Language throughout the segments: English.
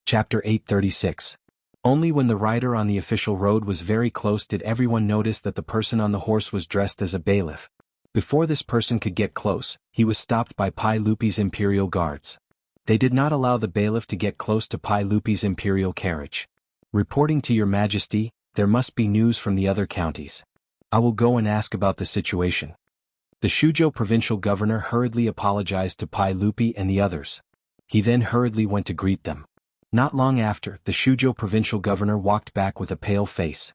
Chapter 836. Only when the rider on the official road was very close did everyone notice that the person on the horse was dressed as a bailiff. Before this person could get close, he was stopped by Pai Lupi's imperial guards. They did not allow the bailiff to get close to Pai Lupi's imperial carriage. "Reporting to your majesty, there must be news from the other counties. I will go and ask about the situation." The Shuzhou provincial governor hurriedly apologized to Pai Lupi and the others. He then hurriedly went to greet them. Not long after, the Shuzhou provincial governor walked back with a pale face.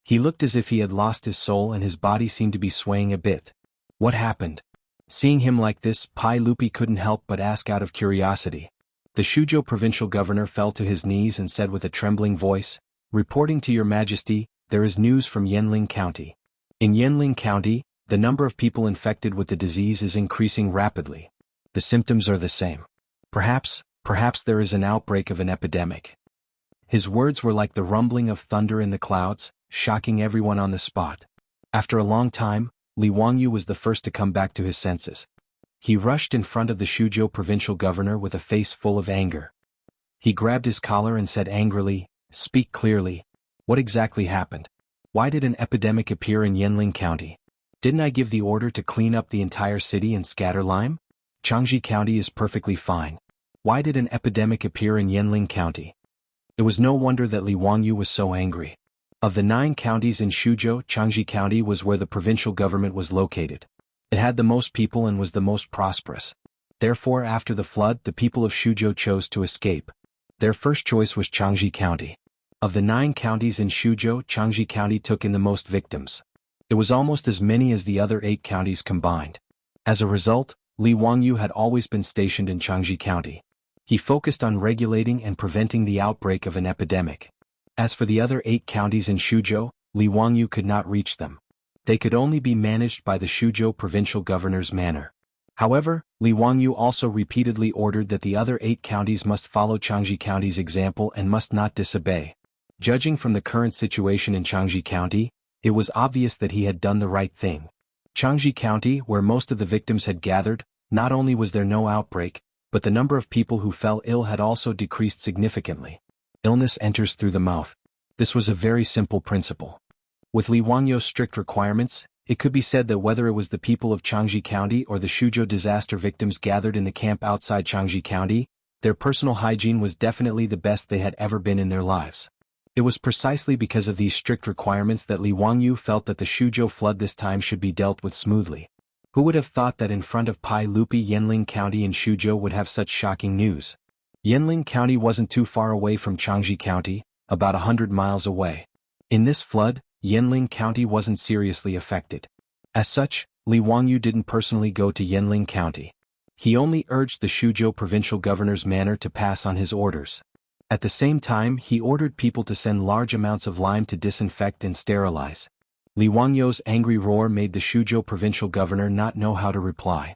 He looked as if he had lost his soul and his body seemed to be swaying a bit. What happened? Seeing him like this, Pai Lupi couldn't help but ask out of curiosity. The Shuzhou provincial governor fell to his knees and said with a trembling voice, "Reporting to your majesty, there is news from Yanling County. In Yanling County, the number of people infected with the disease is increasing rapidly. The symptoms are the same. Perhaps there is an outbreak of an epidemic." His words were like the rumbling of thunder in the clouds, shocking everyone on the spot. After a long time, Li Wangyu was the first to come back to his senses. He rushed in front of the Shuzhou provincial governor with a face full of anger. He grabbed his collar and said angrily, "Speak clearly. What exactly happened? Why did an epidemic appear in Yanling County? Didn't I give the order to clean up the entire city and scatter lime? Changji County is perfectly fine. Why did an epidemic appear in Yanling County?" It was no wonder that Li Wangyu was so angry. Of the 9 counties in Shuzhou, Changji County was where the provincial government was located. It had the most people and was the most prosperous. Therefore, after the flood, the people of Shuzhou chose to escape. Their first choice was Changji County. Of the 9 counties in Shuzhou, Changji County took in the most victims. It was almost as many as the other 8 counties combined. As a result, Li Wangyu had always been stationed in Changji County. He focused on regulating and preventing the outbreak of an epidemic. As for the other 8 counties in Shuzhou, Li Wangyu could not reach them. They could only be managed by the Shuzhou provincial governor's manor. However, Li Wangyu also repeatedly ordered that the other 8 counties must follow Changji County's example and must not disobey. Judging from the current situation in Changji County, it was obvious that he had done the right thing. Changji County, where most of the victims had gathered, not only was there no outbreak, but the number of people who fell ill had also decreased significantly. Illness enters through the mouth. This was a very simple principle. With Li Wangyu's strict requirements, it could be said that whether it was the people of Changji County or the Shuzhou disaster victims gathered in the camp outside Changji County, their personal hygiene was definitely the best they had ever been in their lives. It was precisely because of these strict requirements that Li Wangyu felt that the Shuzhou flood this time should be dealt with smoothly. Who would have thought that in front of Pai Lupi Yanling County in Shuzhou would have such shocking news? Yanling County wasn't too far away from Changji County, about 100 miles away. In this flood, Yanling County wasn't seriously affected. As such, Li Wangyu didn't personally go to Yanling County. He only urged the Shuzhou provincial governor's manor to pass on his orders. At the same time, he ordered people to send large amounts of lime to disinfect and sterilize. Li Wangyu's angry roar made the Shuzhou provincial governor not know how to reply.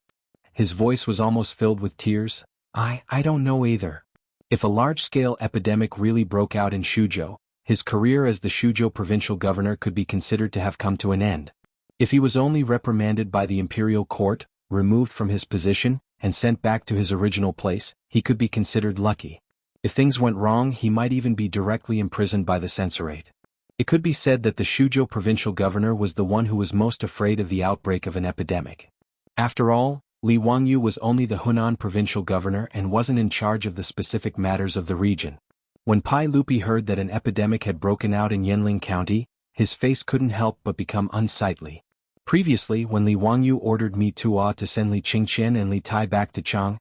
His voice was almost filled with tears. I don't know either. If a large-scale epidemic really broke out in Shuzhou, his career as the Shuzhou provincial governor could be considered to have come to an end. If he was only reprimanded by the imperial court, removed from his position, and sent back to his original place, he could be considered lucky. If things went wrong, he might even be directly imprisoned by the censorate. It could be said that the Shuzhou provincial governor was the one who was most afraid of the outbreak of an epidemic. After all, Li Wangyu was only the Hunan provincial governor and wasn't in charge of the specific matters of the region. When Pai Lupi heard that an epidemic had broken out in Yanling County, his face couldn't help but become unsightly. Previously, when Li Wangyu ordered Mi Tuo to send Li Qingqian and Li Tai back to Chang,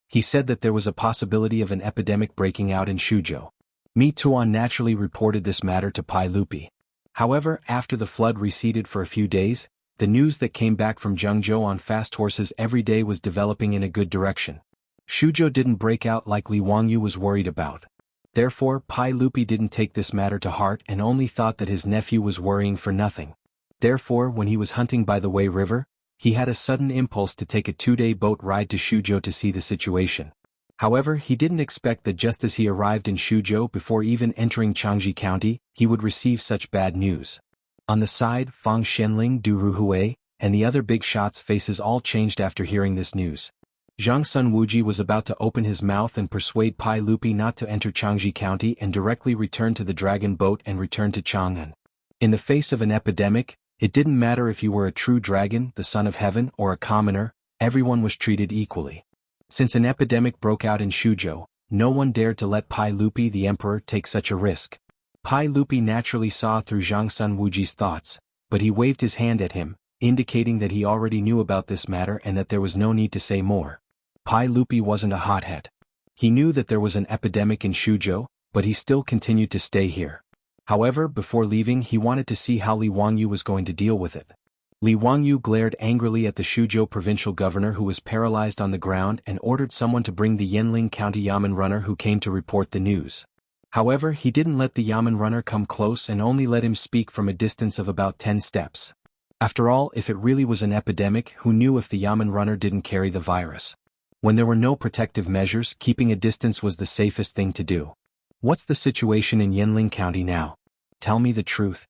he said that there was a possibility of an epidemic breaking out in Shuzhou. Mi Tuo naturally reported this matter to Pai Lupi. However, after the flood receded for a few days, the news that came back from Zhengzhou on fast horses every day was developing in a good direction. Shuzhou didn't break out like Li Wangyu was worried about. Therefore, Pai Lupi didn't take this matter to heart and only thought that his nephew was worrying for nothing. Therefore, when he was hunting by the Wei River, he had a sudden impulse to take a 2-day boat ride to Shuzhou to see the situation. However, he didn't expect that just as he arrived in Shuzhou before even entering Changji County, he would receive such bad news. On the side, Fang Xianling, Du Ruhui, and the other big shots' faces all changed after hearing this news. Zhang Sun Wuji was about to open his mouth and persuade Pai Lupi not to enter Changji County and directly return to the dragon boat and return to Chang'an. In the face of an epidemic, it didn't matter if you were a true dragon, the son of heaven, or a commoner, everyone was treated equally. Since an epidemic broke out in Shuzhou, no one dared to let Pai Lupi the emperor take such a risk. Pai Lupi naturally saw through Zhang Sun Wuji's thoughts, but he waved his hand at him, indicating that he already knew about this matter and that there was no need to say more. Pai Lupi wasn't a hothead. He knew that there was an epidemic in Shuzhou, but he still continued to stay here. However, before leaving he wanted to see how Li Wangyu was going to deal with it. Li Wangyu glared angrily at the Shuzhou provincial governor who was paralyzed on the ground and ordered someone to bring the Yanling County Yamen runner who came to report the news. However, he didn't let the Yamen runner come close and only let him speak from a distance of about 10 steps. After all, if it really was an epidemic, who knew if the Yamen runner didn't carry the virus? When there were no protective measures, keeping a distance was the safest thing to do. What's the situation in Yanling County now? Tell me the truth.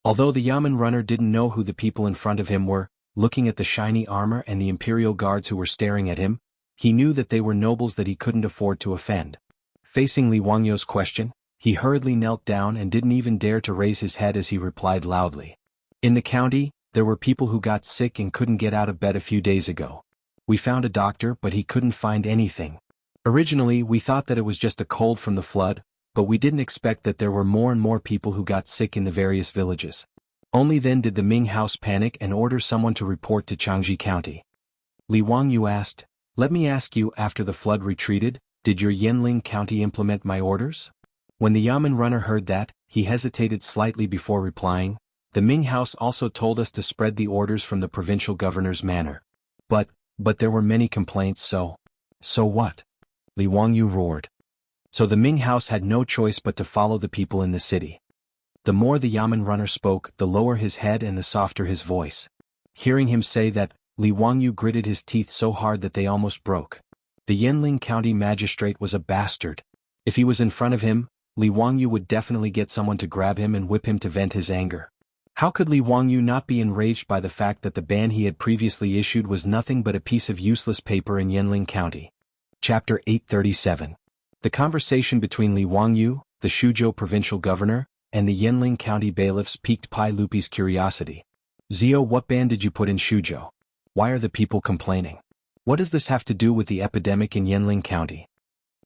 Although the Yamen runner didn't know who the people in front of him were, looking at the shiny armor and the imperial guards who were staring at him, he knew that they were nobles that he couldn't afford to offend. Facing Li Wangyu's question, he hurriedly knelt down and didn't even dare to raise his head as he replied loudly. In the county, there were people who got sick and couldn't get out of bed a few days ago. We found a doctor, but he couldn't find anything. Originally, we thought that it was just a cold from the flood, but we didn't expect that there were more and more people who got sick in the various villages. Only then did the Ming house panic and order someone to report to Changji County. Li Wangyu asked, "Let me ask you, after the flood retreated, did your Yanling County implement my orders?" When the Yamen runner heard that, he hesitated slightly before replying, "The Ming house also told us to spread the orders from the provincial governor's manor. But there were many complaints, so what?" Li Wangyu roared. So the Ming house had no choice but to follow the people in the city. The more the Yamen runner spoke, the lower his head and the softer his voice. Hearing him say that, Li Wangyu gritted his teeth so hard that they almost broke. The Yanling County magistrate was a bastard. If he was in front of him, Li Wangyu would definitely get someone to grab him and whip him to vent his anger. How could Li Wangyu not be enraged by the fact that the ban he had previously issued was nothing but a piece of useless paper in Yanling County? Chapter 837. The conversation between Li Wangyu, the Shuzhou provincial governor, and the Yanling County bailiffs piqued Pai Lupi's curiosity. "Zio, what ban did you put in Shuzhou? Why are the people complaining? What does this have to do with the epidemic in Yanling County?"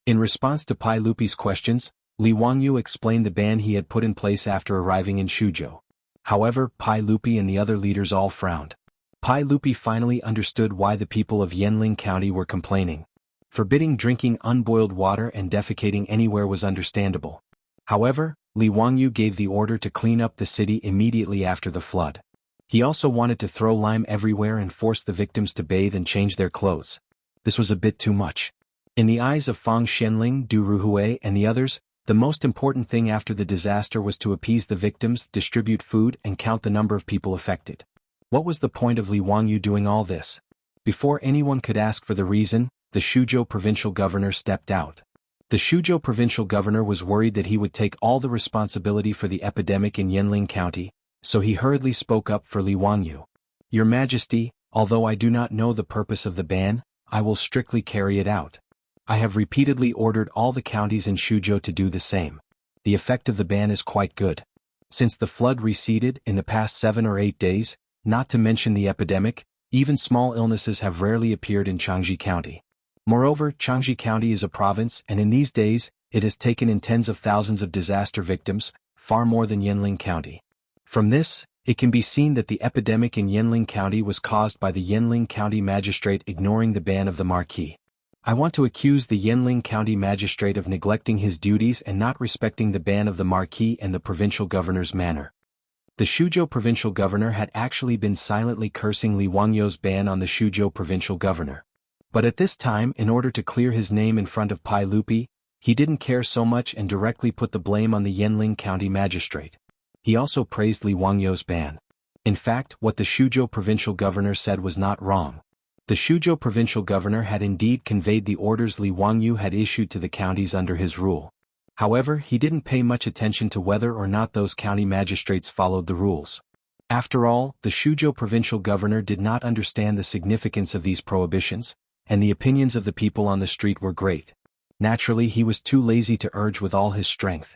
In response to Pai Lupi's questions, Li Wangyu explained the ban he had put in place after arriving in Shuzhou. However, Pai Lupi and the other leaders all frowned. Pai Lupi finally understood why the people of Yanling County were complaining. Forbidding drinking unboiled water and defecating anywhere was understandable. However, Li Wangyu gave the order to clean up the city immediately after the flood. He also wanted to throw lime everywhere and force the victims to bathe and change their clothes. This was a bit too much. In the eyes of Fang Xianling, Du Ruhui and the others, the most important thing after the disaster was to appease the victims, distribute food, and count the number of people affected. What was the point of Li Wangyu doing all this? Before anyone could ask for the reason, the Shuzhou provincial governor stepped out. The Shuzhou provincial governor was worried that he would take all the responsibility for the epidemic in Yanling County, so he hurriedly spoke up for Li Wangyu. "Your Majesty, although I do not know the purpose of the ban, I will strictly carry it out. I have repeatedly ordered all the counties in Shuzhou to do the same. The effect of the ban is quite good. Since the flood receded in the past 7 or 8 days, not to mention the epidemic, even small illnesses have rarely appeared in Changji County. Moreover, Changji County is a province and in these days, it has taken in tens of thousands of disaster victims, far more than Yanling County. From this, it can be seen that the epidemic in Yanling County was caused by the Yanling County magistrate ignoring the ban of the Marquis. I want to accuse the Yanling County magistrate of neglecting his duties and not respecting the ban of the Marquis and the provincial governor's manor." The Shuzhou provincial governor had actually been silently cursing Li Wangyu's ban on the Shuzhou provincial governor. But at this time, in order to clear his name in front of Pai Lupi, he didn't care so much and directly put the blame on the Yanling County magistrate. He also praised Li Wangyu's ban. In fact, what the Shuzhou provincial governor said was not wrong. The Shuzhou provincial governor had indeed conveyed the orders Li Wangyu had issued to the counties under his rule. However, he didn't pay much attention to whether or not those county magistrates followed the rules. After all, the Shuzhou provincial governor did not understand the significance of these prohibitions, and the opinions of the people on the street were great. Naturally, he was too lazy to urge with all his strength.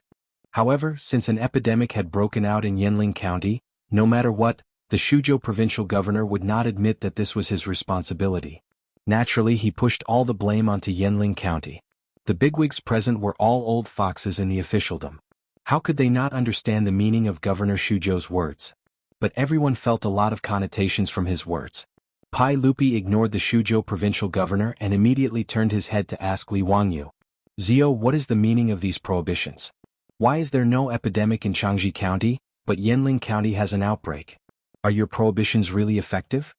However, since an epidemic had broken out in Yanling County, no matter what, the Shuzhou provincial governor would not admit that this was his responsibility. Naturally, he pushed all the blame onto Yanling County. The bigwigs present were all old foxes in the officialdom. How could they not understand the meaning of Governor Shuzhou's words? But everyone felt a lot of connotations from his words. Pai Lupi ignored the Shuzhou provincial governor and immediately turned his head to ask Li Wangyu, "Zio, what is the meaning of these prohibitions? Why is there no epidemic in Changji County, but Yanling County has an outbreak? Are your prohibitions really effective?"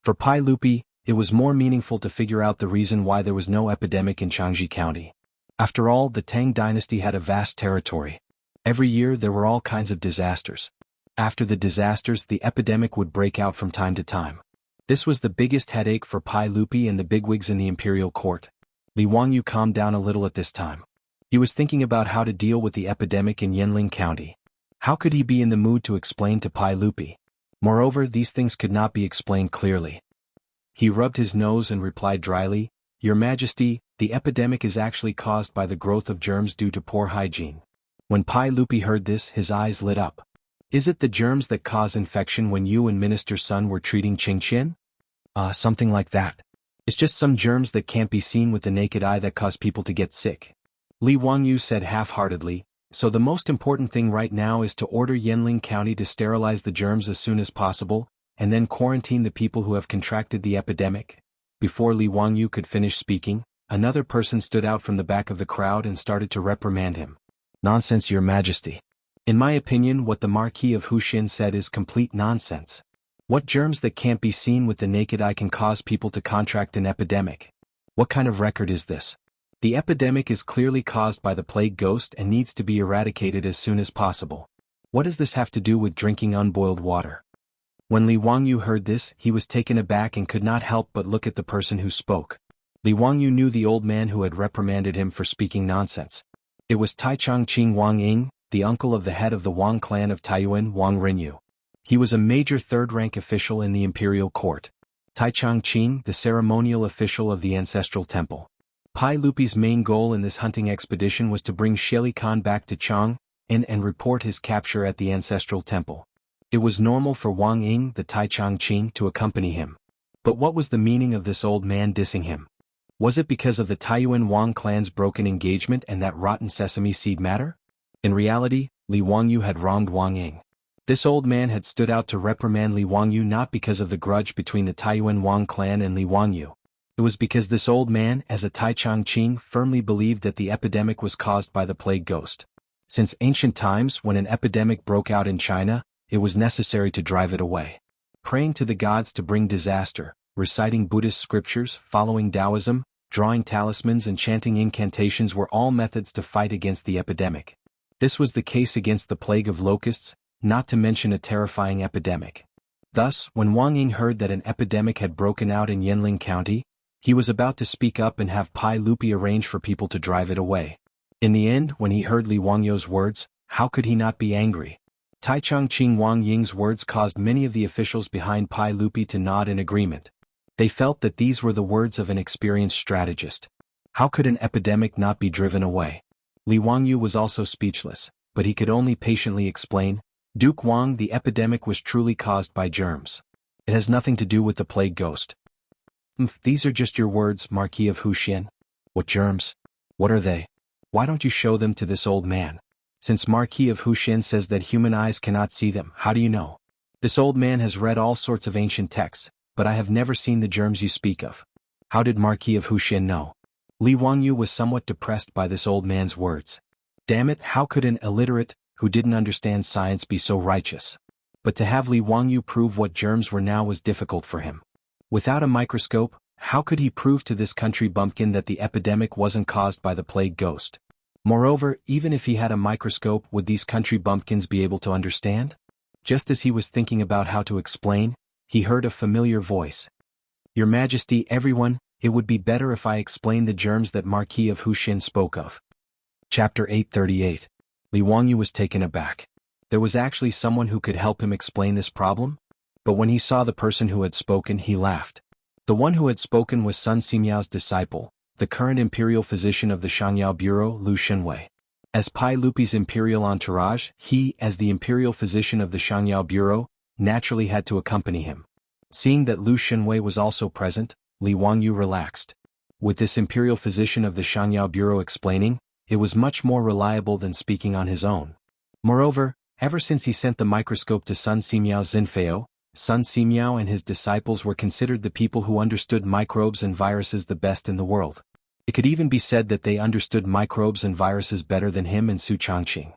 For Pai Lupi, it was more meaningful to figure out the reason why there was no epidemic in Changji County. After all, the Tang dynasty had a vast territory. Every year there were all kinds of disasters. After the disasters, the epidemic would break out from time to time. This was the biggest headache for Pai Lupi and the bigwigs in the imperial court. Li Wangyu calmed down a little at this time. He was thinking about how to deal with the epidemic in Yanling County. How could he be in the mood to explain to Pai Lupi? Moreover, these things could not be explained clearly. He rubbed his nose and replied dryly, "Your Majesty, the epidemic is actually caused by the growth of germs due to poor hygiene." When Pai Lupi heard this, his eyes lit up. "Is it the germs that cause infection when you and Minister Sun were treating Qingqian?" Something like that. It's just some germs that can't be seen with the naked eye that cause people to get sick." Li Wangyu said half-heartedly, "So the most important thing right now is to order Yanling County to sterilize the germs as soon as possible, and then quarantine the people who have contracted the epidemic." Before Li Wangyu could finish speaking, another person stood out from the back of the crowd and started to reprimand him. "Nonsense, Your Majesty. In my opinion, what the Marquis of Huxian said is complete nonsense. What germs that can't be seen with the naked eye can cause people to contract an epidemic? What kind of record is this? The epidemic is clearly caused by the plague ghost and needs to be eradicated as soon as possible. What does this have to do with drinking unboiled water?" When Li Wangyu heard this, he was taken aback and could not help but look at the person who spoke. Li Wangyu knew the old man who had reprimanded him for speaking nonsense. It was Taichang Qing Wang Ying, the uncle of the head of the Wang clan of Taiyuan, Wang Rinyu. He was a major third-rank official in the imperial court. Taichang Qing, the ceremonial official of the ancestral temple. Pai Lupi's main goal in this hunting expedition was to bring Sheli Khan back to Chang and report his capture at the ancestral temple. It was normal for Wang Ying, the Taichang Qing, to accompany him. But what was the meaning of this old man dissing him? Was it because of the Taiyuan Wang clan's broken engagement and that rotten sesame seed matter? In reality, Li Wangyu had wronged Wang Ying. This old man had stood out to reprimand Li Wangyu not because of the grudge between the Taiyuan Wang clan and Li Wangyu. It was because this old man, as a Taichang Qing, firmly believed that the epidemic was caused by the plague ghost. Since ancient times, when an epidemic broke out in China, it was necessary to drive it away. Praying to the gods to bring disaster, reciting Buddhist scriptures, following Taoism, drawing talismans and chanting incantations were all methods to fight against the epidemic. This was the case against the plague of locusts, not to mention a terrifying epidemic. Thus, when Wang Ying heard that an epidemic had broken out in Yanling County, he was about to speak up and have Pai Lupi arrange for people to drive it away. In the end, when he heard Li Wangyu's words, how could he not be angry? Taichang Qing Wang Ying's words caused many of the officials behind Pai Lupi to nod in agreement. They felt that these were the words of an experienced strategist. How could an epidemic not be driven away? Li Wangyu was also speechless, but he could only patiently explain, "Duke Wang, the epidemic was truly caused by germs. It has nothing to do with the plague ghost." "These are just your words, Marquis of Huxian." "What germs? What are they? Why don't you show them to this old man? Since Marquis of Huxian says that human eyes cannot see them, how do you know? This old man has read all sorts of ancient texts, but I have never seen the germs you speak of." How did Marquis of Huxian know? Li Wangyu was somewhat depressed by this old man's words. Damn it, how could an illiterate, who didn't understand science, be so righteous? But to have Li Wangyu prove what germs were now was difficult for him. Without a microscope, how could he prove to this country bumpkin that the epidemic wasn't caused by the plague ghost? Moreover, even if he had a microscope, would these country bumpkins be able to understand? Just as he was thinking about how to explain, he heard a familiar voice. "Your Majesty, everyone, it would be better if I explained the germs that Marquis of Huxian spoke of." Chapter 838. Li Wangyu was taken aback. There was actually someone who could help him explain this problem? But when he saw the person who had spoken, he laughed. The one who had spoken was Sun Simiao's disciple, the current imperial physician of the Shangyao Bureau, Lu Shenwei. As Pai Lupi's imperial entourage, he, as the imperial physician of the Shangyao Bureau, naturally had to accompany him. Seeing that Lu Shenwei was also present, Li Wangyu relaxed. With this imperial physician of the Shangyao Bureau explaining, it was much more reliable than speaking on his own. Moreover, ever since he sent the microscope to Sun Simiao's Zinfei, Sun Simiao and his disciples were considered the people who understood microbes and viruses the best in the world. It could even be said that they understood microbes and viruses better than him and Su Changqing.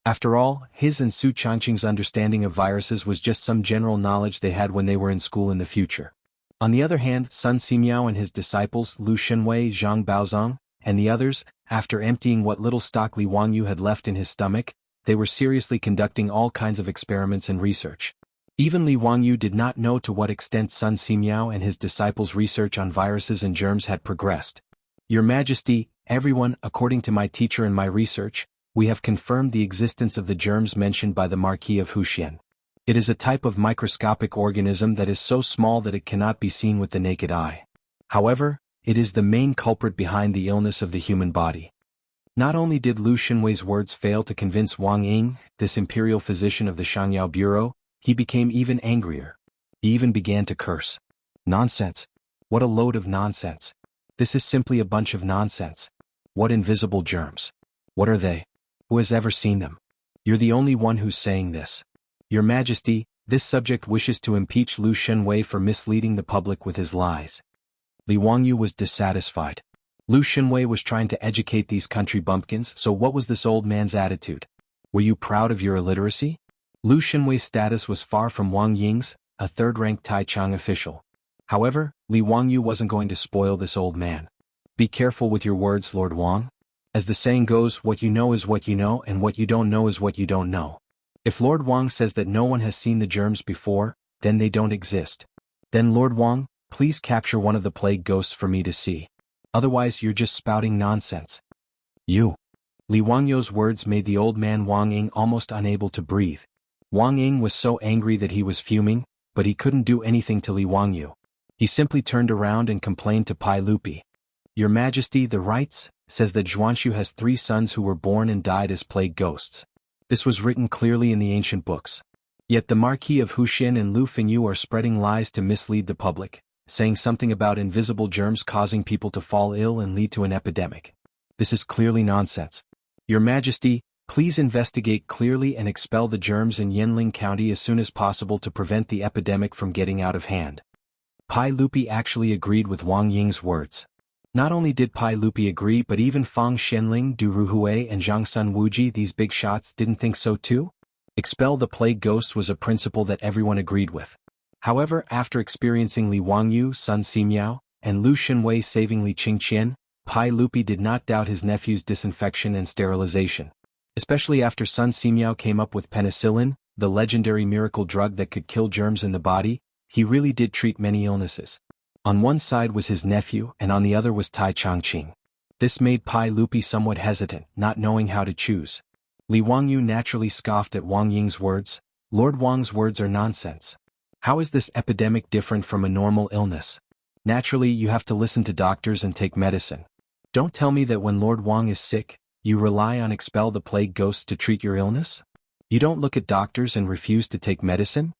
After all, his and Su Changqing's understanding of viruses was just some general knowledge they had when they were in school in the future. On the other hand, Sun Simiao and his disciples Lu Shenwei, Zhang Baozong, and the others, after emptying what little stock Li Wangyu had left in his stomach, they were seriously conducting all kinds of experiments and research. Even Li Wangyu did not know to what extent Sun Simiao and his disciples' research on viruses and germs had progressed. Your Majesty, everyone, according to my teacher and my research, we have confirmed the existence of the germs mentioned by the Marquis of Huxian. It is a type of microscopic organism that is so small that it cannot be seen with the naked eye. However, it is the main culprit behind the illness of the human body. Not only did Lu Shenwei's words fail to convince Wang Ying, this imperial physician of the Shangyao Bureau, he became even angrier. He even began to curse. Nonsense. What a load of nonsense. This is simply a bunch of nonsense. What invisible germs? What are they? Who has ever seen them? You're the only one who's saying this. Your Majesty, this subject wishes to impeach Lu Shenwei for misleading the public with his lies. Li Wangyu was dissatisfied. Lu Shenwei was trying to educate these country bumpkins, so what was this old man's attitude? Were you proud of your illiteracy? Lu Shenwei's status was far from Wang Ying's, a third-ranked Taichung official. However, Li Wangyu wasn't going to spoil this old man. Be careful with your words, Lord Wang. As the saying goes, what you know is what you know, and what you don't know is what you don't know. If Lord Wang says that no one has seen the germs before, then they don't exist. Then Lord Wang, please capture one of the plague ghosts for me to see. Otherwise you're just spouting nonsense. You. Li Wangyu's words made the old man Wang Ying almost unable to breathe. Wang Ying was so angry that he was fuming, but he couldn't do anything to Li Wangyu. He simply turned around and complained to Pai Lupi. Your Majesty, the rites, says that Zhuanshu has 3 sons who were born and died as plague ghosts. This was written clearly in the ancient books. Yet the Marquis of Huxian and Lu Fengyu are spreading lies to mislead the public, saying something about invisible germs causing people to fall ill and lead to an epidemic. This is clearly nonsense. Your Majesty, please investigate clearly and expel the germs in Yanling County as soon as possible to prevent the epidemic from getting out of hand. Pai Lupi actually agreed with Wang Ying's words. Not only did Pai Lupi agree, but even Fang Shenling, Du Ruhui and Zhang Sun Wuji, these big shots, didn't think so too? Expel the plague ghosts was a principle that everyone agreed with. However, after experiencing Li Wangyu, Sun Simiao, and Lu Shenwei saving Li Qingqian, Pai Lupi did not doubt his nephew's disinfection and sterilization. Especially after Sun Simiao came up with penicillin, the legendary miracle drug that could kill germs in the body, he really did treat many illnesses. On one side was his nephew and on the other was Tai Changqing. This made Pai Lupi somewhat hesitant, not knowing how to choose. Li Wangyu naturally scoffed at Wang Ying's words. Lord Wang's words are nonsense. How is this epidemic different from a normal illness? Naturally, you have to listen to doctors and take medicine. Don't tell me that when Lord Wang is sick, you rely on expel the plague ghosts to treat your illness? You don't look at doctors and refuse to take medicine?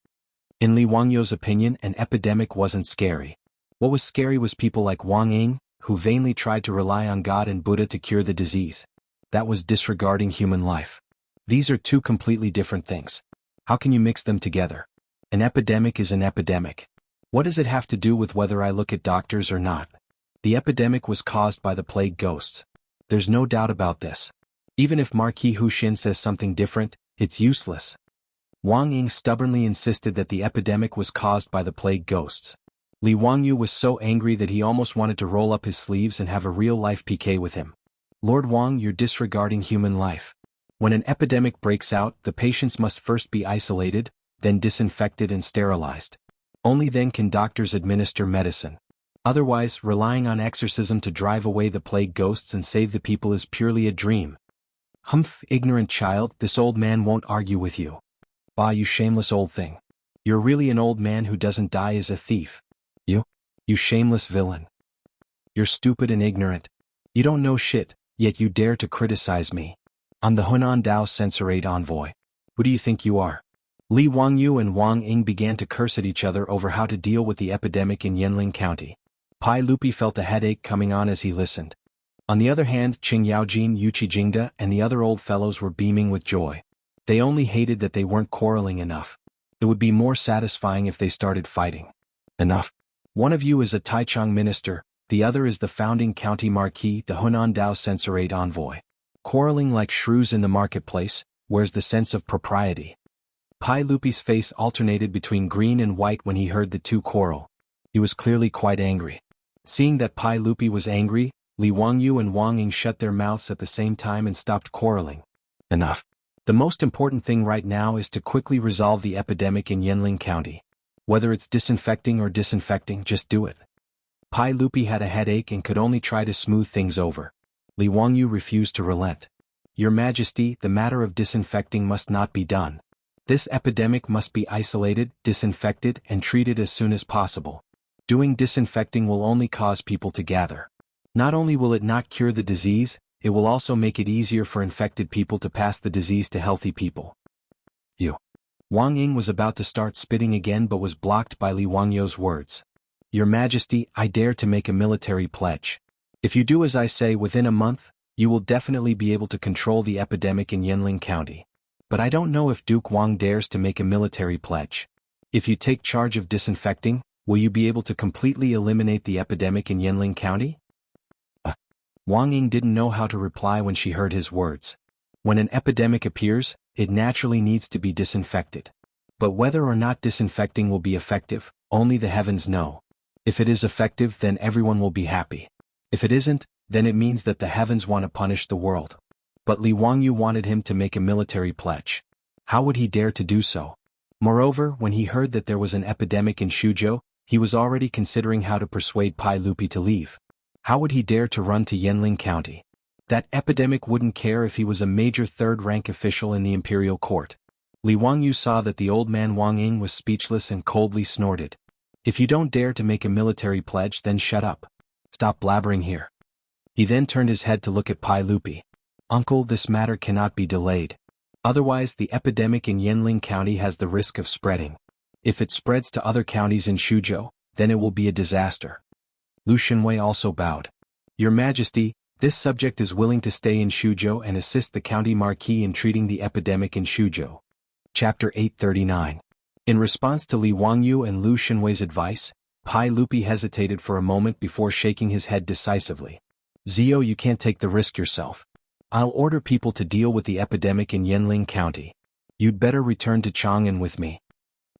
In Li Wangyu's opinion, an epidemic wasn't scary. What was scary was people like Wang Ying, who vainly tried to rely on God and Buddha to cure the disease. That was disregarding human life. These are 2 completely different things. How can you mix them together? An epidemic is an epidemic. What does it have to do with whether I look at doctors or not? The epidemic was caused by the plague ghosts. There's no doubt about this. Even if Marquis Huxian says something different, it's useless. Wang Ying stubbornly insisted that the epidemic was caused by the plague ghosts. Li Wangyu was so angry that he almost wanted to roll up his sleeves and have a real-life PK with him. Lord Wang, you're disregarding human life. When an epidemic breaks out, the patients must first be isolated, then disinfected and sterilized. Only then can doctors administer medicine. Otherwise, relying on exorcism to drive away the plague ghosts and save the people is purely a dream. Humph, ignorant child, this old man won't argue with you. Bah, you shameless old thing. You're really an old man who doesn't die as a thief. You? You shameless villain. You're stupid and ignorant. You don't know shit, yet you dare to criticize me. I'm the Hunan Dao Censorate Envoy. Who do you think you are? Li Wangyu and Wang Ying began to curse at each other over how to deal with the epidemic in Yanling County. Pai Lupi felt a headache coming on as he listened. On the other hand, Qing Yaojin, Yuchi Jingda, and the other old fellows were beaming with joy. They only hated that they weren't quarreling enough. It would be more satisfying if they started fighting. Enough. One of you is a Taichung minister, the other is the founding county marquis, the Hunan Dao Censorate Envoy. Quarreling like shrews in the marketplace, where's the sense of propriety? Pai Lupi's face alternated between green and white when he heard the two quarrel. He was clearly quite angry. Seeing that Pai Lupi was angry, Li Wangyu and Wang Ying shut their mouths at the same time and stopped quarreling. Enough. The most important thing right now is to quickly resolve the epidemic in Yanling County. Whether it's disinfecting or disinfecting, just do it. Pai Lupi had a headache and could only try to smooth things over. Li Wangyu refused to relent. Your Majesty, the matter of disinfecting must not be done. This epidemic must be isolated, disinfected, and treated as soon as possible. Doing disinfecting will only cause people to gather. Not only will it not cure the disease, it will also make it easier for infected people to pass the disease to healthy people. You. Wang Ying was about to start spitting again but was blocked by Li Wangyu's words. Your Majesty, I dare to make a military pledge. If you do as I say within a month, you will definitely be able to control the epidemic in Yanling County. But I don't know if Duke Wang dares to make a military pledge. If you take charge of disinfecting, will you be able to completely eliminate the epidemic in Yanling County? Wang Ying didn't know how to reply when she heard his words. When an epidemic appears, it naturally needs to be disinfected. But whether or not disinfecting will be effective, only the heavens know. If it is effective, then everyone will be happy. If it isn't, then it means that the heavens want to punish the world. But Li Wangyu wanted him to make a military pledge. How would he dare to do so? Moreover, when he heard that there was an epidemic in Shuzhou, he was already considering how to persuade Pai Lupi to leave. How would he dare to run to Yanling County? That epidemic wouldn't care if he was a major third-rank official in the imperial court. Li Wangyu saw that the old man Wang Ying was speechless and coldly snorted. If you don't dare to make a military pledge, then shut up. Stop blabbering here. He then turned his head to look at Pai Lupi. Uncle, this matter cannot be delayed. Otherwise, the epidemic in Yanling County has the risk of spreading. If it spreads to other counties in Shuzhou, then it will be a disaster. Lu Shenwei also bowed. Your Majesty, this subject is willing to stay in Shuzhou and assist the county marquis in treating the epidemic in Shuzhou. Chapter 839. In response to Li Wangyu and Lu Shenwei's advice, Pai Lupi hesitated for a moment before shaking his head decisively. Zio, you can't take the risk yourself. I'll order people to deal with the epidemic in Yanling County. You'd better return to Chang'an with me.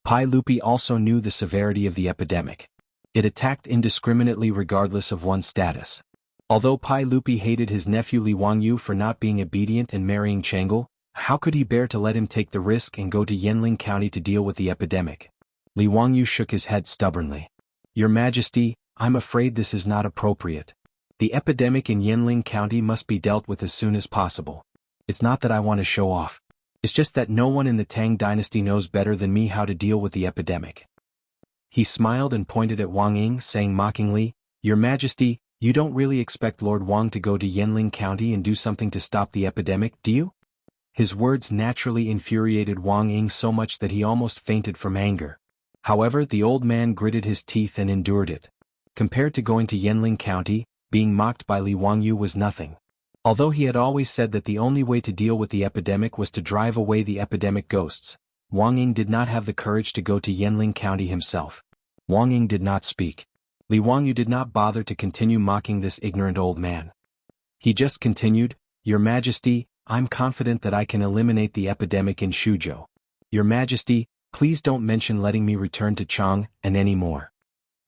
Pai Lupi also knew the severity of the epidemic. It attacked indiscriminately regardless of one's status. Although Pai Lupi hated his nephew Li Wangyu for not being obedient and marrying Chang'an, how could he bear to let him take the risk and go to Yanling County to deal with the epidemic? Li Wangyu shook his head stubbornly. Your Majesty, I'm afraid this is not appropriate. The epidemic in Yanling County must be dealt with as soon as possible. It's not that I want to show off. It's just that no one in the Tang dynasty knows better than me how to deal with the epidemic. He smiled and pointed at Wang Ying, saying mockingly, Your Majesty, you don't really expect Lord Wang to go to Yanling County and do something to stop the epidemic, do you? His words naturally infuriated Wang Ying so much that he almost fainted from anger. However, the old man gritted his teeth and endured it. Compared to going to Yanling County, being mocked by Li Wangyu was nothing. Although he had always said that the only way to deal with the epidemic was to drive away the epidemic ghosts, Wang Ying did not have the courage to go to Yanling County himself. Wang Ying did not speak. Li Wangyu did not bother to continue mocking this ignorant old man. He just continued, Your Majesty, I'm confident that I can eliminate the epidemic in Shuzhou. Your Majesty, please don't mention letting me return to Chang'an anymore.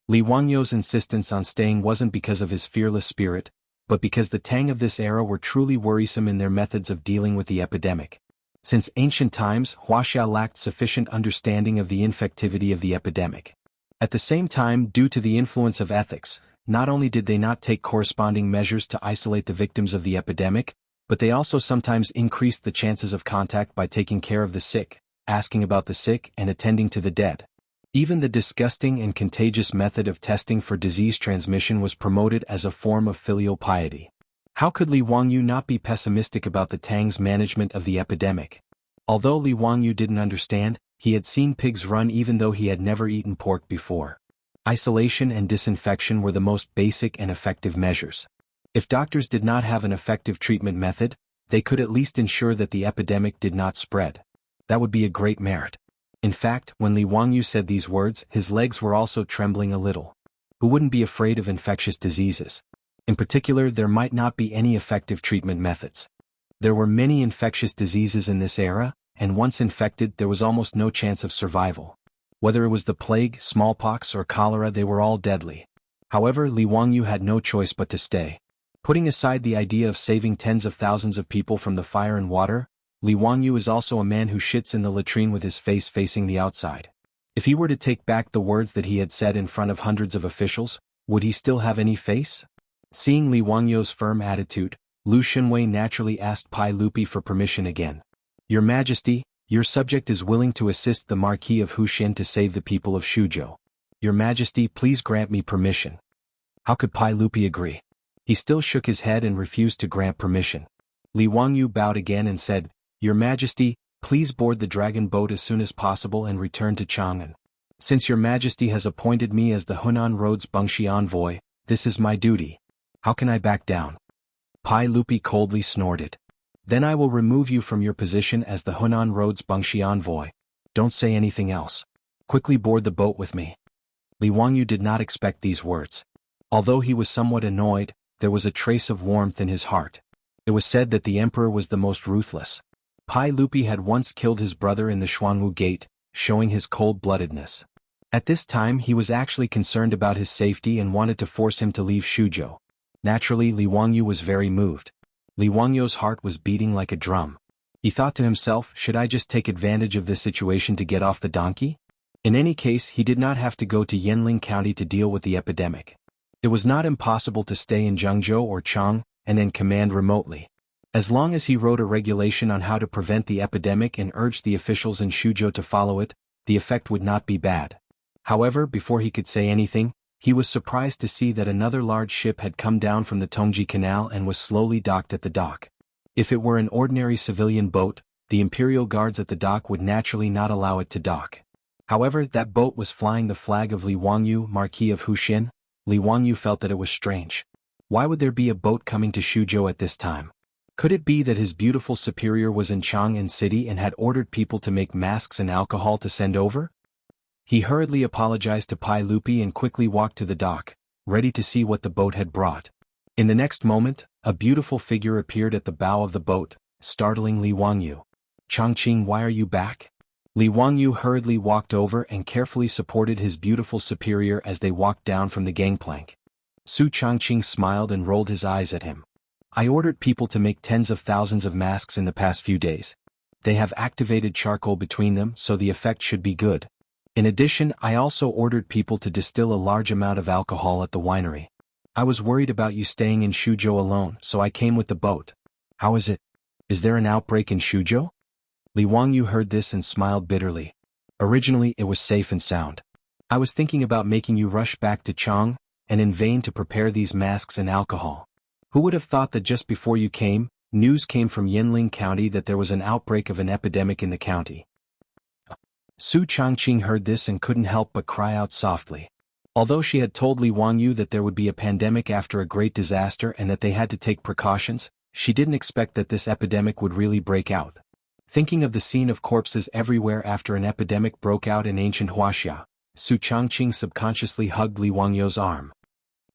Li Wangyu's insistence on staying wasn't because of his fearless spirit, but because the Tang of this era were truly worrisome in their methods of dealing with the epidemic. Since ancient times, Huaxia lacked sufficient understanding of the infectivity of the epidemic. At the same time, due to the influence of ethics, not only did they not take corresponding measures to isolate the victims of the epidemic, but they also sometimes increased the chances of contact by taking care of the sick, asking about the sick and attending to the dead. Even the disgusting and contagious method of testing for disease transmission was promoted as a form of filial piety. How could Li Wangyu not be pessimistic about the Tang's management of the epidemic? Although Li Wangyu didn't understand, he had seen pigs run even though he had never eaten pork before. Isolation and disinfection were the most basic and effective measures. If doctors did not have an effective treatment method, they could at least ensure that the epidemic did not spread. That would be a great merit. In fact, when Li Wangyu said these words, his legs were also trembling a little. Who wouldn't be afraid of infectious diseases? In particular, there might not be any effective treatment methods. There were many infectious diseases in this era, and once infected there was almost no chance of survival. Whether it was the plague, smallpox, or cholera, they were all deadly. However, Li Wangyu had no choice but to stay. Putting aside the idea of saving tens of thousands of people from the fire and water, Li Wangyu is also a man who shits in the latrine with his face facing the outside. If he were to take back the words that he had said in front of hundreds of officials, would he still have any face? Seeing Li Wangyu's firm attitude, Lu Xunwei naturally asked Pai Lupi for permission again. Your Majesty, your subject is willing to assist the Marquis of Huxian to save the people of Shuzhou. Your Majesty, please grant me permission. How could Pai Lupi agree? He still shook his head and refused to grant permission. Li Wangyu bowed again and said, Your Majesty, please board the dragon boat as soon as possible and return to Chang'an. Since Your Majesty has appointed me as the Hunan Road's Bengshi envoy, this is my duty. How can I back down? Pai Lupi coldly snorted. Then I will remove you from your position as the Hunan Road's Bengshi envoy. Don't say anything else. Quickly board the boat with me. Li Wangyu did not expect these words. Although he was somewhat annoyed, there was a trace of warmth in his heart. It was said that the emperor was the most ruthless. Pai Lupi had once killed his brother in the Xuanwu Gate, showing his cold-bloodedness. At this time he was actually concerned about his safety and wanted to force him to leave Shuzhou. Naturally, Li Wangyu was very moved. Li Wangyu's heart was beating like a drum. He thought to himself, should I just take advantage of this situation to get off the donkey? In any case, he did not have to go to Yanling County to deal with the epidemic. It was not impossible to stay in Zhengzhou or Chang, and then command remotely. As long as he wrote a regulation on how to prevent the epidemic and urged the officials in Shuzhou to follow it, the effect would not be bad. However, before he could say anything, he was surprised to see that another large ship had come down from the Tongji Canal and was slowly docked at the dock. If it were an ordinary civilian boat, the imperial guards at the dock would naturally not allow it to dock. However, that boat was flying the flag of Li Wangyu, Marquis of Huxian. Li Wangyu felt that it was strange. Why would there be a boat coming to Shuzhou at this time? Could it be that his beautiful superior was in Chang'an City and had ordered people to make masks and alcohol to send over? He hurriedly apologized to Pai Lupi and quickly walked to the dock, ready to see what the boat had brought. In the next moment, a beautiful figure appeared at the bow of the boat, startling Li Wangyu. Changqing, why are you back? Li Wangyu hurriedly walked over and carefully supported his beautiful superior as they walked down from the gangplank. Su Changqing smiled and rolled his eyes at him. I ordered people to make tens of thousands of masks in the past few days. They have activated charcoal between them, so the effect should be good. In addition, I also ordered people to distill a large amount of alcohol at the winery. I was worried about you staying in Shuzhou alone, so I came with the boat. How is it? Is there an outbreak in Shuzhou? Li Wangyu heard this and smiled bitterly. Originally, it was safe and sound. I was thinking about making you rush back to Chang, and in vain to prepare these masks and alcohol. Who would have thought that just before you came, news came from Yanling County that there was an outbreak of an epidemic in the county? Su Changqing heard this and couldn't help but cry out softly. Although she had told Li Wangyu that there would be a pandemic after a great disaster and that they had to take precautions, she didn't expect that this epidemic would really break out. Thinking of the scene of corpses everywhere after an epidemic broke out in ancient Huaxia, Su Changqing subconsciously hugged Li Wangyu's arm.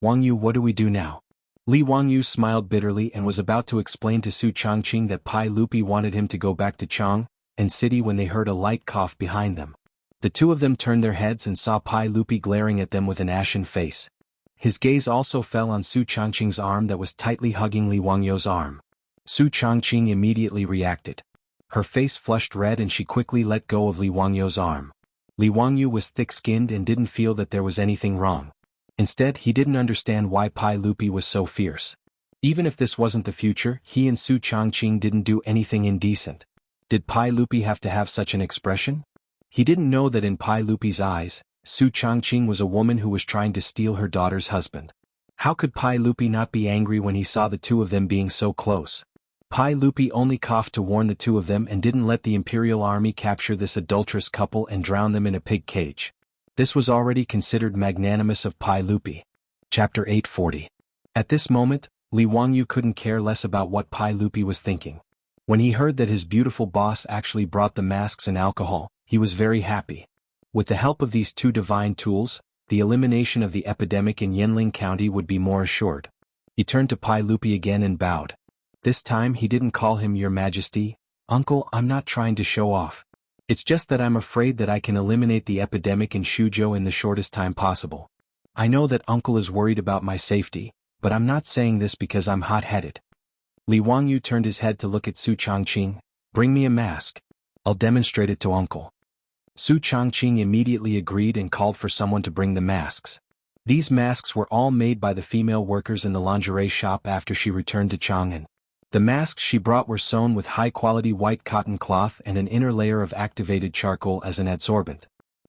Wangyu, what do we do now? Li Wangyu smiled bitterly and was about to explain to Su Changqing that Pai Lupi wanted him to go back to Chang'an City when they heard a light cough behind them. The two of them turned their heads and saw Pai Lupi glaring at them with an ashen face. His gaze also fell on Su Changqing's arm that was tightly hugging Li Wangyu's arm. Su Changqing immediately reacted. Her face flushed red and she quickly let go of Li Wangyu's arm. Li Wangyu was thick-skinned and didn't feel that there was anything wrong. Instead, he didn't understand why Pai Lupi was so fierce. Even if this wasn't the future, he and Su Changqing didn't do anything indecent. Did Pai Lupi have to have such an expression? He didn't know that in Pai Lupi's eyes, Su Changqing was a woman who was trying to steal her daughter's husband. How could Pai Lupi not be angry when he saw the two of them being so close? Pai Lupi only coughed to warn the two of them and didn't let the imperial army capture this adulterous couple and drown them in a pig cage. This was already considered magnanimous of Pai Lupi. Chapter 840. At this moment, Li Wangyu couldn't care less about what Pai Lupi was thinking. When he heard that his beautiful boss actually brought the masks and alcohol, he was very happy. With the help of these two divine tools, the elimination of the epidemic in Yanling County would be more assured. He turned to Pai Lupi again and bowed. This time he didn't call him Your Majesty. Uncle, I'm not trying to show off. It's just that I'm afraid that I can eliminate the epidemic in Shuzhou in the shortest time possible. I know that Uncle is worried about my safety, but I'm not saying this because I'm hot-headed. Li Wangyu turned his head to look at Su Changqing. Bring me a mask. I'll demonstrate it to Uncle. Su Changqing immediately agreed and called for someone to bring the masks. These masks were all made by the female workers in the lingerie shop after she returned to Chang'an. The masks she brought were sewn with high-quality white cotton cloth and an inner layer of activated charcoal as an adsorbent.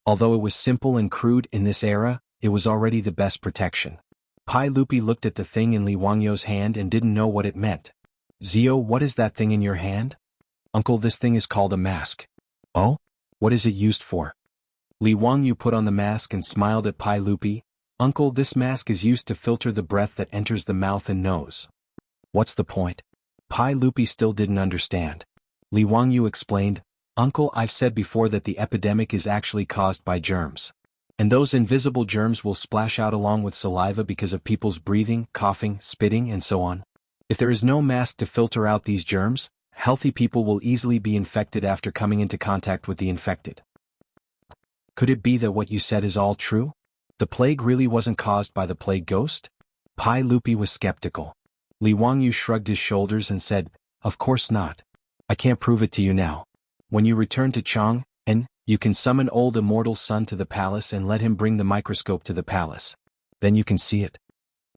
Although it was simple and crude in this era, it was already the best protection. Pai Lupi looked at the thing in Li Wangyu's hand and didn't know what it meant. Zio, what is that thing in your hand? Uncle, this thing is called a mask. Oh? What is it used for? Li Wangyu put on the mask and smiled at Pai Lupi. Uncle, this mask is used to filter the breath that enters the mouth and nose. What's the point? Pai Lupi still didn't understand. Li Wangyu explained, Uncle, I've said before that the epidemic is actually caused by germs. And those invisible germs will splash out along with saliva because of people's breathing, coughing, spitting, and so on. If there is no mask to filter out these germs, healthy people will easily be infected after coming into contact with the infected. Could it be that what you said is all true? The plague really wasn't caused by the plague ghost? Pai Lupi was skeptical. Li Wangyu shrugged his shoulders and said, Of course not. I can't prove it to you now. When you return to Chang'an, you can summon old immortal Sun to the palace and let him bring the microscope to the palace. Then you can see it.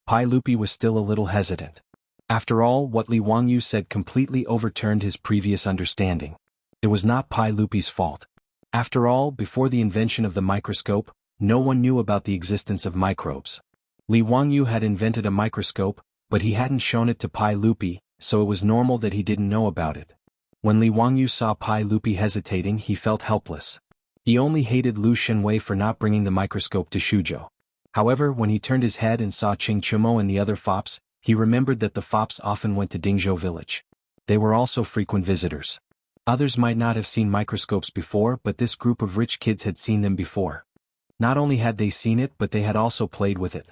Pai Lupi was still a little hesitant. After all, what Li Wangyu said completely overturned his previous understanding. It was not Pai Lupi's fault. After all, before the invention of the microscope, no one knew about the existence of microbes. Li Wangyu had invented a microscope, but he hadn't shown it to Pai Lupi, so it was normal that he didn't know about it. When Li Wangyu saw Pai Lupi hesitating, he felt helpless. He only hated Lu Shenwei for not bringing the microscope to Shuzhou. However, when he turned his head and saw Qing Chumo and the other fops, he remembered that the fops often went to Dingzhou village. They were also frequent visitors. Others might not have seen microscopes before, but this group of rich kids had seen them before. Not only had they seen it, but they had also played with it.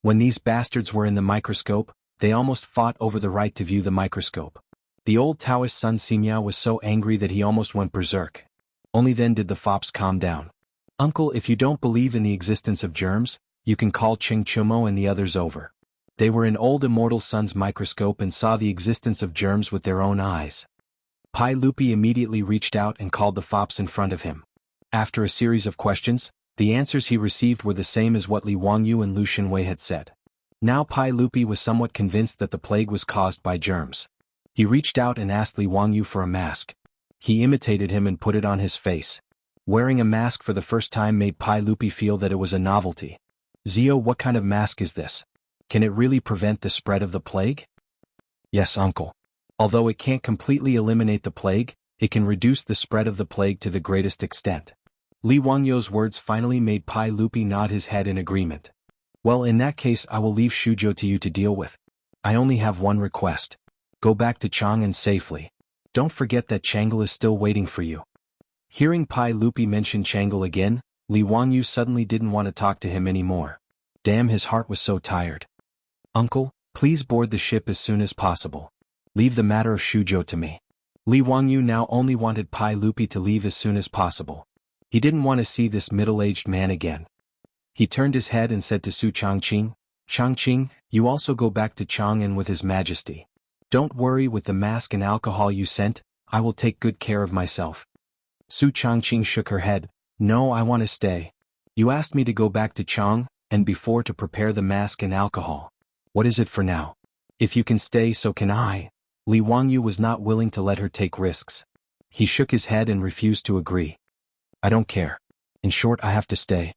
When these bastards were in the microscope, they almost fought over the right to view the microscope. The old Taoist Sun Simiao was so angry that he almost went berserk. Only then did the fops calm down. Uncle, if you don't believe in the existence of germs, you can call Qing Chumo and the others over. They were in old immortal Sun's microscope and saw the existence of germs with their own eyes. Pai Lupi immediately reached out and called the fops in front of him. After a series of questions, the answers he received were the same as what Li Wangyu and Lu Shenwei had said. Now Pai Lupi was somewhat convinced that the plague was caused by germs. He reached out and asked Li Wangyu for a mask. He imitated him and put it on his face. Wearing a mask for the first time made Pai Lupi feel that it was a novelty. Zio, what kind of mask is this? Can it really prevent the spread of the plague? Yes, uncle. Although it can't completely eliminate the plague, it can reduce the spread of the plague to the greatest extent. Li Wangyu's words finally made Pai Lupi nod his head in agreement. Well, in that case I will leave Shuzhou to you to deal with. I only have one request. Go back to Chang'an safely. Don't forget that Chang'an is still waiting for you. Hearing Pai Lupi mention Chang'an again, Li Wangyu suddenly didn't want to talk to him anymore. Damn, his heart was so tired. Uncle, please board the ship as soon as possible. Leave the matter of Shuzhou to me. Li Wangyu now only wanted Pai Lupi to leave as soon as possible. He didn't want to see this middle-aged man again. He turned his head and said to Su Changqing, Changqing, you also go back to Chang'an with His Majesty. Don't worry, with the mask and alcohol you sent, I will take good care of myself. Su Changqing shook her head. No, I want to stay. You asked me to go back to Chang'an, and before to prepare the mask and alcohol. What is it for now? If you can stay, so can I. Li Wangyu was not willing to let her take risks. He shook his head and refused to agree. I don't care. In short, I have to stay.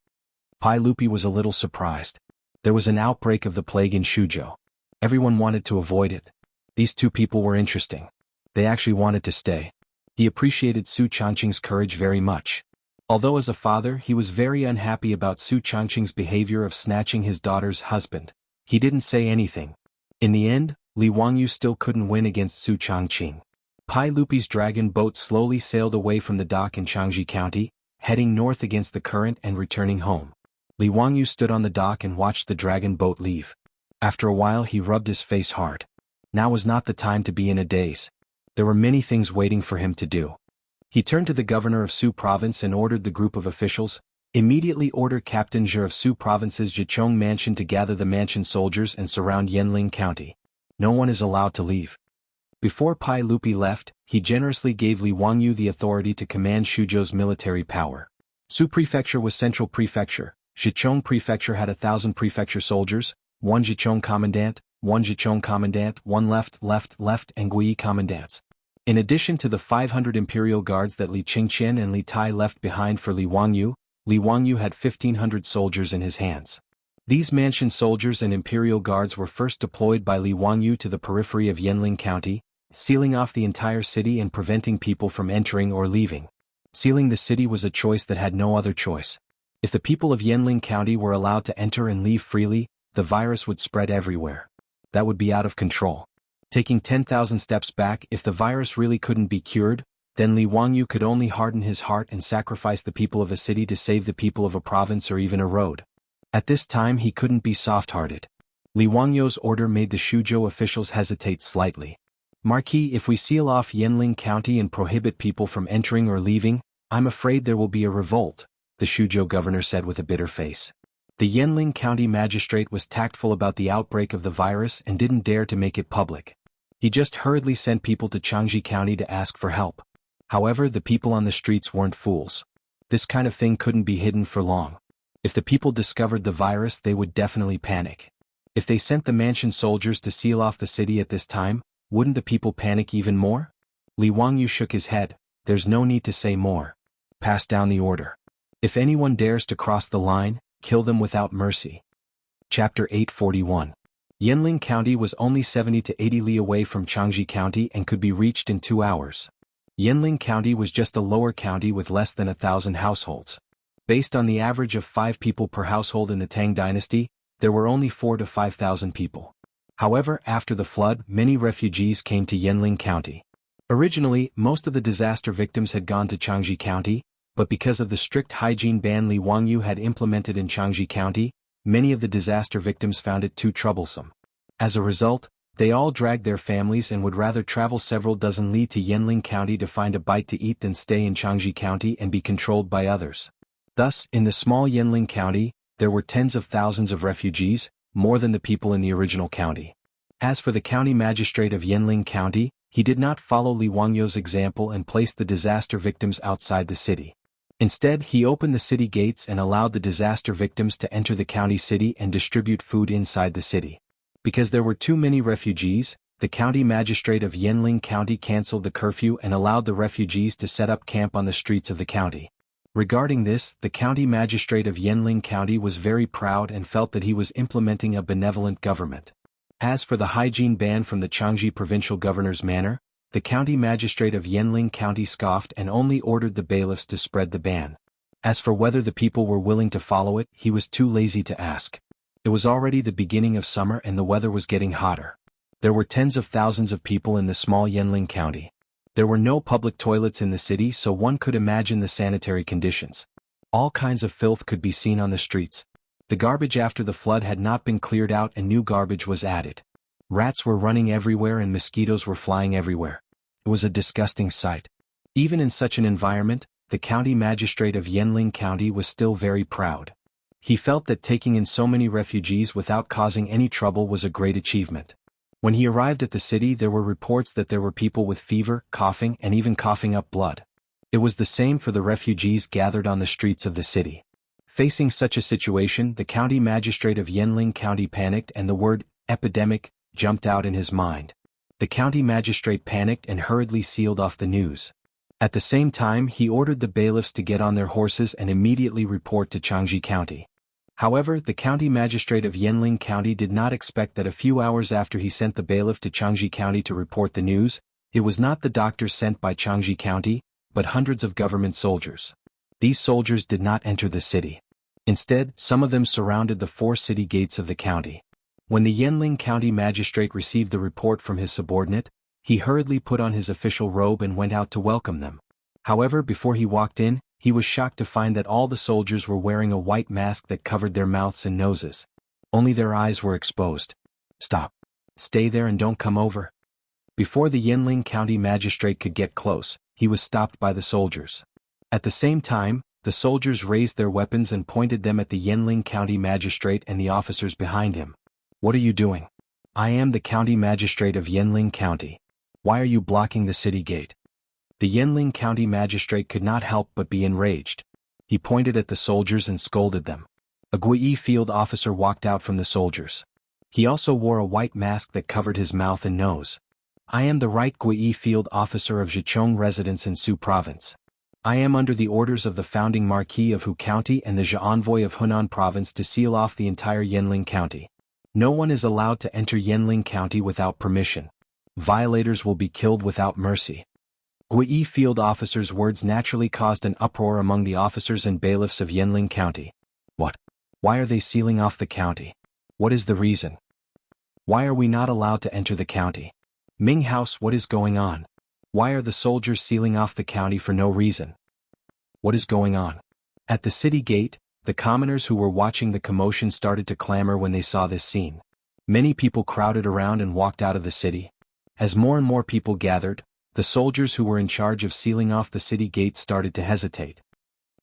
Pai Lupi was a little surprised. There was an outbreak of the plague in Shuzhou. Everyone wanted to avoid it. These two people were interesting. They actually wanted to stay. He appreciated Su Changqing's courage very much. Although as a father he was very unhappy about Su Changqing's behavior of snatching his daughter's husband, he didn't say anything. In the end, Li Wangyu still couldn't win against Su Changqing. Pai Lupi's dragon boat slowly sailed away from the dock in Changji County, heading north against the current and returning home. Li Wangyu stood on the dock and watched the dragon boat leave. After a while he rubbed his face hard. Now was not the time to be in a daze. There were many things waiting for him to do. He turned to the governor of Su province and ordered the group of officials, immediately order Captain Zhe of Su province's Jichong mansion to gather the mansion soldiers and surround Yanling County. No one is allowed to leave. Before Pai Lupi left, he generously gave Li Wangyu the authority to command Shuzhou's military power. Su Prefecture was central prefecture. Jichong Prefecture had 1,000 prefecture soldiers, 1 Jichong commandant, 1 Jichong commandant, 1 left, and Gui commandants. In addition to the 500 imperial guards that Li Qingqian and Li Tai left behind for Li Wangyu had 1,500 soldiers in his hands. These mansion soldiers and imperial guards were first deployed by Li Wangyu to the periphery of Yanling County, sealing off the entire city and preventing people from entering or leaving. Sealing the city was a choice that had no other choice. If the people of Yanling County were allowed to enter and leave freely, the virus would spread everywhere. That would be out of control. Taking 10,000 steps back, if the virus really couldn't be cured, then Li Wangyu could only harden his heart and sacrifice the people of a city to save the people of a province or even a road. At this time he couldn't be soft-hearted. Li Wangyu's order made the Shuzhou officials hesitate slightly. Marquis, if we seal off Yanling County and prohibit people from entering or leaving, I'm afraid there will be a revolt, the Shuzhou governor said with a bitter face. The Yanling County magistrate was tactful about the outbreak of the virus and didn't dare to make it public. He just hurriedly sent people to Changji County to ask for help. However, the people on the streets weren't fools. This kind of thing couldn't be hidden for long. If the people discovered the virus, they would definitely panic. If they sent the mansion soldiers to seal off the city at this time, wouldn't the people panic even more? Li Wangyu shook his head. There's no need to say more. Pass down the order. If anyone dares to cross the line, kill them without mercy. Chapter 841. Yanling County was only 70 to 80 li away from Changji County and could be reached in 2 hours. Yanling County was just a lower county with less than 1,000 households. Based on the average of 5 people per household in the Tang dynasty, there were only 4 to 5,000 people. However, after the flood, many refugees came to Yanling County. Originally, most of the disaster victims had gone to Changji County, but because of the strict hygiene ban Li Wangyu had implemented in Changji County, many of the disaster victims found it too troublesome. As a result, they all dragged their families and would rather travel several dozen li to Yanling County to find a bite to eat than stay in Changji County and be controlled by others. Thus, in the small Yanling County, there were tens of thousands of refugees, more than the people in the original county. As for the county magistrate of Yanling County, he did not follow Li Wangyu's example and placed the disaster victims outside the city. Instead, he opened the city gates and allowed the disaster victims to enter the county city and distribute food inside the city. Because there were too many refugees, the county magistrate of Yanling County canceled the curfew and allowed the refugees to set up camp on the streets of the county. Regarding this, the county magistrate of Yanling County was very proud and felt that he was implementing a benevolent government. As for the hygiene ban from the Changji provincial governor's manor, the county magistrate of Yanling County scoffed and only ordered the bailiffs to spread the ban. As for whether the people were willing to follow it, he was too lazy to ask. It was already the beginning of summer and the weather was getting hotter. There were tens of thousands of people in the small Yanling County. There were no public toilets in the city, so one could imagine the sanitary conditions. All kinds of filth could be seen on the streets. The garbage after the flood had not been cleared out and new garbage was added. Rats were running everywhere and mosquitoes were flying everywhere. It was a disgusting sight. Even in such an environment, the county magistrate of Yanling County was still very proud. He felt that taking in so many refugees without causing any trouble was a great achievement. When he arrived at the city, there were reports that there were people with fever, coughing, and even coughing up blood. It was the same for the refugees gathered on the streets of the city. Facing such a situation, the county magistrate of Yanling County panicked and the word epidemic jumped out in his mind. The county magistrate panicked and hurriedly sealed off the news. At the same time, he ordered the bailiffs to get on their horses and immediately report to Changji County. However, the county magistrate of Yanling County did not expect that a few hours after he sent the bailiff to Changji County to report the news, it was not the doctors sent by Changji County, but hundreds of government soldiers. These soldiers did not enter the city. Instead, some of them surrounded the 4 city gates of the county. When the Yanling County magistrate received the report from his subordinate, he hurriedly put on his official robe and went out to welcome them. However, before he walked in, he was shocked to find that all the soldiers were wearing a white mask that covered their mouths and noses. Only their eyes were exposed. "Stop. Stay there and don't come over." Before the Yanling County magistrate could get close, he was stopped by the soldiers. At the same time, the soldiers raised their weapons and pointed them at the Yanling County magistrate and the officers behind him. "What are you doing? I am the county magistrate of Yanling County. Why are you blocking the city gate?" The Yanling County magistrate could not help but be enraged. He pointed at the soldiers and scolded them. A Gui field officer walked out from the soldiers. He also wore a white mask that covered his mouth and nose. "I am the right Gui field officer of Zhejiang residence in Su province. I am under the orders of the founding Marquis of Hu County and the Zhe envoy of Hunan province to seal off the entire Yanling County. No one is allowed to enter Yanling County without permission. Violators will be killed without mercy." Gui field officers' words naturally caused an uproar among the officers and bailiffs of Yanling County. "What? Why are they sealing off the county? What is the reason? Why are we not allowed to enter the county? Ming House, what is going on? Why are the soldiers sealing off the county for no reason? What is going on?" At the city gate, the commoners who were watching the commotion started to clamor when they saw this scene. Many people crowded around and walked out of the city. As more and more people gathered, the soldiers who were in charge of sealing off the city gates started to hesitate.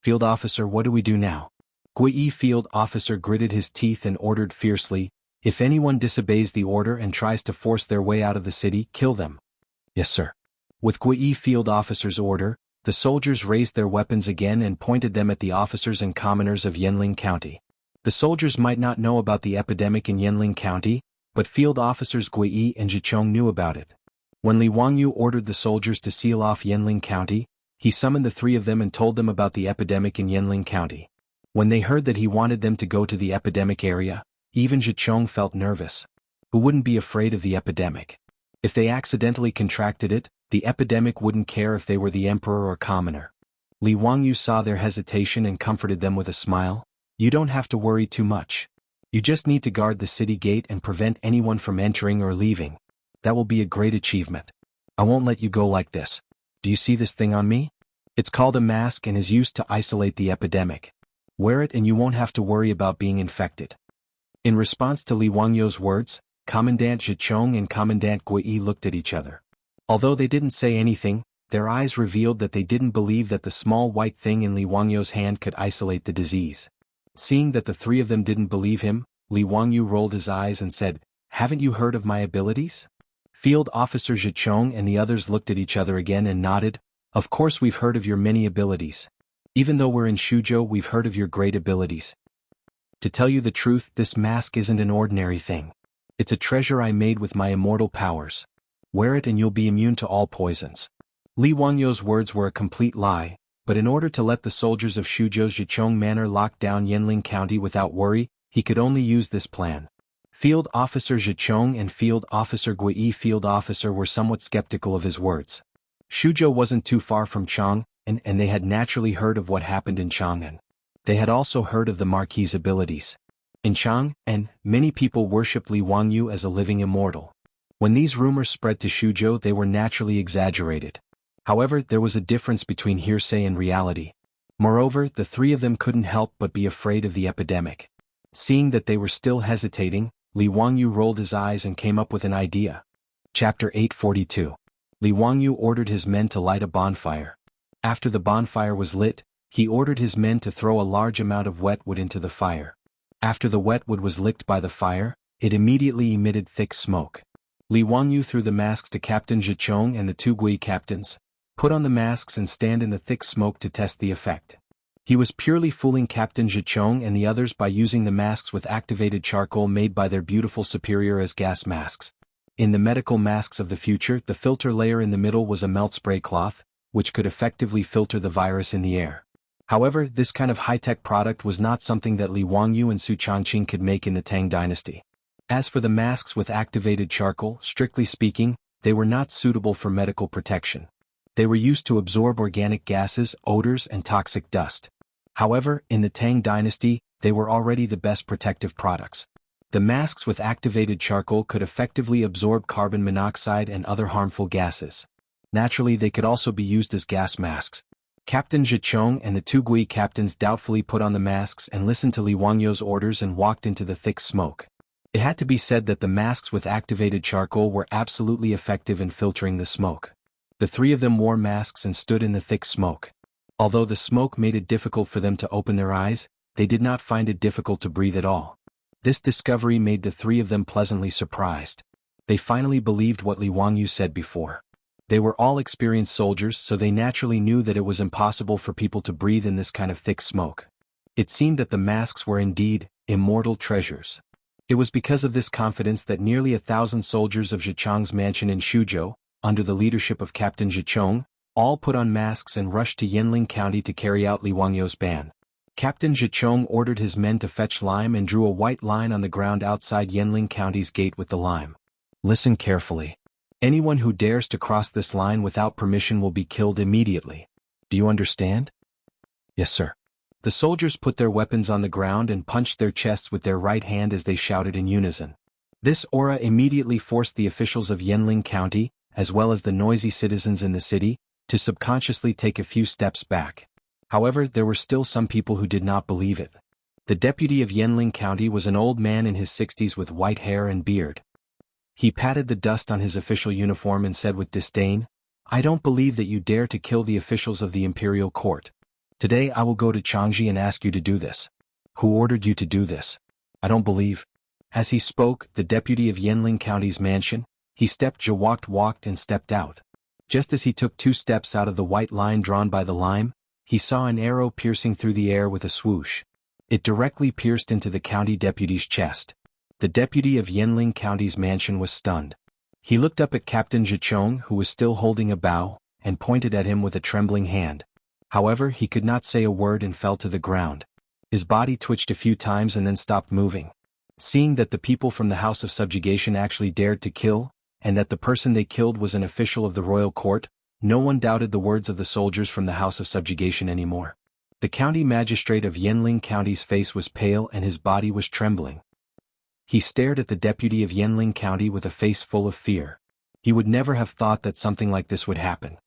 "Field officer, what do we do now?" Gui field officer gritted his teeth and ordered fiercely, "If anyone disobeys the order and tries to force their way out of the city, kill them." "Yes, sir." With Gui field officer's order, the soldiers raised their weapons again and pointed them at the officers and commoners of Yanling County. The soldiers might not know about the epidemic in Yanling County, but field officers Gui and Zhichong knew about it. When Li Wangyu ordered the soldiers to seal off Yanling County, he summoned the 3 of them and told them about the epidemic in Yanling County. When they heard that he wanted them to go to the epidemic area, even Zhichong felt nervous. Who wouldn't be afraid of the epidemic? If they accidentally contracted it, the epidemic wouldn't care if they were the emperor or commoner. Li Wangyu saw their hesitation and comforted them with a smile. "You don't have to worry too much. You just need to guard the city gate and prevent anyone from entering or leaving. That will be a great achievement. I won't let you go like this. Do you see this thing on me? It's called a mask and is used to isolate the epidemic. Wear it and you won't have to worry about being infected." In response to Li Wangyu's words, Commandant Zhichong and Commandant Gui looked at each other. Although they didn't say anything, their eyes revealed that they didn't believe that the small white thing in Li Wangyu's hand could isolate the disease. Seeing that the 3 of them didn't believe him, Li Wangyu rolled his eyes and said, "Haven't you heard of my abilities?" Field Officer Zhichong and the others looked at each other again and nodded. "Of course we've heard of your many abilities. Even though we're in Shuzhou, we've heard of your great abilities. To tell you the truth, this mask isn't an ordinary thing. It's a treasure I made with my immortal powers. Wear it and you'll be immune to all poisons." Li Wangyu's words were a complete lie, but in order to let the soldiers of Shuzhou's Zhichong Manor lock down Yanling County without worry, he could only use this plan. Field Officer Zhichong and Field Officer Gui Field Officer were somewhat skeptical of his words. Shuzhou wasn't too far from Chang'an, and they had naturally heard of what happened in Chang'an. They had also heard of the Marquis's abilities. In Chang'an, many people worshipped Li Wangyu as a living immortal. When these rumors spread to Shuzhou, they were naturally exaggerated. However, there was a difference between hearsay and reality. Moreover, the 3 of them couldn't help but be afraid of the epidemic. Seeing that they were still hesitating, Li Wangyu rolled his eyes and came up with an idea. Chapter 842. Li Wangyu ordered his men to light a bonfire. After the bonfire was lit, he ordered his men to throw a large amount of wet wood into the fire. After the wet wood was licked by the fire, it immediately emitted thick smoke. Li Wangyu threw the masks to Captain Zhichong and the 2 Gui captains, put on the masks and stand in the thick smoke to test the effect. He was purely fooling Captain Zhichong and the others by using the masks with activated charcoal made by their beautiful superior as gas masks. In the medical masks of the future, the filter layer in the middle was a melt spray cloth, which could effectively filter the virus in the air. However, this kind of high-tech product was not something that Li Wangyu and Su Changqing could make in the Tang dynasty. As for the masks with activated charcoal, strictly speaking, they were not suitable for medical protection. They were used to absorb organic gases, odors, and toxic dust. However, in the Tang dynasty, they were already the best protective products. The masks with activated charcoal could effectively absorb carbon monoxide and other harmful gases. Naturally, they could also be used as gas masks. Captain Zhichong and the two Gui captains doubtfully put on the masks and listened to Li Wangyu's orders and walked into the thick smoke. It had to be said that the masks with activated charcoal were absolutely effective in filtering the smoke. The three of them wore masks and stood in the thick smoke. Although the smoke made it difficult for them to open their eyes, they did not find it difficult to breathe at all. This discovery made the three of them pleasantly surprised. They finally believed what Li Wangyu said before. They were all experienced soldiers, so they naturally knew that it was impossible for people to breathe in this kind of thick smoke. It seemed that the masks were indeed immortal treasures. It was because of this confidence that nearly 1,000 soldiers of Zhichong's mansion in Shuzhou, under the leadership of Captain Zhichong, all put on masks and rushed to Yanling County to carry out Li Wangyu's ban. Captain Zhichong ordered his men to fetch lime and drew a white line on the ground outside Yanling County's gate with the lime. Listen carefully. Anyone who dares to cross this line without permission will be killed immediately. Do you understand? Yes, sir. The soldiers put their weapons on the ground and punched their chests with their right hand as they shouted in unison. This aura immediately forced the officials of Yanling County, as well as the noisy citizens in the city, to subconsciously take a few steps back. However, there were still some people who did not believe it. The deputy of Yanling County was an old man in his 60s with white hair and beard. He patted the dust on his official uniform and said with disdain, "I don't believe that you dare to kill the officials of the imperial court. Today I will go to Changji and ask you to do this." "Who ordered you to do this?" "I don't believe." As he spoke, the deputy of Yanling County's mansion, he walked and stepped out. Just as he took 2 steps out of the white line drawn by the lime, he saw an arrow piercing through the air with a swoosh. It directly pierced into the county deputy's chest. The deputy of Yanling County's mansion was stunned. He looked up at Captain Zhichong, who was still holding a bow, and pointed at him with a trembling hand. However, he could not say a word and fell to the ground. His body twitched a few times and then stopped moving. Seeing that the people from the House of Subjugation actually dared to kill, and that the person they killed was an official of the royal court, no one doubted the words of the soldiers from the House of Subjugation anymore. The county magistrate of Yanling County's face was pale and his body was trembling. He stared at the deputy of Yanling County with a face full of fear. He would never have thought that something like this would happen.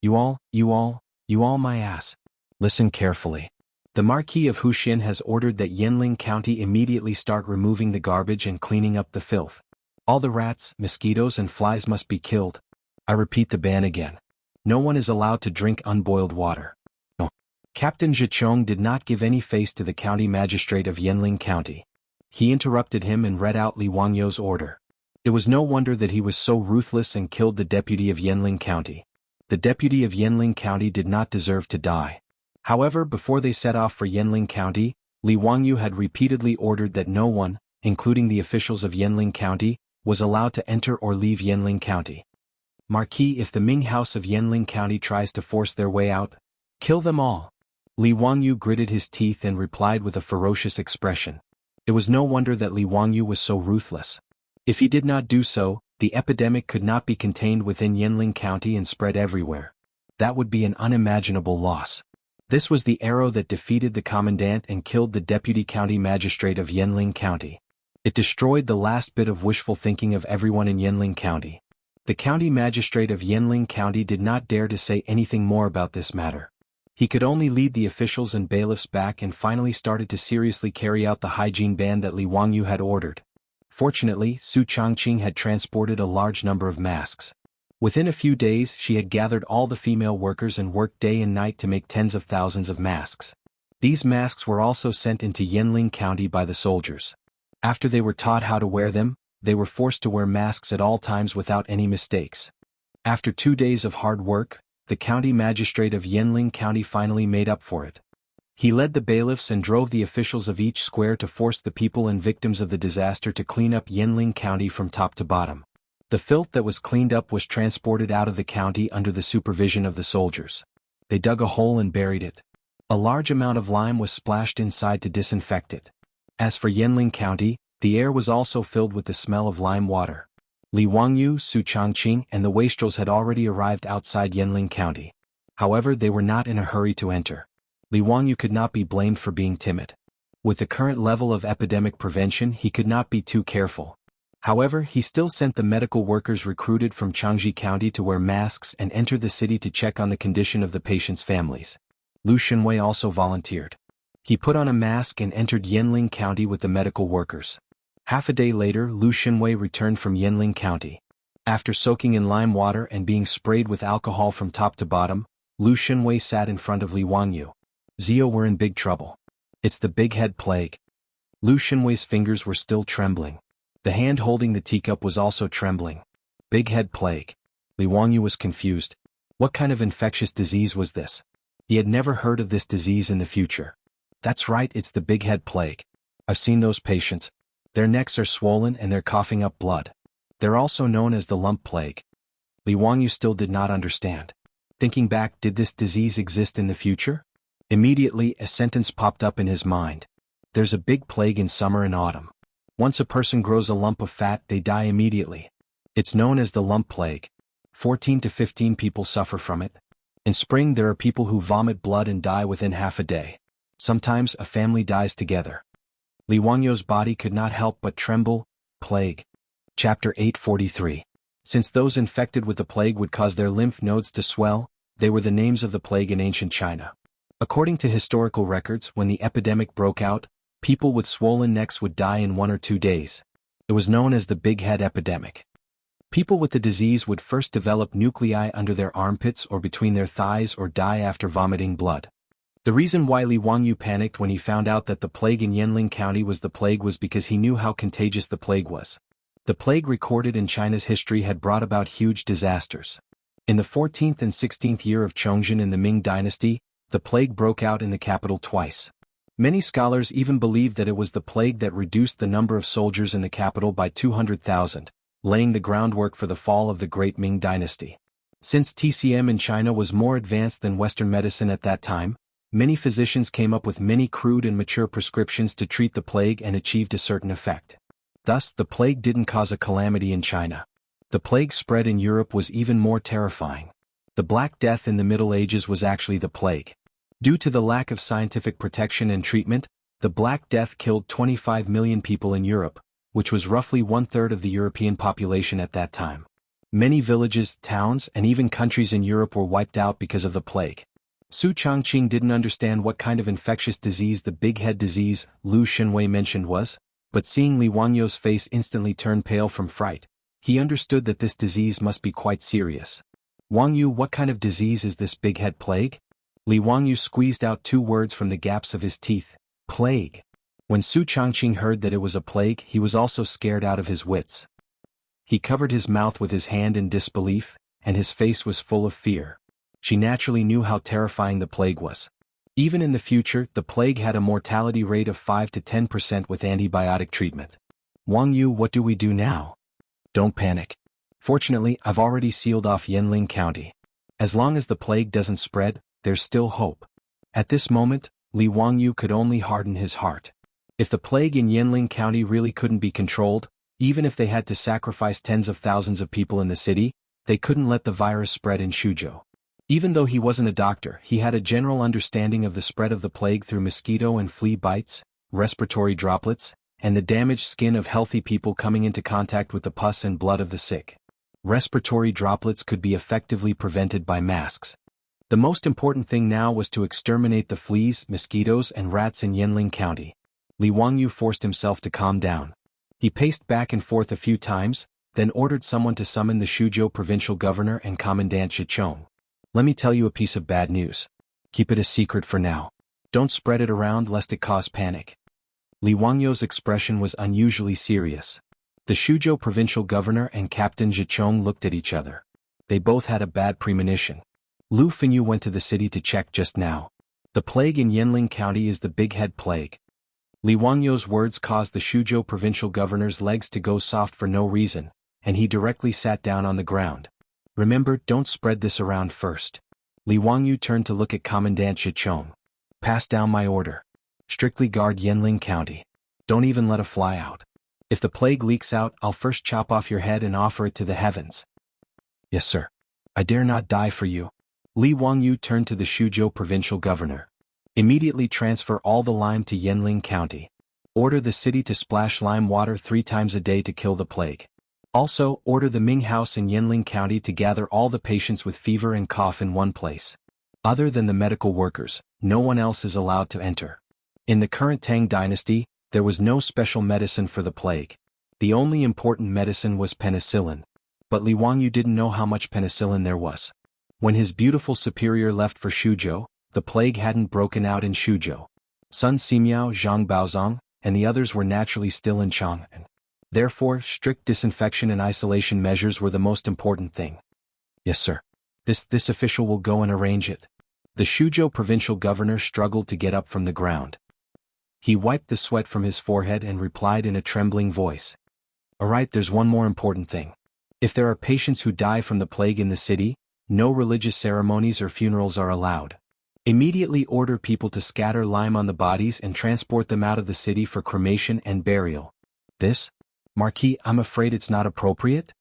You all my ass. Listen carefully. The Marquis of Huxian has ordered that Yanling County immediately start removing the garbage and cleaning up the filth. All the rats, mosquitoes and flies must be killed. I repeat the ban again. No one is allowed to drink unboiled water. No. Captain Zhichong did not give any face to the county magistrate of Yanling County. He interrupted him and read out Li Wangyu's order. It was no wonder that he was so ruthless and killed the deputy of Yanling County. The deputy of Yanling County did not deserve to die. However, before they set off for Yanling County, Li Wangyu had repeatedly ordered that no one, including the officials of Yanling County, was allowed to enter or leave Yanling County. Marquis, if the Ming House of Yanling County tries to force their way out, kill them all. Li Wangyu gritted his teeth and replied with a ferocious expression. It was no wonder that Li Wangyu was so ruthless. If he did not do so, the epidemic could not be contained within Yanling County and spread everywhere. That would be an unimaginable loss. This was the arrow that defeated the commandant and killed the deputy county magistrate of Yanling County. It destroyed the last bit of wishful thinking of everyone in Yanling County. The county magistrate of Yanling County did not dare to say anything more about this matter. He could only lead the officials and bailiffs back and finally started to seriously carry out the hygiene ban that Li Wangyu had ordered. Fortunately, Su Changqing had transported a large number of masks. Within a few days she had gathered all the female workers and worked day and night to make tens of thousands of masks. These masks were also sent into Yanling County by the soldiers. After they were taught how to wear them, they were forced to wear masks at all times without any mistakes. After 2 days of hard work, the county magistrate of Yanling County finally made up for it. He led the bailiffs and drove the officials of each square to force the people and victims of the disaster to clean up Yanling County from top to bottom. The filth that was cleaned up was transported out of the county under the supervision of the soldiers. They dug a hole and buried it. A large amount of lime was splashed inside to disinfect it. As for Yanling County, the air was also filled with the smell of lime water. Li Wangyu, Su Changqing, and the wastrels had already arrived outside Yanling County. However, they were not in a hurry to enter. Li Wangyu could not be blamed for being timid. With the current level of epidemic prevention, he could not be too careful. However, he still sent the medical workers recruited from Changji County to wear masks and enter the city to check on the condition of the patients' families. Lu Shenwei also volunteered. He put on a mask and entered Yanling County with the medical workers. Half a day later, Lu Shenwei returned from Yanling County. After soaking in lime water and being sprayed with alcohol from top to bottom, Lu Shenwei sat in front of Li Wangyu. Zio were in big trouble. It's the big head plague. Lu Shenwei's fingers were still trembling. The hand holding the teacup was also trembling. Big head plague. Li Wangyu was confused. What kind of infectious disease was this? He had never heard of this disease in the future. That's right, it's the big head plague. I've seen those patients. Their necks are swollen and they're coughing up blood. They're also known as the lump plague. Li Wangyu still did not understand. Thinking back, did this disease exist in the future? Immediately, a sentence popped up in his mind. There's a big plague in summer and autumn. Once a person grows a lump of fat, they die immediately. It's known as the lump plague. 14 to 15 people suffer from it. In spring, there are people who vomit blood and die within half a day. Sometimes a family dies together. Li Wangyu's body could not help but tremble. Plague. Chapter 843. Since those infected with the plague would cause their lymph nodes to swell, they were the names of the plague in ancient China. According to historical records, when the epidemic broke out, people with swollen necks would die in 1 or 2 days. It was known as the big head epidemic. People with the disease would first develop nuclei under their armpits or between their thighs or die after vomiting blood. The reason why Li Wangyu panicked when he found out that the plague in Yanling County was the plague was because he knew how contagious the plague was. The plague recorded in China's history had brought about huge disasters. In the 14th and 16th year of Chongzhen in the Ming dynasty, the plague broke out in the capital twice. Many scholars even believed that it was the plague that reduced the number of soldiers in the capital by 200,000, laying the groundwork for the fall of the Great Ming dynasty. Since TCM in China was more advanced than Western medicine at that time, many physicians came up with many crude and mature prescriptions to treat the plague and achieved a certain effect. Thus, the plague didn't cause a calamity in China. The plague spread in Europe was even more terrifying. The Black Death in the Middle Ages was actually the plague. Due to the lack of scientific protection and treatment, the Black Death killed 25 million people in Europe, which was roughly 1/3 of the European population at that time. Many villages, towns, and even countries in Europe were wiped out because of the plague. Su Changqing didn't understand what kind of infectious disease the big head disease Lu Shenwei mentioned was, but seeing Li Wangyu's face instantly turn pale from fright, he understood that this disease must be quite serious. Wangyu, what kind of disease is this big head plague? Li Wangyu squeezed out 2 words from the gaps of his teeth. Plague. When Su Changqing heard that it was a plague, he was also scared out of his wits. He covered his mouth with his hand in disbelief, and his face was full of fear. She naturally knew how terrifying the plague was. Even in the future, the plague had a mortality rate of 5 to 10% with antibiotic treatment. Wangyu, what do we do now? Don't panic. Fortunately, I've already sealed off Yanling County. As long as the plague doesn't spread, there's still hope. At this moment, Li Wangyu could only harden his heart. If the plague in Yanling County really couldn't be controlled, even if they had to sacrifice tens of thousands of people in the city, they couldn't let the virus spread in Shuzhou. Even though he wasn't a doctor, he had a general understanding of the spread of the plague through mosquito and flea bites, respiratory droplets, and the damaged skin of healthy people coming into contact with the pus and blood of the sick. Respiratory droplets could be effectively prevented by masks. The most important thing now was to exterminate the fleas, mosquitoes, and rats in Yanling County. Li Wangyu forced himself to calm down. He paced back and forth a few times, then ordered someone to summon the Shuzhou provincial governor and Commandant Shichong. Let me tell you a piece of bad news. Keep it a secret for now. Don't spread it around lest it cause panic. Li Wangyu's expression was unusually serious. The Shuzhou provincial governor and Captain Shichong looked at each other. They both had a bad premonition. Lu Fengyu went to the city to check just now. The plague in Yanling County is the big head plague. Li Wangyu's words caused the Shuzhou provincial governor's legs to go soft for no reason, and he directly sat down on the ground. Remember, don't spread this around first. Li Wangyu turned to look at Commandant Shichong. Pass down my order. Strictly guard Yanling County. Don't even let a fly out. If the plague leaks out, I'll first chop off your head and offer it to the heavens. Yes, sir. I dare not die for you. Li Wangyu turned to the Shuzhou provincial governor. Immediately transfer all the lime to Yanling County. Order the city to splash lime water 3 times a day to kill the plague. Also, order the Ming House in Yanling County to gather all the patients with fever and cough in one place. Other than the medical workers, no one else is allowed to enter. In the current Tang dynasty, there was no special medicine for the plague. The only important medicine was penicillin. But Li Wangyu didn't know how much penicillin there was. When his beautiful superior left for Shuzhou, the plague hadn't broken out in Shuzhou. Sun Simiao, Zhang Baozong, and the others were naturally still in Chang'an. Therefore, strict disinfection and isolation measures were the most important thing. Yes, sir. This official will go and arrange it. The Shuzhou provincial governor struggled to get up from the ground. He wiped the sweat from his forehead and replied in a trembling voice. All right, there's one more important thing. If there are patients who die from the plague in the city, no religious ceremonies or funerals are allowed. Immediately order people to scatter lime on the bodies and transport them out of the city for cremation and burial. This? Marquis, I'm afraid it's not appropriate?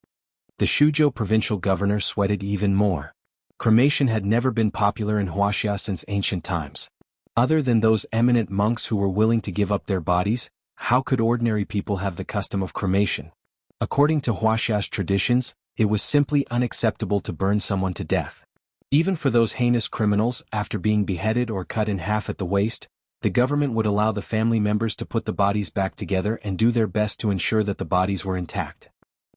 The Shuzhou provincial governor sweated even more. Cremation had never been popular in Wuxia since ancient times. Other than those eminent monks who were willing to give up their bodies, how could ordinary people have the custom of cremation? According to Wuxia's traditions, it was simply unacceptable to burn someone to death. Even for those heinous criminals, after being beheaded or cut in half at the waist, the government would allow the family members to put the bodies back together and do their best to ensure that the bodies were intact.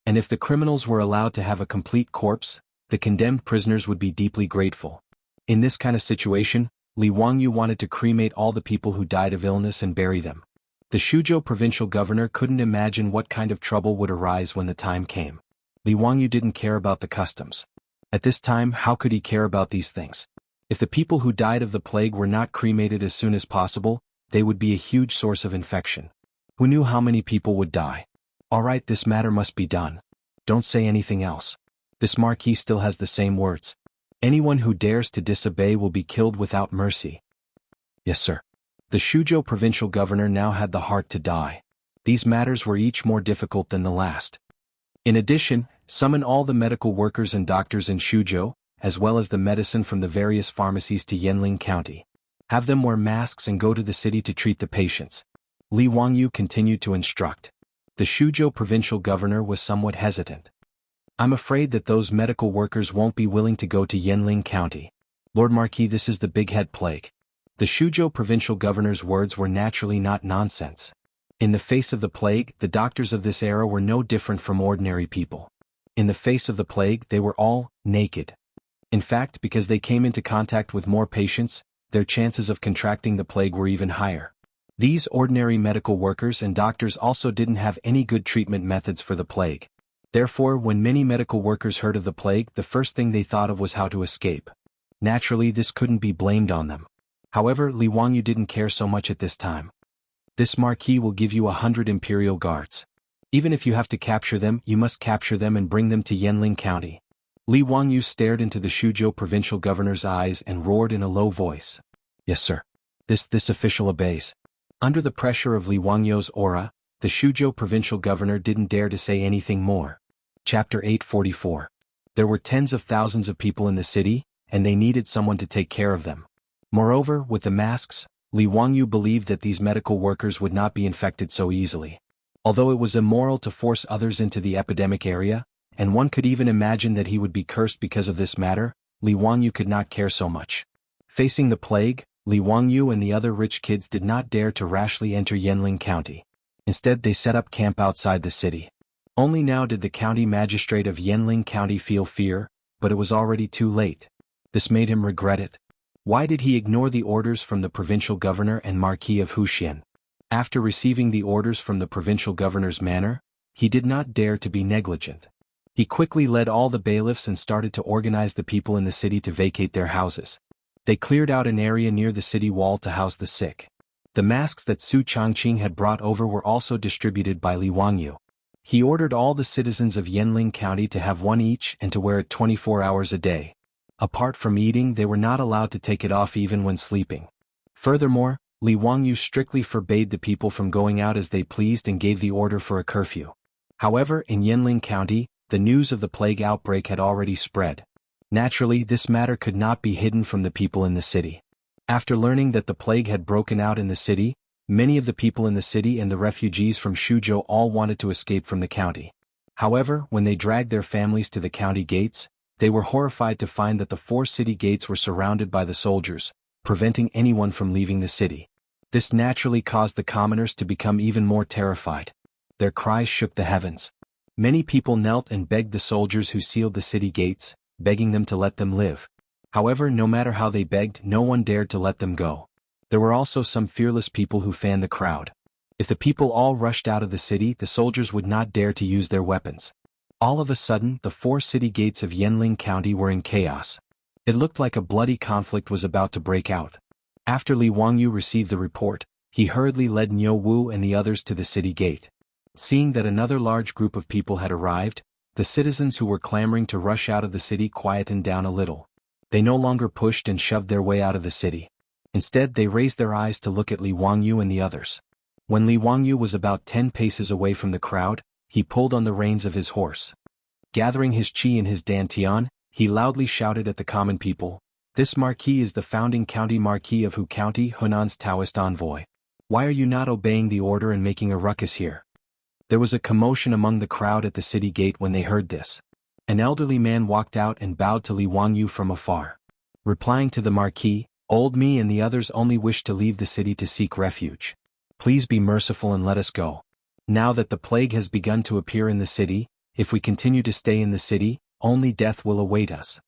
And if the criminals were allowed to have a complete corpse, the condemned prisoners would be deeply grateful. In this kind of situation, Li Wangyu wanted to cremate all the people who died of illness and bury them. The Shuzhou provincial governor couldn't imagine what kind of trouble would arise when the time came. Li Wangyu didn't care about the customs. At this time, how could he care about these things? If the people who died of the plague were not cremated as soon as possible, they would be a huge source of infection. Who knew how many people would die? All right, this matter must be done. Don't say anything else. This marquis still has the same words. Anyone who dares to disobey will be killed without mercy. Yes, sir. The Shuzhou provincial governor now had the heart to die. These matters were each more difficult than the last. In addition, summon all the medical workers and doctors in Shuzhou, as well as the medicine from the various pharmacies to Yanling County. Have them wear masks and go to the city to treat the patients. Li Wangyu continued to instruct. The Shuzhou provincial governor was somewhat hesitant. I'm afraid that those medical workers won't be willing to go to Yanling County. Lord Marquis, this is the big head plague. The Shuzhou provincial governor's words were naturally not nonsense. In the face of the plague, the doctors of this era were no different from ordinary people. In the face of the plague, they were all naked. In fact, because they came into contact with more patients, their chances of contracting the plague were even higher. These ordinary medical workers and doctors also didn't have any good treatment methods for the plague. Therefore, when many medical workers heard of the plague, the first thing they thought of was how to escape. Naturally, this couldn't be blamed on them. However, Li Wangyu didn't care so much at this time. This marquis will give you 100 imperial guards. Even if you have to capture them, you must capture them and bring them to Yanling County. Li Wangyu stared into the Shuzhou provincial governor's eyes and roared in a low voice. Yes, sir. This official obeys. Under the pressure of Li Wangyu's aura, the Shuzhou provincial governor didn't dare to say anything more. Chapter 844. There were tens of thousands of people in the city, and they needed someone to take care of them. Moreover, with the masks, Li Wangyu believed that these medical workers would not be infected so easily. Although it was immoral to force others into the epidemic area, and one could even imagine that he would be cursed because of this matter, Li Wangyu could not care so much. Facing the plague, Li Wangyu and the other rich kids did not dare to rashly enter Yanling County. Instead, they set up camp outside the city. Only now did the county magistrate of Yanling County feel fear, but it was already too late. This made him regret it. Why did he ignore the orders from the provincial governor and Marquis of Huxian? After receiving the orders from the provincial governor's manor, he did not dare to be negligent. He quickly led all the bailiffs and started to organize the people in the city to vacate their houses. They cleared out an area near the city wall to house the sick. The masks that Su Changqing had brought over were also distributed by Li Wangyu. He ordered all the citizens of Yanling County to have one each and to wear it 24 hours a day. Apart from eating, they were not allowed to take it off even when sleeping. Furthermore, Li Wangyu strictly forbade the people from going out as they pleased and gave the order for a curfew. However, in Yanling County, the news of the plague outbreak had already spread. Naturally, this matter could not be hidden from the people in the city. After learning that the plague had broken out in the city, many of the people in the city and the refugees from Shuzhou all wanted to escape from the county. However, when they dragged their families to the county gates, they were horrified to find that the 4 city gates were surrounded by the soldiers, preventing anyone from leaving the city. This naturally caused the commoners to become even more terrified. Their cries shook the heavens. Many people knelt and begged the soldiers who sealed the city gates, begging them to let them live. However, no matter how they begged, no one dared to let them go. There were also some fearless people who fanned the crowd. If the people all rushed out of the city, the soldiers would not dare to use their weapons. All of a sudden, the 4 city gates of Yanling County were in chaos. It looked like a bloody conflict was about to break out. After Li Wangyu received the report, he hurriedly led Niu Wu and the others to the city gate. Seeing that another large group of people had arrived, the citizens who were clamoring to rush out of the city quietened down a little. They no longer pushed and shoved their way out of the city. Instead, they raised their eyes to look at Li Wangyu and the others. When Li Wangyu was about 10 paces away from the crowd, he pulled on the reins of his horse. Gathering his qi in his dantian, he loudly shouted at the common people, "This marquis is the founding county marquis of Hu County, Hunan's Taoist envoy. Why are you not obeying the order and making a ruckus here?" There was a commotion among the crowd at the city gate when they heard this. An elderly man walked out and bowed to Li Wangyu from afar. Replying to the marquis, "Old me and the others only wish to leave the city to seek refuge. Please be merciful and let us go. Now that the plague has begun to appear in the city, if we continue to stay in the city, only death will await us."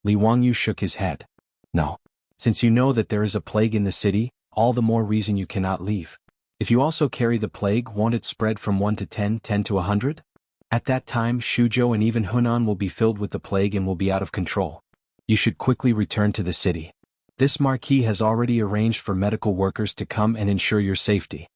Li Wangyu shook his head. "No. Since you know that there is a plague in the city, all the more reason you cannot leave. If you also carry the plague, won't it spread from 1 to 10, 10 to 100? At that time, Shuzhou and even Hunan will be filled with the plague and will be out of control. You should quickly return to the city. This marquis has already arranged for medical workers to come and ensure your safety."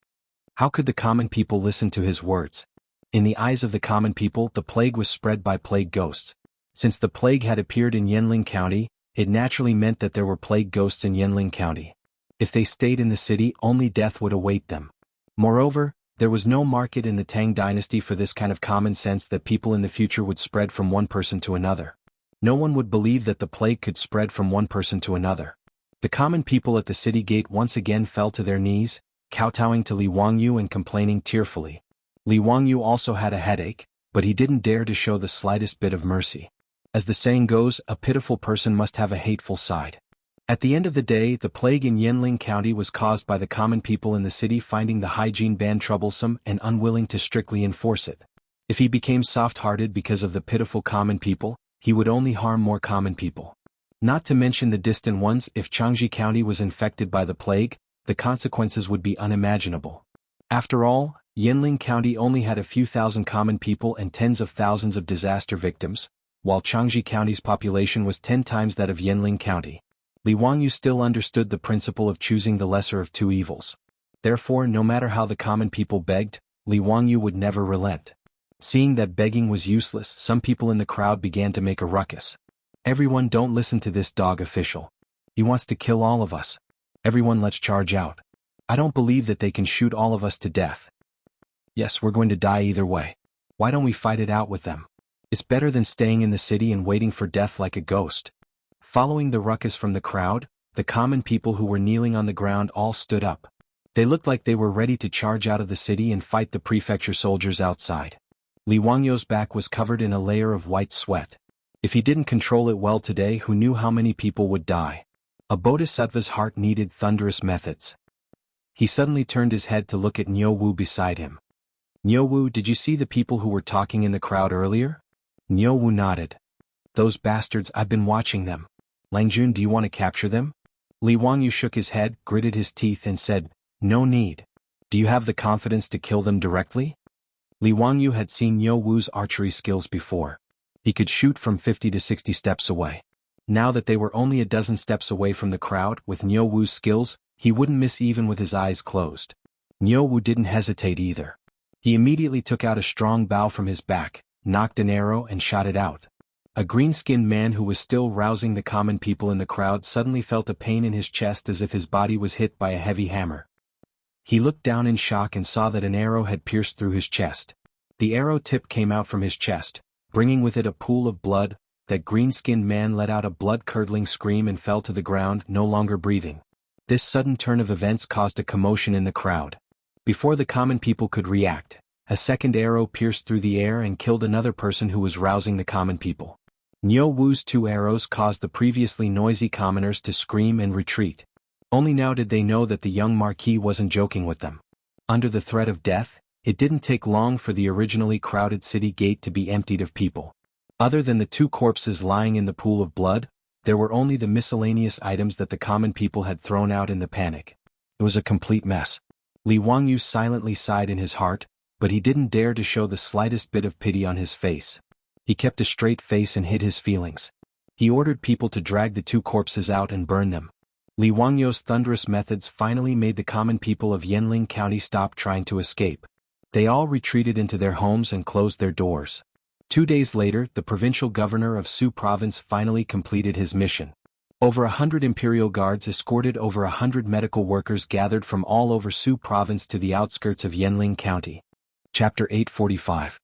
How could the common people listen to his words? In the eyes of the common people, the plague was spread by plague ghosts. Since the plague had appeared in Yanling County, it naturally meant that there were plague ghosts in Yanling County. If they stayed in the city, only death would await them. Moreover, there was no market in the Tang dynasty for this kind of common sense that people in the future would spread from one person to another. No one would believe that the plague could spread from one person to another. The common people at the city gate once again fell to their knees, kowtowing to Li Wangyu and complaining tearfully. Li Wangyu also had a headache, but he didn't dare to show the slightest bit of mercy. As the saying goes, a pitiful person must have a hateful side. At the end of the day, the plague in Yanling County was caused by the common people in the city finding the hygiene ban troublesome and unwilling to strictly enforce it. If he became soft-hearted because of the pitiful common people, he would only harm more common people. Not to mention the distant ones. If Changji County was infected by the plague, the consequences would be unimaginable. After all, Yanling County only had a few thousand common people and tens of thousands of disaster victims, while Changji County's population was 10 times that of Yanling County. Li Wangyu still understood the principle of choosing the lesser of two evils. Therefore, no matter how the common people begged, Li Wangyu would never relent. Seeing that begging was useless, some people in the crowd began to make a ruckus. "Everyone, don't listen to this dog official. He wants to kill all of us. Everyone, let's charge out. I don't believe that they can shoot all of us to death. Yes, we're going to die either way. Why don't we fight it out with them? It's better than staying in the city and waiting for death like a ghost." Following the ruckus from the crowd, the common people who were kneeling on the ground all stood up. They looked like they were ready to charge out of the city and fight the prefecture soldiers outside. Li Wangyu's back was covered in a layer of white sweat. If he didn't control it well today, who knew how many people would die? A bodhisattva's heart needed thunderous methods. He suddenly turned his head to look at Niu Wu beside him. "Niu Wu, did you see the people who were talking in the crowd earlier?" Niu Wu nodded. "Those bastards, I've been watching them. Langjun, do you want to capture them?" Li Wangyu shook his head, gritted his teeth and said, "No need. Do you have the confidence to kill them directly?" Li Wangyu had seen Niu Wu's archery skills before. He could shoot from 50 to 60 steps away. Now that they were only a dozen steps away from the crowd, with Niu Wu's skills, he wouldn't miss even with his eyes closed. Niu Wu didn't hesitate either. He immediately took out a strong bow from his back, knocked an arrow and shot it out. A green-skinned man who was still rousing the common people in the crowd suddenly felt a pain in his chest as if his body was hit by a heavy hammer. He looked down in shock and saw that an arrow had pierced through his chest. The arrow tip came out from his chest, bringing with it a pool of blood. That green-skinned man let out a blood-curdling scream and fell to the ground, no longer breathing. This sudden turn of events caused a commotion in the crowd. Before the common people could react, a second arrow pierced through the air and killed another person who was rousing the common people. Niu Wu's 2 arrows caused the previously noisy commoners to scream and retreat. Only now did they know that the young marquis wasn't joking with them. Under the threat of death, it didn't take long for the originally crowded city gate to be emptied of people. Other than the 2 corpses lying in the pool of blood, there were only the miscellaneous items that the common people had thrown out in the panic. It was a complete mess. Li Wangyu silently sighed in his heart, but he didn't dare to show the slightest bit of pity on his face. He kept a straight face and hid his feelings. He ordered people to drag the 2 corpses out and burn them. Li Wangyu's thunderous methods finally made the common people of Yanling County stop trying to escape. They all retreated into their homes and closed their doors. 2 days later, the provincial governor of Su province finally completed his mission. Over 100 imperial guards escorted over 100 medical workers gathered from all over Su province to the outskirts of Yanling County. Chapter 845.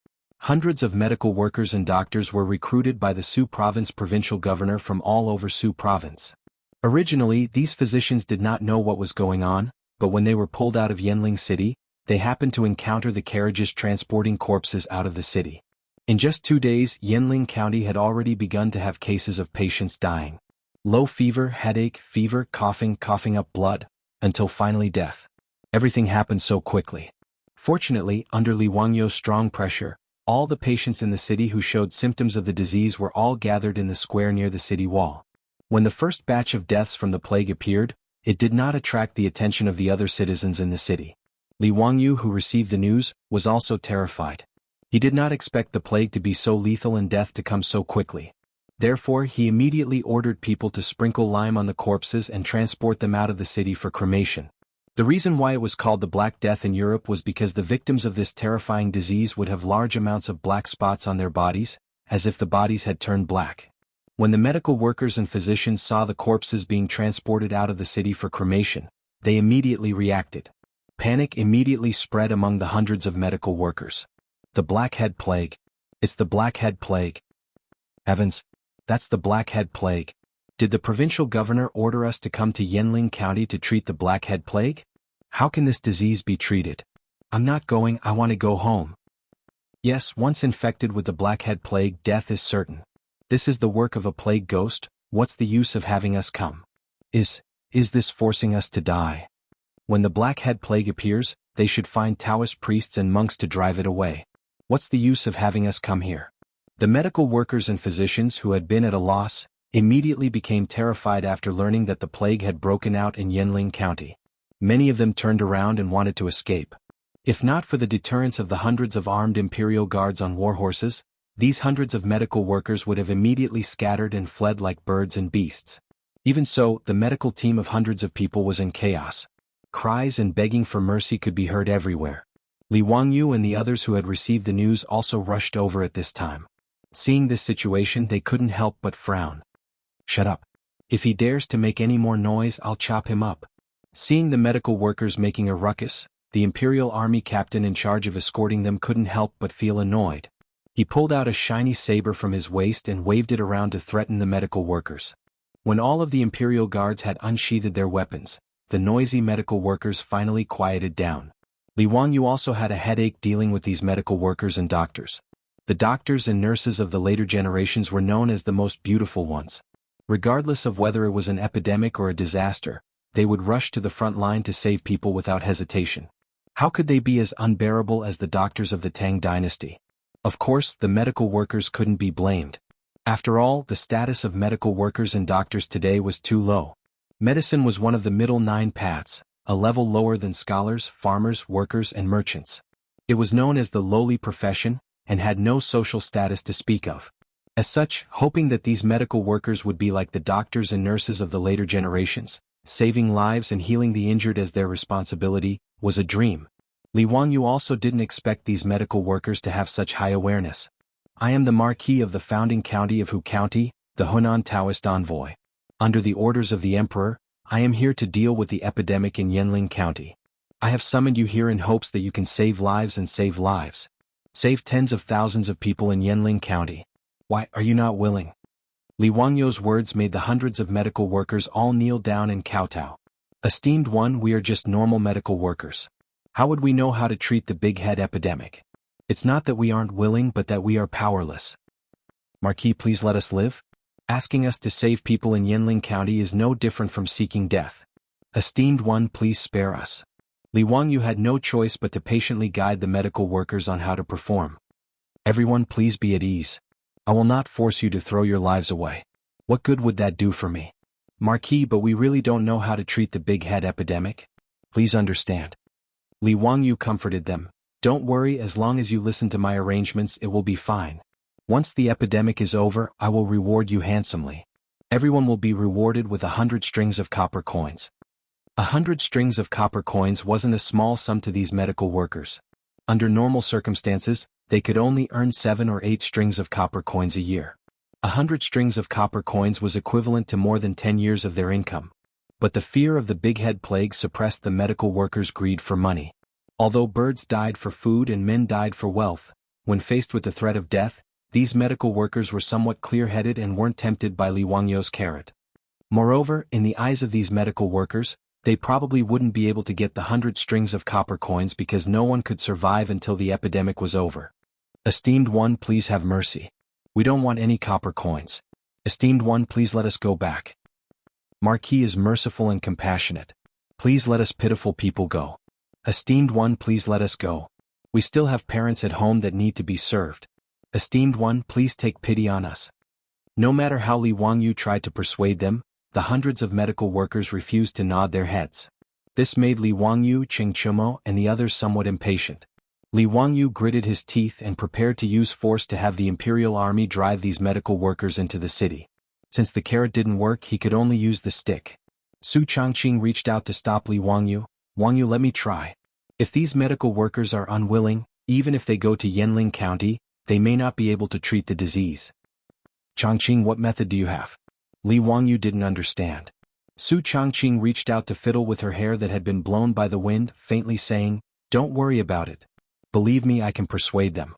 Hundreds of medical workers and doctors were recruited by the Su province provincial governor from all over Su province. Originally, these physicians did not know what was going on, but when they were pulled out of Yanling City, they happened to encounter the carriages transporting corpses out of the city. In just 2 days, Yanling County had already begun to have cases of patients dying. Low fever, headache, fever, coughing up blood, until finally death. Everything happened so quickly. Fortunately, under Li Wangyu's strong pressure, all the patients in the city who showed symptoms of the disease were all gathered in the square near the city wall. When the first batch of deaths from the plague appeared, it did not attract the attention of the other citizens in the city. Li Wangyu, who received the news, was also terrified. He did not expect the plague to be so lethal and death to come so quickly. Therefore, he immediately ordered people to sprinkle lime on the corpses and transport them out of the city for cremation. The reason why it was called the Black Death in Europe was because the victims of this terrifying disease would have large amounts of black spots on their bodies, as if the bodies had turned black. When the medical workers and physicians saw the corpses being transported out of the city for cremation, they immediately reacted. Panic immediately spread among the hundreds of medical workers. The Blackhead Plague. It's the Blackhead Plague. Heavens, that's the Blackhead Plague. Did the provincial governor order us to come to Yanling County to treat the Blackhead Plague? How can this disease be treated? I'm not going, I want to go home. Yes, once infected with the Blackhead Plague, death is certain. This is the work of a plague ghost. What's the use of having us come? Is this forcing us to die? When the Blackhead Plague appears, they should find Taoist priests and monks to drive it away. What's the use of having us come here? The medical workers and physicians who had been at a loss immediately became terrified after learning that the plague had broken out in Yanling County. Many of them turned around and wanted to escape. If not for the deterrence of the hundreds of armed imperial guards on war horses, these hundreds of medical workers would have immediately scattered and fled like birds and beasts. Even so, the medical team of hundreds of people was in chaos. Cries and begging for mercy could be heard everywhere. Li Wangyu and the others who had received the news also rushed over at this time. Seeing this situation, they couldn't help but frown. Shut up. If he dares to make any more noise, I'll chop him up. Seeing the medical workers making a ruckus, the Imperial Army captain in charge of escorting them couldn't help but feel annoyed. He pulled out a shiny saber from his waist and waved it around to threaten the medical workers. When all of the Imperial guards had unsheathed their weapons, the noisy medical workers finally quieted down. Li Wangyu also had a headache dealing with these medical workers and doctors. The doctors and nurses of the later generations were known as the most beautiful ones. Regardless of whether it was an epidemic or a disaster, they would rush to the front line to save people without hesitation. How could they be as unbearable as the doctors of the Tang dynasty? Of course, the medical workers couldn't be blamed. After all, the status of medical workers and doctors today was too low. Medicine was one of the middle 9 paths, a level lower than scholars, farmers, workers, and merchants. It was known as the lowly profession, and had no social status to speak of. As such, hoping that these medical workers would be like the doctors and nurses of the later generations, saving lives and healing the injured as their responsibility, was a dream. Li Wangyu also didn't expect these medical workers to have such high awareness. I am the Marquis of the founding county of Hu County, the Hunan Taoist envoy. Under the orders of the Emperor, I am here to deal with the epidemic in Yanling County. I have summoned you here in hopes that you can save lives and save lives. Save tens of thousands of people in Yanling County. Why are you not willing? Li Wangyou's words made the hundreds of medical workers all kneel down and kowtow. Esteemed one, we are just normal medical workers. How would we know how to treat the big head epidemic? It's not that we aren't willing but that we are powerless. Marquis, please let us live. Asking us to save people in Yanling County is no different from seeking death. Esteemed one, please spare us. Li Wangyou had no choice but to patiently guide the medical workers on how to perform. Everyone, please be at ease. I will not force you to throw your lives away. What good would that do for me? Marquis, but we really don't know how to treat the big head epidemic. Please understand. Li Wangyou comforted them. Don't worry, as long as you listen to my arrangements it will be fine. Once the epidemic is over, I will reward you handsomely. Everyone will be rewarded with 100 strings of copper coins. 100 strings of copper coins wasn't a small sum to these medical workers. Under normal circumstances, they could only earn 7 or 8 strings of copper coins a year. 100 strings of copper coins was equivalent to more than 10 years of their income. But the fear of the big head plague suppressed the medical workers' greed for money. Although birds died for food and men died for wealth, when faced with the threat of death, these medical workers were somewhat clear-headed and weren't tempted by Li Wangyou's carrot. Moreover, in the eyes of these medical workers, they probably wouldn't be able to get the 100 strings of copper coins because no one could survive until the epidemic was over. Esteemed one, please have mercy. We don't want any copper coins. Esteemed one, please let us go back. Marquis is merciful and compassionate. Please let us pitiful people go. Esteemed one, please let us go. We still have parents at home that need to be served. Esteemed one, please take pity on us. No matter how Li Wangyou tried to persuade them, the hundreds of medical workers refused to nod their heads. This made Li Wangyou, Cheng Chumo, and the others somewhat impatient. Li Wangyou gritted his teeth and prepared to use force to have the imperial army drive these medical workers into the city. Since the carrot didn't work, he could only use the stick. Su Changqing reached out to stop Li Wangyou. Wangyou, let me try. If these medical workers are unwilling, even if they go to Yanling County, they may not be able to treat the disease. Changqing, what method do you have? Li Wangyou didn't understand. Su Changqing reached out to fiddle with her hair that had been blown by the wind, faintly saying, "Don't worry about it. Believe me, I can persuade them."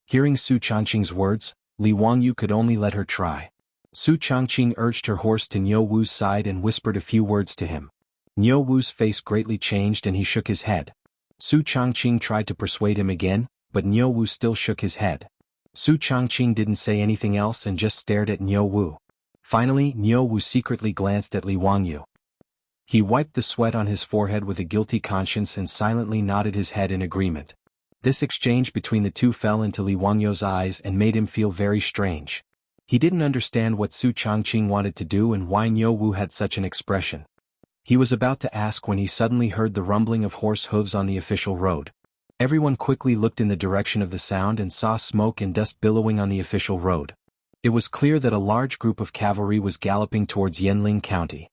Hearing Su Changqing's words, Li Wangyou could only let her try. Su Changqing urged her horse to Niu Wu's side and whispered a few words to him. Niu Wu's face greatly changed and he shook his head. Su Changqing tried to persuade him again, but Niu Wu still shook his head. Su Changqing didn't say anything else and just stared at Niu Wu. Finally, Niu Wu secretly glanced at Li Wangyou. He wiped the sweat on his forehead with a guilty conscience and silently nodded his head in agreement. This exchange between the two fell into Li Wangyou's eyes and made him feel very strange. He didn't understand what Su Changqing wanted to do and why Niu Wu had such an expression. He was about to ask when he suddenly heard the rumbling of horse hooves on the official road. Everyone quickly looked in the direction of the sound and saw smoke and dust billowing on the official road. It was clear that a large group of cavalry was galloping towards Yanling County.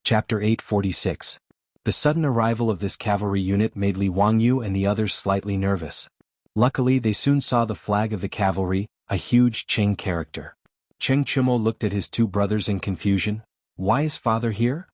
Chapter 846. The sudden arrival of this cavalry unit made Li Wangyou and the others slightly nervous. Luckily, they soon saw the flag of the cavalry, a huge Qing character. Cheng Chumo looked at his two brothers in confusion. Why is father here?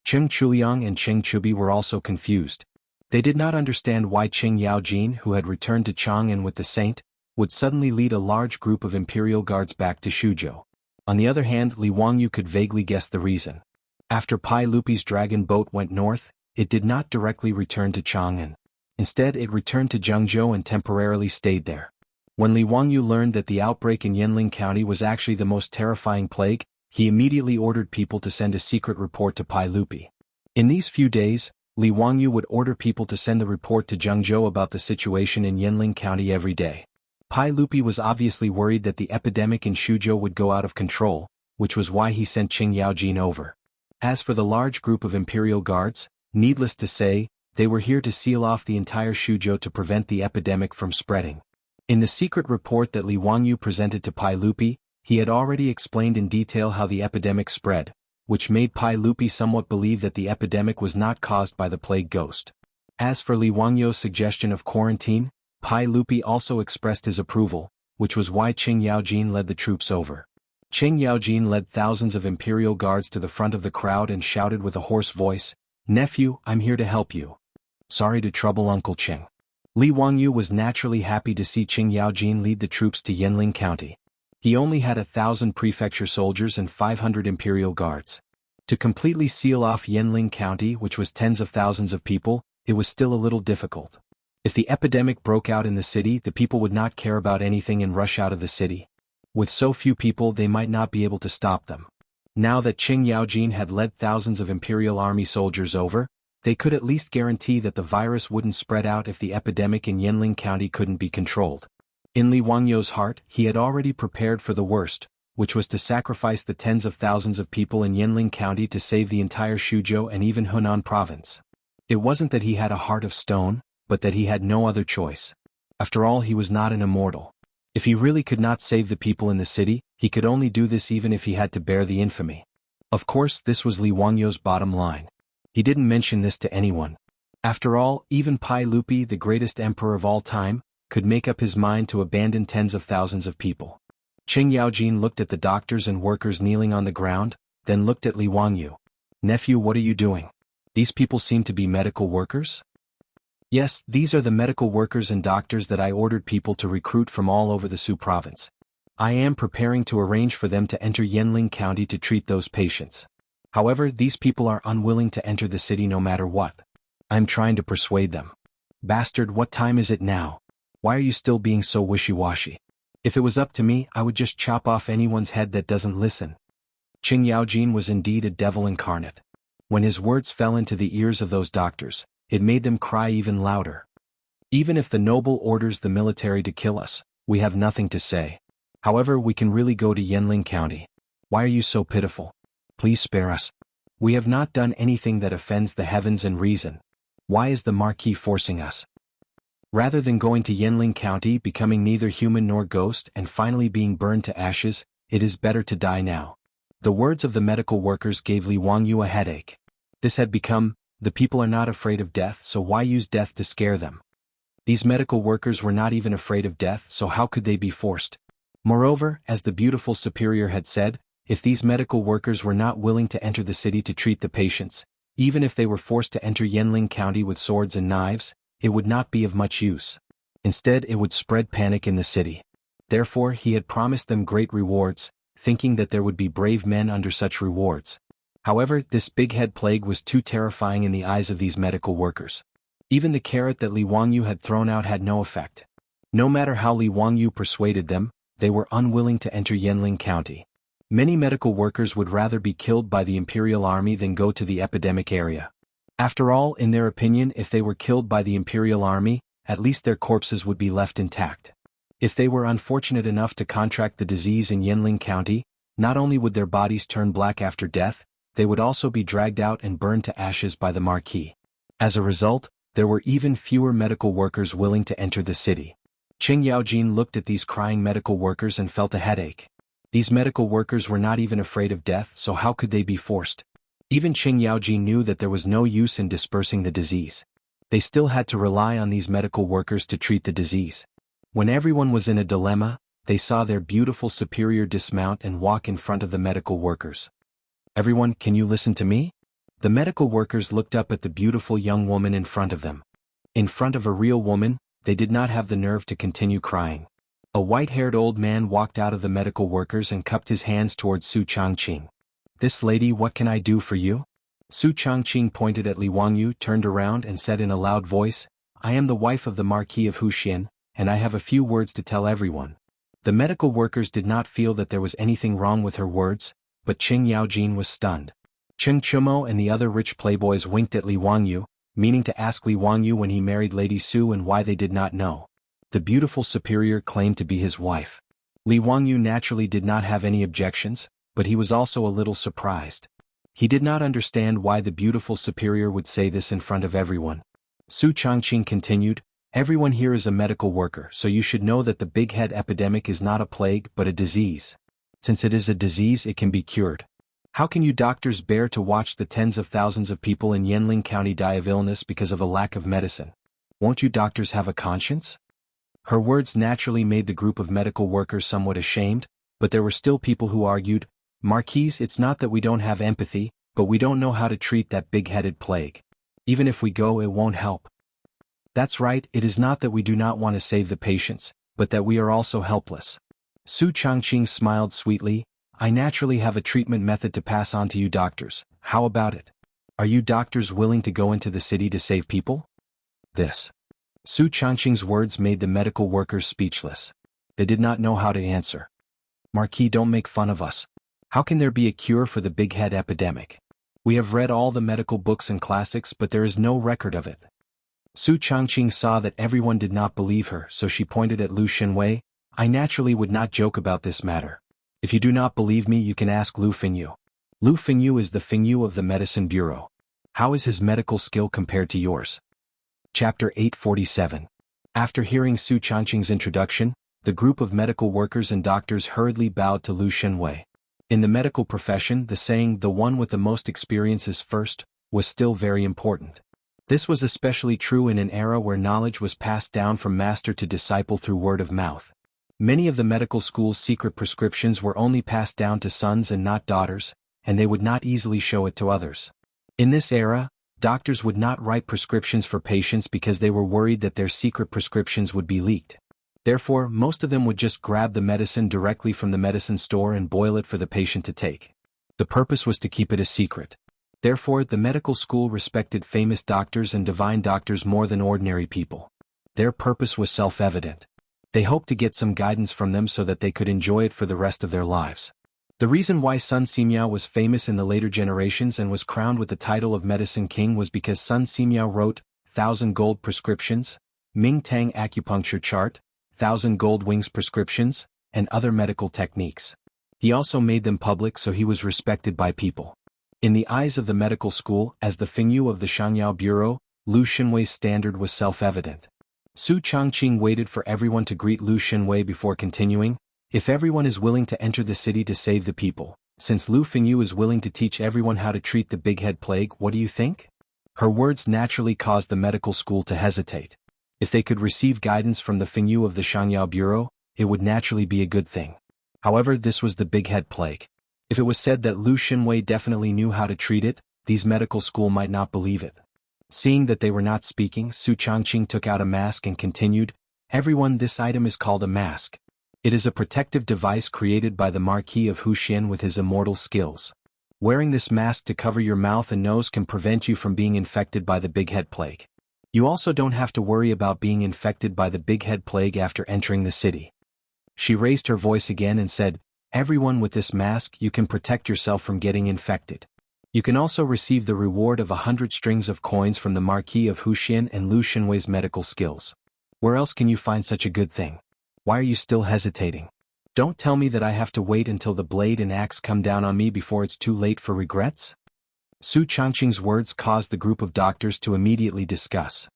Cheng Chuliang and Cheng Chubi were also confused. They did not understand why Qing Yaojin, who had returned to Chang'an with the saint, would suddenly lead a large group of imperial guards back to Shuzhou. On the other hand, Li Wangyou could vaguely guess the reason. After Pai Lupi's dragon boat went north, it did not directly return to Chang'an. Instead, it returned to Zhengzhou and temporarily stayed there. When Li Wangyou learned that the outbreak in Yanling County was actually the most terrifying plague, he immediately ordered people to send a secret report to Pai Lupi. In these few days, Li Wangyou would order people to send a report to Zhengzhou about the situation in Yanling County every day. Pai Lupi was obviously worried that the epidemic in Shuzhou would go out of control, which was why he sent Qing Yaojin over. As for the large group of imperial guards, needless to say, they were here to seal off the entire Shuzhou to prevent the epidemic from spreading. In the secret report that Li Wangyou presented to Pai Lupi, he had already explained in detail how the epidemic spread, which made Pai Lupi somewhat believe that the epidemic was not caused by the plague ghost. As for Li Wangyou's suggestion of quarantine, Pai Lupi also expressed his approval, which was why Qing Yaojin led the troops over. Qing Yaojin led thousands of imperial guards to the front of the crowd and shouted with a hoarse voice, "Nephew, I'm here to help you. Sorry to trouble Uncle Qing." Li Wangyu was naturally happy to see Qing Yaojin lead the troops to Yanling County. He only had 1,000 prefecture soldiers and 500 imperial guards. To completely seal off Yanling County, which was tens of thousands of people, it was still a little difficult. If the epidemic broke out in the city, the people would not care about anything and rush out of the city. With so few people, they might not be able to stop them. Now that Qing Yaojin had led thousands of imperial army soldiers over, they could at least guarantee that the virus wouldn't spread out if the epidemic in Yanling County couldn't be controlled. In Li Wangyu's heart, he had already prepared for the worst, which was to sacrifice the tens of thousands of people in Yanling County to save the entire Shuzhou and even Hunan province. It wasn't that he had a heart of stone, but that he had no other choice. After all, he was not an immortal. If he really could not save the people in the city, he could only do this even if he had to bear the infamy. Of course, this was Li Wangyu's bottom line. He didn't mention this to anyone. After all, even Pai Lupi, the greatest emperor of all time, could make up his mind to abandon tens of thousands of people. Qing Yaojin looked at the doctors and workers kneeling on the ground, then looked at Li Wangyu. "Nephew, what are you doing? These people seem to be medical workers?" "Yes, these are the medical workers and doctors that I ordered people to recruit from all over the Su province. I am preparing to arrange for them to enter Yanling County to treat those patients. However, these people are unwilling to enter the city no matter what. I'm trying to persuade them." "Bastard, what time is it now? Why are you still being so wishy-washy? If it was up to me, I would just chop off anyone's head that doesn't listen." Qing Yaojin was indeed a devil incarnate. When his words fell into the ears of those doctors, it made them cry even louder. "Even if the noble orders the military to kill us, we have nothing to say. However, we can really go to Yanling County. Why are you so pitiful? Please spare us. We have not done anything that offends the heavens and reason. Why is the Marquis forcing us? Rather than going to Yanling County, becoming neither human nor ghost, and finally being burned to ashes, it is better to die now." The words of the medical workers gave Li Wangyu a headache. This had become, the people are not afraid of death, so why use death to scare them? These medical workers were not even afraid of death, so how could they be forced? Moreover, as the beautiful superior had said, if these medical workers were not willing to enter the city to treat the patients, even if they were forced to enter Yanling County with swords and knives, it would not be of much use. Instead, it would spread panic in the city. Therefore, he had promised them great rewards, thinking that there would be brave men under such rewards. However, this big-head plague was too terrifying in the eyes of these medical workers. Even the carrot that Li Wangyu had thrown out had no effect. No matter how Li Wangyu persuaded them, they were unwilling to enter Yanling County. Many medical workers would rather be killed by the imperial army than go to the epidemic area. After all, in their opinion, if they were killed by the imperial army, at least their corpses would be left intact. If they were unfortunate enough to contract the disease in Yanling County, not only would their bodies turn black after death, they would also be dragged out and burned to ashes by the Marquis. As a result, there were even fewer medical workers willing to enter the city. Qing Yaojin looked at these crying medical workers and felt a headache. These medical workers were not even afraid of death, so how could they be forced? Even Qing Yaojin knew that there was no use in dispersing the disease. They still had to rely on these medical workers to treat the disease. When everyone was in a dilemma, they saw their beautiful superior dismount and walk in front of the medical workers. "Everyone, can you listen to me?" The medical workers looked up at the beautiful young woman in front of them. In front of a real woman, they did not have the nerve to continue crying. A white-haired old man walked out of the medical workers and cupped his hands towards Su Changqing. "This lady, what can I do for you?" Su Changqing pointed at Li Wangyu, turned around and said in a loud voice, "I am the wife of the Marquis of Huxian, and I have a few words to tell everyone." The medical workers did not feel that there was anything wrong with her words, but Qing Yaojin was stunned. Cheng Chumo and the other rich playboys winked at Li Wangyu, meaning to ask Li Wangyu when he married Lady Su and why they did not know. The beautiful superior claimed to be his wife. Li Wangyu naturally did not have any objections, but he was also a little surprised. He did not understand why the beautiful superior would say this in front of everyone. Su Changqing continued, "Everyone here is a medical worker, so you should know that the big head epidemic is not a plague but a disease. Since it is a disease, it can be cured. How can you doctors bear to watch the tens of thousands of people in Yanling County die of illness because of a lack of medicine? Won't you doctors have a conscience?" Her words naturally made the group of medical workers somewhat ashamed, but there were still people who argued, "Marquise, it's not that we don't have empathy, but we don't know how to treat that big-headed plague. Even if we go, it won't help." "That's right, it is not that we do not want to save the patients, but that we are also helpless." Su Changqing smiled sweetly. "I naturally have a treatment method to pass on to you doctors. How about it? Are you doctors willing to go into the city to save people?" This. Su Changqing's words made the medical workers speechless. They did not know how to answer. "Marquis, don't make fun of us. How can there be a cure for the big head epidemic? We have read all the medical books and classics, but there is no record of it." Su Changqing saw that everyone did not believe her, so she pointed at Lu Xinwei. "I naturally would not joke about this matter. If you do not believe me, you can ask Lu Fengyu. Lu Fengyu is the Fengyu of the Medicine Bureau. How is his medical skill compared to yours?" Chapter 847. After hearing Su Changqing's introduction, the group of medical workers and doctors hurriedly bowed to Lu Xinwei. In the medical profession, the saying, "the one with the most experience is first," was still very important. This was especially true in an era where knowledge was passed down from master to disciple through word of mouth. Many of the medical school's secret prescriptions were only passed down to sons and not daughters, and they would not easily show it to others. In this era, doctors would not write prescriptions for patients because they were worried that their secret prescriptions would be leaked. Therefore, most of them would just grab the medicine directly from the medicine store and boil it for the patient to take. The purpose was to keep it a secret. Therefore, the medical school respected famous doctors and divine doctors more than ordinary people. Their purpose was self-evident. They hoped to get some guidance from them so that they could enjoy it for the rest of their lives. The reason why Sun Simiao was famous in the later generations and was crowned with the title of Medicine King was because Sun Simiao wrote 1,000 gold prescriptions, Ming Tang acupuncture chart, 1,000 gold wings prescriptions, and other medical techniques. He also made them public, so he was respected by people. In the eyes of the medical school, as the Fengyu of the Shangyao Bureau, Lu Xinwei's standard was self-evident. Su Changqing waited for everyone to greet Lu Xinwei before continuing. "If everyone is willing to enter the city to save the people, since Lu Fengyu is willing to teach everyone how to treat the big head plague, what do you think?" Her words naturally caused the medical school to hesitate. If they could receive guidance from the Fengyu of the Shangyao Bureau, it would naturally be a good thing. However, this was the big head plague. If it was said that Lu Xinwei definitely knew how to treat it, these medical school might not believe it. Seeing that they were not speaking, Su Changqing took out a mask and continued, "Everyone, this item is called a mask. It is a protective device created by the Marquis of Huxian with his immortal skills. Wearing this mask to cover your mouth and nose can prevent you from being infected by the big head plague. You also don't have to worry about being infected by the big head plague after entering the city." She raised her voice again and said, "Everyone, with this mask you can protect yourself from getting infected. You can also receive the reward of 100 strings of coins from the Marquis of Huxian and Lu Xinwei's medical skills. Where else can you find such a good thing? Why are you still hesitating? Don't tell me that I have to wait until the blade and axe come down on me before it's too late for regrets?" Su Changqing's words caused the group of doctors to immediately discuss.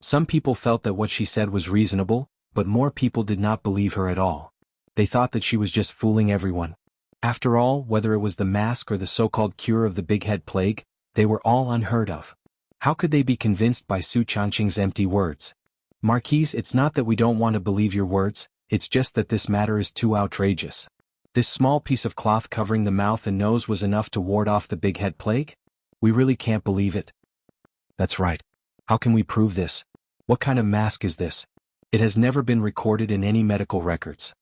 Some people felt that what she said was reasonable, but more people did not believe her at all. They thought that she was just fooling everyone. After all, whether it was the mask or the so-called cure of the big head plague, they were all unheard of. How could they be convinced by Su Changqing's empty words? "Marquise, it's not that we don't want to believe your words, it's just that this matter is too outrageous. This small piece of cloth covering the mouth and nose was enough to ward off the big head plague? We really can't believe it." "That's right. How can we prove this? What kind of mask is this? It has never been recorded in any medical records.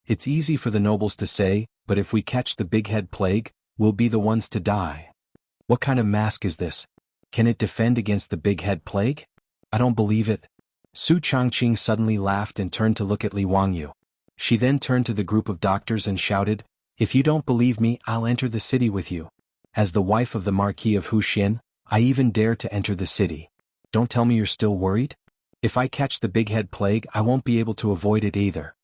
It's easy for the nobles to say, but if we catch the big head plague, we'll be the ones to die. What kind of mask is this? Can it defend against the big head plague? I don't believe it." Su Changqing suddenly laughed and turned to look at Li Wangyu. She then turned to the group of doctors and shouted, "If you don't believe me, I'll enter the city with you. As the wife of the Marquis of Huxian, I even dare to enter the city. Don't tell me you're still worried? If I catch the big head plague, I won't be able to avoid it either."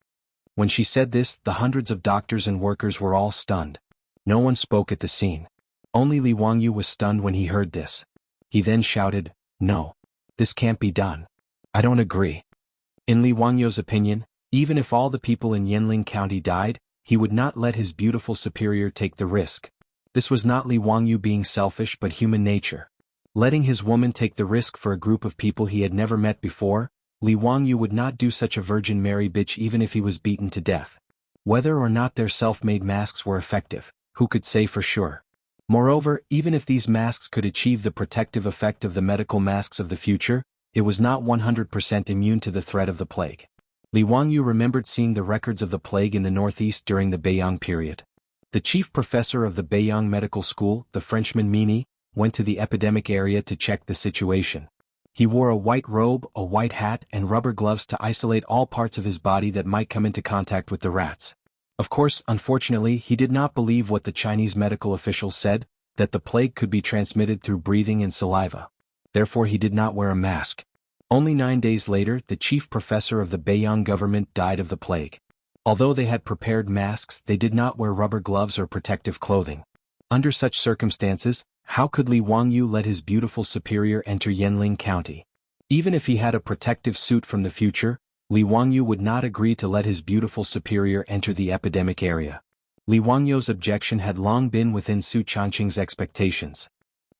When she said this, the hundreds of doctors and workers were all stunned. No one spoke at the scene. Only Li Wangyu was stunned when he heard this. He then shouted, "No. This can't be done. I don't agree." In Li Wangyu's opinion, even if all the people in Yanling County died, he would not let his beautiful superior take the risk. This was not Li Wangyu being selfish but human nature. Letting his woman take the risk for a group of people he had never met before, Li Wangyu would not do such a Virgin Mary bitch even if he was beaten to death. Whether or not their self-made masks were effective, who could say for sure? Moreover, even if these masks could achieve the protective effect of the medical masks of the future, it was not 100% immune to the threat of the plague. Li Wangyu remembered seeing the records of the plague in the northeast during the Beiyang period. The chief professor of the Beiyang Medical School, the Frenchman Mini, went to the epidemic area to check the situation. He wore a white robe, a white hat, and rubber gloves to isolate all parts of his body that might come into contact with the rats. Of course, unfortunately, he did not believe what the Chinese medical officials said, that the plague could be transmitted through breathing and saliva. Therefore he did not wear a mask. Only 9 days later, the chief professor of the Beiyang government died of the plague. Although they had prepared masks, they did not wear rubber gloves or protective clothing. Under such circumstances, how could Li Wangyu let his beautiful superior enter Yanling County? Even if he had a protective suit from the future, Li Wangyu would not agree to let his beautiful superior enter the epidemic area. Li Wangyu's objection had long been within Su Changqing's expectations.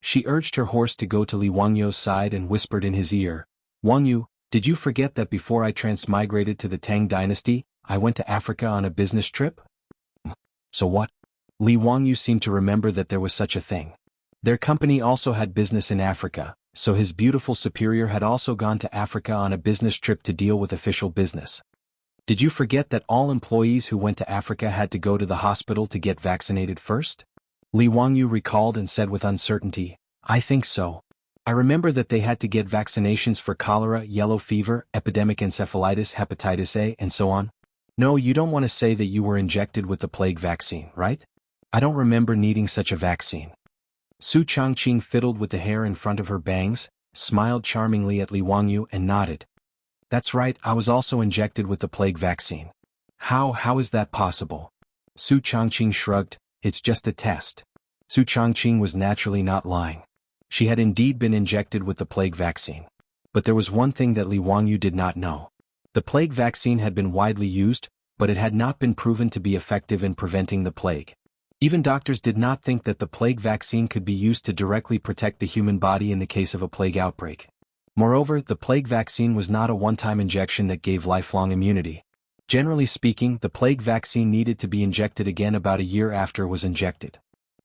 She urged her horse to go to Li Wangyu's side and whispered in his ear, "Wangyu, did you forget that before I transmigrated to the Tang dynasty, I went to Africa on a business trip?" "So what?" Li Wangyu seemed to remember that there was such a thing. Their company also had business in Africa, so his beautiful superior had also gone to Africa on a business trip to deal with official business. "Did you forget that all employees who went to Africa had to go to the hospital to get vaccinated first?" Li Wangyu recalled and said with uncertainty, "I think so. I remember that they had to get vaccinations for cholera, yellow fever, epidemic encephalitis, hepatitis A, and so on." "No, you don't want to say that you were injected with the plague vaccine, right?" "I don't remember needing such a vaccine." Su Changqing fiddled with the hair in front of her bangs, smiled charmingly at Li Wangyu and nodded. "That's right, I was also injected with the plague vaccine." How is that possible?" Su Changqing shrugged, "It's just a test." Su Changqing was naturally not lying. She had indeed been injected with the plague vaccine. But there was one thing that Li Wangyu did not know. The plague vaccine had been widely used, but it had not been proven to be effective in preventing the plague. Even doctors did not think that the plague vaccine could be used to directly protect the human body in the case of a plague outbreak. Moreover, the plague vaccine was not a one-time injection that gave lifelong immunity. Generally speaking, the plague vaccine needed to be injected again about a year after it was injected.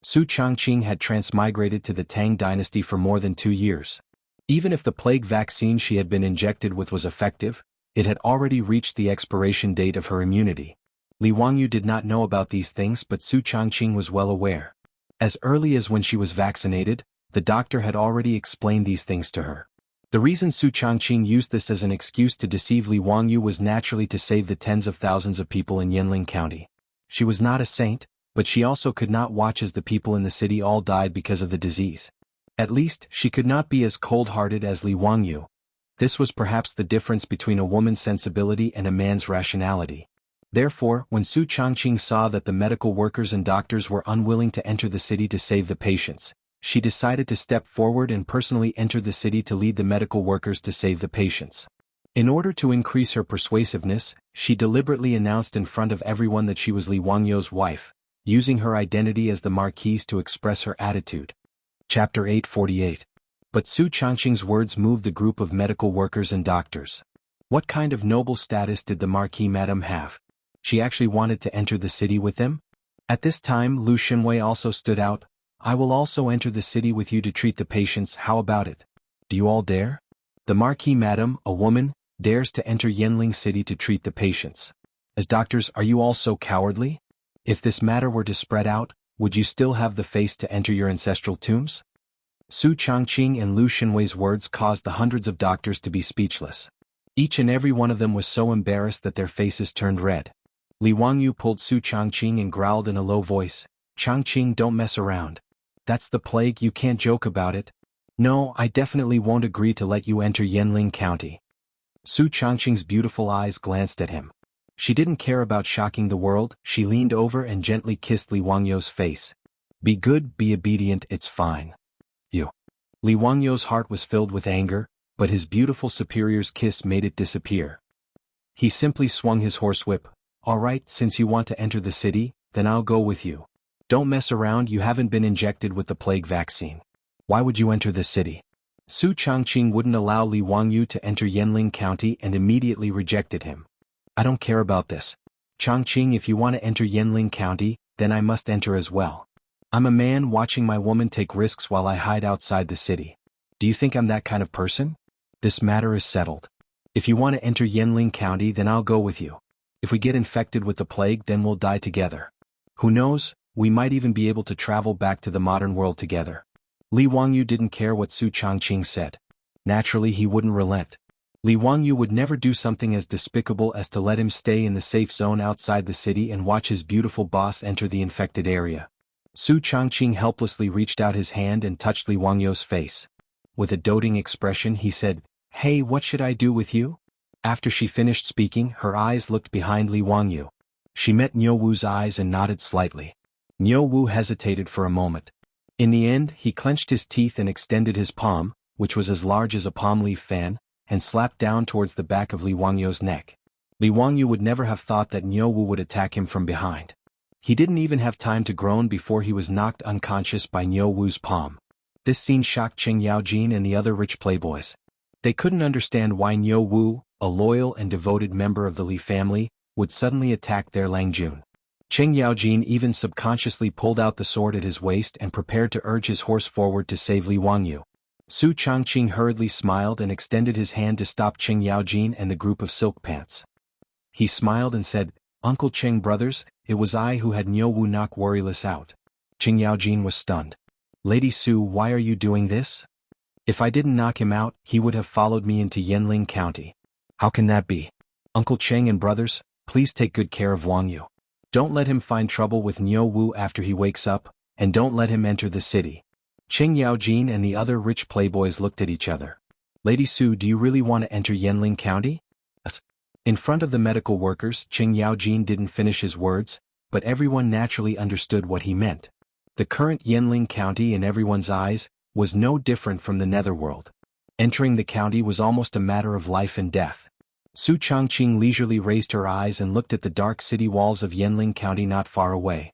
Su Changqing had transmigrated to the Tang dynasty for more than 2 years. Even if the plague vaccine she had been injected with was effective, it had already reached the expiration date of her immunity. Li Wangyu did not know about these things, but Su Changqing was well aware. As early as when she was vaccinated, the doctor had already explained these things to her. The reason Su Changqing used this as an excuse to deceive Li Wangyu was naturally to save the tens of thousands of people in Yanling County. She was not a saint, but she also could not watch as the people in the city all died because of the disease. At least, she could not be as cold-hearted as Li Wangyu. This was perhaps the difference between a woman's sensibility and a man's rationality. Therefore, when Su Changqing saw that the medical workers and doctors were unwilling to enter the city to save the patients, she decided to step forward and personally enter the city to lead the medical workers to save the patients. In order to increase her persuasiveness, she deliberately announced in front of everyone that she was Li Wangyu's wife, using her identity as the Marquise to express her attitude. Chapter 848. But Su Changqing's words moved the group of medical workers and doctors. What kind of noble status did the Marquise Madame have? She actually wanted to enter the city with them? At this time Lu Xinwei also stood out. "I will also enter the city with you to treat the patients, how about it? Do you all dare?" The Marquise Madame, a woman, dares to enter Yanling City to treat the patients. As doctors, are you all so cowardly? If this matter were to spread out, would you still have the face to enter your ancestral tombs? Su Changqing and Lu Xinwei's words caused the hundreds of doctors to be speechless. Each and every one of them was so embarrassed that their faces turned red. Li Wangyu pulled Su Changqing and growled in a low voice, "Changqing, don't mess around. That's the plague, you can't joke about it." "No, I definitely won't agree to let you enter Yanling County." Su Changqing's beautiful eyes glanced at him. She didn't care about shocking the world. She leaned over and gently kissed Li Wangyu's face. "Be good, be obedient, it's fine." "You." Li Wangyu's heart was filled with anger, but his beautiful superior's kiss made it disappear. He simply swung his horsewhip. "All right, since you want to enter the city, then I'll go with you. Don't mess around, you haven't been injected with the plague vaccine. Why would you enter the city?" Su Changqing wouldn't allow Li Wangyu to enter Yanling County and immediately rejected him. I don't care about this. Changqing, if you want to enter Yanling County, then I must enter as well. I'm a man watching my woman take risks while I hide outside the city. Do you think I'm that kind of person? This matter is settled. If you want to enter Yanling County, then I'll go with you. If we get infected with the plague, then we'll die together. Who knows, we might even be able to travel back to the modern world together. Li Wangyu didn't care what Su Changqing said. Naturally, he wouldn't relent. Li Wangyu would never do something as despicable as to let him stay in the safe zone outside the city and watch his beautiful boss enter the infected area. Su Changqing helplessly reached out his hand and touched Li Wangyu's face. With a doting expression, he said, "Hey, what should I do with you?" After she finished speaking, her eyes looked behind Li Wangyu. She met Niu Wu's eyes and nodded slightly. Niu Wu hesitated for a moment. In the end, he clenched his teeth and extended his palm, which was as large as a palm leaf fan, and slapped down towards the back of Li Wangyu's neck. Li Wangyu would never have thought that Niu Wu would attack him from behind. He didn't even have time to groan before he was knocked unconscious by Niu Wu's palm. This scene shocked Cheng Yaojin and the other rich playboys. They couldn't understand why Niu Wu, a loyal and devoted member of the Li family, would suddenly attack their Langjun. Cheng Yaojin even subconsciously pulled out the sword at his waist and prepared to urge his horse forward to save Li Wangyu. Su Changqing hurriedly smiled and extended his hand to stop Cheng Yaojin and the group of silk pants. He smiled and said, "Uncle Cheng brothers, it was I who had Niu Wu knock Worryless out." Cheng Yaojin was stunned. "Lady Su, why are you doing this? If I didn't knock him out, he would have followed me into Yanling County. How can that be? Uncle Cheng and brothers, please take good care of Wangyu. Don't let him find trouble with Niu Wu after he wakes up, and don't let him enter the city." Cheng Yaojin and the other rich playboys looked at each other. "Lady Su, do you really want to enter Yanling County?" In front of the medical workers, Cheng Yaojin didn't finish his words, but everyone naturally understood what he meant. The current Yanling County in everyone's eyes was no different from the netherworld. Entering the county was almost a matter of life and death. Su Changqing leisurely raised her eyes and looked at the dark city walls of Yanling County not far away.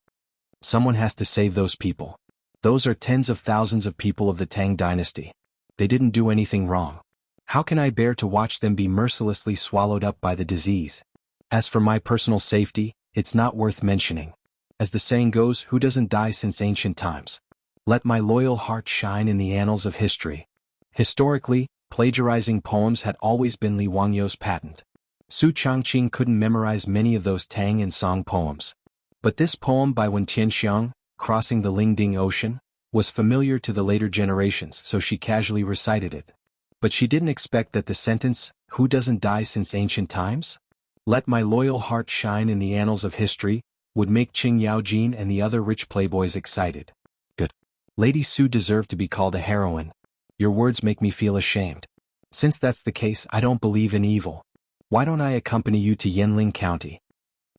Someone has to save those people. Those are tens of thousands of people of the Tang dynasty. They didn't do anything wrong. How can I bear to watch them be mercilessly swallowed up by the disease? As for my personal safety, it's not worth mentioning. As the saying goes, who doesn't die since ancient times? Let my loyal heart shine in the annals of history. Historically, plagiarizing poems had always been Li Wangyu's patent. Su Changqing couldn't memorize many of those Tang and Song poems. But this poem by Wen Tianxiang, Crossing the Lingding Ocean, was familiar to the later generations, so she casually recited it. But she didn't expect that the sentence, "Who doesn't die since ancient times? Let my loyal heart shine in the annals of history," would make Cheng Yaojin and the other rich playboys excited. Good. Lady Su deserved to be called a heroine. Your words make me feel ashamed. Since that's the case, I don't believe in evil. Why don't I accompany you to Yanling County?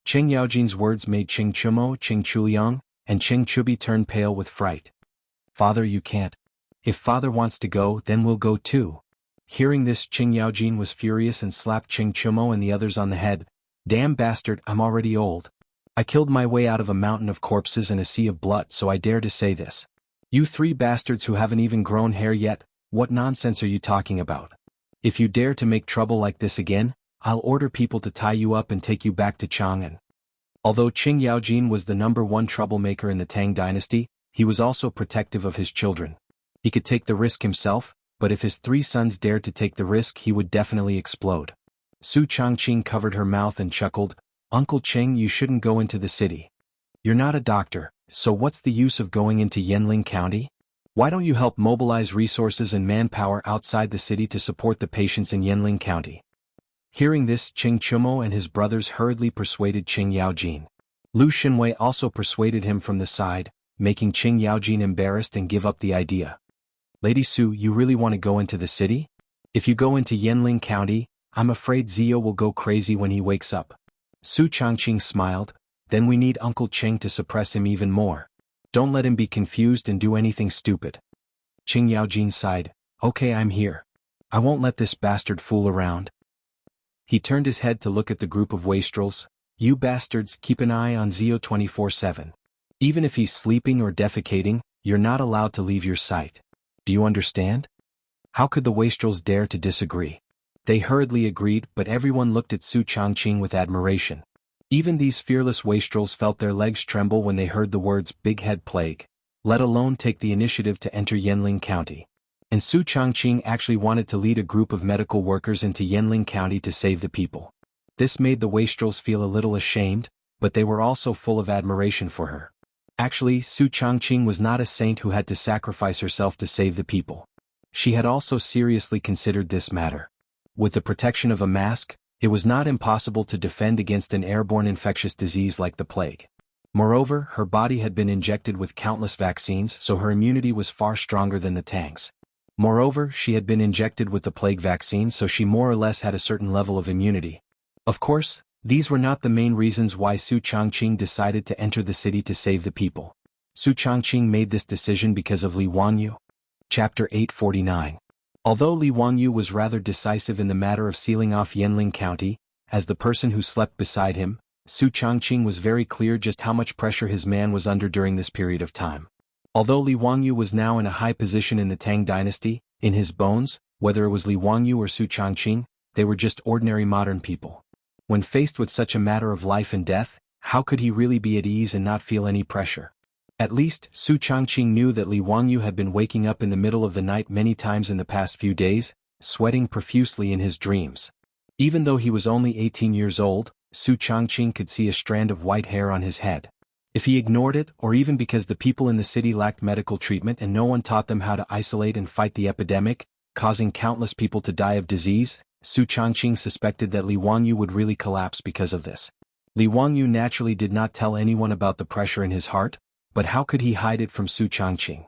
Cheng Yaojin's words made Cheng Chumo, Cheng Chuliang, and Cheng Chubi turn pale with fright. "Father, you can't. If father wants to go, then we'll go too." Hearing this, Cheng Yaojin was furious and slapped Cheng Chumo and the others on the head. "Damn bastard, I'm already old. I killed my way out of a mountain of corpses and a sea of blood, so I dare to say this. You three bastards who haven't even grown hair yet, what nonsense are you talking about? If you dare to make trouble like this again, I'll order people to tie you up and take you back to Chang'an." Although Cheng Yaojin was the #1 troublemaker in the Tang dynasty, he was also protective of his children. He could take the risk himself, but if his 3 sons dared to take the risk, he would definitely explode. Su Changqing covered her mouth and chuckled, "Uncle Cheng, you shouldn't go into the city. You're not a doctor, so what's the use of going into Yanling County? Why don't you help mobilize resources and manpower outside the city to support the patients in Yanling County?" Hearing this, Cheng Chumo and his brothers hurriedly persuaded Cheng Yaojin. Lu Xinwei also persuaded him from the side, making Cheng Yaojin embarrassed and give up the idea. "Lady Su, you really want to go into the city? If you go into Yanling County, I'm afraid Zio will go crazy when he wakes up." Su Changqing smiled, "Then we need Uncle Cheng to suppress him even more. Don't let him be confused and do anything stupid." Cheng Yaojin sighed, "Okay, I'm here. I won't let this bastard fool around." He turned his head to look at the group of wastrels. "You bastards, keep an eye on Zio 24/7. Even if he's sleeping or defecating, you're not allowed to leave your sight. Do you understand?" How could the wastrels dare to disagree? They hurriedly agreed, but everyone looked at Su Changqing with admiration. Even these fearless wastrels felt their legs tremble when they heard the words "big head plague," let alone take the initiative to enter Yanling County. And Su Changqing actually wanted to lead a group of medical workers into Yanling County to save the people. This made the wastrels feel a little ashamed, but they were also full of admiration for her. Actually, Su Changqing was not a saint who had to sacrifice herself to save the people. She had also seriously considered this matter. With the protection of a mask, it was not impossible to defend against an airborne infectious disease like the plague. Moreover, her body had been injected with countless vaccines, so her immunity was far stronger than the Tang's. Moreover, she had been injected with the plague vaccine, so she more or less had a certain level of immunity. Of course, these were not the main reasons why Su Changqing decided to enter the city to save the people. Su Changqing made this decision because of Li Wangyu. Chapter 849. Although Li Wangyu was rather decisive in the matter of sealing off Yanling County, as the person who slept beside him, Su Changqing was very clear just how much pressure his man was under during this period of time. Although Li Wangyu was now in a high position in the Tang dynasty, in his bones, whether it was Li Wangyu or Su Changqing, they were just ordinary modern people. When faced with such a matter of life and death, how could he really be at ease and not feel any pressure? At least, Su Changqing knew that Li Wangyu had been waking up in the middle of the night many times in the past few days, sweating profusely in his dreams. Even though he was only 18 years old, Su Changqing could see a strand of white hair on his head. If he ignored it, or even because the people in the city lacked medical treatment and no one taught them how to isolate and fight the epidemic, causing countless people to die of disease, Su Changqing suspected that Li Wangyu would really collapse because of this. Li Wangyu naturally did not tell anyone about the pressure in his heart, but how could he hide it from Su Changqing?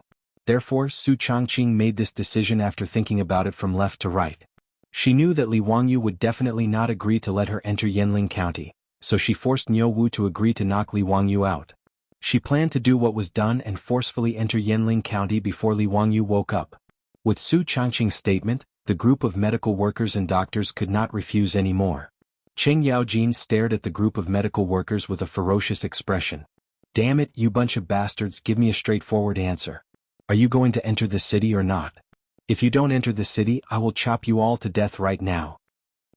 Therefore, Su Changqing made this decision after thinking about it from left to right. She knew that Li Wangyu would definitely not agree to let her enter Yanling County, so she forced Niu Wu to agree to knock Li Wangyu out. She planned to do what was done and forcefully enter Yanling County before Li Wangyu woke up. With Su Changqing's statement, the group of medical workers and doctors could not refuse anymore. Cheng Yaojin stared at the group of medical workers with a ferocious expression. "Damn it, you bunch of bastards, give me a straightforward answer. Are you going to enter the city or not? If you don't enter the city, I will chop you all to death right now."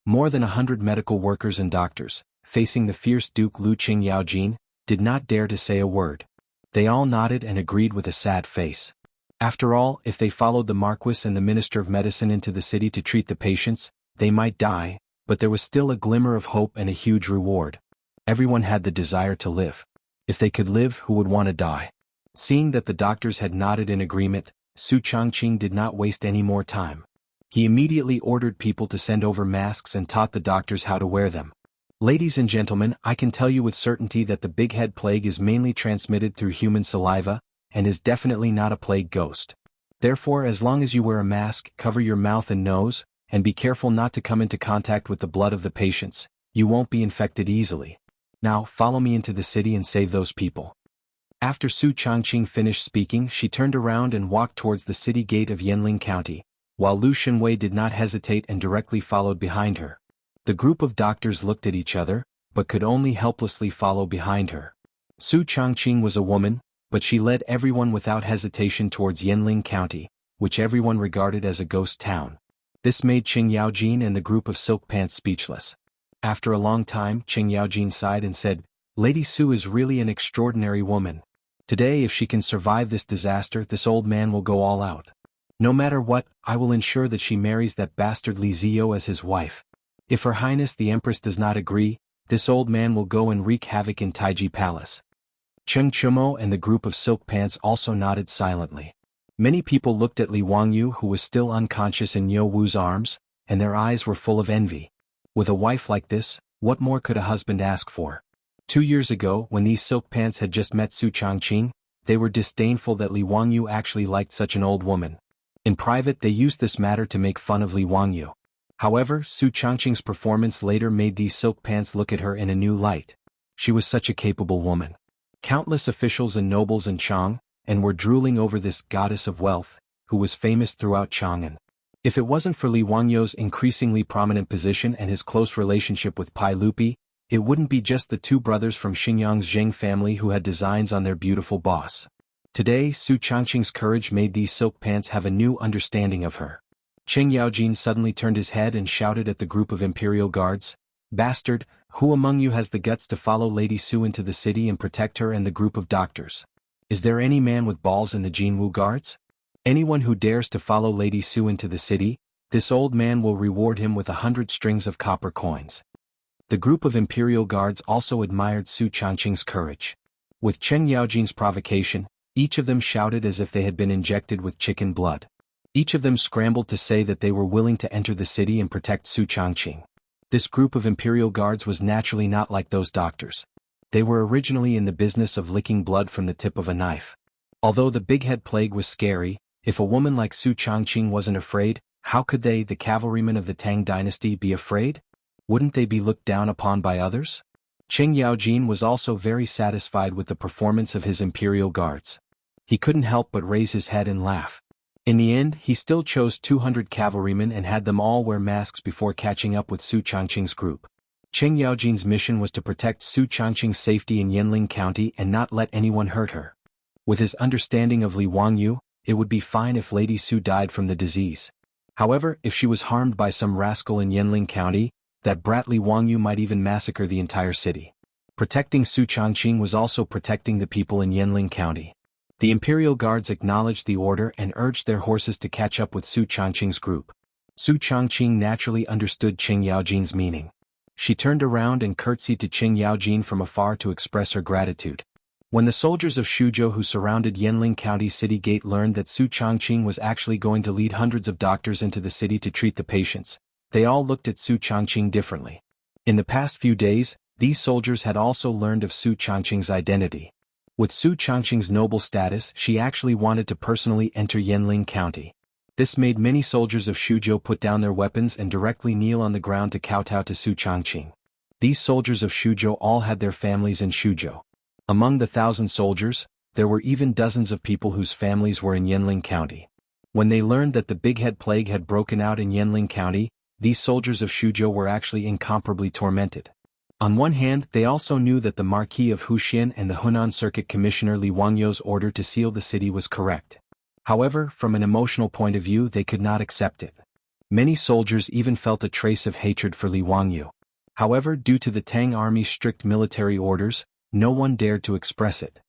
More than 100 medical workers and doctors, facing the fierce Duke Lu Cheng Yaojin, did not dare to say a word. They all nodded and agreed with a sad face. After all, if they followed the Marquis and the Minister of Medicine into the city to treat the patients, they might die, but there was still a glimmer of hope and a huge reward. Everyone had the desire to live. If they could live, who would want to die? Seeing that the doctors had nodded in agreement, Su Changqing did not waste any more time. He immediately ordered people to send over masks and taught the doctors how to wear them. "Ladies and gentlemen, I can tell you with certainty that the big head plague is mainly transmitted through human saliva, and is definitely not a plague ghost. Therefore, as long as you wear a mask, cover your mouth and nose, and be careful not to come into contact with the blood of the patients, you won't be infected easily. Now, follow me into the city and save those people." After Su Changqing finished speaking, she turned around and walked towards the city gate of Yanling County, while Lu Shenwei did not hesitate and directly followed behind her. The group of doctors looked at each other, but could only helplessly follow behind her. Su Changqing was a woman, but she led everyone without hesitation towards Yanling County, which everyone regarded as a ghost town. This made Cheng Yaojin and the group of Silk Pants speechless. After a long time, Cheng Yaojin sighed and said, "Lady Su is really an extraordinary woman. Today, if she can survive this disaster, this old man will go all out. No matter what, I will ensure that she marries that bastard Li Ziyo as his wife. If Her Highness the Empress does not agree, this old man will go and wreak havoc in Taiji Palace." Cheng Chumo and the group of Silk Pants also nodded silently. Many people looked at Li Wangyu, who was still unconscious in Niu Wu's arms, and their eyes were full of envy. With a wife like this, what more could a husband ask for? 2 years ago, when these Silk Pants had just met Su Changqing, they were disdainful that Li Wangyu actually liked such an old woman. In private, they used this matter to make fun of Li Wangyu. However, Su Changqing's performance later made these Silk Pants look at her in a new light. She was such a capable woman. Countless officials and nobles in Chang, and were drooling over this goddess of wealth, who was famous throughout Chang'an. If it wasn't for Li Wangyu's increasingly prominent position and his close relationship with Pai Lupi, it wouldn't be just the two brothers from Xinyang's Zheng family who had designs on their beautiful boss. Today, Su Changqing's courage made these Silk Pants have a new understanding of her. Cheng Yaojin suddenly turned his head and shouted at the group of imperial guards, "Bastard, who among you has the guts to follow Lady Su into the city and protect her and the group of doctors? Is there any man with balls in the Jinwu guards? Anyone who dares to follow Lady Su into the city, this old man will reward him with 100 strings of copper coins." The group of imperial guards also admired Su Changqing's courage. With Cheng Yaojin's provocation, each of them shouted as if they had been injected with chicken blood. Each of them scrambled to say that they were willing to enter the city and protect Su Changqing. This group of imperial guards was naturally not like those doctors. They were originally in the business of licking blood from the tip of a knife. Although the big head plague was scary, if a woman like Su Changqing wasn't afraid, how could they, the cavalrymen of the Tang dynasty, be afraid? Wouldn't they be looked down upon by others? Cheng Yaojin was also very satisfied with the performance of his imperial guards. He couldn't help but raise his head and laugh. In the end, he still chose 200 cavalrymen and had them all wear masks before catching up with Su Changqing's group. Cheng Yaojin's mission was to protect Su Changqing's safety in Yanling County and not let anyone hurt her. With his understanding of Li Wangyu, it would be fine if Lady Su died from the disease. However, if she was harmed by some rascal in Yanling County, that brat Li Wangyu might even massacre the entire city. Protecting Su Changqing was also protecting the people in Yanling County. The imperial guards acknowledged the order and urged their horses to catch up with Su Changqing's group. Su Changqing naturally understood Cheng Yaojin's meaning. She turned around and curtsied to Cheng Yaojin from afar to express her gratitude. When the soldiers of Shuzhou who surrounded Yanling County city gate learned that Su Changqing was actually going to lead hundreds of doctors into the city to treat the patients, they all looked at Su Changqing differently. In the past few days, these soldiers had also learned of Su Changqing's identity. With Su Changqing's noble status, she actually wanted to personally enter Yanling County. This made many soldiers of Shuzhou put down their weapons and directly kneel on the ground to kowtow to Su Changqing. These soldiers of Shuzhou all had their families in Shuzhou. Among the 1,000 soldiers, there were even dozens of people whose families were in Yanling County. When they learned that the Big Head Plague had broken out in Yanling County, these soldiers of Shuzhou were actually incomparably tormented. On one hand, they also knew that the Marquis of Huxian and the Hunan Circuit Commissioner Li Wangyu's order to seal the city was correct. However, from an emotional point of view, they could not accept it. Many soldiers even felt a trace of hatred for Li Wangyu. However, due to the Tang army's strict military orders, no one dared to express it.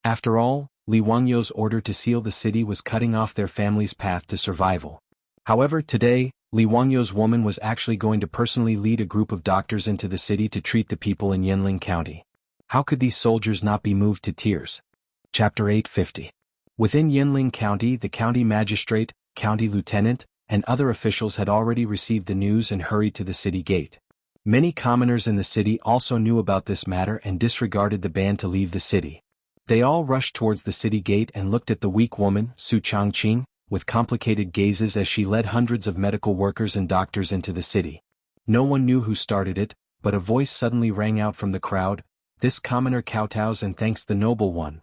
After all, Li Wangyu's order to seal the city was cutting off their family's path to survival. However, today, Li Wangyu's woman was actually going to personally lead a group of doctors into the city to treat the people in Yanling County. How could these soldiers not be moved to tears? Chapter 850. Within Yanling County, the county magistrate, county lieutenant, and other officials had already received the news and hurried to the city gate. Many commoners in the city also knew about this matter and disregarded the ban to leave the city. They all rushed towards the city gate and looked at the weak woman, Su Changqing, with complicated gazes as she led hundreds of medical workers and doctors into the city. No one knew who started it, but a voice suddenly rang out from the crowd, "This commoner kowtows and thanks the noble one.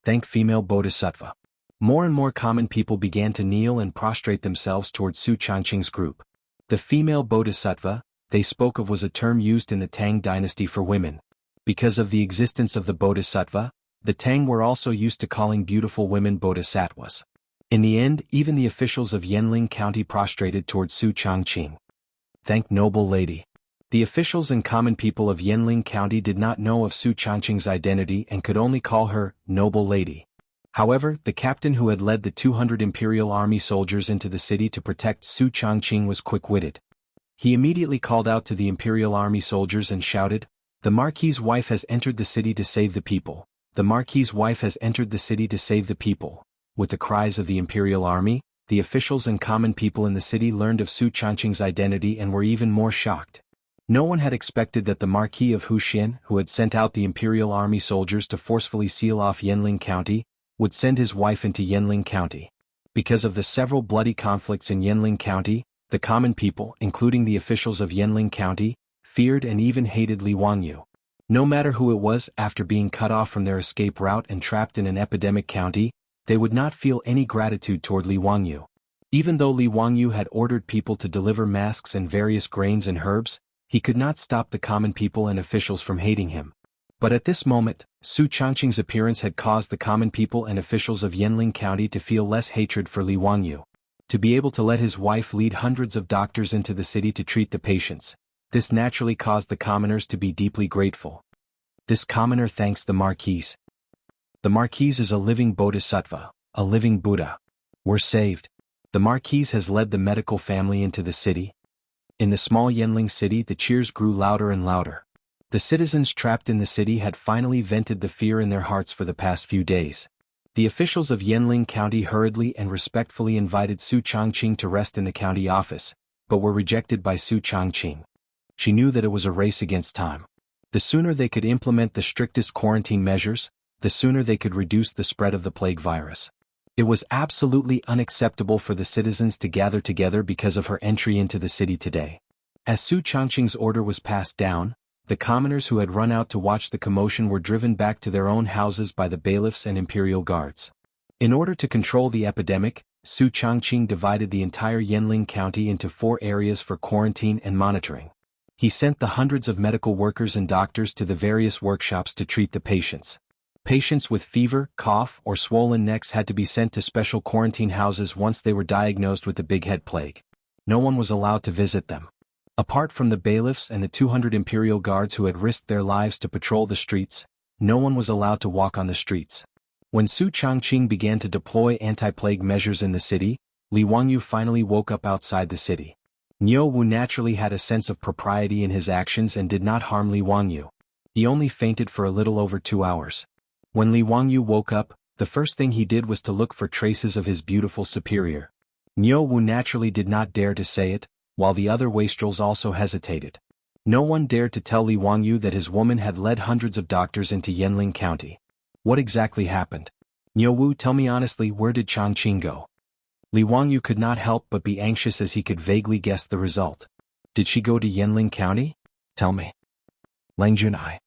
Thank female bodhisattva." More and more common people began to kneel and prostrate themselves towards Su Changqing's group. The female bodhisattva they spoke of was a term used in the Tang dynasty for women. Because of the existence of the bodhisattva, the Tang were also used to calling beautiful women bodhisattvas. In the end, even the officials of Yanling County prostrated towards Su Changqing. "Thank noble lady." The officials and common people of Yanling County did not know of Su Changqing's identity and could only call her noble lady. However, the captain who had led the 200 imperial army soldiers into the city to protect Su Changqing was quick-witted. He immediately called out to the imperial army soldiers and shouted, "The Marquis's wife has entered the city to save the people. The Marquis's wife has entered the city to save the people." With the cries of the imperial army, the officials and common people in the city learned of Su Changqing's identity and were even more shocked. No one had expected that the Marquis of Huxian, who had sent out the imperial army soldiers to forcefully seal off Yanling County, would send his wife into Yanling County. Because of the several bloody conflicts in Yanling County, the common people, including the officials of Yanling County, feared and even hated Li Wangyu. No matter who it was, after being cut off from their escape route and trapped in an epidemic county, they would not feel any gratitude toward Li Wangyu. Even though Li Wangyu had ordered people to deliver masks and various grains and herbs, he could not stop the common people and officials from hating him. But at this moment, Su Changqing's appearance had caused the common people and officials of Yanling County to feel less hatred for Li Wangyu. To be able to let his wife lead hundreds of doctors into the city to treat the patients, this naturally caused the commoners to be deeply grateful. This commoner thanks the Marquise. The Marquise is a living bodhisattva, a living Buddha. We're saved. The Marquise has led the medical family into the city. In the small Yanling city, the cheers grew louder and louder. The citizens trapped in the city had finally vented the fear in their hearts for the past few days. The officials of Yanling County hurriedly and respectfully invited Su Changqing to rest in the county office, but were rejected by Su Changqing. She knew that it was a race against time. The sooner they could implement the strictest quarantine measures, the sooner they could reduce the spread of the plague virus. It was absolutely unacceptable for the citizens to gather together because of her entry into the city today. As Su Changqing's order was passed down, the commoners who had run out to watch the commotion were driven back to their own houses by the bailiffs and imperial guards. In order to control the epidemic, Su Changqing divided the entire Yanling County into 4 areas for quarantine and monitoring. He sent the hundreds of medical workers and doctors to the various workshops to treat the patients. Patients with fever, cough, or swollen necks had to be sent to special quarantine houses once they were diagnosed with the Big Head Plague. No one was allowed to visit them. Apart from the bailiffs and the 200 imperial guards who had risked their lives to patrol the streets, no one was allowed to walk on the streets. When Su Changqing began to deploy anti-plague measures in the city, Li Wangyu finally woke up outside the city. Niu Wu naturally had a sense of propriety in his actions and did not harm Li Wangyu. He only fainted for a little over 2 hours. When Li Wangyu woke up, the first thing he did was to look for traces of his beautiful superior. Niu Wu naturally did not dare to say it, while the other wastrels also hesitated. No one dared to tell Li Wangyu that his woman had led hundreds of doctors into Yanling County. What exactly happened? Niu Wu, tell me honestly, where did Changqing go? Li Wangyu could not help but be anxious as he could vaguely guess the result. Did she go to Yanling County? Tell me. Lang Junai.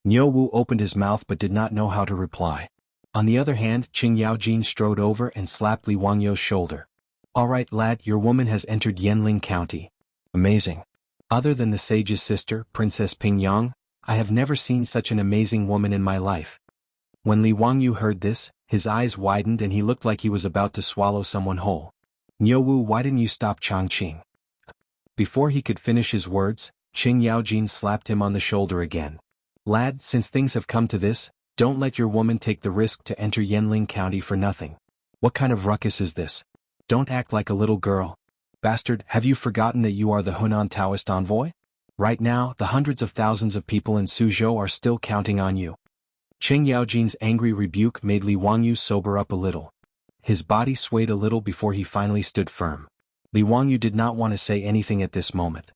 Niu Wu opened his mouth but did not know how to reply. On the other hand, Qing Yaojin strode over and slapped Li Wangyu's shoulder. All right, lad, your woman has entered Yanling County. Amazing. Other than the sage's sister, Princess Pingyang, I have never seen such an amazing woman in my life. When Li Wangyu heard this, his eyes widened and he looked like he was about to swallow someone whole. Niu Wu, why didn't you stop Changqing? Before he could finish his words, Qing Yaojin slapped him on the shoulder again. Lad, since things have come to this, don't let your woman take the risk to enter Yanling County for nothing. What kind of ruckus is this? Don't act like a little girl. Bastard, have you forgotten that you are the Hunan Taoist envoy? Right now, the hundreds of thousands of people in Suzhou are still counting on you. Qing Yaojin's angry rebuke made Li Wangyu sober up a little. His body swayed a little before he finally stood firm. Li Wangyu did not want to say anything at this moment.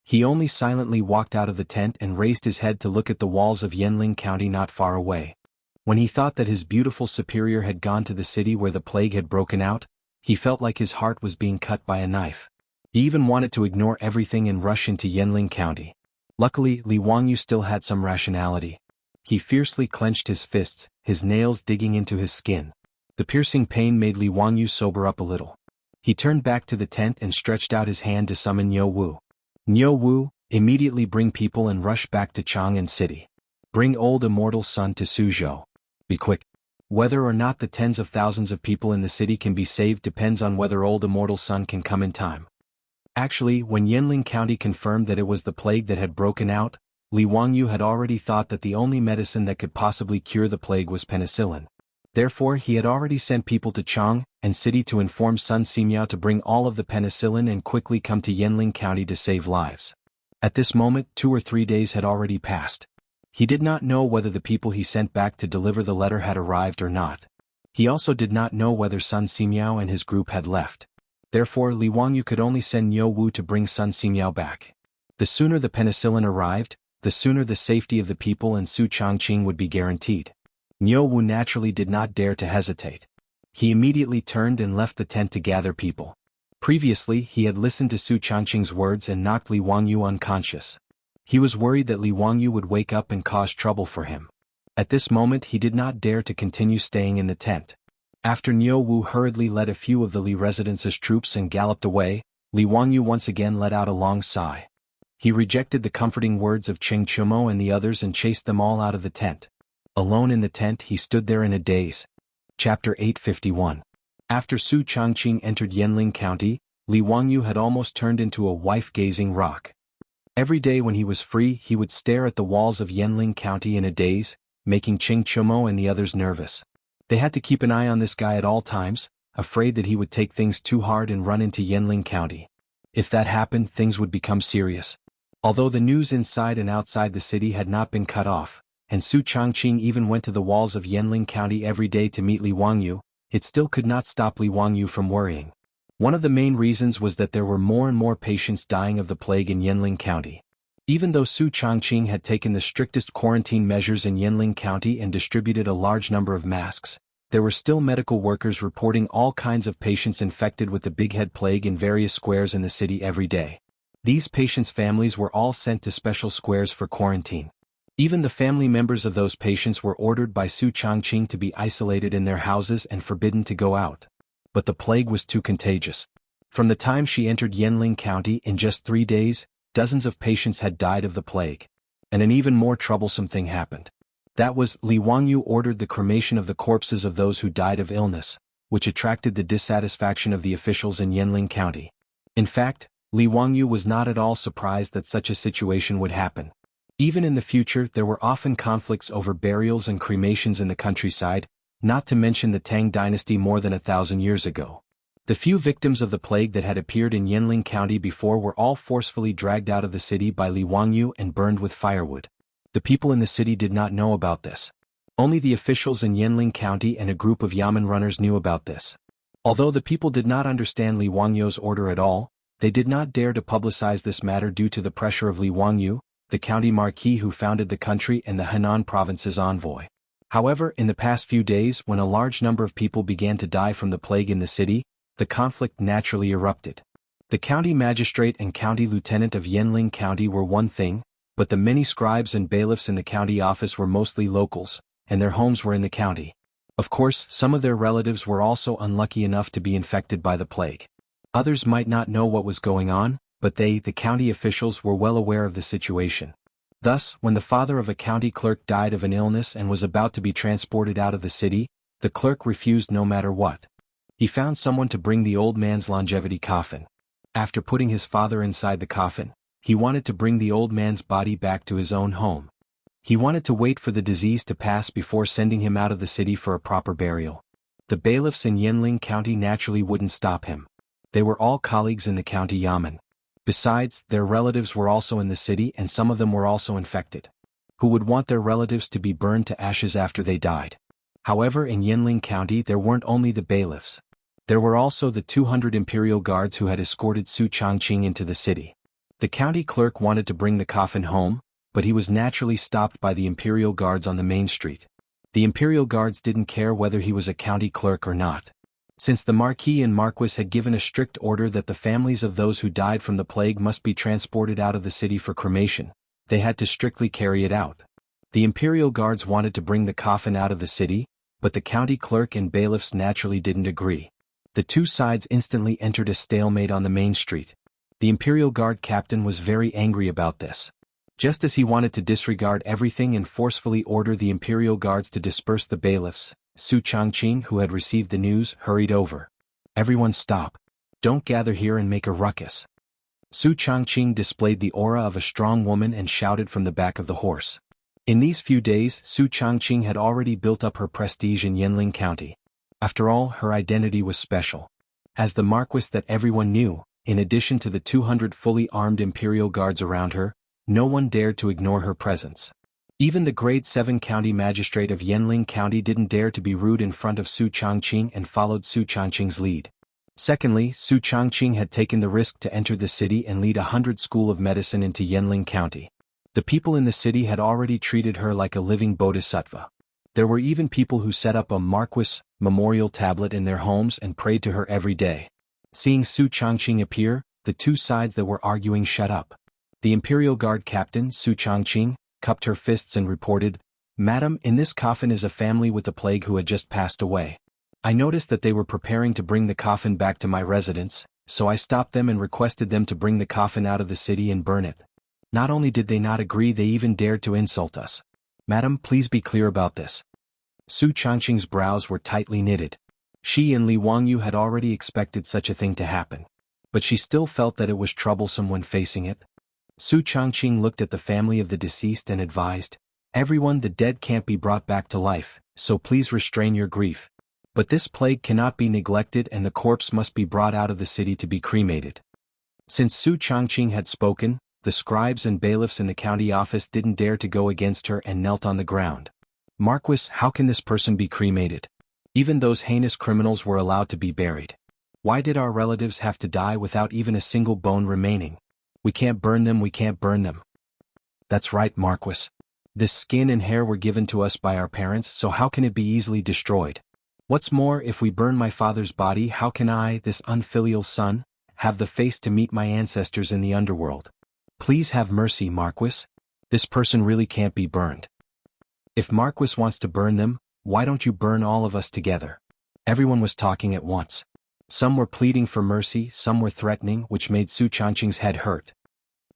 He only silently walked out of the tent and raised his head to look at the walls of Yanling County not far away. When he thought that his beautiful superior had gone to the city where the plague had broken out, he felt like his heart was being cut by a knife. He even wanted to ignore everything and rush into Yanling County. Luckily, Li Wangyu still had some rationality. He fiercely clenched his fists, his nails digging into his skin. The piercing pain made Li Wangyu sober up a little. He turned back to the tent and stretched out his hand to summon Niu Wu. Niu Wu, immediately bring people and rush back to Chang'an City. Bring old immortal Sun to Suzhou. Be quick. Whether or not the tens of thousands of people in the city can be saved depends on whether old immortal Sun can come in time. Actually, when Yanling County confirmed that it was the plague that had broken out, Li Wangyu had already thought that the only medicine that could possibly cure the plague was penicillin. Therefore, he had already sent people to Chang'an City to inform Sun Simiao to bring all of the penicillin and quickly come to Yanling County to save lives. At this moment, 2 or 3 days had already passed. He did not know whether the people he sent back to deliver the letter had arrived or not. He also did not know whether Sun Simiao and his group had left. Therefore, Li Wangyu could only send Niu Wu to bring Sun Simiao back. The sooner the penicillin arrived, the sooner the safety of the people and Su Changqing would be guaranteed. Niu Wu naturally did not dare to hesitate. He immediately turned and left the tent to gather people. Previously, he had listened to Su Changqing's words and knocked Li Wangyu unconscious. He was worried that Li Wangyu would wake up and cause trouble for him. At this moment he did not dare to continue staying in the tent. After Niu Wu hurriedly led a few of the Li residence's troops and galloped away, Li Wangyu once again let out a long sigh. He rejected the comforting words of Cheng Chumo and the others and chased them all out of the tent. Alone in the tent he stood there in a daze. Chapter 851. After Su Changqing entered Yanling County, Li Wangyu had almost turned into a wife-gazing rock. Every day when he was free, he would stare at the walls of Yanling County in a daze, making Qing Chumo and the others nervous. They had to keep an eye on this guy at all times, afraid that he would take things too hard and run into Yanling County. If that happened, things would become serious. Although the news inside and outside the city had not been cut off, and Su Changqing even went to the walls of Yanling County every day to meet Li Wangyu, it still could not stop Li Wangyu from worrying. One of the main reasons was that there were more and more patients dying of the plague in Yanling County. Even though Su Changqing had taken the strictest quarantine measures in Yanling County and distributed a large number of masks, there were still medical workers reporting all kinds of patients infected with the Big Head Plague in various squares in the city every day. These patients' families were all sent to special squares for quarantine. Even the family members of those patients were ordered by Su Changqing to be isolated in their houses and forbidden to go out. But the plague was too contagious. From the time she entered Yanling County, in just 3 days, dozens of patients had died of the plague. And an even more troublesome thing happened. That was, Li Wangyu ordered the cremation of the corpses of those who died of illness, which attracted the dissatisfaction of the officials in Yanling County. In fact, Li Wangyu was not at all surprised that such a situation would happen. Even in the future, there were often conflicts over burials and cremations in the countryside, not to mention the Tang dynasty more than 1,000 years ago. The few victims of the plague that had appeared in Yanling County before were all forcefully dragged out of the city by Li Wangyu and burned with firewood. The people in the city did not know about this. Only the officials in Yanling County and a group of yamen runners knew about this. Although the people did not understand Li Wangyu's order at all, they did not dare to publicize this matter due to the pressure of Li Wangyu, the county marquis who founded the country and the Henan province's envoy. However, in the past few days, when a large number of people began to die from the plague in the city, the conflict naturally erupted. The county magistrate and county lieutenant of Yanling County were one thing, but the many scribes and bailiffs in the county office were mostly locals, and their homes were in the county. Of course, some of their relatives were also unlucky enough to be infected by the plague. Others might not know what was going on, but they, the county officials, were well aware of the situation. Thus, when the father of a county clerk died of an illness and was about to be transported out of the city, the clerk refused no matter what. He found someone to bring the old man's longevity coffin. After putting his father inside the coffin, he wanted to bring the old man's body back to his own home. He wanted to wait for the disease to pass before sending him out of the city for a proper burial. The bailiffs in Yanling County naturally wouldn't stop him. They were all colleagues in the county yamen. Besides, their relatives were also in the city and some of them were also infected. Who would want their relatives to be burned to ashes after they died? However, in Yanling County there weren't only the bailiffs. There were also the 200 imperial guards who had escorted Su Changqing into the city. The county clerk wanted to bring the coffin home, but he was naturally stopped by the imperial guards on the main street. The imperial guards didn't care whether he was a county clerk or not. Since the Marquis and Marquis had given a strict order that the families of those who died from the plague must be transported out of the city for cremation, they had to strictly carry it out. The imperial guards wanted to bring the coffin out of the city, but the county clerk and bailiffs naturally didn't agree. The two sides instantly entered a stalemate on the main street. The imperial guard captain was very angry about this. Just as he wanted to disregard everything and forcefully order the imperial guards to disperse the bailiffs, Su Changqing, who had received the news, hurried over. "Everyone stop. Don't gather here and make a ruckus." Su Changqing displayed the aura of a strong woman and shouted from the back of the horse. In these few days, Su Changqing had already built up her prestige in Yanling County. After all, her identity was special. As the marquis that everyone knew, in addition to the 200 fully armed imperial guards around her, no one dared to ignore her presence. Even the grade 7 county magistrate of Yanling County didn't dare to be rude in front of Su Changqing and followed Su Changqing's lead. Secondly, Su Changqing had taken the risk to enter the city and lead 100 school of medicine into Yanling County. The people in the city had already treated her like a living bodhisattva. There were even people who set up a Marquis memorial tablet in their homes and prayed to her every day. Seeing Su Changqing appear, the two sides that were arguing shut up. The Imperial Guard captain, Su Changqing, cupped her fists and reported, "Madam, in this coffin is a family with the plague who had just passed away. I noticed that they were preparing to bring the coffin back to my residence, so I stopped them and requested them to bring the coffin out of the city and burn it. Not only did they not agree, they even dared to insult us. Madam, please be clear about this." Su Changqing's brows were tightly knitted. She and Li Wangyu had already expected such a thing to happen. But she still felt that it was troublesome when facing it. Su Changqing looked at the family of the deceased and advised, "Everyone, the dead can't be brought back to life, so please restrain your grief. But this plague cannot be neglected and the corpse must be brought out of the city to be cremated." Since Su Changqing had spoken, the scribes and bailiffs in the county office didn't dare to go against her and knelt on the ground. "Marquis, how can this person be cremated? Even those heinous criminals were allowed to be buried. Why did our relatives have to die without even a single bone remaining? We can't burn them, we can't burn them." "That's right, Marquis. This skin and hair were given to us by our parents, so how can it be easily destroyed? What's more, if we burn my father's body, how can I, this unfilial son, have the face to meet my ancestors in the underworld? Please have mercy, Marquis. This person really can't be burned. If Marquis wants to burn them, why don't you burn all of us together?" Everyone was talking at once. Some were pleading for mercy, some were threatening, which made Su Changqing's head hurt.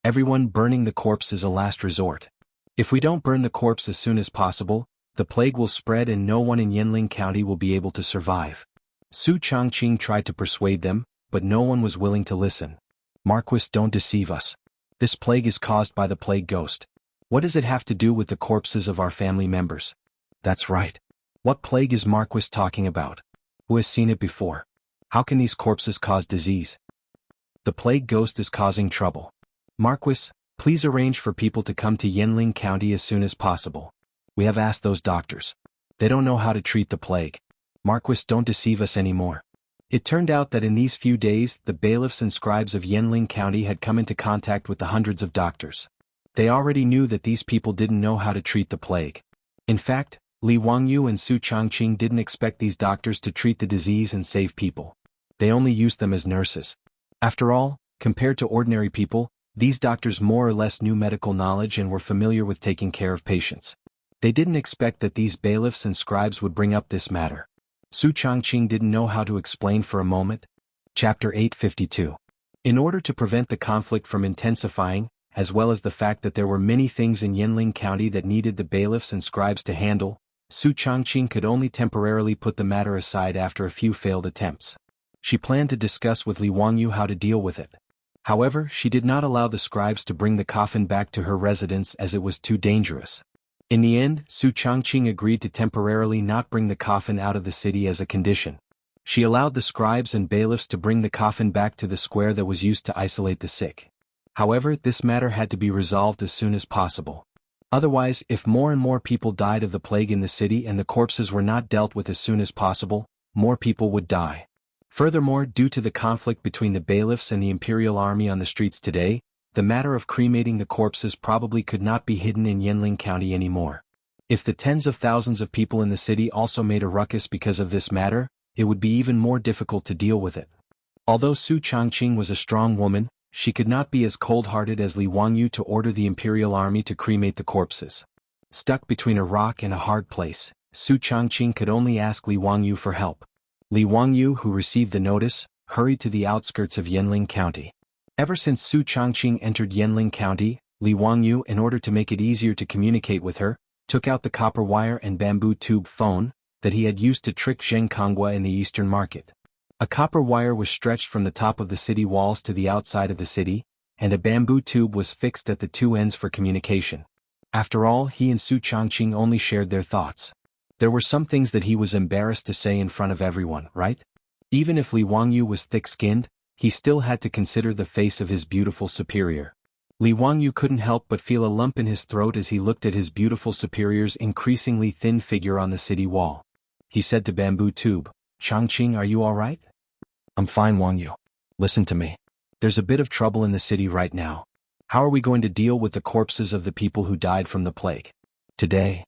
Everyone burning the corpse is a last resort. If we don't burn the corpse as soon as possible, the plague will spread and no one in Yanling County will be able to survive. Su Changqing tried to persuade them, but no one was willing to listen. "Marquis, don't deceive us. This plague is caused by the plague ghost. What does it have to do with the corpses of our family members?" "That's right. What plague is Marquis talking about? Who has seen it before? How can these corpses cause disease?" "The plague ghost is causing trouble. Marquis, please arrange for people to come to Yanling County as soon as possible. We have asked those doctors. They don't know how to treat the plague. Marquis, don't deceive us anymore." It turned out that in these few days, the bailiffs and scribes of Yanling County had come into contact with the hundreds of doctors. They already knew that these people didn't know how to treat the plague. In fact, Li Wangyu and Su Changqing didn't expect these doctors to treat the disease and save people. They only used them as nurses. After all, compared to ordinary people, these doctors more or less knew medical knowledge and were familiar with taking care of patients. They didn't expect that these bailiffs and scribes would bring up this matter. Su Changqing didn't know how to explain for a moment. Chapter 852. In order to prevent the conflict from intensifying, as well as the fact that there were many things in Yanling County that needed the bailiffs and scribes to handle, Su Changqing could only temporarily put the matter aside after a few failed attempts. She planned to discuss with Li Wangyu how to deal with it. However, she did not allow the scribes to bring the coffin back to her residence as it was too dangerous. In the end, Su Changqing agreed to temporarily not bring the coffin out of the city as a condition. She allowed the scribes and bailiffs to bring the coffin back to the square that was used to isolate the sick. However, this matter had to be resolved as soon as possible. Otherwise, if more and more people died of the plague in the city and the corpses were not dealt with as soon as possible, more people would die. Furthermore, due to the conflict between the bailiffs and the imperial army on the streets today, the matter of cremating the corpses probably could not be hidden in Yanling County anymore. If the tens of thousands of people in the city also made a ruckus because of this matter, it would be even more difficult to deal with it. Although Su Changqing was a strong woman, she could not be as cold-hearted as Li Wangyu to order the imperial army to cremate the corpses. Stuck between a rock and a hard place, Su Changqing could only ask Li Wangyu for help. Li Wangyu, who received the notice, hurried to the outskirts of Yanling County. Ever since Su Changqing entered Yanling County, Li Wangyu, in order to make it easier to communicate with her, took out the copper wire and bamboo tube phone that he had used to trick Zheng Kongwa in the eastern market. A copper wire was stretched from the top of the city walls to the outside of the city, and a bamboo tube was fixed at the two ends for communication. After all, he and Su Changqing only shared their thoughts. There were some things that he was embarrassed to say in front of everyone, right? Even if Li Wangyu was thick-skinned, he still had to consider the face of his beautiful superior. Li Wangyu couldn't help but feel a lump in his throat as he looked at his beautiful superior's increasingly thin figure on the city wall. He said to Bamboo Tube, "Changqing, are you all right?" "I'm fine, Wangyu. Listen to me. There's a bit of trouble in the city right now. How are we going to deal with the corpses of the people who died from the plague today?"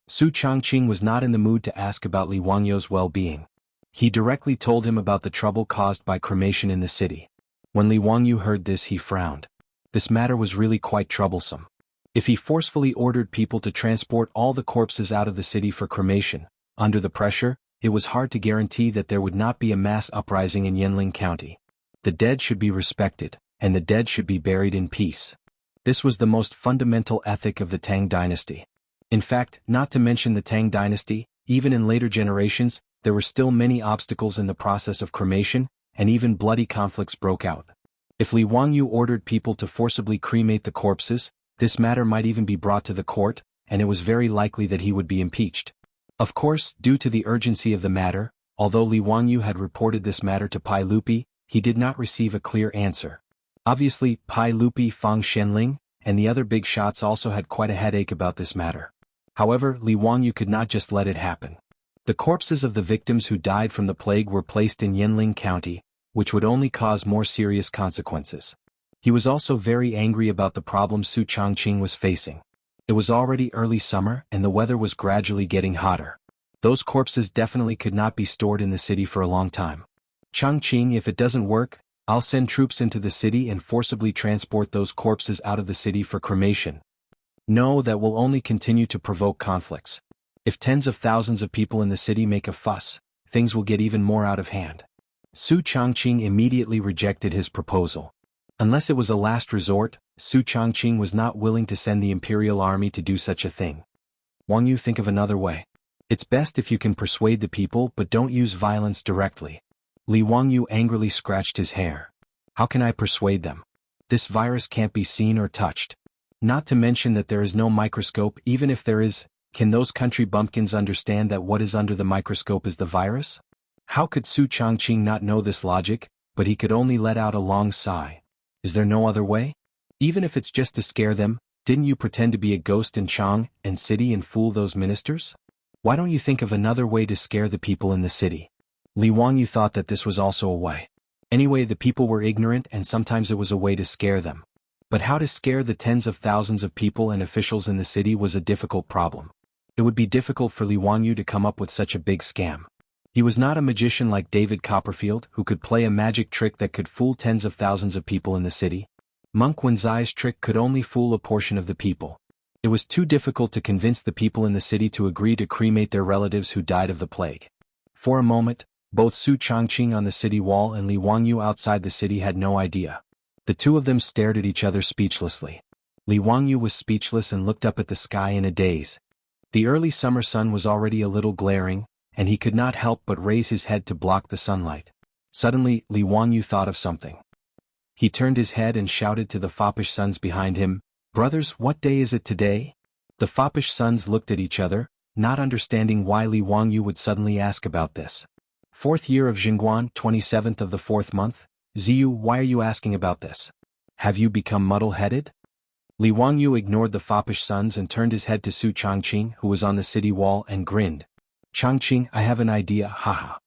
Su Changqing was not in the mood to ask about Li Wangyu's well-being. He directly told him about the trouble caused by cremation in the city. When Li Wangyu heard this, he frowned. This matter was really quite troublesome. If he forcefully ordered people to transport all the corpses out of the city for cremation, under the pressure, it was hard to guarantee that there would not be a mass uprising in Yanling County. The dead should be respected, and the dead should be buried in peace. This was the most fundamental ethic of the Tang dynasty. In fact, not to mention the Tang dynasty, even in later generations, there were still many obstacles in the process of cremation, and even bloody conflicts broke out. If Li Wangyu ordered people to forcibly cremate the corpses, this matter might even be brought to the court, and it was very likely that he would be impeached. Of course, due to the urgency of the matter, although Li Wangyu had reported this matter to Pai Lupi, he did not receive a clear answer. Obviously, Pai Lupi, Fang Shenling, and the other big shots also had quite a headache about this matter. However, Li Wangyu could not just let it happen. The corpses of the victims who died from the plague were placed in Yanling County, which would only cause more serious consequences. He was also very angry about the problem Su Changqing was facing. It was already early summer and the weather was gradually getting hotter. Those corpses definitely could not be stored in the city for a long time. Changqing, if it doesn't work, I'll send troops into the city and forcibly transport those corpses out of the city for cremation. No, that will only continue to provoke conflicts. If tens of thousands of people in the city make a fuss, things will get even more out of hand. Su Changqing immediately rejected his proposal. Unless it was a last resort, Su Changqing was not willing to send the imperial army to do such a thing. Wangyu, think of another way. It's best if you can persuade the people but don't use violence directly. Li Wangyu angrily scratched his hair. How can I persuade them? This virus can't be seen or touched. Not to mention that there is no microscope. Even if there is, can those country bumpkins understand that what is under the microscope is the virus? How could Su Changqing not know this logic, but he could only let out a long sigh. Is there no other way? Even if it's just to scare them, didn't you pretend to be a ghost in Chang and city and fool those ministers? Why don't you think of another way to scare the people in the city? Li Wangyu thought that this was also a way. Anyway, the people were ignorant and sometimes it was a way to scare them. But how to scare the tens of thousands of people and officials in the city was a difficult problem. It would be difficult for Li Wangyu to come up with such a big scam. He was not a magician like David Copperfield, who could play a magic trick that could fool tens of thousands of people in the city. Monk Wenzai's trick could only fool a portion of the people. It was too difficult to convince the people in the city to agree to cremate their relatives who died of the plague. For a moment, both Su Changqing on the city wall and Li Wangyu outside the city had no idea. The two of them stared at each other speechlessly. Li Wangyu was speechless and looked up at the sky in a daze. The early summer sun was already a little glaring, and he could not help but raise his head to block the sunlight. Suddenly, Li Wangyu thought of something. He turned his head and shouted to the foppish sons behind him, "Brothers, what day is it today?" The foppish sons looked at each other, not understanding why Li Wangyu would suddenly ask about this. 4th year of Jingguan, 27th of the 4th month. Ziyu, why are you asking about this? Have you become muddle-headed? Li Wangyu ignored the foppish sons and turned his head to Su Changqing, who was on the city wall, and grinned. "Changqing, I have an idea, haha."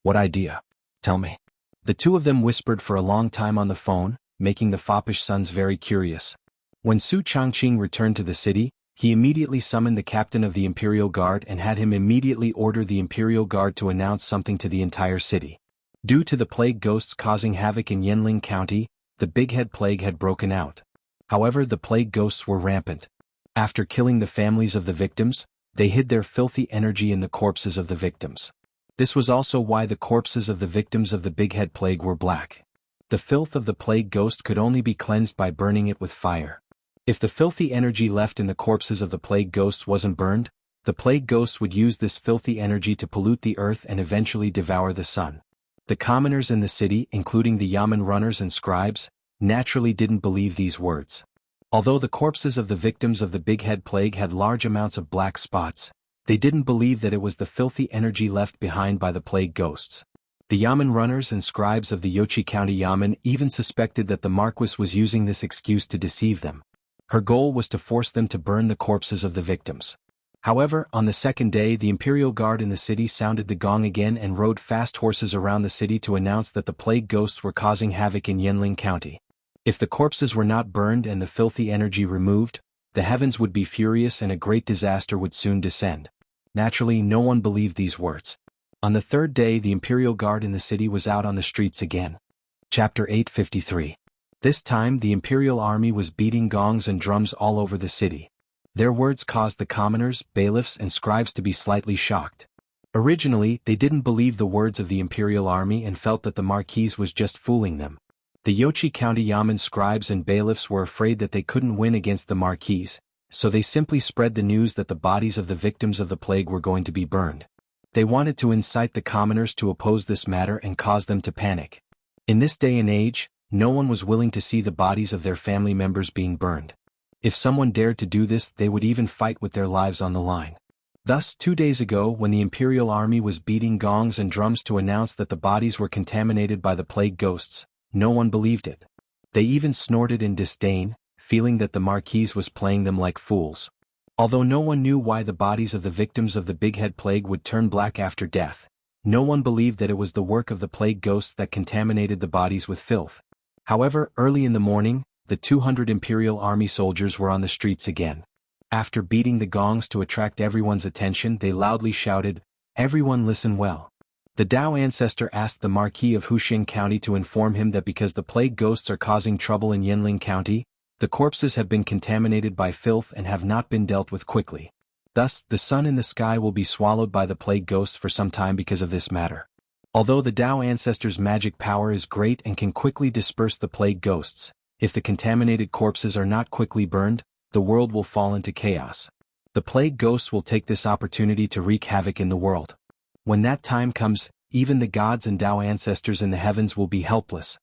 "What idea? Tell me." The two of them whispered for a long time on the phone, making the foppish sons very curious. When Su Changqing returned to the city, he immediately summoned the captain of the Imperial Guard and had him immediately order the Imperial Guard to announce something to the entire city. Due to the plague ghosts causing havoc in Yanling County, the Big Head Plague had broken out. However, the plague ghosts were rampant. After killing the families of the victims, they hid their filthy energy in the corpses of the victims. This was also why the corpses of the victims of the Big Head Plague were black. The filth of the plague ghost could only be cleansed by burning it with fire. If the filthy energy left in the corpses of the plague ghosts wasn't burned, the plague ghosts would use this filthy energy to pollute the earth and eventually devour the sun. The commoners in the city, including the yamen runners and scribes, naturally didn't believe these words. Although the corpses of the victims of the Big Head Plague had large amounts of black spots, they didn't believe that it was the filthy energy left behind by the plague ghosts. The yamen runners and scribes of the Wuxia County Yamen even suspected that the Marquis was using this excuse to deceive them. Her goal was to force them to burn the corpses of the victims. However, on the second day, the Imperial Guard in the city sounded the gong again and rode fast horses around the city to announce that the plague ghosts were causing havoc in Yanling County. If the corpses were not burned and the filthy energy removed, the heavens would be furious and a great disaster would soon descend. Naturally, no one believed these words. On the third day, the Imperial Guard in the city was out on the streets again. Chapter 853. This time, the Imperial Army was beating gongs and drums all over the city. Their words caused the commoners, bailiffs, and scribes to be slightly shocked. Originally, they didn't believe the words of the Imperial Army and felt that the Marquis was just fooling them. The Wuxia County Yamen scribes and bailiffs were afraid that they couldn't win against the Marquis, so they simply spread the news that the bodies of the victims of the plague were going to be burned. They wanted to incite the commoners to oppose this matter and cause them to panic. In this day and age, no one was willing to see the bodies of their family members being burned. If someone dared to do this, they would even fight with their lives on the line. Thus, 2 days ago, when the imperial army was beating gongs and drums to announce that the bodies were contaminated by the plague ghosts, no one believed it. They even snorted in disdain, feeling that the Marquise was playing them like fools. Although no one knew why the bodies of the victims of the Big Head Plague would turn black after death, no one believed that it was the work of the plague ghosts that contaminated the bodies with filth. However, early in the morning, the 200 Imperial Army soldiers were on the streets again. After beating the gongs to attract everyone's attention, they loudly shouted, "Everyone listen well." The Dao ancestor asked the Marquis of Huxing County to inform him that because the plague ghosts are causing trouble in Yanling County, the corpses have been contaminated by filth and have not been dealt with quickly. Thus, the sun in the sky will be swallowed by the plague ghosts for some time because of this matter. Although the Dao ancestor's magic power is great and can quickly disperse the plague ghosts, if the contaminated corpses are not quickly burned, the world will fall into chaos. The plague ghosts will take this opportunity to wreak havoc in the world. When that time comes, even the gods and Dao ancestors in the heavens will be helpless.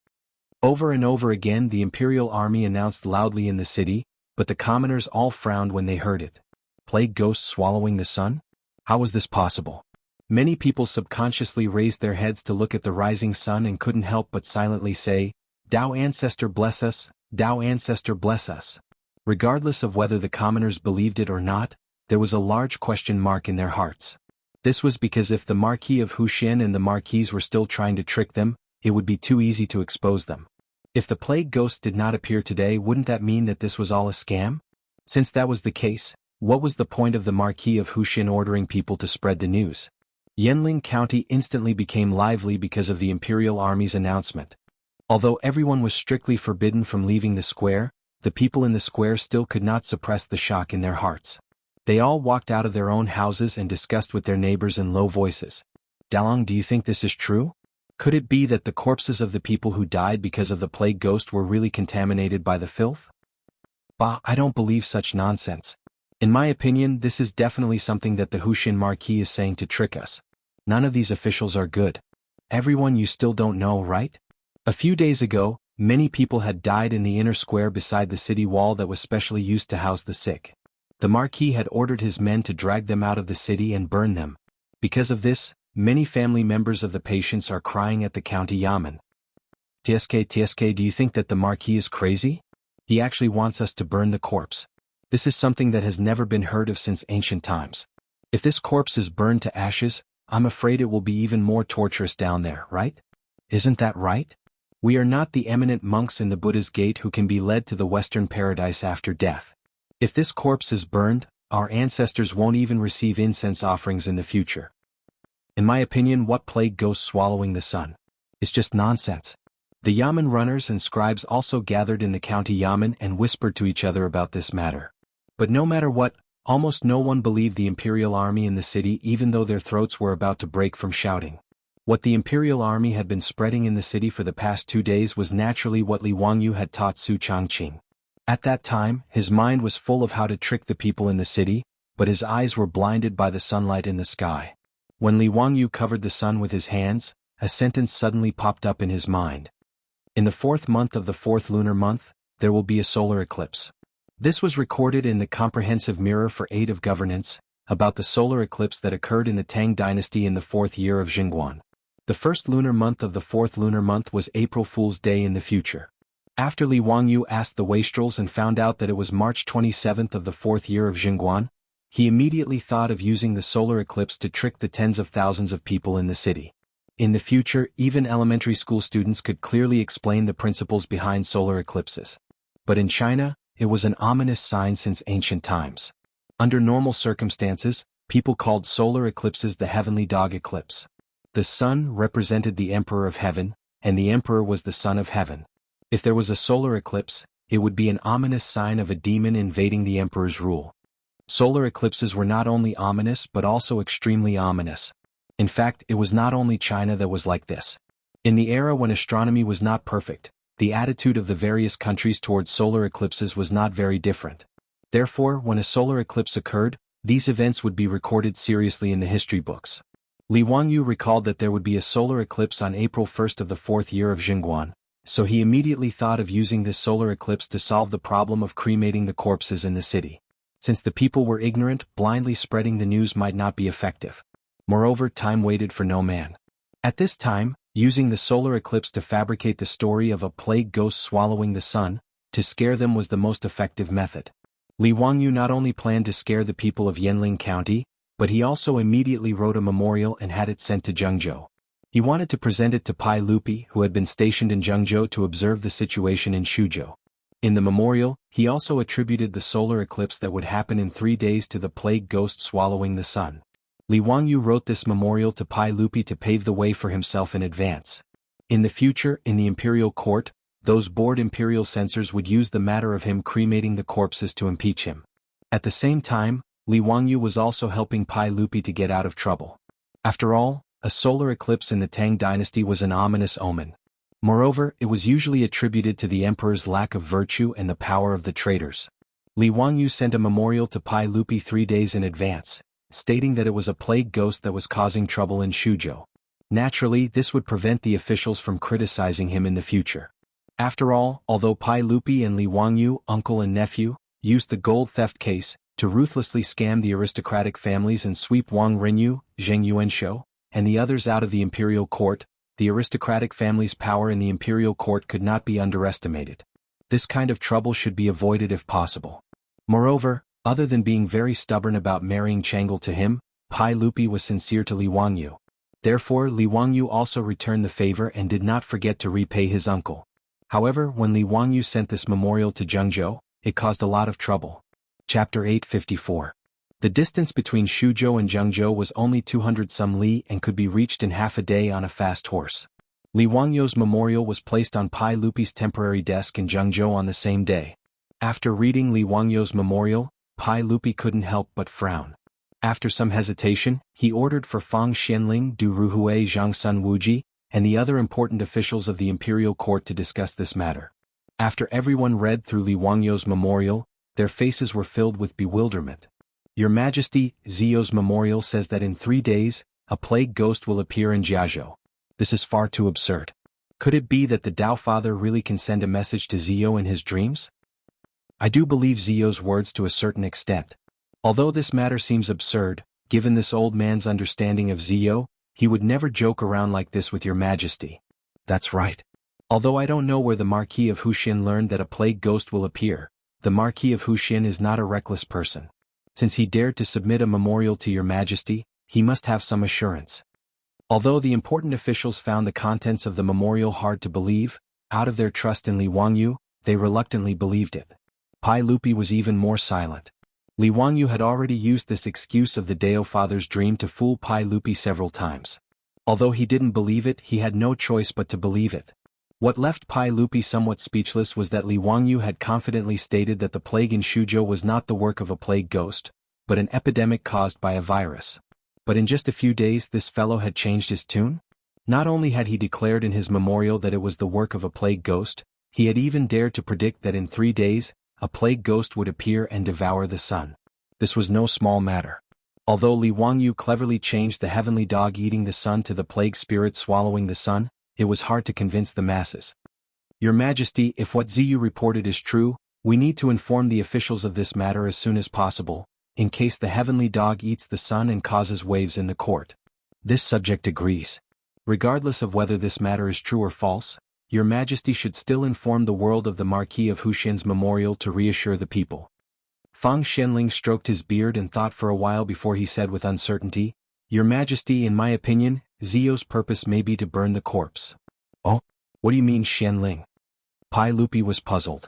Over and over again the imperial army announced loudly in the city, but the commoners all frowned when they heard it. Plague ghosts swallowing the sun? How was this possible? Many people subconsciously raised their heads to look at the rising sun and couldn't help but silently say, "Dao ancestor bless us, Dao ancestor bless us." Regardless of whether the commoners believed it or not, there was a large question mark in their hearts. This was because if the Marquis of Huxian and the Marquise were still trying to trick them, it would be too easy to expose them. If the plague ghosts did not appear today, wouldn't that mean that this was all a scam? Since that was the case, what was the point of the Marquis of Huxian ordering people to spread the news? Yanling County instantly became lively because of the imperial army's announcement. Although everyone was strictly forbidden from leaving the square, the people in the square still could not suppress the shock in their hearts. They all walked out of their own houses and discussed with their neighbors in low voices. "Dalong, do you think this is true? Could it be that the corpses of the people who died because of the plague ghost were really contaminated by the filth?" "Bah, I don't believe such nonsense. In my opinion, this is definitely something that the Huxian Marquis is saying to trick us. None of these officials are good. Everyone, you still don't know, right? A few days ago, many people had died in the inner square beside the city wall that was specially used to house the sick. The Marquis had ordered his men to drag them out of the city and burn them. Because of this, many family members of the patients are crying at the county yamen. TSK, do you think that the Marquis is crazy? He actually wants us to burn the corpse. This is something that has never been heard of since ancient times. If this corpse is burned to ashes, I'm afraid it will be even more torturous down there, right? Isn't that right? We are not the eminent monks in the Buddha's gate who can be led to the Western paradise after death. If this corpse is burned, our ancestors won't even receive incense offerings in the future. In my opinion, what plague ghost swallowing the sun? It's just nonsense." The yamen runners and scribes also gathered in the county yamen and whispered to each other about this matter. But no matter what, almost no one believed the imperial army in the city, even though their throats were about to break from shouting. What the imperial army had been spreading in the city for the past 2 days was naturally what Li Wangyu had taught Su Changqing. At that time, his mind was full of how to trick the people in the city, but his eyes were blinded by the sunlight in the sky. When Li Wangyu covered the sun with his hands, a sentence suddenly popped up in his mind. "In the 4th month of the 4th lunar month, there will be a solar eclipse." This was recorded in the Comprehensive Mirror for Aid of Governance, about the solar eclipse that occurred in the Tang dynasty in the 4th year of Jingguan. The 1st lunar month of the 4th lunar month was April Fool's Day in the future. After Li Wangyu asked the wastrels and found out that it was March 27th of the 4th year of Jingguan, he immediately thought of using the solar eclipse to trick the tens of thousands of people in the city. In the future, even elementary school students could clearly explain the principles behind solar eclipses. But in China, it was an ominous sign since ancient times. Under normal circumstances, people called solar eclipses the heavenly dog eclipse. The sun represented the emperor of heaven, and the emperor was the son of heaven. If there was a solar eclipse, it would be an ominous sign of a demon invading the emperor's rule. Solar eclipses were not only ominous but also extremely ominous. In fact, it was not only China that was like this. In the era when astronomy was not perfect, the attitude of the various countries towards solar eclipses was not very different. Therefore, when a solar eclipse occurred, these events would be recorded seriously in the history books. Li Wangyu recalled that there would be a solar eclipse on April 1st of the 4th year of Jingguan, so he immediately thought of using this solar eclipse to solve the problem of cremating the corpses in the city. Since the people were ignorant, blindly spreading the news might not be effective. Moreover, time waited for no man. At this time, using the solar eclipse to fabricate the story of a plague ghost swallowing the sun, to scare them was the most effective method. Li Wangyu not only planned to scare the people of Yanling County, but he also immediately wrote a memorial and had it sent to Zhengzhou. He wanted to present it to Pai Lupi, who had been stationed in Zhengzhou to observe the situation in Shuzhou. In the memorial, he also attributed the solar eclipse that would happen in 3 days to the plague ghost swallowing the sun. Li Wangyu wrote this memorial to Pai Lupi to pave the way for himself in advance. In the future, in the imperial court, those bored imperial censors would use the matter of him cremating the corpses to impeach him. At the same time, Li Wangyu was also helping Pai Lupi to get out of trouble. After all, a solar eclipse in the Tang dynasty was an ominous omen. Moreover, it was usually attributed to the emperor's lack of virtue and the power of the traitors. Li Wangyu sent a memorial to Pai Lupi 3 days in advance, stating that it was a plague ghost that was causing trouble in Shuzhou. Naturally, this would prevent the officials from criticizing him in the future. After all, although Pai Lupi and Li Wangyu, uncle and nephew, used the gold theft case to ruthlessly scam the aristocratic families and sweep Wang Rinyu, Zheng Yuanshou, and the others out of the imperial court, the aristocratic family's power in the imperial court could not be underestimated. This kind of trouble should be avoided if possible. Moreover, other than being very stubborn about marrying Chang'e to him, Pai Lupi was sincere to Li Wangyu. Therefore, Li Wangyu also returned the favor and did not forget to repay his uncle. However, when Li Wangyu sent this memorial to Zhengzhou, it caused a lot of trouble. Chapter 854. The distance between Shuzhou and Zhengzhou was only 200 some li and could be reached in half a day on a fast horse. Li Wangyu's memorial was placed on Pai Lupi's temporary desk in Zhengzhou on the same day. After reading Li Wangyu's memorial, Pai Lupi couldn't help but frown. After some hesitation, he ordered for Fang Xianling, Du Ruhui Zhangsun Wuji, and the other important officials of the imperial court to discuss this matter. After everyone read through Li Wangyu's memorial, their faces were filled with bewilderment. Your Majesty, Ziyou's memorial says that in 3 days, a plague ghost will appear in Jiazhou. This is far too absurd. Could it be that the Tao Father really can send a message to Ziyou in his dreams? I do believe Ziyou's words to a certain extent. Although this matter seems absurd, given this old man's understanding of Ziyou, he would never joke around like this with your Majesty. That's right. Although I don't know where the Marquis of Huxian learned that a plague ghost will appear, the Marquis of Huxian is not a reckless person. Since he dared to submit a memorial to your Majesty, he must have some assurance. Although the important officials found the contents of the memorial hard to believe, out of their trust in Li Wangyu, they reluctantly believed it. Pai Lupi was even more silent. Li Wangyu had already used this excuse of the Dao Father's dream to fool Pai Lupi several times. Although he didn't believe it, he had no choice but to believe it. What left Pai Lupi somewhat speechless was that Li Wangyu had confidently stated that the plague in Shuzhou was not the work of a plague ghost, but an epidemic caused by a virus. But in just a few days this fellow had changed his tune? Not only had he declared in his memorial that it was the work of a plague ghost, he had even dared to predict that in 3 days, a plague ghost would appear and devour the sun. This was no small matter. Although Li Wangyu cleverly changed the heavenly dog eating the sun to the plague spirit swallowing the sun, it was hard to convince the masses. Your Majesty, if what Ziyu reported is true, we need to inform the officials of this matter as soon as possible, in case the heavenly dog eats the sun and causes waves in the court. This subject agrees. Regardless of whether this matter is true or false, Your Majesty should still inform the world of the Marquis of Huxian's memorial to reassure the people. Fang Xianling stroked his beard and thought for a while before he said with uncertainty, Your Majesty, in my opinion, Ziyou's purpose may be to burn the corpse. Oh? What do you mean, Xianling? Pai Lupi was puzzled.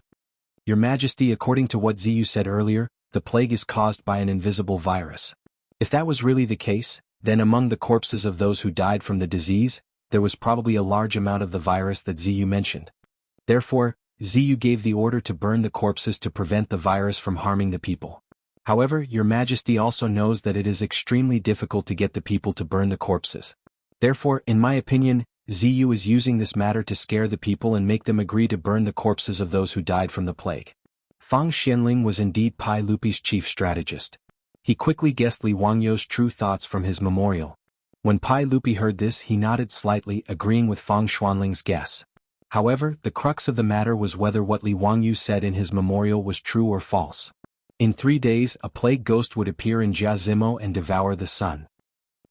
Your Majesty, according to what Ziyu said earlier, the plague is caused by an invisible virus. If that was really the case, then among the corpses of those who died from the disease, there was probably a large amount of the virus that Ziyu mentioned. Therefore, Ziyu gave the order to burn the corpses to prevent the virus from harming the people. However, Your Majesty also knows that it is extremely difficult to get the people to burn the corpses. Therefore, in my opinion, Ziyu is using this matter to scare the people and make them agree to burn the corpses of those who died from the plague. Fang Xianling was indeed Pai Lupi's chief strategist. He quickly guessed Li Wangyu's true thoughts from his memorial. When Pai Lupi heard this, he nodded slightly, agreeing with Fang Xuanling's guess. However, the crux of the matter was whether what Li Wangyu said in his memorial was true or false. In 3 days, a plague ghost would appear in Jiazimo and devour the sun.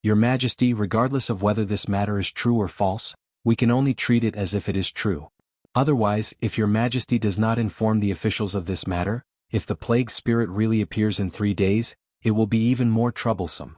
Your Majesty, regardless of whether this matter is true or false, we can only treat it as if it is true. Otherwise, if your Majesty does not inform the officials of this matter, if the plague spirit really appears in 3 days, it will be even more troublesome.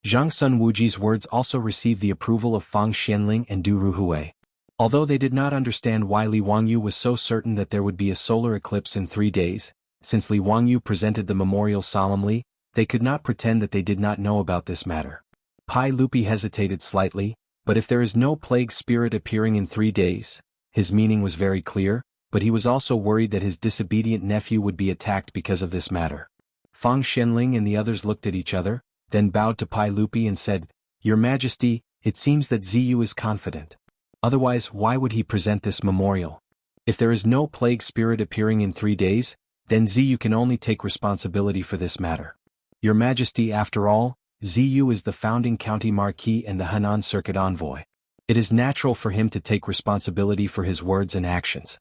Zhang Sun Wuji's words also received the approval of Fang Xianling and Du Ruhui. Although they did not understand why Li Wangyu was so certain that there would be a solar eclipse in 3 days, since Li Wangyu presented the memorial solemnly, they could not pretend that they did not know about this matter. Pai Lupi hesitated slightly, but if there is no plague spirit appearing in 3 days, his meaning was very clear, but he was also worried that his disobedient nephew would be attacked because of this matter. Fang Xianling and the others looked at each other, then bowed to Pai Lupi and said, "Your Majesty, it seems that Ziyu is confident. Otherwise, why would he present this memorial? If there is no plague spirit appearing in 3 days, then Ziyu can only take responsibility for this matter. Your Majesty, after all, Ziyu is the founding county marquis and the Henan Circuit envoy. It is natural for him to take responsibility for his words and actions."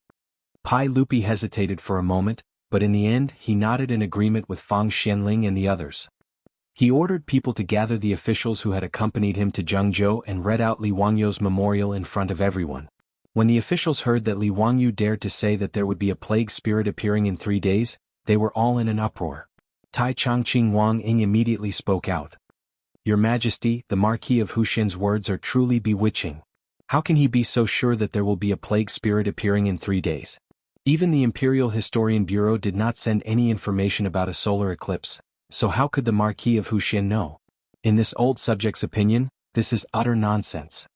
Pai Lupi hesitated for a moment, but in the end he nodded in agreement with Fang Xianling and the others. He ordered people to gather the officials who had accompanied him to Zhengzhou and read out Li Wangyu's memorial in front of everyone. When the officials heard that Li Wangyu dared to say that there would be a plague spirit appearing in 3 days, they were all in an uproar. Tai Changqing Wang Ying immediately spoke out. "Your Majesty, the Marquis of Huxin's words are truly bewitching. How can he be so sure that there will be a plague spirit appearing in 3 days? Even the Imperial Historian Bureau did not send any information about a solar eclipse, so how could the Marquis of Huxin know? In this old subject's opinion, this is utter nonsense."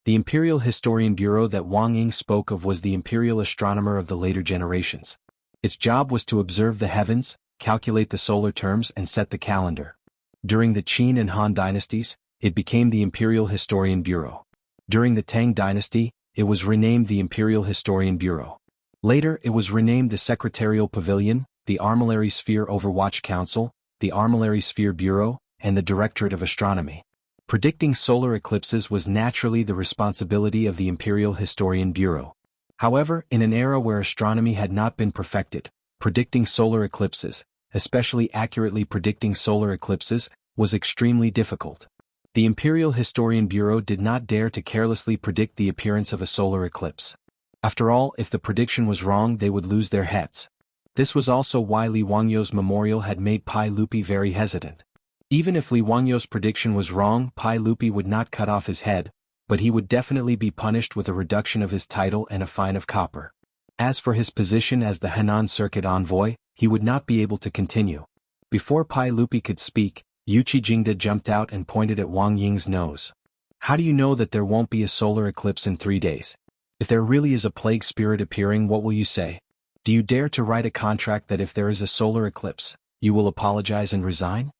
The Imperial Historian Bureau that Wang Ying spoke of was the imperial astronomer of the later generations. Its job was to observe the heavens, calculate the solar terms and set the calendar. During the Qin and Han dynasties, it became the Imperial Historian Bureau. During the Tang dynasty, it was renamed the Imperial Historian Bureau. Later it was renamed the Secretarial Pavilion, the Armillary Sphere Overwatch Council, the Armillary Sphere Bureau, and the Directorate of Astronomy. Predicting solar eclipses was naturally the responsibility of the Imperial Historian Bureau. However, in an era where astronomy had not been perfected, predicting solar eclipses, especially accurately predicting solar eclipses, was extremely difficult. The Imperial Historian Bureau did not dare to carelessly predict the appearance of a solar eclipse. After all, if the prediction was wrong, they would lose their heads. This was also why Li Wangyu's memorial had made Pai Lupi very hesitant. Even if Li Wangyu's prediction was wrong, Pai Lupi would not cut off his head, but he would definitely be punished with a reduction of his title and a fine of copper. As for his position as the Henan Circuit envoy, he would not be able to continue. Before Pai Lupi could speak, Yuqi Jingda jumped out and pointed at Wang Ying's nose. "How do you know that there won't be a solar eclipse in 3 days? If there really is a plague spirit appearing, what will you say? Do you dare to write a contract that if there is a solar eclipse, you will apologize and resign?"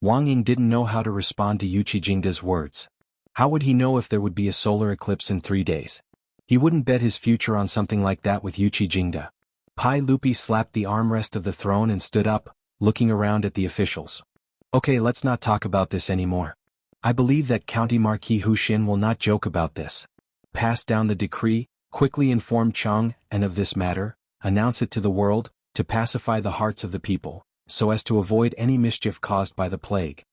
Wang Ying didn't know how to respond to Yuqi Jingda's words. How would he know if there would be a solar eclipse in 3 days? He wouldn't bet his future on something like that with Yuqi Jingda. Pai Lupi slapped the armrest of the throne and stood up, looking around at the officials. "Okay, let's not talk about this anymore. I believe that County Marquis Huxin will not joke about this. Pass down the decree, quickly inform Chang and of this matter, announce it to the world, to pacify the hearts of the people, so as to avoid any mischief caused by the plague."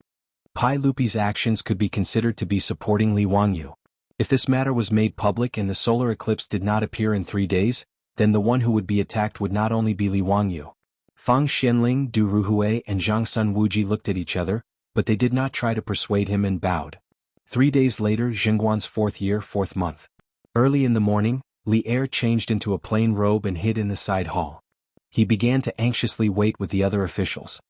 Pai Lupi's actions could be considered to be supporting Li Wangyu. If this matter was made public and the solar eclipse did not appear in 3 days, then the one who would be attacked would not only be Li Wangyu. Fang Xianling, Du Ruhui and Zhang Sun Wuji looked at each other, but they did not try to persuade him and bowed. 3 days later, Xingguan's 4th year, 4th month. Early in the morning, Li Er changed into a plain robe and hid in the side hall. He began to anxiously wait with the other officials.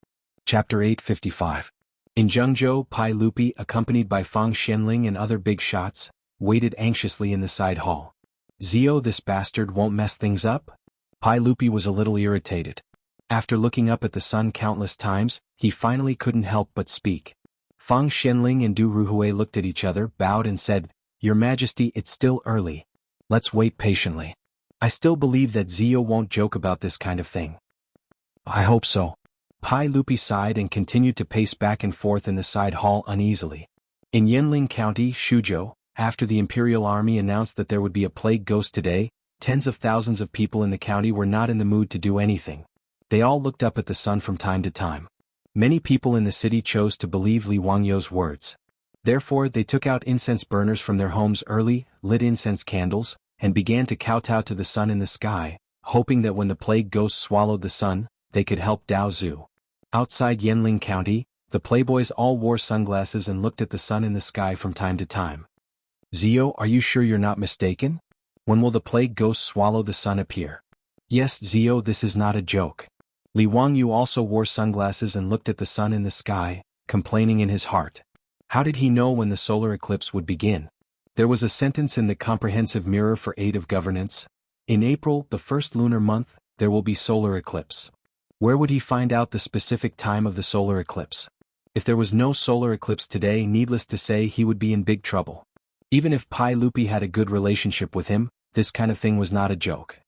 Chapter 855. In Zhengzhou, Pai Lupi, accompanied by Fang Xianling and other big shots, waited anxiously in the side hall. "Zio, this bastard won't mess things up?" Pai Lupi was a little irritated. After looking up at the sun countless times, he finally couldn't help but speak. Fang Xianling and Du Ruhui looked at each other, bowed and said, "Your Majesty, it's still early. Let's wait patiently. I still believe that Zio won't joke about this kind of thing." "I hope so." Pai Lupi sighed and continued to pace back and forth in the side hall uneasily. In Yanling County, Shuzhou, after the imperial army announced that there would be a plague ghost today, tens of thousands of people in the county were not in the mood to do anything. They all looked up at the sun from time to time. Many people in the city chose to believe Li Wangyou's words. Therefore they took out incense burners from their homes early, lit incense candles, and began to kowtow to the sun in the sky, hoping that when the plague ghost swallowed the sun, they could help Dao Zhu. Outside Yanling County, the playboys all wore sunglasses and looked at the sun in the sky from time to time. Zio, are you sure you're not mistaken? When will the plague ghost swallow the sun appear? Yes, Zio, this is not a joke. Li Wangyou also wore sunglasses and looked at the sun in the sky, complaining in his heart. How did he know when the solar eclipse would begin? There was a sentence in the comprehensive mirror for aid of governance. In April, the first lunar month, there will be solar eclipse. Where would he find out the specific time of the solar eclipse? If there was no solar eclipse today, needless to say, he would be in big trouble. Even if Pai Lupi had a good relationship with him, this kind of thing was not a joke.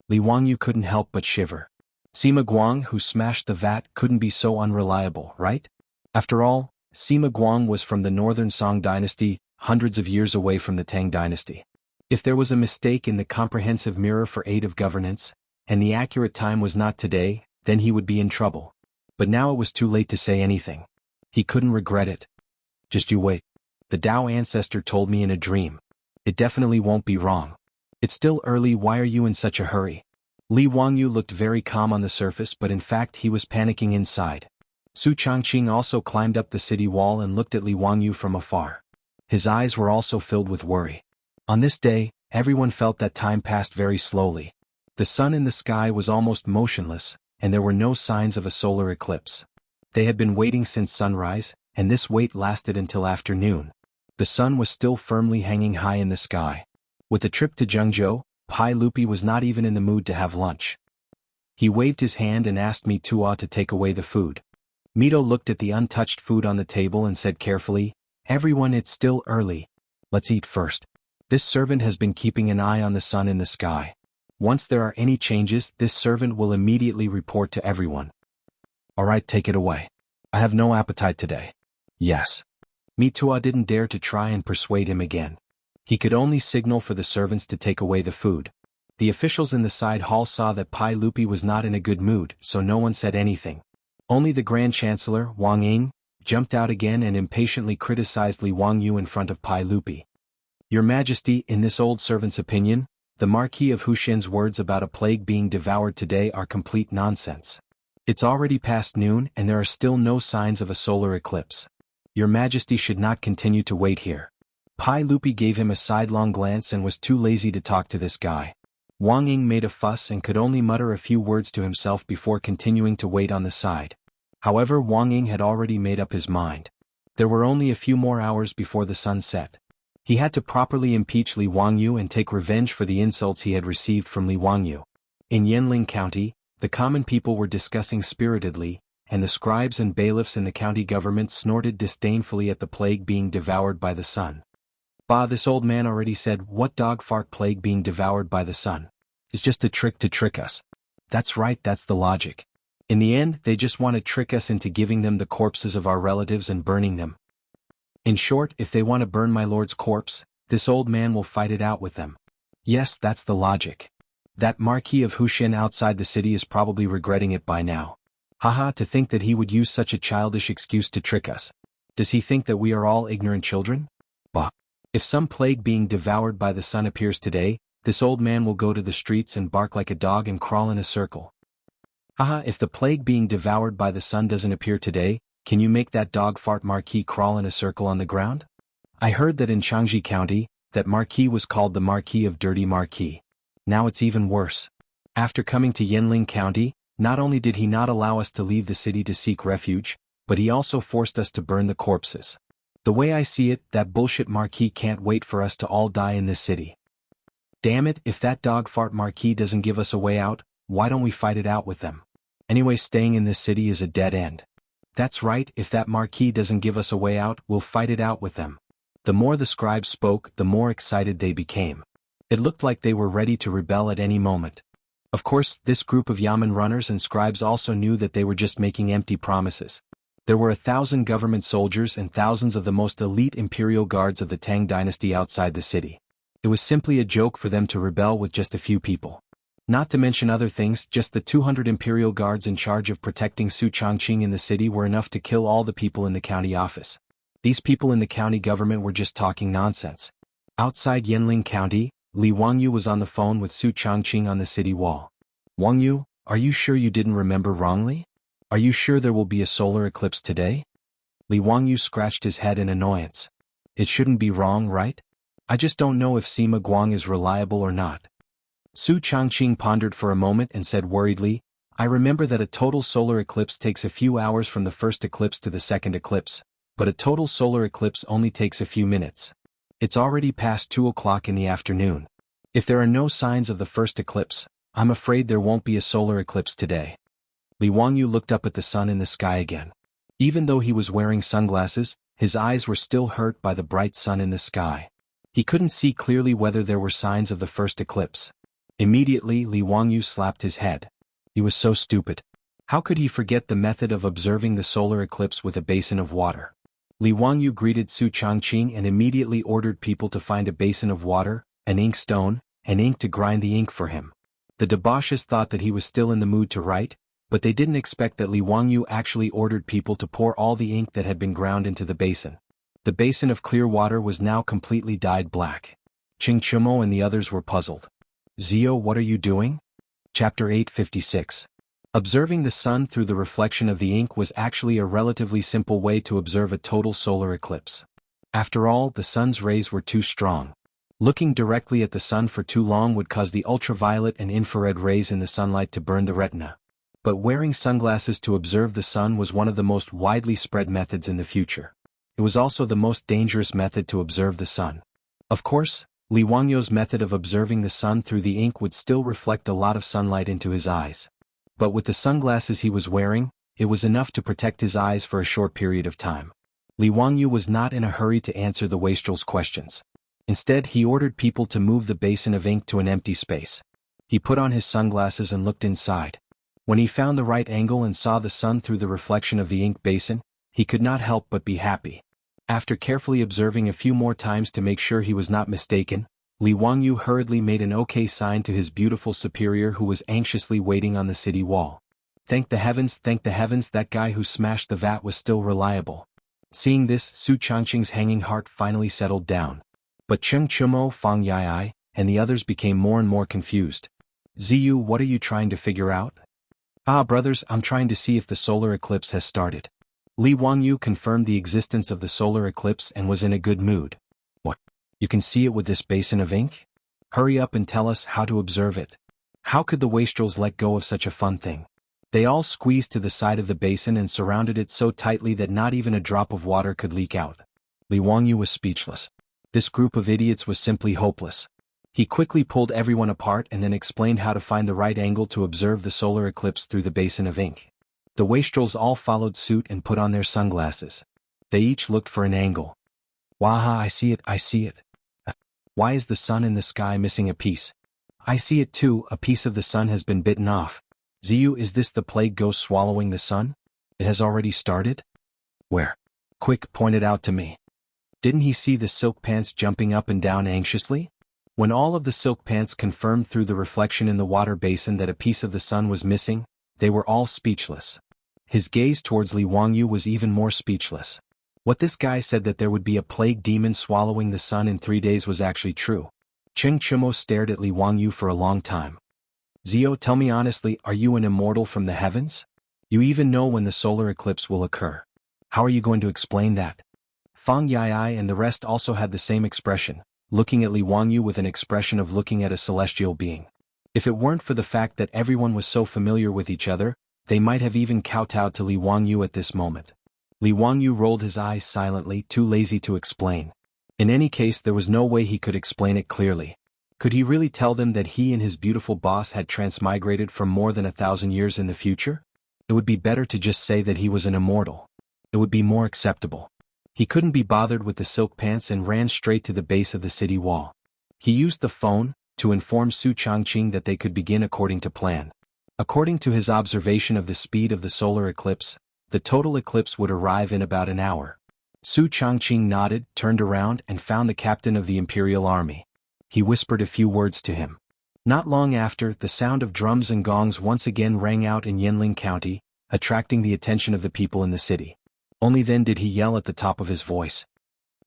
Li Wangyou couldn't help but shiver. Sima Guang, who smashed the vat, couldn't be so unreliable, right? After all, Sima Guang was from the northern Song dynasty, hundreds of years away from the Tang dynasty. If there was a mistake in the comprehensive mirror for aid of governance, and the accurate time was not today, then he would be in trouble. But now it was too late to say anything. He couldn't regret it. Just you wait. The Tao ancestor told me in a dream. It definitely won't be wrong. It's still early, why are you in such a hurry? Li Wangyou looked very calm on the surface, but in fact he was panicking inside. Su Changqing also climbed up the city wall and looked at Li Wangyou from afar. His eyes were also filled with worry. On this day, everyone felt that time passed very slowly. The sun in the sky was almost motionless, and there were no signs of a solar eclipse. They had been waiting since sunrise, and this wait lasted until afternoon. The sun was still firmly hanging high in the sky. With the trip to Zhengzhou, Pai Lupi was not even in the mood to have lunch. He waved his hand and asked Mi Tua to take away the food. Mito looked at the untouched food on the table and said carefully, "Everyone, it's still early. Let's eat first. This servant has been keeping an eye on the sun in the sky. Once there are any changes, this servant will immediately report to everyone." "Alright, take it away. I have no appetite today." "Yes." Mi Tua didn't dare to try and persuade him again. He could only signal for the servants to take away the food. The officials in the side hall saw that Pai Lupi was not in a good mood, so no one said anything. Only the Grand Chancellor, Wang Ying, jumped out again and impatiently criticized Li Wangyou in front of Pai Lupi. "Your Majesty, in this old servant's opinion, the Marquis of Huxin's words about a plague being devoured today are complete nonsense. It's already past noon and there are still no signs of a solar eclipse. Your Majesty should not continue to wait here." Pai Lupi gave him a sidelong glance and was too lazy to talk to this guy. Wang Ying made a fuss and could only mutter a few words to himself before continuing to wait on the side. However, Wang Ying had already made up his mind. There were only a few more hours before the sun set. He had to properly impeach Li Wangyou and take revenge for the insults he had received from Li Wangyou. In Yanling County, the common people were discussing spiritedly, and the scribes and bailiffs in the county government snorted disdainfully at the plague being devoured by the sun. "Bah, this old man already said, what dog fart plague being devoured by the sun? It's just a trick to trick us." "That's right, that's the logic. In the end, they just want to trick us into giving them the corpses of our relatives and burning them. In short, if they want to burn my lord's corpse, this old man will fight it out with them." "Yes, that's the logic. That Marquis of Huxin outside the city is probably regretting it by now. Haha, to think that he would use such a childish excuse to trick us. Does he think that we are all ignorant children? Bah. If some plague being devoured by the sun appears today, this old man will go to the streets and bark like a dog and crawl in a circle. Haha, if the plague being devoured by the sun doesn't appear today, can you make that dog fart Marquis crawl in a circle on the ground? I heard that in Changji County, that Marquis was called the Marquis of Dirty Marquis. Now it's even worse. After coming to Yanling County, not only did he not allow us to leave the city to seek refuge, but he also forced us to burn the corpses. The way I see it, that bullshit Marquis can't wait for us to all die in this city. Damn it, if that dog fart Marquis doesn't give us a way out, why don't we fight it out with them? Anyway, staying in this city is a dead end. That's right, if that Marquis doesn't give us a way out, we'll fight it out with them. The more the scribes spoke, the more excited they became. It looked like they were ready to rebel at any moment. Of course, this group of Yamen runners and scribes also knew that they were just making empty promises. There were 1,000 government soldiers and thousands of the most elite imperial guards of the Tang dynasty outside the city. It was simply a joke for them to rebel with just a few people. Not to mention other things, just the 200 imperial guards in charge of protecting Su Changqing in the city were enough to kill all the people in the county office. These people in the county government were just talking nonsense. Outside Yanling County, Li Wangyu was on the phone with Su Changqing on the city wall. "Wangyu, are you sure you didn't remember wrongly? Are you sure there will be a solar eclipse today?" Li Wangyu scratched his head in annoyance. "It shouldn't be wrong, right? I just don't know if Sima Guang is reliable or not." Su Changqing pondered for a moment and said worriedly, "I remember that a total solar eclipse takes a few hours from the first eclipse to the second eclipse, but a total solar eclipse only takes a few minutes. It's already past 2 o'clock in the afternoon. If there are no signs of the first eclipse, I'm afraid there won't be a solar eclipse today." Li Wangyu looked up at the sun in the sky again. Even though he was wearing sunglasses, his eyes were still hurt by the bright sun in the sky. He couldn't see clearly whether there were signs of the first eclipse. Immediately, Li Wangyu slapped his head. He was so stupid. How could he forget the method of observing the solar eclipse with a basin of water? Li Wangyu greeted Su Changqing and immediately ordered people to find a basin of water, an ink stone, and ink to grind the ink for him. The debauches thought that he was still in the mood to write, but they didn't expect that Li Wangyu actually ordered people to pour all the ink that had been ground into the basin. The basin of clear water was now completely dyed black. Qing Chumo and the others were puzzled. "Zio, what are you doing?" Chapter 856. Observing the sun through the reflection of the ink was actually a relatively simple way to observe a total solar eclipse. After all, the sun's rays were too strong. Looking directly at the sun for too long would cause the ultraviolet and infrared rays in the sunlight to burn the retina. But wearing sunglasses to observe the sun was one of the most widely spread methods in the future. It was also the most dangerous method to observe the sun. Of course, Li Wangyu's method of observing the sun through the ink would still reflect a lot of sunlight into his eyes. But with the sunglasses he was wearing, it was enough to protect his eyes for a short period of time. Li Wangyu was not in a hurry to answer the wastrel's questions. Instead, he ordered people to move the basin of ink to an empty space. He put on his sunglasses and looked inside. When he found the right angle and saw the sun through the reflection of the ink basin, he could not help but be happy. After carefully observing a few more times to make sure he was not mistaken, Li Wangyu hurriedly made an OK sign to his beautiful superior who was anxiously waiting on the city wall. Thank the heavens, that guy who smashed the vat was still reliable. Seeing this, Su Changqing's hanging heart finally settled down. But Cheng Chumo, Fang Yai, and the others became more and more confused. "Ziyu, what are you trying to figure out?" "Ah, brothers, I'm trying to see if the solar eclipse has started." Li Wangyu confirmed the existence of the solar eclipse and was in a good mood. "What? You can see it with this basin of ink? Hurry up and tell us how to observe it." How could the wastrels let go of such a fun thing? They all squeezed to the side of the basin and surrounded it so tightly that not even a drop of water could leak out. Li Wangyu was speechless. This group of idiots was simply hopeless. He quickly pulled everyone apart and then explained how to find the right angle to observe the solar eclipse through the basin of ink. The wastrels all followed suit and put on their sunglasses. They each looked for an angle. "Waha, I see it. Why is the sun in the sky missing a piece?" "I see it too, a piece of the sun has been bitten off." "Ziyu, is this the plague ghost swallowing the sun? It has already started?" "Where?" "Quick, point it out to me." Didn't he see the silk pants jumping up and down anxiously? When all of the silk pants confirmed through the reflection in the water basin that a piece of the sun was missing, they were all speechless. His gaze towards Li Wangyu was even more speechless. What this guy said that there would be a plague demon swallowing the sun in 3 days was actually true. Cheng Chumo stared at Li Wangyu for a long time. "Zio, tell me honestly, are you an immortal from the heavens? You even know when the solar eclipse will occur. How are you going to explain that?" Fang Yai and the rest also had the same expression, looking at Li Wangyu with an expression of looking at a celestial being. If it weren't for the fact that everyone was so familiar with each other, they might have even kowtowed to Li Wangyu at this moment. Li Wangyu rolled his eyes silently, too lazy to explain. In any case, there was no way he could explain it clearly. Could he really tell them that he and his beautiful boss had transmigrated from more than 1,000 years in the future? It would be better to just say that he was an immortal. It would be more acceptable. He couldn't be bothered with the silk pants and ran straight to the base of the city wall. He used the phone to inform Su Changqing that they could begin according to plan. According to his observation of the speed of the solar eclipse, the total eclipse would arrive in about an hour. Su Changqing nodded, turned around, and found the captain of the imperial army. He whispered a few words to him. Not long after, the sound of drums and gongs once again rang out in Yanling County, attracting the attention of the people in the city. Only then did he yell at the top of his voice.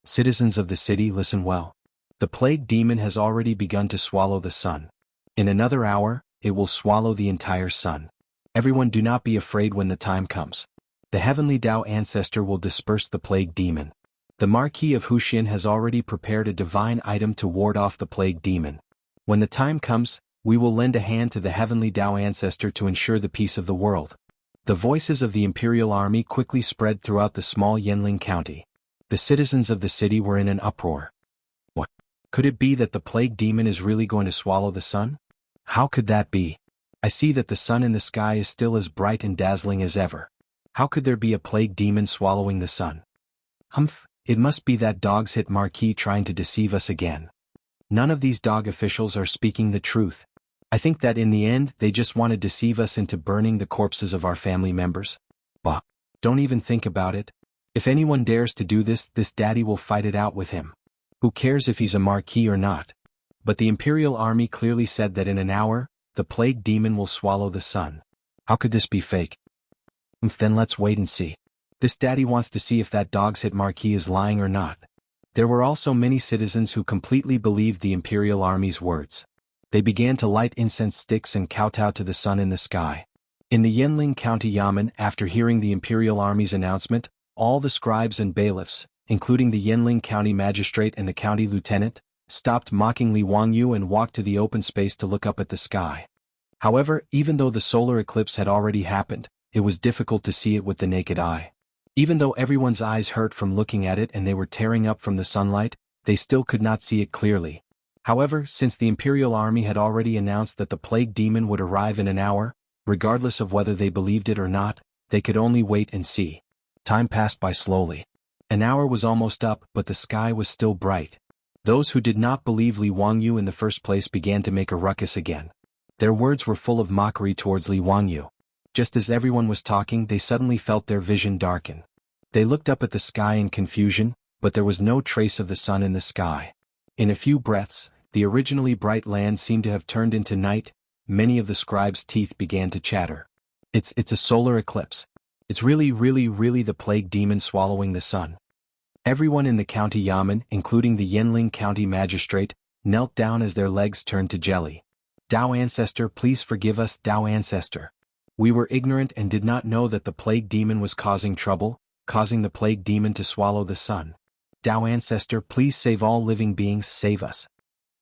Citizens of the city, listen well. The plague demon has already begun to swallow the sun. In another hour, it will swallow the entire sun. Everyone, do not be afraid when the time comes. The heavenly Tao ancestor will disperse the plague demon. The Marquis of Huxian has already prepared a divine item to ward off the plague demon. When the time comes, we will lend a hand to the heavenly Tao ancestor to ensure the peace of the world. The voices of the imperial army quickly spread throughout the small Yanling County. The citizens of the city were in an uproar. What? Could it be that the plague demon is really going to swallow the sun? How could that be? I see that the sun in the sky is still as bright and dazzling as ever. How could there be a plague demon swallowing the sun? Humph, it must be that dog's hit Marquis trying to deceive us again. None of these dog officials are speaking the truth. I think that in the end they just want to deceive us into burning the corpses of our family members. Bah, don't even think about it. If anyone dares to do this, this daddy will fight it out with him. Who cares if he's a Marquis or not? But the imperial army clearly said that in an hour, the plague demon will swallow the sun. How could this be fake? Then let's wait and see. This daddy wants to see if that dog's hit Marquis is lying or not. There were also many citizens who completely believed the imperial army's words. They began to light incense sticks and kowtow to the sun in the sky. In the Yanling County Yamen, after hearing the imperial army's announcement, all the scribes and bailiffs, including the Yanling County magistrate and the county lieutenant, stopped mocking Li Wangyu and walked to the open space to look up at the sky. However, even though the solar eclipse had already happened, it was difficult to see it with the naked eye. Even though everyone's eyes hurt from looking at it and they were tearing up from the sunlight, they still could not see it clearly. However, since the imperial army had already announced that the plague demon would arrive in an hour, regardless of whether they believed it or not, they could only wait and see. Time passed by slowly. An hour was almost up, but the sky was still bright. Those who did not believe Li Wangyu in the first place began to make a ruckus again. Their words were full of mockery towards Li Wangyu. Just as everyone was talking, they suddenly felt their vision darken. They looked up at the sky in confusion, but there was no trace of the sun in the sky. In a few breaths, the originally bright land seemed to have turned into night. Many of the scribes' teeth began to chatter. It's a solar eclipse. It's really the plague demon swallowing the sun. Everyone in the county Yamen, including the Yanling County magistrate, knelt down as their legs turned to jelly. Tao ancestor, please forgive us, Tao ancestor. We were ignorant and did not know that the plague demon was causing trouble, causing the plague demon to swallow the sun. Tao ancestor, please save all living beings, save us.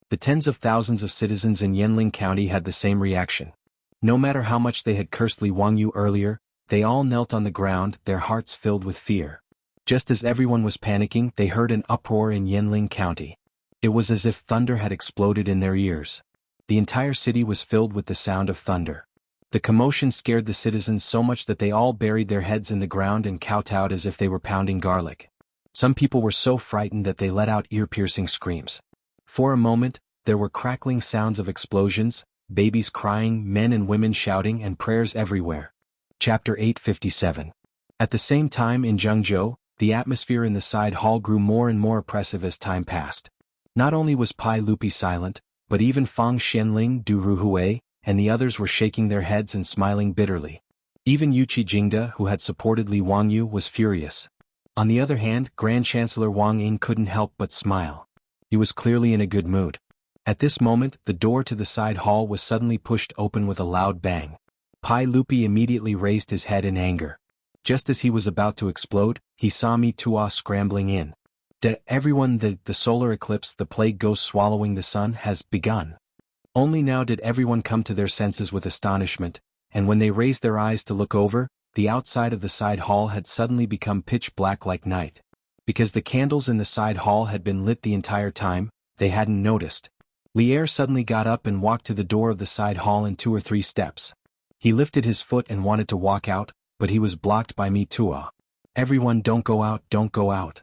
The tens of thousands of citizens in Yanling County had the same reaction. No matter how much they had cursed Li Wangyu earlier, they all knelt on the ground, their hearts filled with fear. Just as everyone was panicking, they heard an uproar in Yanling County. It was as if thunder had exploded in their ears. The entire city was filled with the sound of thunder. The commotion scared the citizens so much that they all buried their heads in the ground and kowtowed as if they were pounding garlic. Some people were so frightened that they let out ear-piercing screams. For a moment, there were crackling sounds of explosions, babies crying, men and women shouting, and prayers everywhere. Chapter 857. At the same time in Zhengzhou, the atmosphere in the side hall grew more and more oppressive as time passed. Not only was Pai Lupi silent, but even Fang Xianling, Du Ruhui, and the others were shaking their heads and smiling bitterly. Even Yuqi Jingde, who had supported Li Wangyu, was furious. On the other hand, Grand Chancellor Wang Ying couldn't help but smile. He was clearly in a good mood. At this moment, the door to the side hall was suddenly pushed open with a loud bang. Pai Lupi immediately raised his head in anger. Just as he was about to explode, he saw Mi Tua scrambling in. Everyone, the solar eclipse, the plague ghost swallowing the sun, has begun. Only now did everyone come to their senses with astonishment, and when they raised their eyes to look over, the outside of the side hall had suddenly become pitch black like night. Because the candles in the side hall had been lit the entire time, they hadn't noticed. Lier suddenly got up and walked to the door of the side hall in 2 or 3 steps. He lifted his foot and wanted to walk out, but he was blocked by Mi Tua. Everyone, don't go out, don't go out.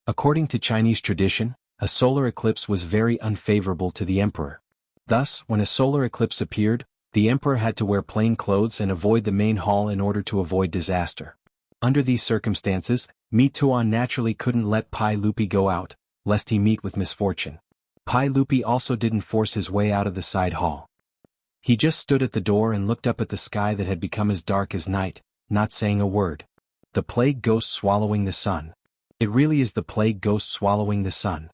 According to Chinese tradition, a solar eclipse was very unfavorable to the emperor. Thus, when a solar eclipse appeared, the emperor had to wear plain clothes and avoid the main hall in order to avoid disaster. Under these circumstances, Mi Tuan naturally couldn't let Pai Lupi go out, lest he meet with misfortune. Pai Lupi also didn't force his way out of the side hall. He just stood at the door and looked up at the sky that had become as dark as night, not saying a word. The plague ghost swallowing the sun. It really is the plague ghost swallowing the sun.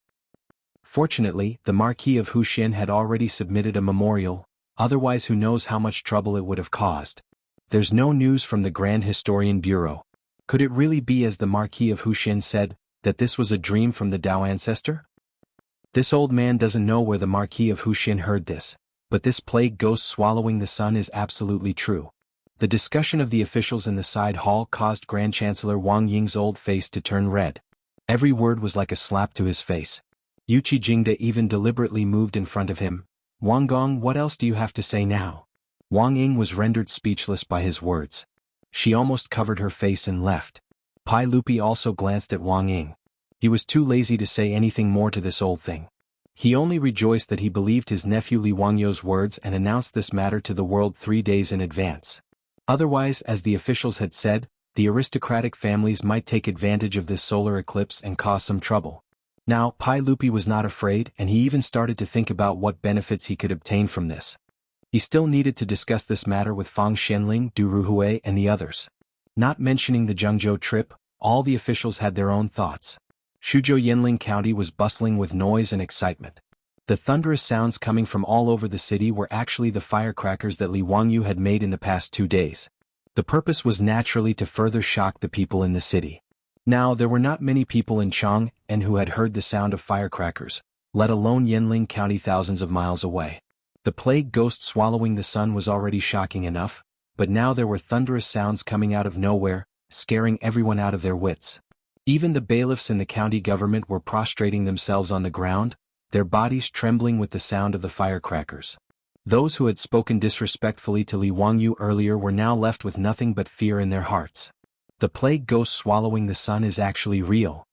Fortunately, the Marquis of Huxian had already submitted a memorial, otherwise who knows how much trouble it would have caused. There's no news from the Grand Historian Bureau. Could it really be, as the Marquis of Huxian said, that this was a dream from the Tao ancestor? This old man doesn't know where the Marquis of Huxian heard this, but this plague ghost swallowing the sun is absolutely true. The discussion of the officials in the side hall caused Grand Chancellor Wang Ying's old face to turn red. Every word was like a slap to his face. Yuqi Jingde even deliberately moved in front of him. Wang Gong, what else do you have to say now? Wang Ying was rendered speechless by his words. She almost covered her face and left. Pai Lupi also glanced at Wang Ying. He was too lazy to say anything more to this old thing. He only rejoiced that he believed his nephew Li Wangyou's words and announced this matter to the world 3 days in advance. Otherwise, as the officials had said, the aristocratic families might take advantage of this solar eclipse and cause some trouble. Now, Pai Lupi was not afraid, and he even started to think about what benefits he could obtain from this. He still needed to discuss this matter with Fang Xianling, Du Ruhui, and the others. Not mentioning the Zhengzhou trip, all the officials had their own thoughts. Shuzhou Yanling County was bustling with noise and excitement. The thunderous sounds coming from all over the city were actually the firecrackers that Li Wangyou had made in the past 2 days. The purpose was naturally to further shock the people in the city. Now, there were not many people in Chang and who had heard the sound of firecrackers, let alone Yanling County thousands of miles away. The plague ghost swallowing the sun was already shocking enough, but now there were thunderous sounds coming out of nowhere, scaring everyone out of their wits. Even the bailiffs in the county government were prostrating themselves on the ground, their bodies trembling with the sound of the firecrackers. Those who had spoken disrespectfully to Li Wangyou earlier were now left with nothing but fear in their hearts. The plague ghost swallowing the sun is actually real.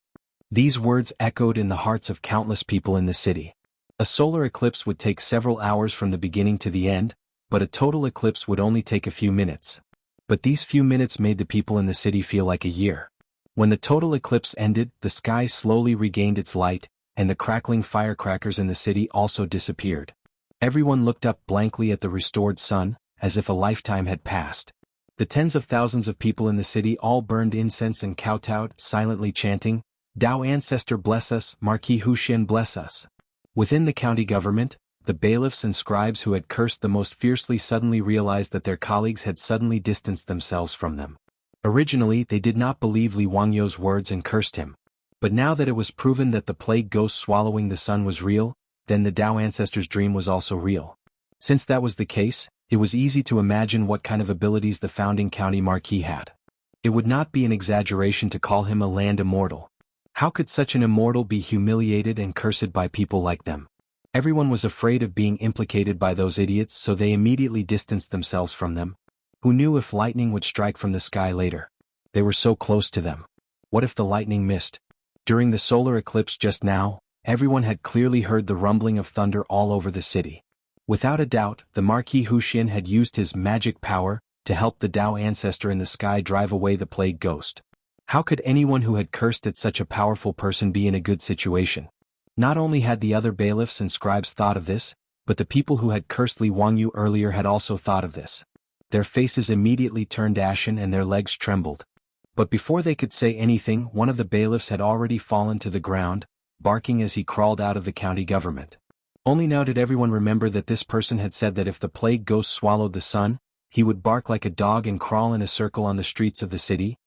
These words echoed in the hearts of countless people in the city. A solar eclipse would take several hours from the beginning to the end, but a total eclipse would only take a few minutes. But these few minutes made the people in the city feel like a year. When the total eclipse ended, the sky slowly regained its light, and the crackling firecrackers in the city also disappeared. Everyone looked up blankly at the restored sun, as if a lifetime had passed. The tens of thousands of people in the city all burned incense and kowtowed, silently chanting, "Tao Ancestor bless us, Marquis Huxian bless us." Within the county government, the bailiffs and scribes who had cursed the most fiercely suddenly realized that their colleagues had suddenly distanced themselves from them. Originally, they did not believe Li Wangyou's words and cursed him. But now that it was proven that the plague ghost swallowing the sun was real, then the Tao ancestor's dream was also real. Since that was the case, it was easy to imagine what kind of abilities the founding county marquis had. It would not be an exaggeration to call him a land immortal. How could such an immortal be humiliated and cursed by people like them? Everyone was afraid of being implicated by those idiots, so they immediately distanced themselves from them. Who knew if lightning would strike from the sky later? They were so close to them. What if the lightning missed? During the solar eclipse just now, everyone had clearly heard the rumbling of thunder all over the city. Without a doubt, the Marquis Huxian had used his magic power to help the Tao ancestor in the sky drive away the plague ghost. How could anyone who had cursed at such a powerful person be in a good situation? Not only had the other bailiffs and scribes thought of this, but the people who had cursed Li Wangyou earlier had also thought of this. Their faces immediately turned ashen and their legs trembled. But before they could say anything, one of the bailiffs had already fallen to the ground, barking as he crawled out of the county government. Only now did everyone remember that this person had said that if the plague ghost swallowed the sun, he would bark like a dog and crawl in a circle on the streets of the city.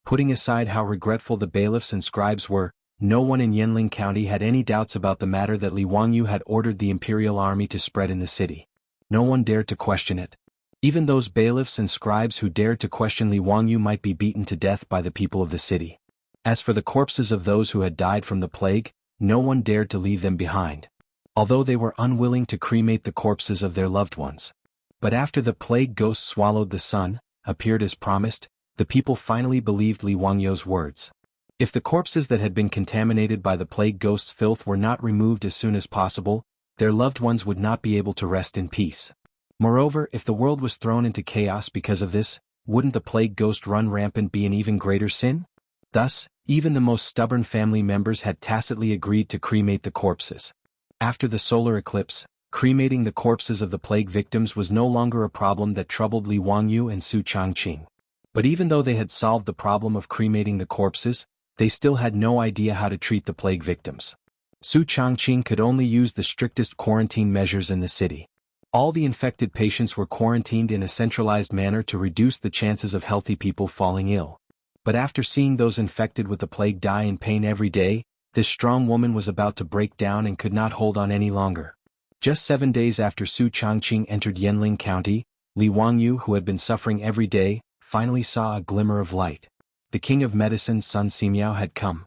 Putting aside how regretful the bailiffs and scribes were, no one in Yanling County had any doubts about the matter that Li Wangyou had ordered the imperial army to spread in the city. No one dared to question it. Even those bailiffs and scribes who dared to question Li Wangyou might be beaten to death by the people of the city. As for the corpses of those who had died from the plague, no one dared to leave them behind. Although they were unwilling to cremate the corpses of their loved ones. But after the plague ghost swallowed the sun, appeared as promised, the people finally believed Li Wangyou's words. If the corpses that had been contaminated by the plague ghost's filth were not removed as soon as possible, their loved ones would not be able to rest in peace. Moreover, if the world was thrown into chaos because of this, wouldn't the plague ghost run rampant be an even greater sin? Thus, even the most stubborn family members had tacitly agreed to cremate the corpses. After the solar eclipse, cremating the corpses of the plague victims was no longer a problem that troubled Li Wangyu and Su Changqing. But even though they had solved the problem of cremating the corpses, they still had no idea how to treat the plague victims. Su Changqing could only use the strictest quarantine measures in the city. All the infected patients were quarantined in a centralized manner to reduce the chances of healthy people falling ill. But after seeing those infected with the plague die in pain every day, this strong woman was about to break down and could not hold on any longer. Just 7 days after Su Changqing entered Yanling County, Li Wangyu, who had been suffering every day, finally saw a glimmer of light. The king of medicine Sun Simiao had come.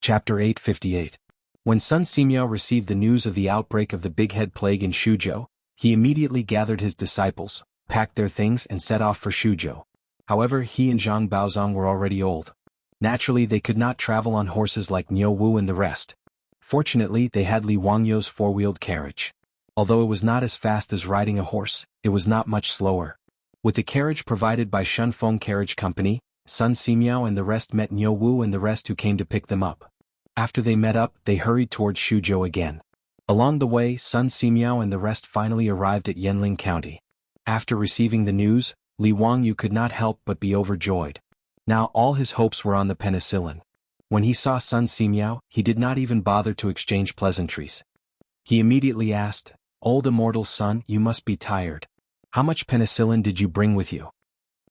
Chapter 858. When Sun Simiao received the news of the outbreak of the Big Head Plague in Shuzhou, he immediately gathered his disciples, packed their things and set off for Shuzhou. However, he and Zhang Baozong were already old. Naturally, they could not travel on horses like Niu Wu and the rest. Fortunately, they had Li Wangyu's four-wheeled carriage. Although it was not as fast as riding a horse, it was not much slower. With the carriage provided by Shunfeng Carriage Company, Sun Simiao and the rest met Niu Wu and the rest who came to pick them up. After they met up, they hurried towards Shuzhou again. Along the way, Sun Simiao and the rest finally arrived at Yanling County. After receiving the news, Li Wangyu could not help but be overjoyed. Now all his hopes were on the penicillin. When he saw Sun Simiao, he did not even bother to exchange pleasantries. He immediately asked, "Old immortal son, you must be tired. How much penicillin did you bring with you?"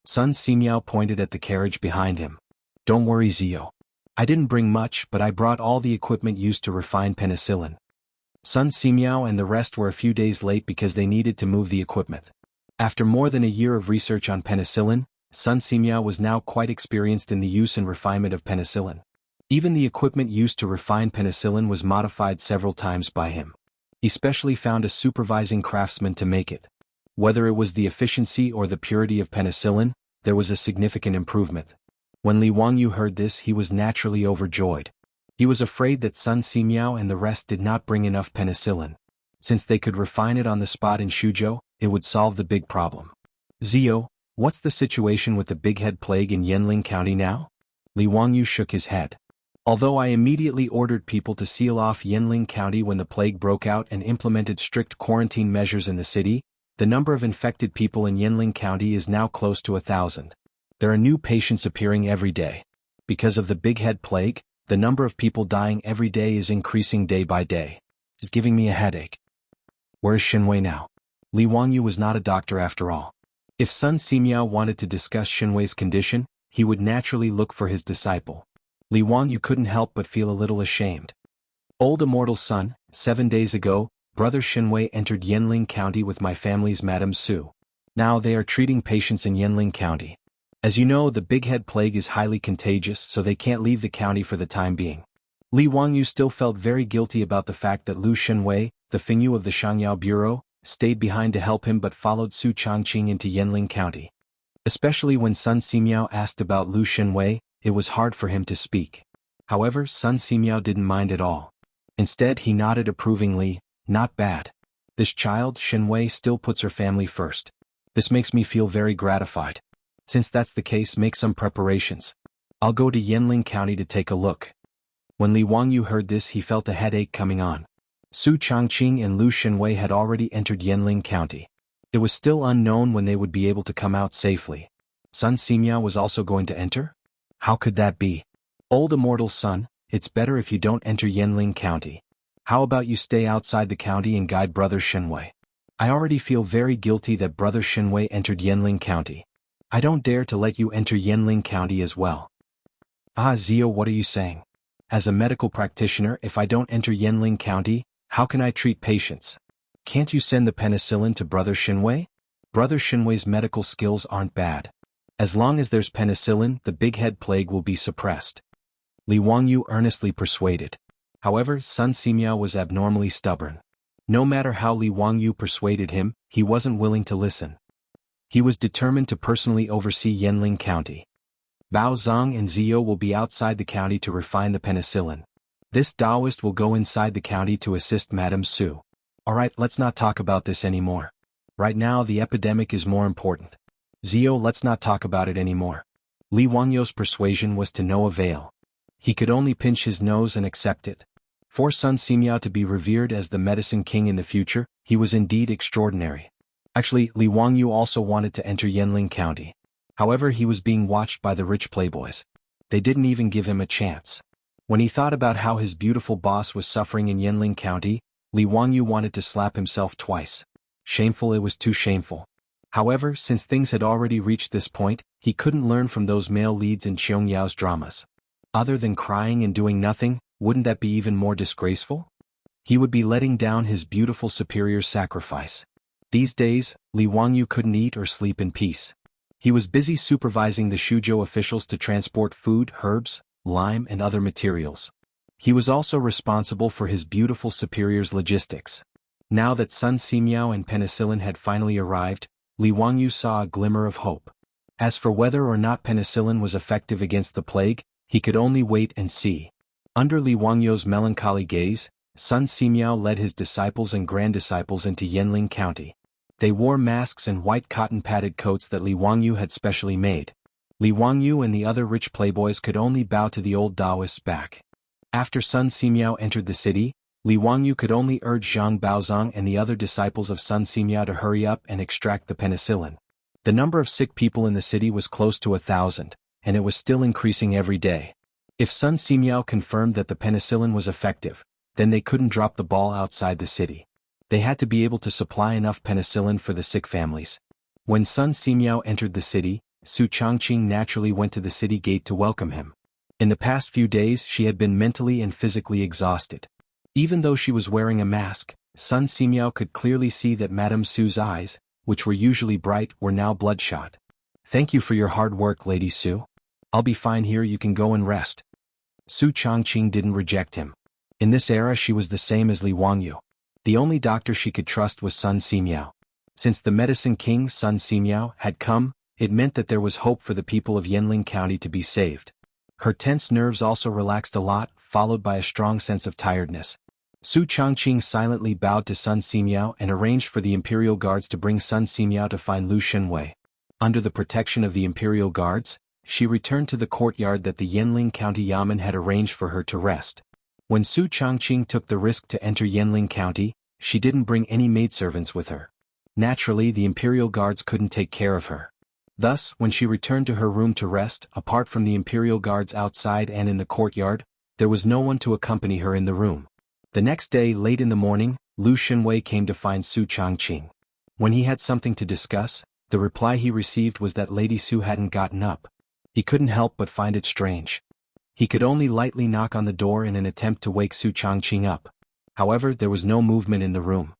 Sun Simiao pointed at the carriage behind him. "Don't worry, Zio. I didn't bring much, but I brought all the equipment used to refine penicillin." Sun Simiao and the rest were a few days late because they needed to move the equipment. After more than a year of research on penicillin, Sun Simiao was now quite experienced in the use and refinement of penicillin. Even the equipment used to refine penicillin was modified several times by him. He specially found a supervising craftsman to make it. Whether it was the efficiency or the purity of penicillin, there was a significant improvement. When Li Wangyu heard this, he was naturally overjoyed. He was afraid that Sun Simiao and the rest did not bring enough penicillin. Since they could refine it on the spot in Shuzhou, it would solve the big problem. "Zio, what's the situation with the Big Head Plague in Yanling County now?" Li Wangyu shook his head. "Although I immediately ordered people to seal off Yanling County when the plague broke out and implemented strict quarantine measures in the city, the number of infected people in Yanling County is now close to 1,000. There are new patients appearing every day. Because of the Big Head Plague, the number of people dying every day is increasing day by day. It's giving me a headache. Where is Xinwei now?" Li Wangyu was not a doctor after all. If Sun Simiao wanted to discuss Xinwei's condition, he would naturally look for his disciple. Li Wangyu couldn't help but feel a little ashamed. "Old immortal son, 7 days ago, brother Xinwei entered Yanling County with my family's Madame Su. Now they are treating patients in Yanling County. As you know, the Big Head Plague is highly contagious, so they can't leave the county for the time being." Li Wangyu still felt very guilty about the fact that Lu Xinwei, the Fingyu of the Shangyao Bureau, stayed behind to help him but followed Su Changqing into Yanling County. Especially when Sun Simiao asked about Lu Xinwei, it was hard for him to speak. However, Sun Simiao didn't mind at all. Instead, he nodded approvingly, "Not bad. This child, Xinwei, still puts her family first. This makes me feel very gratified. Since that's the case, make some preparations. I'll go to Yanling County to take a look." When Li Wangyu heard this, he felt a headache coming on. Su Changqing and Lu Xinwei had already entered Yanling County. It was still unknown when they would be able to come out safely. Sun Simiao was also going to enter? How could that be? "Old immortal son, it's better if you don't enter Yanling County. How about you stay outside the county and guide brother Xinwei? I already feel very guilty that brother Xinwei entered Yanling County. I don't dare to let you enter Yanling County as well." "Ah, Zio, what are you saying? As a medical practitioner, if I don't enter Yanling County, how can I treat patients? Can't you send the penicillin to brother Xinwei? Brother Xinwei's medical skills aren't bad. As long as there's penicillin, the Big Head Plague will be suppressed." Li Wangyu earnestly persuaded. However, Sun Simiao was abnormally stubborn. No matter how Li Wangyu persuaded him, he wasn't willing to listen. He was determined to personally oversee Yanling County. Bao Zong and Zio will be outside the county to refine the penicillin. This Taoist will go inside the county to assist Madame Su. Alright, let's not talk about this anymore. Right now the epidemic is more important. Zio, let's not talk about it anymore. Li Wangyou's persuasion was to no avail. He could only pinch his nose and accept it. For Sun Simiao to be revered as the medicine king in the future, he was indeed extraordinary. Actually, Li Wangyou also wanted to enter Yanling County. However, he was being watched by the rich playboys. They didn't even give him a chance. When he thought about how his beautiful boss was suffering in Yanling County, Li Wangyou wanted to slap himself twice. Shameful, it was too shameful. However, since things had already reached this point, he couldn't learn from those male leads in Qiongyao's dramas. Other than crying and doing nothing, wouldn't that be even more disgraceful? He would be letting down his beautiful superior's sacrifice. These days, Li Wangyou couldn't eat or sleep in peace. He was busy supervising the Shuzhou officials to transport food, herbs, lime and other materials. He was also responsible for his beautiful superior's logistics. Now that Sun Simiao and penicillin had finally arrived, Li Wangyou saw a glimmer of hope. As for whether or not penicillin was effective against the plague, he could only wait and see. Under Li Wangyou's melancholy gaze, Sun Simiao led his disciples and grand-disciples into Yanling County. They wore masks and white cotton-padded coats that Li Wangyou had specially made. Li Wangyou and the other rich playboys could only bow to the old Taoist's back. After Sun Simiao entered the city, Li Wangyou could only urge Zhang Baozong and the other disciples of Sun Simiao to hurry up and extract the penicillin. The number of sick people in the city was close to 1,000, and it was still increasing every day. If Sun Simiao confirmed that the penicillin was effective, then they couldn't drop the ball outside the city. They had to be able to supply enough penicillin for the sick families. When Sun Simiao entered the city, Su Changqing naturally went to the city gate to welcome him. In the past few days she had been mentally and physically exhausted. Even though she was wearing a mask, Sun Simiao could clearly see that Madame Su's eyes, which were usually bright, were now bloodshot. "Thank you for your hard work, Lady Su. I'll be fine here, you can go and rest." Su Changqing didn't reject him. In this era she was the same as Li Wangyou. The only doctor she could trust was Sun Simiao. Since the medicine king Sun Simiao had come, it meant that there was hope for the people of Yanling County to be saved. Her tense nerves also relaxed a lot, followed by a strong sense of tiredness. Su Changqing silently bowed to Sun Simiao and arranged for the imperial guards to bring Sun Simiao to find Lu Shenwei. Under the protection of the imperial guards, she returned to the courtyard that the Yanling County Yamen had arranged for her to rest. When Su Changqing took the risk to enter Yanling County, she didn't bring any maidservants with her. Naturally, the imperial guards couldn't take care of her. Thus, when she returned to her room to rest, apart from the imperial guards outside and in the courtyard, there was no one to accompany her in the room. The next day, late in the morning, Lu Shenwei came to find Su Changqing. When he had something to discuss, the reply he received was that Lady Su hadn't gotten up. He couldn't help but find it strange. He could only lightly knock on the door in an attempt to wake Su Changqing up. However, there was no movement in the room.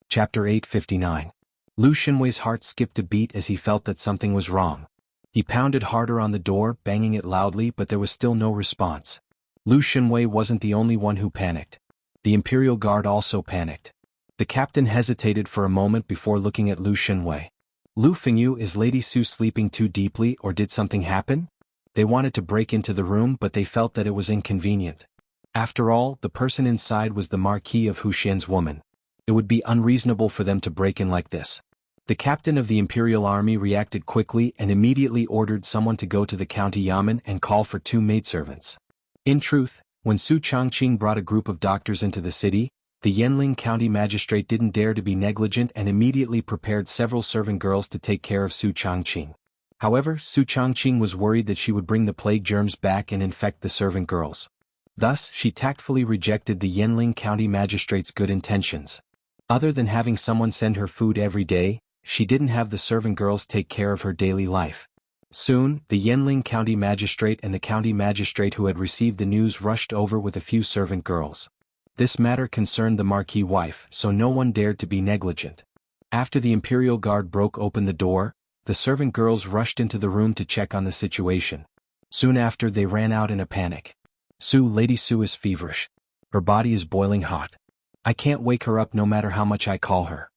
Chapter 859. Lu Shenwei's heart skipped a beat as he felt that something was wrong. He pounded harder on the door, banging it loudly, but there was still no response. Lu Shenwei wasn't the only one who panicked. The imperial guard also panicked. The captain hesitated for a moment before looking at Lu Shenwei. "Lu Fengyu, is Lady Su sleeping too deeply or did something happen?" They wanted to break into the room but they felt that it was inconvenient. After all, the person inside was the Marquis of Huxian's woman. It would be unreasonable for them to break in like this. The captain of the imperial army reacted quickly and immediately ordered someone to go to the county yamen and call for 2 maidservants. In truth, when Su Changqing brought a group of doctors into the city, the Yanling County magistrate didn't dare to be negligent and immediately prepared several servant girls to take care of Su Changqing. However, Su Changqing was worried that she would bring the plague germs back and infect the servant girls. Thus, she tactfully rejected the Yanling County magistrate's good intentions. Other than having someone send her food every day, she didn't have the servant girls take care of her daily life. Soon, the Yanling County magistrate and the county magistrate who had received the news rushed over with a few servant girls. This matter concerned the Marquis' wife, so no one dared to be negligent. After the imperial guard broke open the door, the servant girls rushed into the room to check on the situation. Soon after, they ran out in a panic. "Lady Su is feverish. Her body is boiling hot. I can't wake her up no matter how much I call her."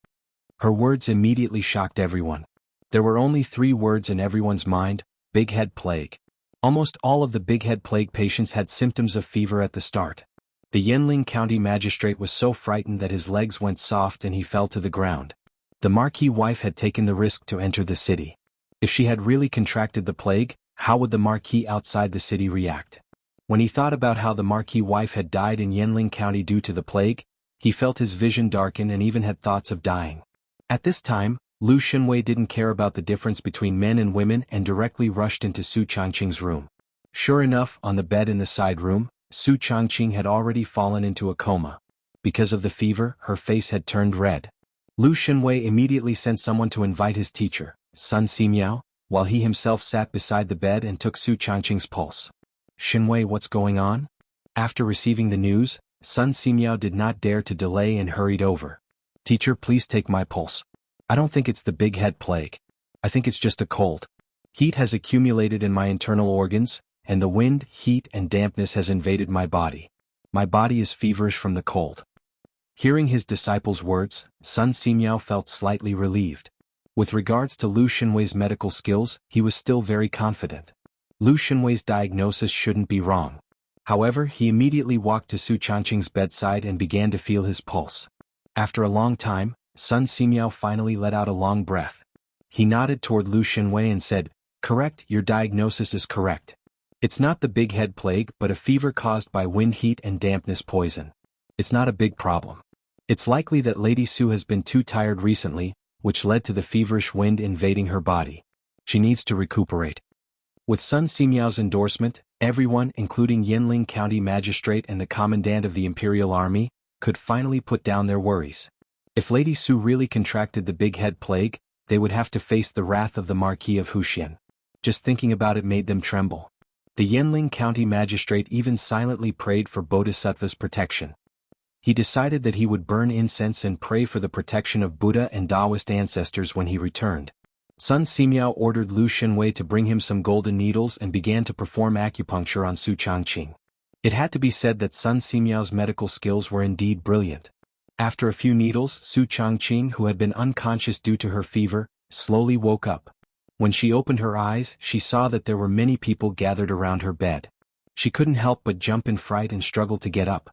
Her words immediately shocked everyone. There were only 3 words in everyone's mind: big head plague. Almost all of the big head plague patients had symptoms of fever at the start. The Yanling County magistrate was so frightened that his legs went soft and he fell to the ground. The Marquis' wife had taken the risk to enter the city. If she had really contracted the plague, how would the marquis outside the city react? When he thought about how the marquis wife had died in Yanling County due to the plague, he felt his vision darken and even had thoughts of dying. At this time, Lu Shenwei didn't care about the difference between men and women and directly rushed into Su Changqing's room. Sure enough, on the bed in the side room, Su Changqing had already fallen into a coma. Because of the fever, her face had turned red. Lu Shenwei immediately sent someone to invite his teacher, Sun Simiao, while he himself sat beside the bed and took Su Changqing's pulse. Shenwei, what's going on? After receiving the news, Sun Simiao did not dare to delay and hurried over. Teacher, please take my pulse. I don't think it's the big head plague. I think it's just a cold. Heat has accumulated in my internal organs, and the wind, heat and dampness has invaded my body. My body is feverish from the cold. Hearing his disciple's words, Sun Simiao felt slightly relieved. With regards to Lu Shenwei's medical skills, he was still very confident. Lu Shenwei's diagnosis shouldn't be wrong. However, he immediately walked to Su Changqing's bedside and began to feel his pulse. After a long time, Sun Simiao finally let out a long breath. He nodded toward Lu Shenwei and said, "Correct, your diagnosis is correct. It's not the big head plague but a fever caused by wind, heat and dampness poison. It's not a big problem. It's likely that Lady Su has been too tired recently, which led to the feverish wind invading her body. She needs to recuperate." With Sun Simiao's endorsement, everyone, including Yanling County Magistrate and the Commandant of the Imperial Army, could finally put down their worries. If Lady Su really contracted the big head plague, they would have to face the wrath of the Marquis of Huxian. Just thinking about it made them tremble. The Yanling County Magistrate even silently prayed for Bodhisattva's protection. He decided that he would burn incense and pray for the protection of Buddha and Taoist ancestors when he returned. Sun Simiao ordered Lu Shenwei to bring him some golden needles and began to perform acupuncture on Su Changqing. It had to be said that Sun Simiao's medical skills were indeed brilliant. After a few needles, Su Changqing, who had been unconscious due to her fever, slowly woke up. When she opened her eyes, she saw that there were many people gathered around her bed. She couldn't help but jump in fright and struggle to get up.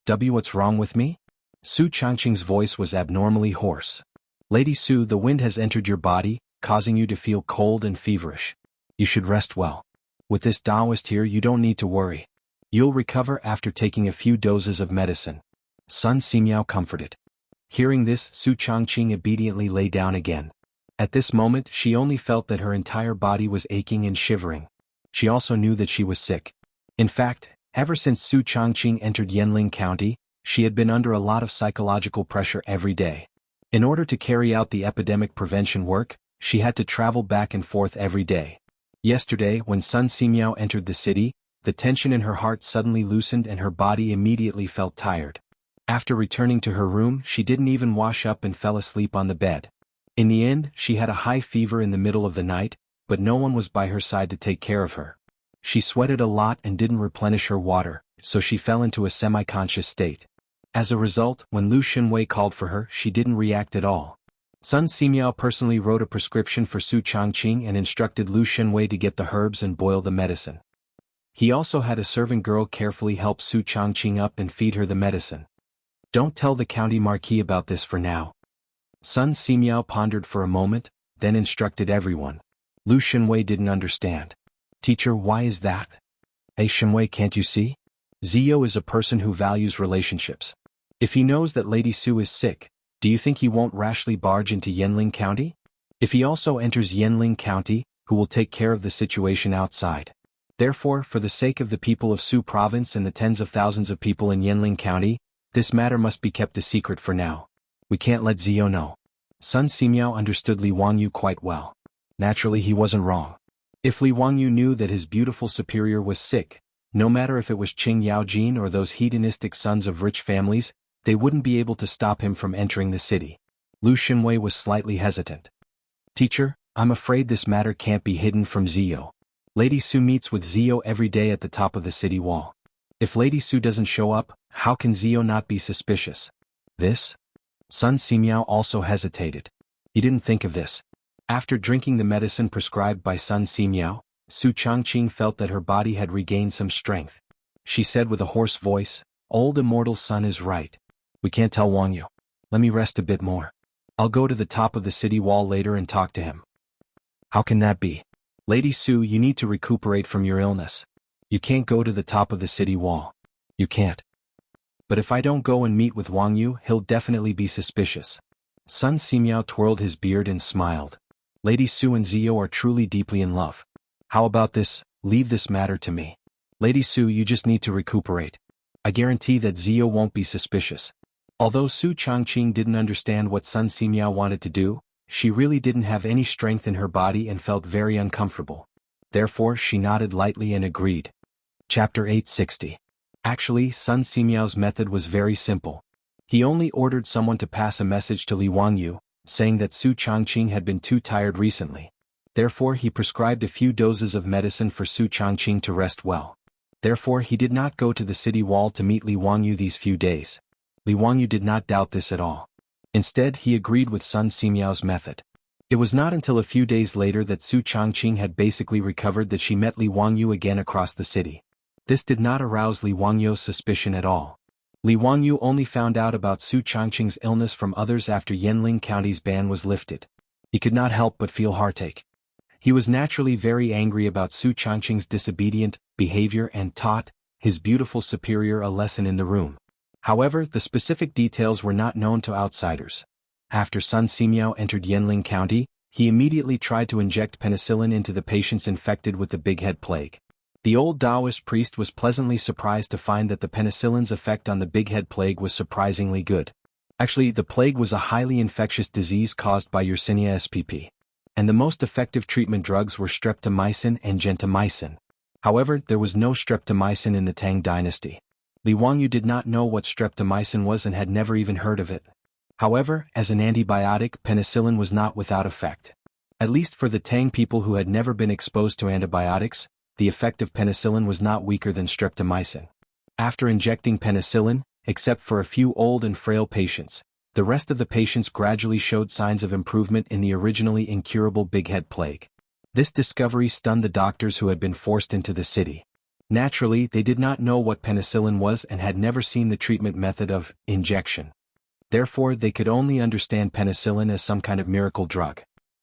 What's wrong with me? Su Changqing's voice was abnormally hoarse. Lady Su, the wind has entered your body, causing you to feel cold and feverish. You should rest well. With this Taoist here, you don't need to worry. You'll recover after taking a few doses of medicine. Sun Simiao comforted. Hearing this, Su Changqing obediently lay down again. At this moment, she only felt that her entire body was aching and shivering. She also knew that she was sick. In fact, ever since Su Changqing entered Yanling County, she had been under a lot of psychological pressure every day. In order to carry out the epidemic prevention work, she had to travel back and forth every day. Yesterday, when Sun Simiao entered the city, the tension in her heart suddenly loosened and her body immediately felt tired. After returning to her room, she didn't even wash up and fell asleep on the bed. In the end, she had a high fever in the middle of the night, but no one was by her side to take care of her. She sweated a lot and didn't replenish her water, so she fell into a semi-conscious state. As a result, when Lu Shenwei called for her, she didn't react at all. Sun Simiao personally wrote a prescription for Su Changqing and instructed Lu Shenwei to get the herbs and boil the medicine. He also had a servant girl carefully help Su Changqing up and feed her the medicine. Don't tell the county marquis about this for now. Sun Simiao pondered for a moment, then instructed everyone. Lu Shenwei didn't understand. Teacher, why is that? Hey Shenwei, can't you see? Zio is a person who values relationships. If he knows that Lady Su is sick, do you think he won't rashly barge into Yanling County? If he also enters Yanling County, who will take care of the situation outside? Therefore, for the sake of the people of Su Province and the tens of thousands of people in Yanling County, this matter must be kept a secret for now. We can't let Zio know. Sun Simiao understood Li Wangyu quite well. Naturally, he wasn't wrong. If Li Wangyu knew that his beautiful superior was sick, no matter if it was Qing Yaojin or those hedonistic sons of rich families, they wouldn't be able to stop him from entering the city. Lu Shenwei was slightly hesitant. Teacher, I'm afraid this matter can't be hidden from Zio. Lady Su meets with Zio every day at the top of the city wall. If Lady Su doesn't show up, how can Zio not be suspicious? This? Sun Simiao also hesitated. He didn't think of this. After drinking the medicine prescribed by Sun Simiao, Su Changqing felt that her body had regained some strength. She said with a hoarse voice, "Old immortal Sun is right. We can't tell Wangyu. Let me rest a bit more. I'll go to the top of the city wall later and talk to him." How can that be? Lady Su, you need to recuperate from your illness. You can't go to the top of the city wall. You can't. But if I don't go and meet with Wang Yu, he'll definitely be suspicious. Sun Simiao twirled his beard and smiled. Lady Su and Zio are truly deeply in love. How about this? Leave this matter to me. Lady Su, you just need to recuperate. I guarantee that Zio won't be suspicious. Although Su Changqing didn't understand what Sun Simiao wanted to do, she really didn't have any strength in her body and felt very uncomfortable. Therefore she nodded lightly and agreed. Chapter 860. Actually, Sun Simiao's method was very simple. He only ordered someone to pass a message to Li Wangyu, saying that Su Changqing had been too tired recently. Therefore he prescribed a few doses of medicine for Su Changqing to rest well. Therefore he did not go to the city wall to meet Li Wangyu these few days. Li Wangyu did not doubt this at all. Instead he agreed with Sun Simiao's method. It was not until a few days later that Su Changqing had basically recovered that she met Li Wangyu again across the city. This did not arouse Li Wangyu's suspicion at all. Li Wangyu only found out about Su Changqing's illness from others after Yanling County's ban was lifted. He could not help but feel heartache. He was naturally very angry about Su Changqing's disobedient behavior and taught his beautiful superior a lesson in the room. However, the specific details were not known to outsiders. After Sun Simiao entered Yanling County, he immediately tried to inject penicillin into the patients infected with the big head plague. The old Taoist priest was pleasantly surprised to find that the penicillin's effect on the big head plague was surprisingly good. Actually, the plague was a highly infectious disease caused by Yersinia spp. And the most effective treatment drugs were streptomycin and gentamicin. However, there was no streptomycin in the Tang dynasty. Li Wangyu did not know what streptomycin was and had never even heard of it. However, as an antibiotic, penicillin was not without effect. At least for the Tang people who had never been exposed to antibiotics, the effect of penicillin was not weaker than streptomycin. After injecting penicillin, except for a few old and frail patients, the rest of the patients gradually showed signs of improvement in the originally incurable big head plague. This discovery stunned the doctors who had been forced into the city. Naturally, they did not know what penicillin was and had never seen the treatment method of injection. Therefore, they could only understand penicillin as some kind of miracle drug.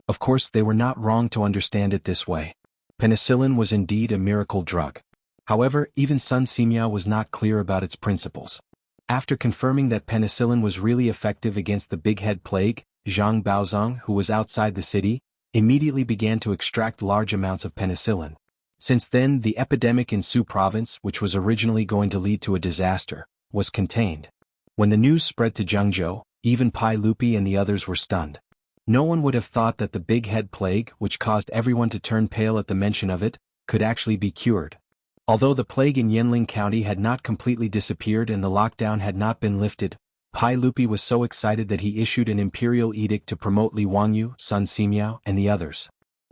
Of course, they were not wrong to understand it this way. Penicillin was indeed a miracle drug. However, even Sun Simiao was not clear about its principles. After confirming that penicillin was really effective against the big head plague, Zhang Baozong, who was outside the city, immediately began to extract large amounts of penicillin. Since then, the epidemic in Su province, which was originally going to lead to a disaster, was contained. When the news spread to Zhengzhou, even Pai Lupi and the others were stunned. No one would have thought that the big head plague, which caused everyone to turn pale at the mention of it, could actually be cured. Although the plague in Yanling County had not completely disappeared and the lockdown had not been lifted, Pai Lupi was so excited that he issued an imperial edict to promote Li Wangyu, Sun Simiao, and the others.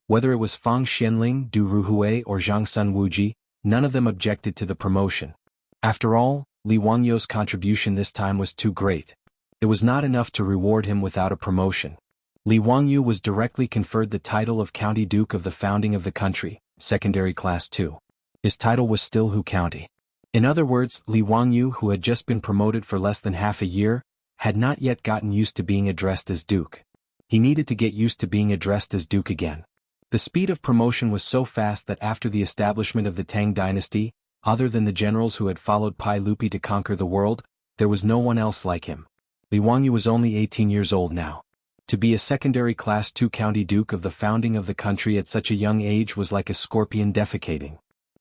Whether it was Fang Xianling, Du Ruhui, or Zhang Sun Wuji, none of them objected to the promotion. After all, Li Wangyu's contribution this time was too great. It was not enough to reward him without a promotion. Li Wangyu was directly conferred the title of County Duke of the founding of the country, secondary class 2. His title was still Hu County. In other words, Li Wangyu, who had just been promoted for less than half a year, had not yet gotten used to being addressed as Duke. He needed to get used to being addressed as Duke again. The speed of promotion was so fast that after the establishment of the Tang dynasty, other than the generals who had followed Pai Lupi to conquer the world, there was no one else like him. Li Wangyu was only 18 years old now. To be a secondary class 2 county duke of the founding of the country at such a young age was like a scorpion defecating.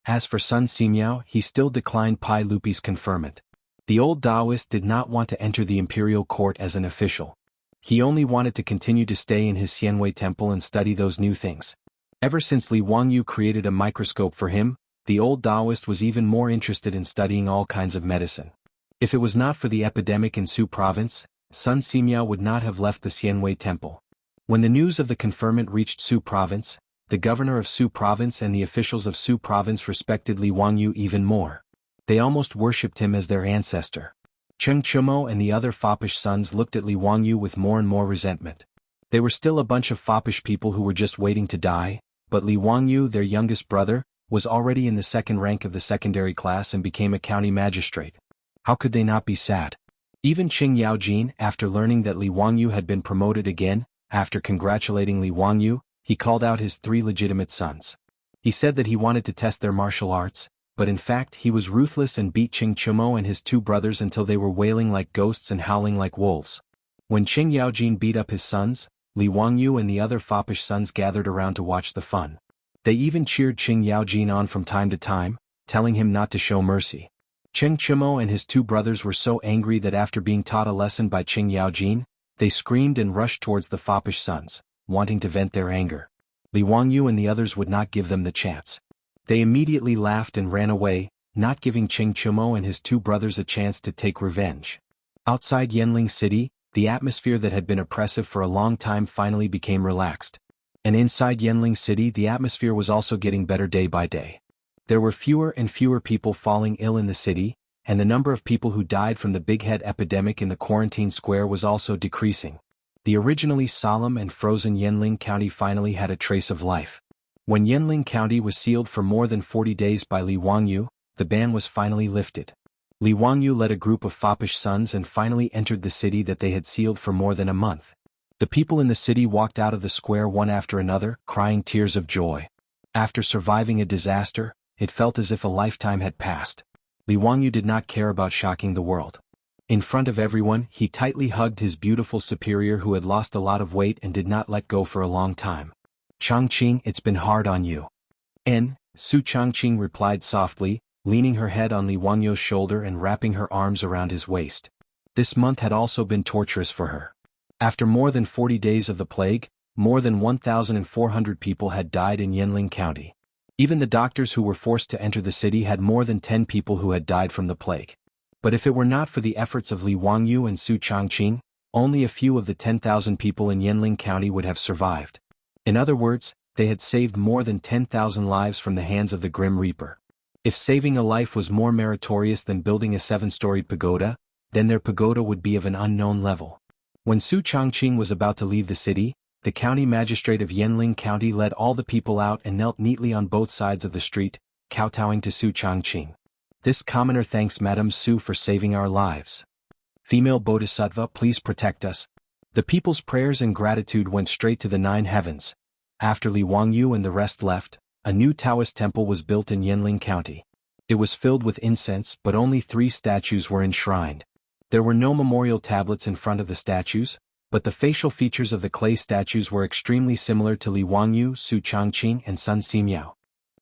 As for Sun Simiao, he still declined Pai Lupi's conferment. The old Taoist did not want to enter the imperial court as an official. He only wanted to continue to stay in his Xianwei temple and study those new things. Ever since Li Wangyu created a microscope for him, the old Taoist was even more interested in studying all kinds of medicine. If it was not for the epidemic in Su province, Sun Simiao would not have left the Xianwei temple. When the news of the conferment reached Su province, the governor of Su province and the officials of Su province respected Li Wangyu even more. They almost worshipped him as their ancestor. Cheng Chumo and the other foppish sons looked at Li Wangyu with more and more resentment. They were still a bunch of foppish people who were just waiting to die, but Li Wangyu, their youngest brother, was already in the second rank of the secondary class and became a county magistrate. How could they not be sad? Even Qing Yaojin, after learning that Li Wangyu had been promoted again, after congratulating Li Wangyu, he called out his 3 legitimate sons. He said that he wanted to test their martial arts, but in fact he was ruthless and beat Qing Chumo and his 2 brothers until they were wailing like ghosts and howling like wolves. When Qing Yaojin beat up his sons, Li Wangyu and the other foppish sons gathered around to watch the fun. They even cheered Qing Yaojin on from time to time, telling him not to show mercy. Qing Chumo and his 2 brothers were so angry that after being taught a lesson by Qing Yaojin, they screamed and rushed towards the foppish sons, wanting to vent their anger. Li Wangyu and the others would not give them the chance. They immediately laughed and ran away, not giving Qing Chumo and his 2 brothers a chance to take revenge. Outside Yanling City, the atmosphere that had been oppressive for a long time finally became relaxed. And inside Yanling City the atmosphere was also getting better day by day. There were fewer and fewer people falling ill in the city, and the number of people who died from the big head epidemic in the quarantine square was also decreasing. The originally solemn and frozen Yanling County finally had a trace of life. When Yanling County was sealed for more than 40 days by Li Wangyu, the ban was finally lifted. Li Wangyu led a group of foppish sons and finally entered the city that they had sealed for more than a month. The people in the city walked out of the square one after another, crying tears of joy. After surviving a disaster, it felt as if a lifetime had passed. Li Wangyu did not care about shocking the world. In front of everyone, he tightly hugged his beautiful superior who had lost a lot of weight and did not let go for a long time. "Changqing, it's been hard on you." Su Changqing replied softly, leaning her head on Li Wangyu's shoulder and wrapping her arms around his waist. This month had also been torturous for her. After more than 40 days of the plague, more than 1,400 people had died in Yanling County. Even the doctors who were forced to enter the city had more than 10 people who had died from the plague. But if it were not for the efforts of Li Wangyu and Su Changqing, only a few of the 10,000 people in Yanling County would have survived. In other words, they had saved more than 10,000 lives from the hands of the Grim Reaper. If saving a life was more meritorious than building a 7-storied pagoda, then their pagoda would be of an unknown level. When Su Changqing was about to leave the city, the county magistrate of Yanling County led all the people out and knelt neatly on both sides of the street, kowtowing to Su Changqing. "This commoner thanks Madame Su for saving our lives. Female Bodhisattva, please protect us." The people's prayers and gratitude went straight to the 9 heavens. After Li Wangyu and the rest left, a new Taoist temple was built in Yanling County. It was filled with incense, but only 3 statues were enshrined. There were no memorial tablets in front of the statues, but the facial features of the clay statues were extremely similar to Li Wangyu, Su Changqing and Sun Simiao.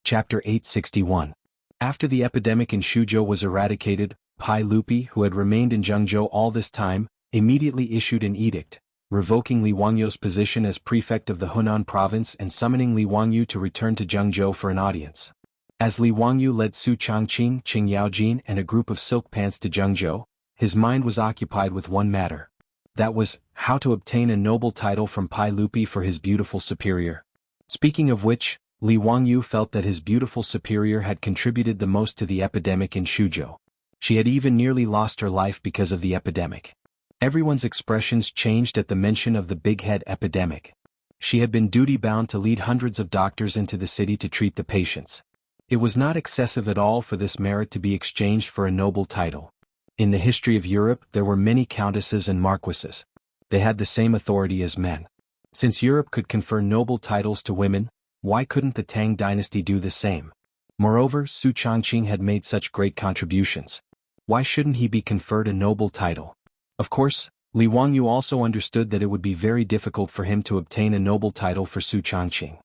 Chapter 861. After the epidemic in Shuzhou was eradicated, Pai Lupi, who had remained in Zhengzhou all this time, immediately issued an edict, revoking Li Wangyu's position as prefect of the Hunan province and summoning Li Wangyu to return to Zhengzhou for an audience. As Li Wangyu led Su Changqing, Qing Yaojin and a group of silk pants to Zhengzhou, his mind was occupied with one matter. That was, how to obtain a noble title from Pai Lupi for his beautiful superior. Speaking of which, Li Wangyu felt that his beautiful superior had contributed the most to the epidemic in Shuzhou. She had even nearly lost her life because of the epidemic. Everyone's expressions changed at the mention of the big head epidemic. She had been duty-bound to lead hundreds of doctors into the city to treat the patients. It was not excessive at all for this merit to be exchanged for a noble title. In the history of Europe there were many countesses and marquises. They had the same authority as men. Since Europe could confer noble titles to women, why couldn't the Tang dynasty do the same? Moreover, Su Changqing had made such great contributions. Why shouldn't he be conferred a noble title? Of course, Li Wangyu also understood that it would be very difficult for him to obtain a noble title for Su Changqing.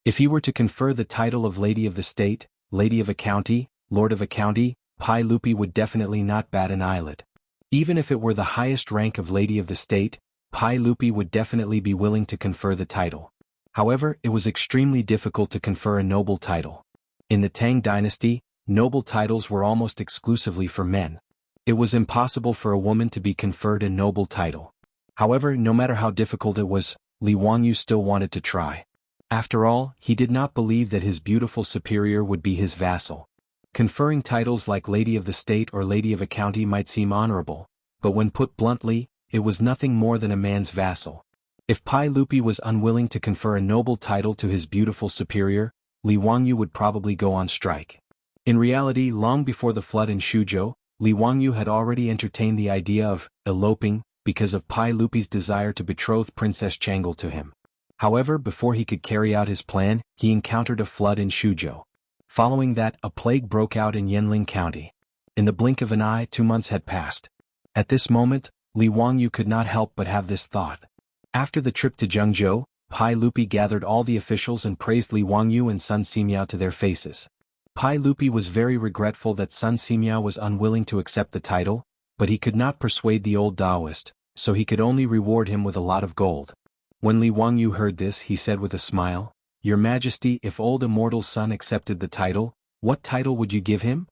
If he were to confer the title of Lady of the State, Lady of a County, Lord of a County, Pai Lupi would definitely not bat an eyelid. Even if it were the highest rank of Lady of the State, Pai Lupi would definitely be willing to confer the title. However, it was extremely difficult to confer a noble title. In the Tang dynasty, noble titles were almost exclusively for men. It was impossible for a woman to be conferred a noble title. However, no matter how difficult it was, Li Wangyu still wanted to try. After all, he did not believe that his beautiful superior would be his vassal. Conferring titles like Lady of the State or Lady of a County might seem honorable, but when put bluntly, it was nothing more than a man's vassal. If Pai Lupi was unwilling to confer a noble title to his beautiful superior, Li Wangyu would probably go on strike. In reality, long before the flood in Shuzhou, Li Wangyu had already entertained the idea of eloping because of Pai Lupi's desire to betroth Princess Changle to him. However, before he could carry out his plan, he encountered a flood in Shuzhou. Following that, a plague broke out in Yanling County. In the blink of an eye, 2 months had passed. At this moment, Li Wangyu could not help but have this thought. After the trip to Zhengzhou, Pai Lupi gathered all the officials and praised Li Wangyu and Sun Simiao to their faces. Pai Lupi was very regretful that Sun Simiao was unwilling to accept the title, but he could not persuade the old Taoist, so he could only reward him with a lot of gold. When Li Wangyu heard this, he said with a smile, "Your Majesty, if old immortal Sun accepted the title, what title would you give him?"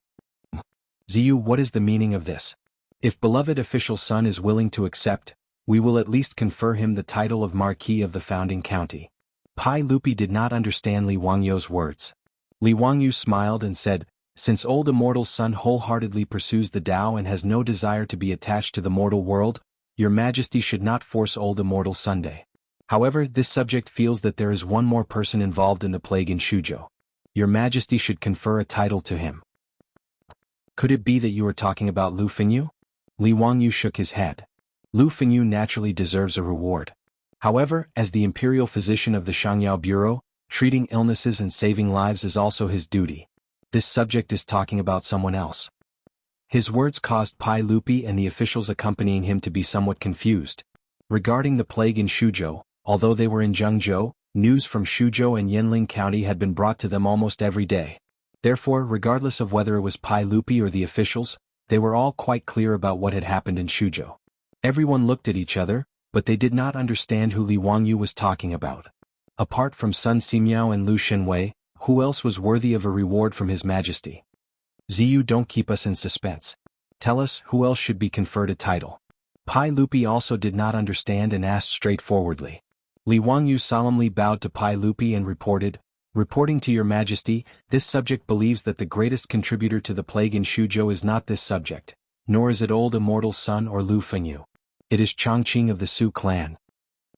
"Ziyu, what is the meaning of this? If beloved official Sun is willing to accept, we will at least confer him the title of Marquis of the founding county." Pai Lupi did not understand Li Wangyu's words. Li Wangyu smiled and said, "Since old immortal Sun wholeheartedly pursues the Tao and has no desire to be attached to the mortal world, your Majesty should not force old immortal Sunday. However, this subject feels that there is one more person involved in the plague in Shuzhou. Your Majesty should confer a title to him." "Could it be that you are talking about Lu Fengyu?" Li Wangyu shook his head. "Lu Fengyu naturally deserves a reward. However, as the imperial physician of the Shangyao Bureau, treating illnesses and saving lives is also his duty. This subject is talking about someone else." His words caused Pai Lupi and the officials accompanying him to be somewhat confused. Regarding the plague in Shuzhou, although they were in Zhengzhou, news from Shuzhou and Yanling County had been brought to them almost every day. Therefore, regardless of whether it was Pai Lupi or the officials, they were all quite clear about what had happened in Shuzhou. Everyone looked at each other, but they did not understand who Li Wangyu was talking about. Apart from Sun Simiao and Lu Shenwei, who else was worthy of a reward from His Majesty? "Ziyu, don't keep us in suspense. Tell us who else should be conferred a title." Pai Lupi also did not understand and asked straightforwardly. Li Wangyu solemnly bowed to Pai Lupi and reporting to your Majesty, this subject believes that the greatest contributor to the plague in Shuzhou is not this subject, nor is it old immortal Sun or Lu Fengyu. It is Chongqing of the Su clan.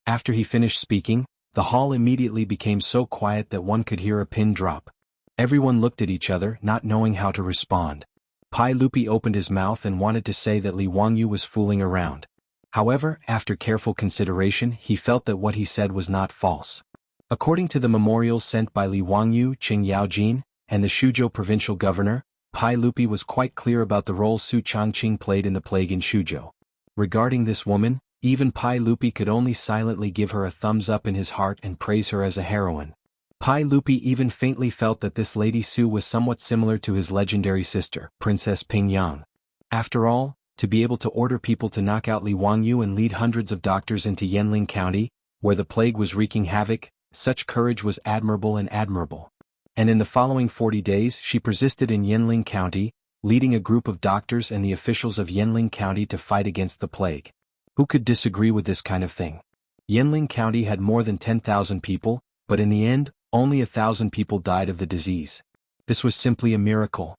After he finished speaking, the hall immediately became so quiet that one could hear a pin drop. Everyone looked at each other, not knowing how to respond. Pai Lupi opened his mouth and wanted to say that Li Wangyu was fooling around. However, after careful consideration, he felt that what he said was not false. According to the memorials sent by Li Wangyu, Qing Yaojin, and the Shuzhou provincial governor, Pai Lupi was quite clear about the role Su Chongqing played in the plague in Shuzhou. Regarding this woman, even Pai Lupi could only silently give her a thumbs up in his heart and praise her as a heroine. Pai Lupi even faintly felt that this Lady Su was somewhat similar to his legendary sister, Princess Ping Yang. After all, to be able to order people to knock out Li Wangyu and lead hundreds of doctors into Yanling County, where the plague was wreaking havoc, such courage was admirable and admirable. And in the following 40 days she persisted in Yanling County, leading a group of doctors and the officials of Yanling County to fight against the plague. Who could disagree with this kind of thing? Yanling County had more than 10,000 people, but in the end, only 1,000 people died of the disease. This was simply a miracle.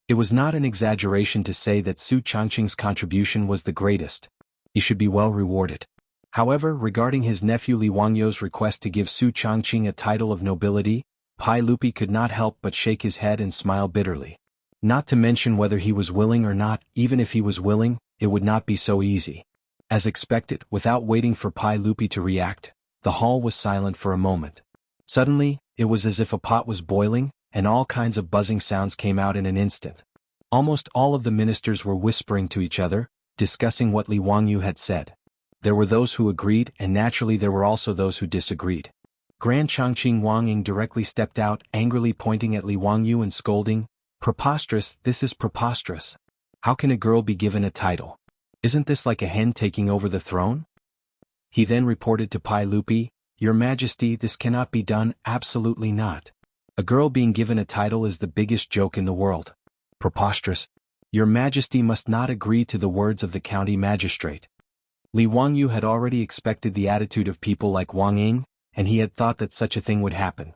It was not an exaggeration to say that Su Chongqing's contribution was the greatest. He should be well rewarded. However, regarding his nephew Li Wangyu's request to give Su Chongqing a title of nobility, Pai Lupi could not help but shake his head and smile bitterly. Not to mention whether he was willing or not, even if he was willing, it would not be so easy. As expected, without waiting for Pai Lupi to react, the hall was silent for a moment. Suddenly, it was as if a pot was boiling, and all kinds of buzzing sounds came out in an instant. Almost all of the ministers were whispering to each other, discussing what Li Wangyu had said. There were those who agreed, and naturally there were also those who disagreed. Grand Chongqing Wang Ying directly stepped out, angrily pointing at Li Wangyu and scolding, "Preposterous, this is preposterous. How can a girl be given a title? Isn't this like a hen taking over the throne?" He then reported to Pai Lupi, "Your Majesty, this cannot be done, absolutely not. A girl being given a title is the biggest joke in the world. Preposterous. Your Majesty must not agree to the words of the county magistrate." Li Wangyu had already expected the attitude of people like Wang Ying, and he had thought that such a thing would happen.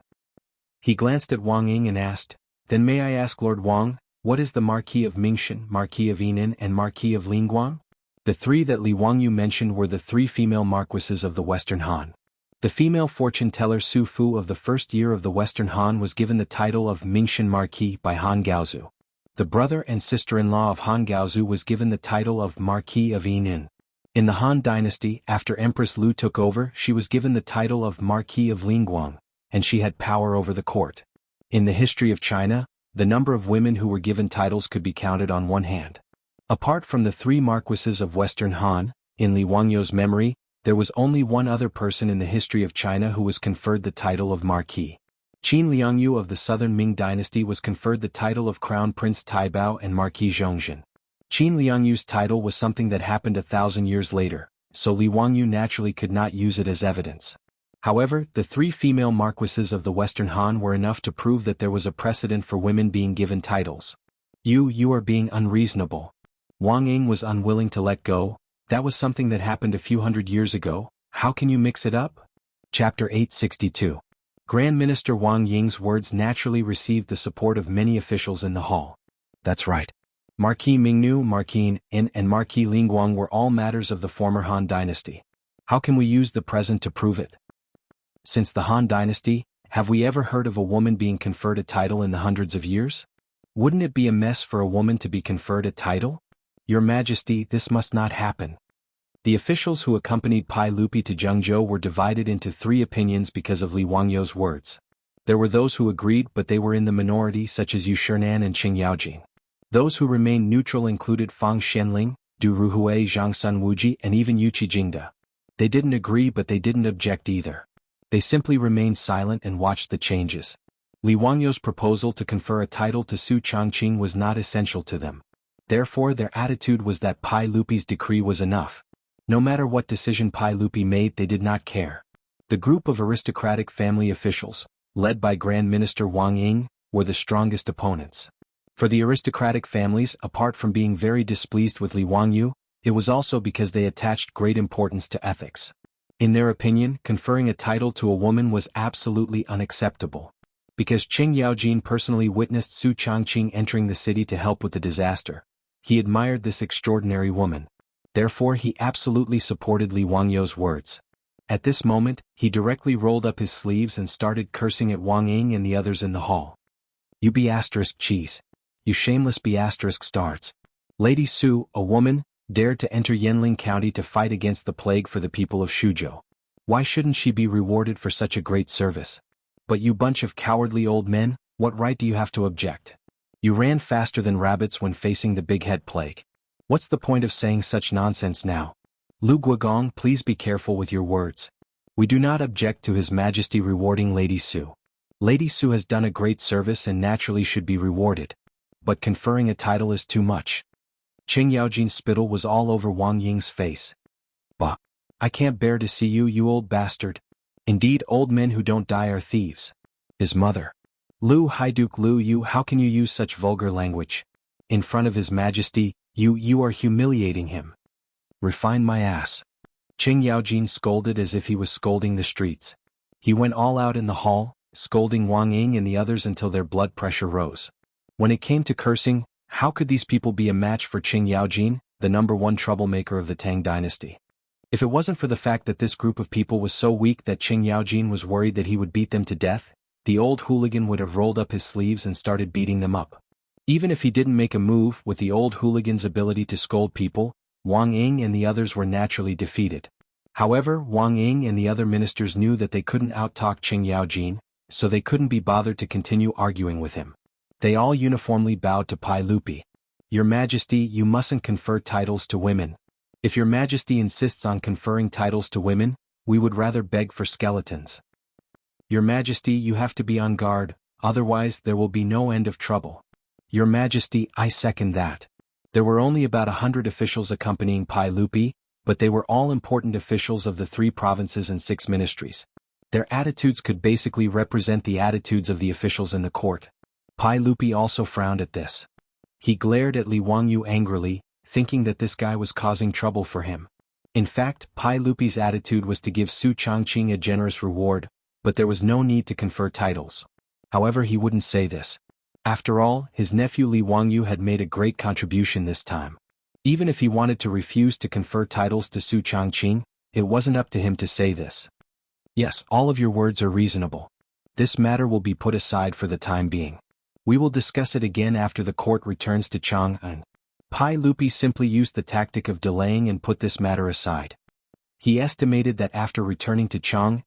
He glanced at Wang Ying and asked, "Then may I ask Lord Wang, what is the Marquis of Mingshan, Marquis of Yinan and Marquis of Lingguang?" The three that Li Wangyu mentioned were the three female marquises of the Western Han. The female fortune-teller Su Fu of the first year of the Western Han was given the title of Mingshan Marquis by Han Gaozu. The brother and sister-in-law of Han Gaozu was given the title of Marquis of Yinan. In the Han Dynasty, after Empress Lu took over, she was given the title of Marquis of Lingguang, and she had power over the court. In the history of China, the number of women who were given titles could be counted on one hand. Apart from the 3 marquises of Western Han, in Li Wangyou's memory, there was only one other person in the history of China who was conferred the title of Marquis. Qin Liangyu of the Southern Ming Dynasty was conferred the title of Crown Prince Taibao and Marquis Zhongzhen. Qin Liangyu's title was something that happened 1,000 years later, so Li Wangyu naturally could not use it as evidence. However, the 3 female marquises of the Western Han were enough to prove that there was a precedent for women being given titles. You are being unreasonable. Wang Ying was unwilling to let go. That was something that happened a few hundred years ago. How can you mix it up? Chapter 862. Grand Minister Wang Ying's words naturally received the support of many officials in the hall. That's right. Marquis Mingnu, Marquis In, and Marquis Lingguang were all matters of the former Han Dynasty. How can we use the present to prove it? Since the Han Dynasty, have we ever heard of a woman being conferred a title in the hundreds of years? Wouldn't it be a mess for a woman to be conferred a title? Your Majesty, this must not happen. The officials who accompanied Pai Lupi to Zhengzhou were divided into 3 opinions because of Li Wangyou's words. There were those who agreed, but they were in the minority, such as Yu Shernan and Qing Yaojin. Those who remained neutral included Fang Xianling, Du Ruhui, Zhang Sun Wuji, and even Yu Qijingde. They didn't agree, but they didn't object either. They simply remained silent and watched the changes. Li Wangyou's proposal to confer a title to Su Changqing was not essential to them. Therefore, their attitude was that Pai Lupi's decree was enough. No matter what decision Pai Lupi made, they did not care. The group of aristocratic family officials, led by Grand Minister Wang Ying, were the strongest opponents. For the aristocratic families, apart from being very displeased with Li Wangyu, it was also because they attached great importance to ethics. In their opinion, conferring a title to a woman was absolutely unacceptable. Because Qing Yaojin personally witnessed Su Changqing entering the city to help with the disaster, he admired this extraordinary woman. Therefore, he absolutely supported Li Wangyou's words. At this moment, he directly rolled up his sleeves and started cursing at Wang Ying and the others in the hall. You cheese. You shameless starts. Lady Su, a woman, dared to enter Yanling County to fight against the plague for the people of Shuzhou. Why shouldn't she be rewarded for such a great service? But you bunch of cowardly old men, what right do you have to object? You ran faster than rabbits when facing the big head plague. What's the point of saying such nonsense now? Lu Guogong, please be careful with your words. We do not object to His Majesty rewarding Lady Su. Lady Su has done a great service and naturally should be rewarded. But conferring a title is too much. Qing Yaojin's spittle was all over Wang Ying's face. Bah! I can't bear to see you, you old bastard. Indeed, old men who don't die are thieves. His mother. Lu Haiduke Lu, how can you use such vulgar language? In front of His Majesty, you are humiliating him. Refine my ass. Qing Yaojin scolded as if he was scolding the streets. He went all out in the hall, scolding Wang Ying and the others until their blood pressure rose. When it came to cursing, how could these people be a match for Qing Yaojin, the #1 troublemaker of the Tang dynasty? If it wasn't for the fact that this group of people was so weak that Qing Yaojin was worried that he would beat them to death, the old hooligan would have rolled up his sleeves and started beating them up. Even if he didn't make a move, with the old hooligan's ability to scold people, Wang Ying and the others were naturally defeated. However, Wang Ying and the other ministers knew that they couldn't out-talk Qing Yaojin, so they couldn't be bothered to continue arguing with him. They all uniformly bowed to Pai Lupi. Your Majesty, you mustn't confer titles to women. If Your Majesty insists on conferring titles to women, we would rather beg for skeletons. Your Majesty, you have to be on guard, otherwise there will be no end of trouble. Your Majesty, I second that. There were only about 100 officials accompanying Pai Lupi, but they were all important officials of the 3 provinces and 6 ministries. Their attitudes could basically represent the attitudes of the officials in the court. Pai Lupi also frowned at this. He glared at Li Wangyu angrily, thinking that this guy was causing trouble for him. In fact, Pai Lupi's attitude was to give Su Changqing a generous reward, but there was no need to confer titles. However, he wouldn't say this. After all, his nephew Li Wangyu had made a great contribution this time. Even if he wanted to refuse to confer titles to Su Changqing, it wasn't up to him to say this. Yes, all of your words are reasonable. This matter will be put aside for the time being. We will discuss it again after the court returns to Chang'an. Pai Lupi simply used the tactic of delaying and put this matter aside. He estimated that after returning to Chang,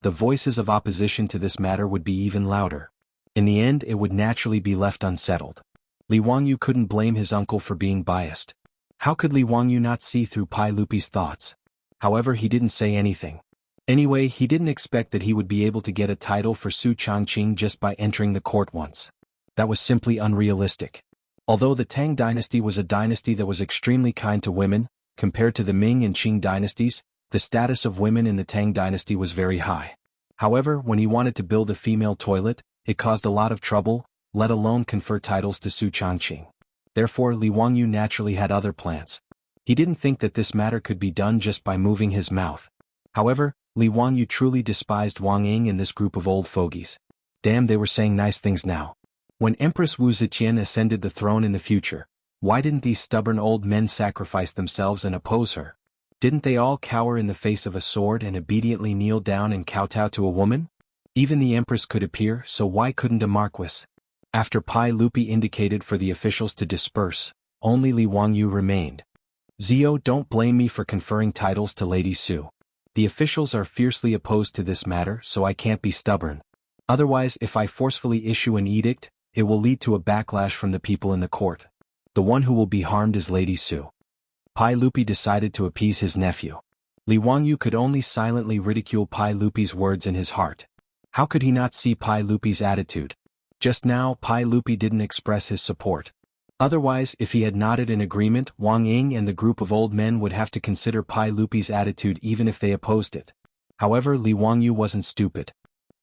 the voices of opposition to this matter would be even louder. In the end, it would naturally be left unsettled. Li Wangyu couldn't blame his uncle for being biased. How could Li Wangyu not see through Pai Lupi's thoughts? However, he didn't say anything. Anyway, he didn't expect that he would be able to get a title for Su Changqing just by entering the court once. That was simply unrealistic. Although the Tang dynasty was a dynasty that was extremely kind to women, compared to the Ming and Qing dynasties, the status of women in the Tang dynasty was very high. However, when he wanted to build a female toilet, it caused a lot of trouble, let alone confer titles to Su Changqing. Therefore, Li Wangyu naturally had other plans. He didn't think that this matter could be done just by moving his mouth. However, Li Wangyu truly despised Wang Ying and this group of old fogies. Damn, they were saying nice things now. When Empress Wu Zetian ascended the throne in the future, why didn't these stubborn old men sacrifice themselves and oppose her? Didn't they all cower in the face of a sword and obediently kneel down and kowtow to a woman? Even the empress could appear, so why couldn't a marquis? After Pai Lupi indicated for the officials to disperse, only Li Wangyu remained. Zio, don't blame me for conferring titles to Lady Su. The officials are fiercely opposed to this matter, so I can't be stubborn. Otherwise, if I forcefully issue an edict, it will lead to a backlash from the people in the court. The one who will be harmed is Lady Su. Pai Lupi decided to appease his nephew. Li Wangyu could only silently ridicule Pai Lupi's words in his heart. How could he not see Pai Lupi's attitude? Just now, Pai Lupi didn't express his support. Otherwise, if he had nodded in agreement, Wang Ying and the group of old men would have to consider Pai Lupi's attitude even if they opposed it. However, Li Wangyu wasn't stupid.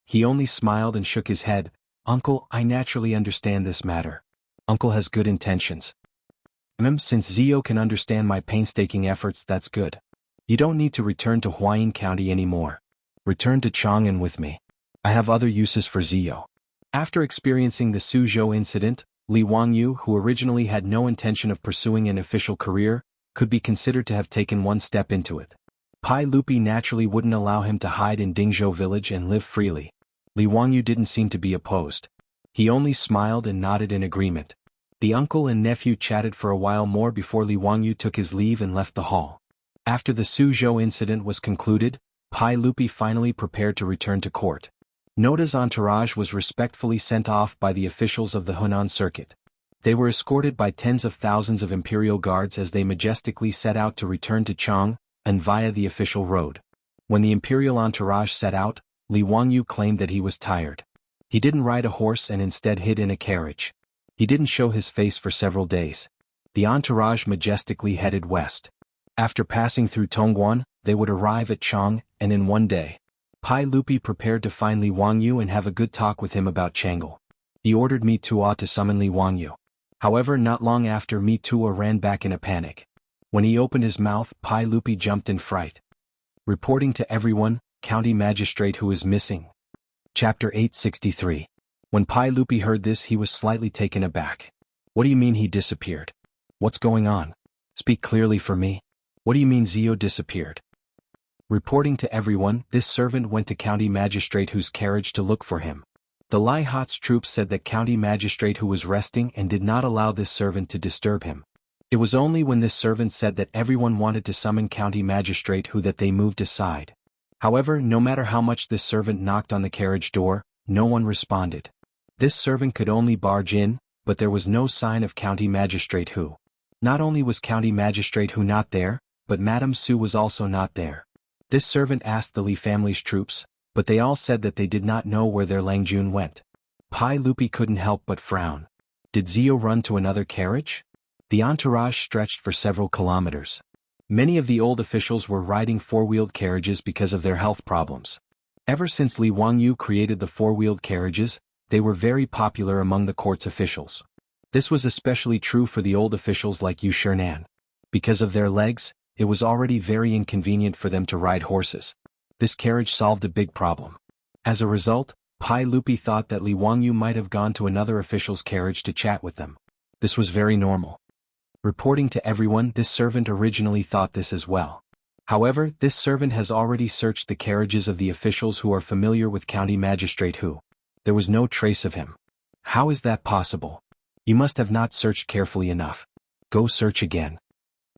He only smiled and shook his head. Uncle, I naturally understand this matter. Uncle has good intentions. Since Zio can understand my painstaking efforts, that's good. You don't need to return to Huayin County anymore. Return to Chang'an with me. I have other uses for Zio. After experiencing the Suzhou incident, Li Wangyu, who originally had no intention of pursuing an official career, could be considered to have taken one step into it. Pai Lupi naturally wouldn't allow him to hide in Dingzhou village and live freely. Li Wangyu didn't seem to be opposed. He only smiled and nodded in agreement. The uncle and nephew chatted for a while more before Li Wangyu took his leave and left the hall. After the Suzhou incident was concluded, Pai Lupi finally prepared to return to court. Noda's entourage was respectfully sent off by the officials of the Hunan circuit. They were escorted by tens of thousands of imperial guards as they majestically set out to return to Chang'an via the official road. When the imperial entourage set out, Li Wangyu claimed that he was tired. He didn't ride a horse and instead hid in a carriage. He didn't show his face for several days. The entourage majestically headed west. After passing through Tongguan, they would arrive at Chang'an in one day. Pai Lupi prepared to find Li Wangyu and have a good talk with him about Chang'an. He ordered Mi Tua to summon Li Wangyu. However, not long after, Mi Tua ran back in a panic. When he opened his mouth, Pai Lupi jumped in fright. Reporting to everyone, County Magistrate who is missing. Chapter 863. When Pai Lupi heard this, he was slightly taken aback. What do you mean he disappeared? What's going on? Speak clearly for me. What do you mean Zio disappeared? Reporting to everyone, this servant went to County Magistrate Hu's carriage to look for him. The Lai Hat's troops said that County Magistrate Hu was resting and did not allow this servant to disturb him. It was only when this servant said that everyone wanted to summon County Magistrate Hu that they moved aside. However, no matter how much this servant knocked on the carriage door, no one responded. This servant could only barge in, but there was no sign of County Magistrate Hu. Not only was County Magistrate Hu not there, but Madame Su was also not there. This servant asked the Li family's troops, but they all said that they did not know where their Langjun went. Pai Lupi couldn't help but frown. Did Zio run to another carriage? The entourage stretched for several kilometers. Many of the old officials were riding four-wheeled carriages because of their health problems. Ever since Li Wangyu created the four-wheeled carriages, they were very popular among the court's officials. This was especially true for the old officials like Yu Shernan. Because of their legs, it was already very inconvenient for them to ride horses. This carriage solved a big problem. As a result, Pai Lupi thought that Li Wangyu might have gone to another official's carriage to chat with them. This was very normal. Reporting to everyone, this servant originally thought this as well. However, this servant has already searched the carriages of the officials who are familiar with County Magistrate Hu. There was no trace of him. How is that possible? You must have not searched carefully enough. Go search again.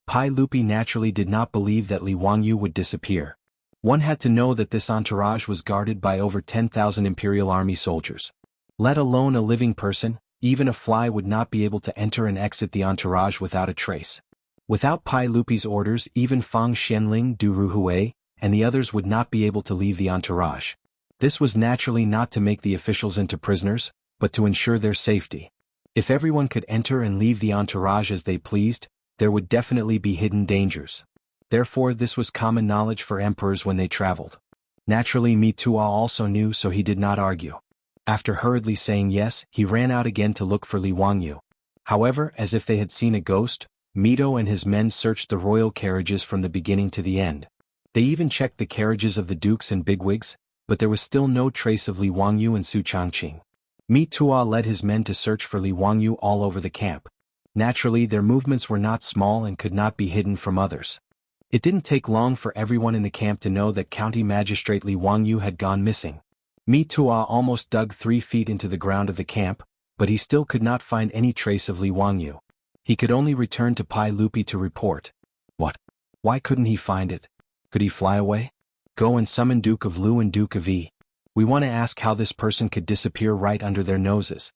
Pai Lupi naturally did not believe that Li Wangyu would disappear. One had to know that this entourage was guarded by over 10,000 Imperial Army soldiers. Let alone a living person, even a fly would not be able to enter and exit the entourage without a trace. Without Pai Lupi's orders, even Fang Xianling, Du Ruhui, and the others would not be able to leave the entourage. This was naturally not to make the officials into prisoners, but to ensure their safety. If everyone could enter and leave the entourage as they pleased, there would definitely be hidden dangers. Therefore this was common knowledge for emperors when they traveled. Naturally Mi Tuo also knew, so he did not argue. After hurriedly saying yes, he ran out again to look for Li Wangyu. However, as if they had seen a ghost, Mito and his men searched the royal carriages from the beginning to the end. They even checked the carriages of the dukes and bigwigs, but there was still no trace of Li Wangyu and Su Changqing. Mi Tuo led his men to search for Li Wangyu all over the camp. Naturally, their movements were not small and could not be hidden from others. It didn't take long for everyone in the camp to know that County Magistrate Li Wangyu had gone missing. Mi Tuo almost dug 3 feet into the ground of the camp, but he still could not find any trace of Li Wangyu. He could only return to Pai Lupi to report. What? Why couldn't he find it? Could he fly away? Go and summon Duke of Lu and Duke of Yi. We want to ask how this person could disappear right under their noses.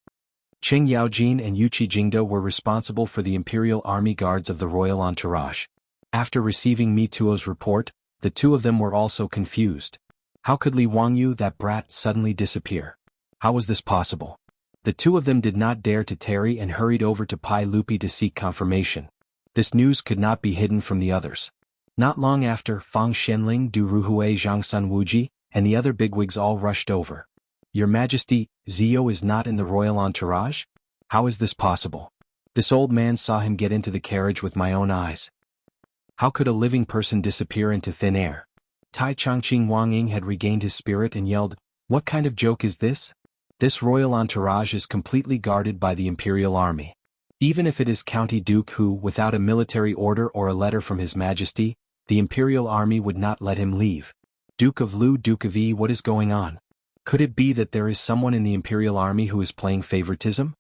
Qing Yaojin and Yuqi Jingda were responsible for the Imperial Army guards of the royal entourage. After receiving Mi Tuo's report, the two of them were also confused. How could Li Wangyu, that brat, suddenly disappear? How was this possible? The two of them did not dare to tarry and hurried over to Pai Lupi to seek confirmation. This news could not be hidden from the others. Not long after, Fang Xianling, Du Ruhui, Zhangsun Wuji, and the other bigwigs all rushed over. Your Majesty, Zio is not in the royal entourage? How is this possible? This old man saw him get into the carriage with my own eyes. How could a living person disappear into thin air? Tai Changqing Wangying had regained his spirit and yelled, "What kind of joke is this? This royal entourage is completely guarded by the Imperial Army. Even if it is County Duke who, without a military order or a letter from His Majesty, the Imperial Army would not let him leave. Duke of Lu, Duke of Yi, what is going on? Could it be that there is someone in the Imperial Army who is playing favoritism?"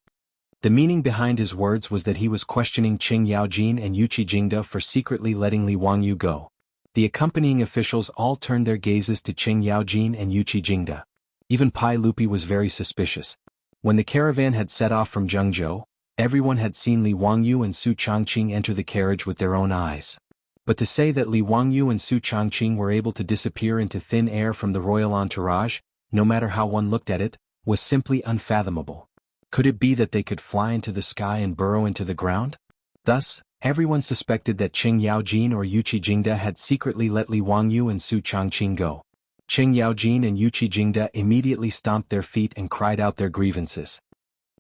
The meaning behind his words was that he was questioning Qing Yaojin and Yuqi Jingda for secretly letting Li Wangyu go. The accompanying officials all turned their gazes to Qing Yaojin and Yuqi Jingda. Even Pai Lupi was very suspicious. When the caravan had set off from Zhengzhou, everyone had seen Li Wangyu and Su Changqing enter the carriage with their own eyes. But to say that Li Wangyu and Su Changqing were able to disappear into thin air from the royal entourage, no matter how one looked at it, was simply unfathomable. Could it be that they could fly into the sky and burrow into the ground? Thus, everyone suspected that Qing Yaojin or Yuqi Jingda had secretly let Li Wangyu and Su Changqing go. Qing Yaojin and Yuqi Jingda immediately stomped their feet and cried out their grievances.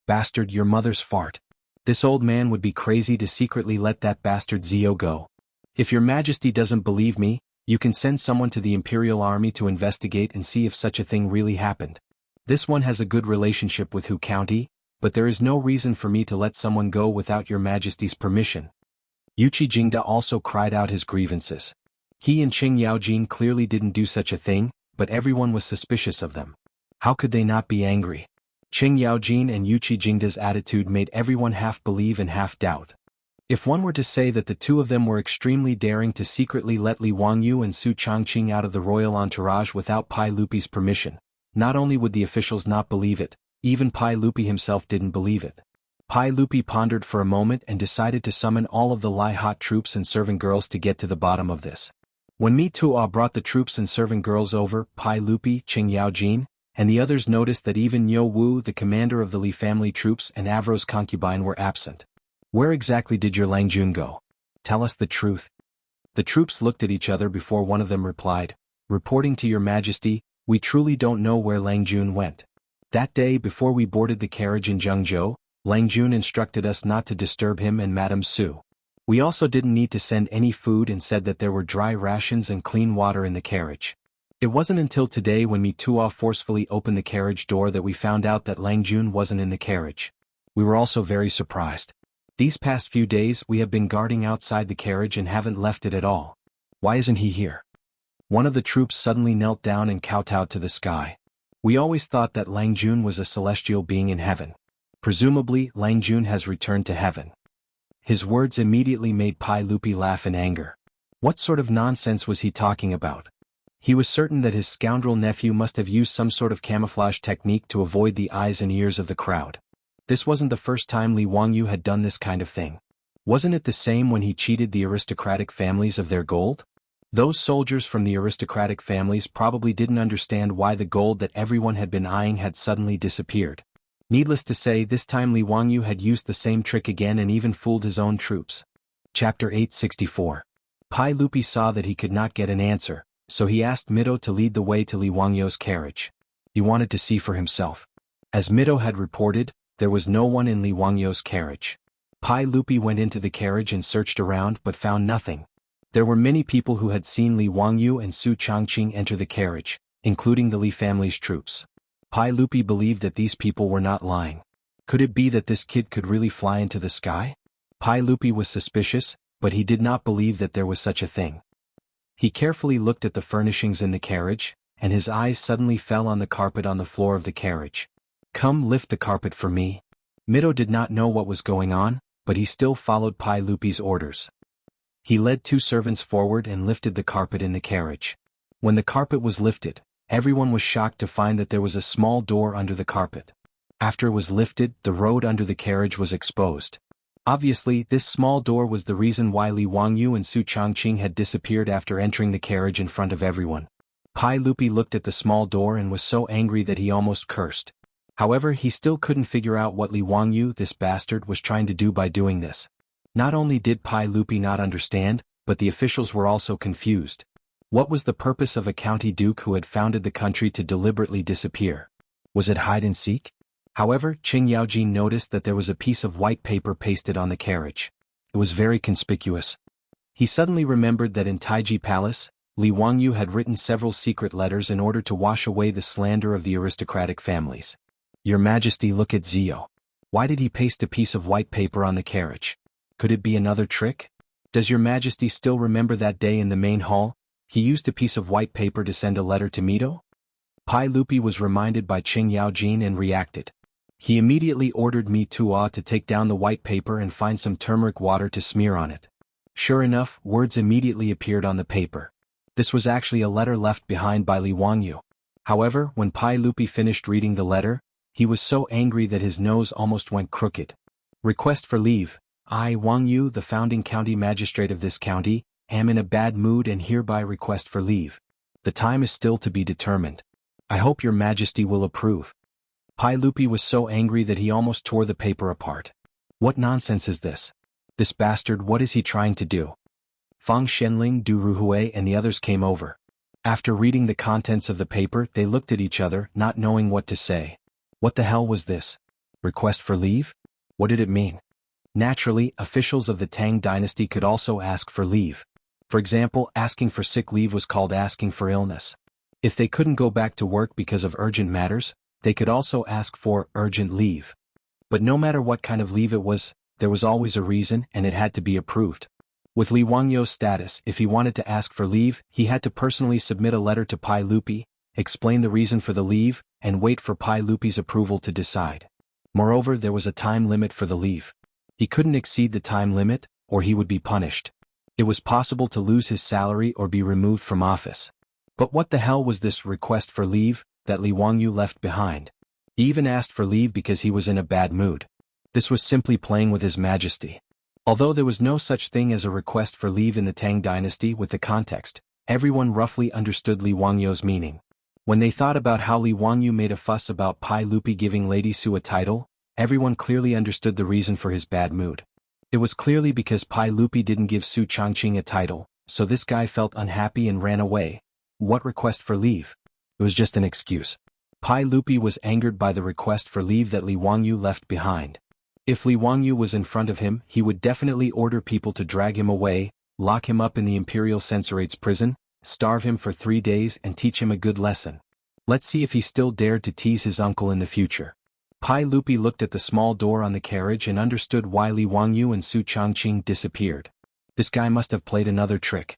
"Bastard, your mother's fart. This old man would be crazy to secretly let that bastard Zio go. If your Majesty doesn't believe me, you can send someone to the Imperial Army to investigate and see if such a thing really happened. This one has a good relationship with Hu County, but there is no reason for me to let someone go without your Majesty's permission." Yuqi Jingda also cried out his grievances. He and Qing Yaojin clearly didn't do such a thing, but everyone was suspicious of them. How could they not be angry? Qing Yaojin and Yuqi Jingda's attitude made everyone half believe and half doubt. If one were to say that the two of them were extremely daring to secretly let Li Wangyu and Su Changqing out of the royal entourage without Pai Lupi's permission, not only would the officials not believe it, even Pai Lupi himself didn't believe it. Pai Lupi pondered for a moment and decided to summon all of the Lai Hot troops and servant girls to get to the bottom of this. When Mi Tuo brought the troops and servant girls over, Pai Lupi, Qing Yaojin, and the others noticed that even Yo Wu, the commander of the Li family troops, and Avro's concubine were absent. "Where exactly did your Lang Jun go? Tell us the truth." The troops looked at each other before one of them replied, "Reporting to your Majesty, we truly don't know where Lang Jun went. That day before we boarded the carriage in Zhengzhou, Lang Jun instructed us not to disturb him and Madame Su. We also didn't need to send any food and said that there were dry rations and clean water in the carriage. It wasn't until today when Mi Tuo forcefully opened the carriage door that we found out that Lang Jun wasn't in the carriage. We were also very surprised. These past few days we have been guarding outside the carriage and haven't left it at all. Why isn't he here?" One of the troops suddenly knelt down and kowtowed to the sky. "We always thought that Lang Jun was a celestial being in heaven. Presumably, Lang Jun has returned to heaven." His words immediately made Pai Lupi laugh in anger. What sort of nonsense was he talking about? He was certain that his scoundrel nephew must have used some sort of camouflage technique to avoid the eyes and ears of the crowd. This wasn't the first time Li Wangyu had done this kind of thing. Wasn't it the same when he cheated the aristocratic families of their gold? Those soldiers from the aristocratic families probably didn't understand why the gold that everyone had been eyeing had suddenly disappeared. Needless to say, this time Li Wangyu had used the same trick again and even fooled his own troops. Chapter 864. Pai Lupi saw that he could not get an answer, so he asked Mido to lead the way to Li Wangyu's carriage. He wanted to see for himself. As Mido had reported, there was no one in Li Wangyu's carriage. Pai Lupi went into the carriage and searched around but found nothing. There were many people who had seen Li Wangyu and Su Changqing enter the carriage, including the Li family's troops. Pai Lupi believed that these people were not lying. Could it be that this kid could really fly into the sky? Pai Lupi was suspicious, but he did not believe that there was such a thing. He carefully looked at the furnishings in the carriage, and his eyes suddenly fell on the carpet on the floor of the carriage. "Come lift the carpet for me." Mido did not know what was going on, but he still followed Pai Lupi's orders. He led two servants forward and lifted the carpet in the carriage. When the carpet was lifted, everyone was shocked to find that there was a small door under the carpet. After it was lifted, the road under the carriage was exposed. Obviously, this small door was the reason why Li Wangyu and Su Changqing had disappeared after entering the carriage in front of everyone. Pai Lupi looked at the small door and was so angry that he almost cursed. However, he still couldn't figure out what Li Wangyu, this bastard, was trying to do by doing this. Not only did Pai Lupi not understand, but the officials were also confused. What was the purpose of a county duke who had founded the country to deliberately disappear? Was it hide and seek? However, Qing Yaojin noticed that there was a piece of white paper pasted on the carriage. It was very conspicuous. He suddenly remembered that in Taiji Palace, Li Wangyu had written several secret letters in order to wash away the slander of the aristocratic families. "Your Majesty, look at Zio. Why did he paste a piece of white paper on the carriage? Could it be another trick? Does your Majesty still remember that day in the main hall? He used a piece of white paper to send a letter to Mido?" Pai Lupi was reminded by Qing Yaojin and reacted. He immediately ordered Mi Tuo to take down the white paper and find some turmeric water to smear on it. Sure enough, words immediately appeared on the paper. This was actually a letter left behind by Li Wangyu. However, when Pai Lupi finished reading the letter, he was so angry that his nose almost went crooked. "Request for leave. I, Wangyu, the founding county magistrate of this county, am in a bad mood and hereby request for leave. The time is still to be determined. I hope your Majesty will approve." Pai Lupi was so angry that he almost tore the paper apart. What nonsense is this? This bastard, what is he trying to do? Fang Shenling, Du Ruhui and the others came over. After reading the contents of the paper, they looked at each other, not knowing what to say. What the hell was this? Request for leave? What did it mean? Naturally, officials of the Tang dynasty could also ask for leave. For example, asking for sick leave was called asking for illness. If they couldn't go back to work because of urgent matters, they could also ask for urgent leave. But no matter what kind of leave it was, there was always a reason and it had to be approved. With Li Wangyu's status, if he wanted to ask for leave, he had to personally submit a letter to Pai Lupi, explain the reason for the leave, and wait for Pai Lupi's approval to decide. Moreover, there was a time limit for the leave. He couldn't exceed the time limit, or he would be punished. It was possible to lose his salary or be removed from office. But what the hell was this request for leave that Li Wangyu left behind? He even asked for leave because he was in a bad mood. This was simply playing with his majesty. Although there was no such thing as a request for leave in the Tang dynasty with the context, everyone roughly understood Li Wangyu's meaning. When they thought about how Li Wangyu made a fuss about Pai Lupi giving Lady Su a title, everyone clearly understood the reason for his bad mood. It was clearly because Pai Lupi didn't give Su Changqing a title, so this guy felt unhappy and ran away. What request for leave? It was just an excuse. Pai Lupi was angered by the request for leave that Li Wangyu left behind. If Li Wangyu was in front of him, he would definitely order people to drag him away, lock him up in the Imperial Censorate's prison, starve him for 3 days and teach him a good lesson. Let's see if he still dared to tease his uncle in the future. Pai Lupi looked at the small door on the carriage and understood why Li Wangyu and Su Changqing disappeared. This guy must have played another trick.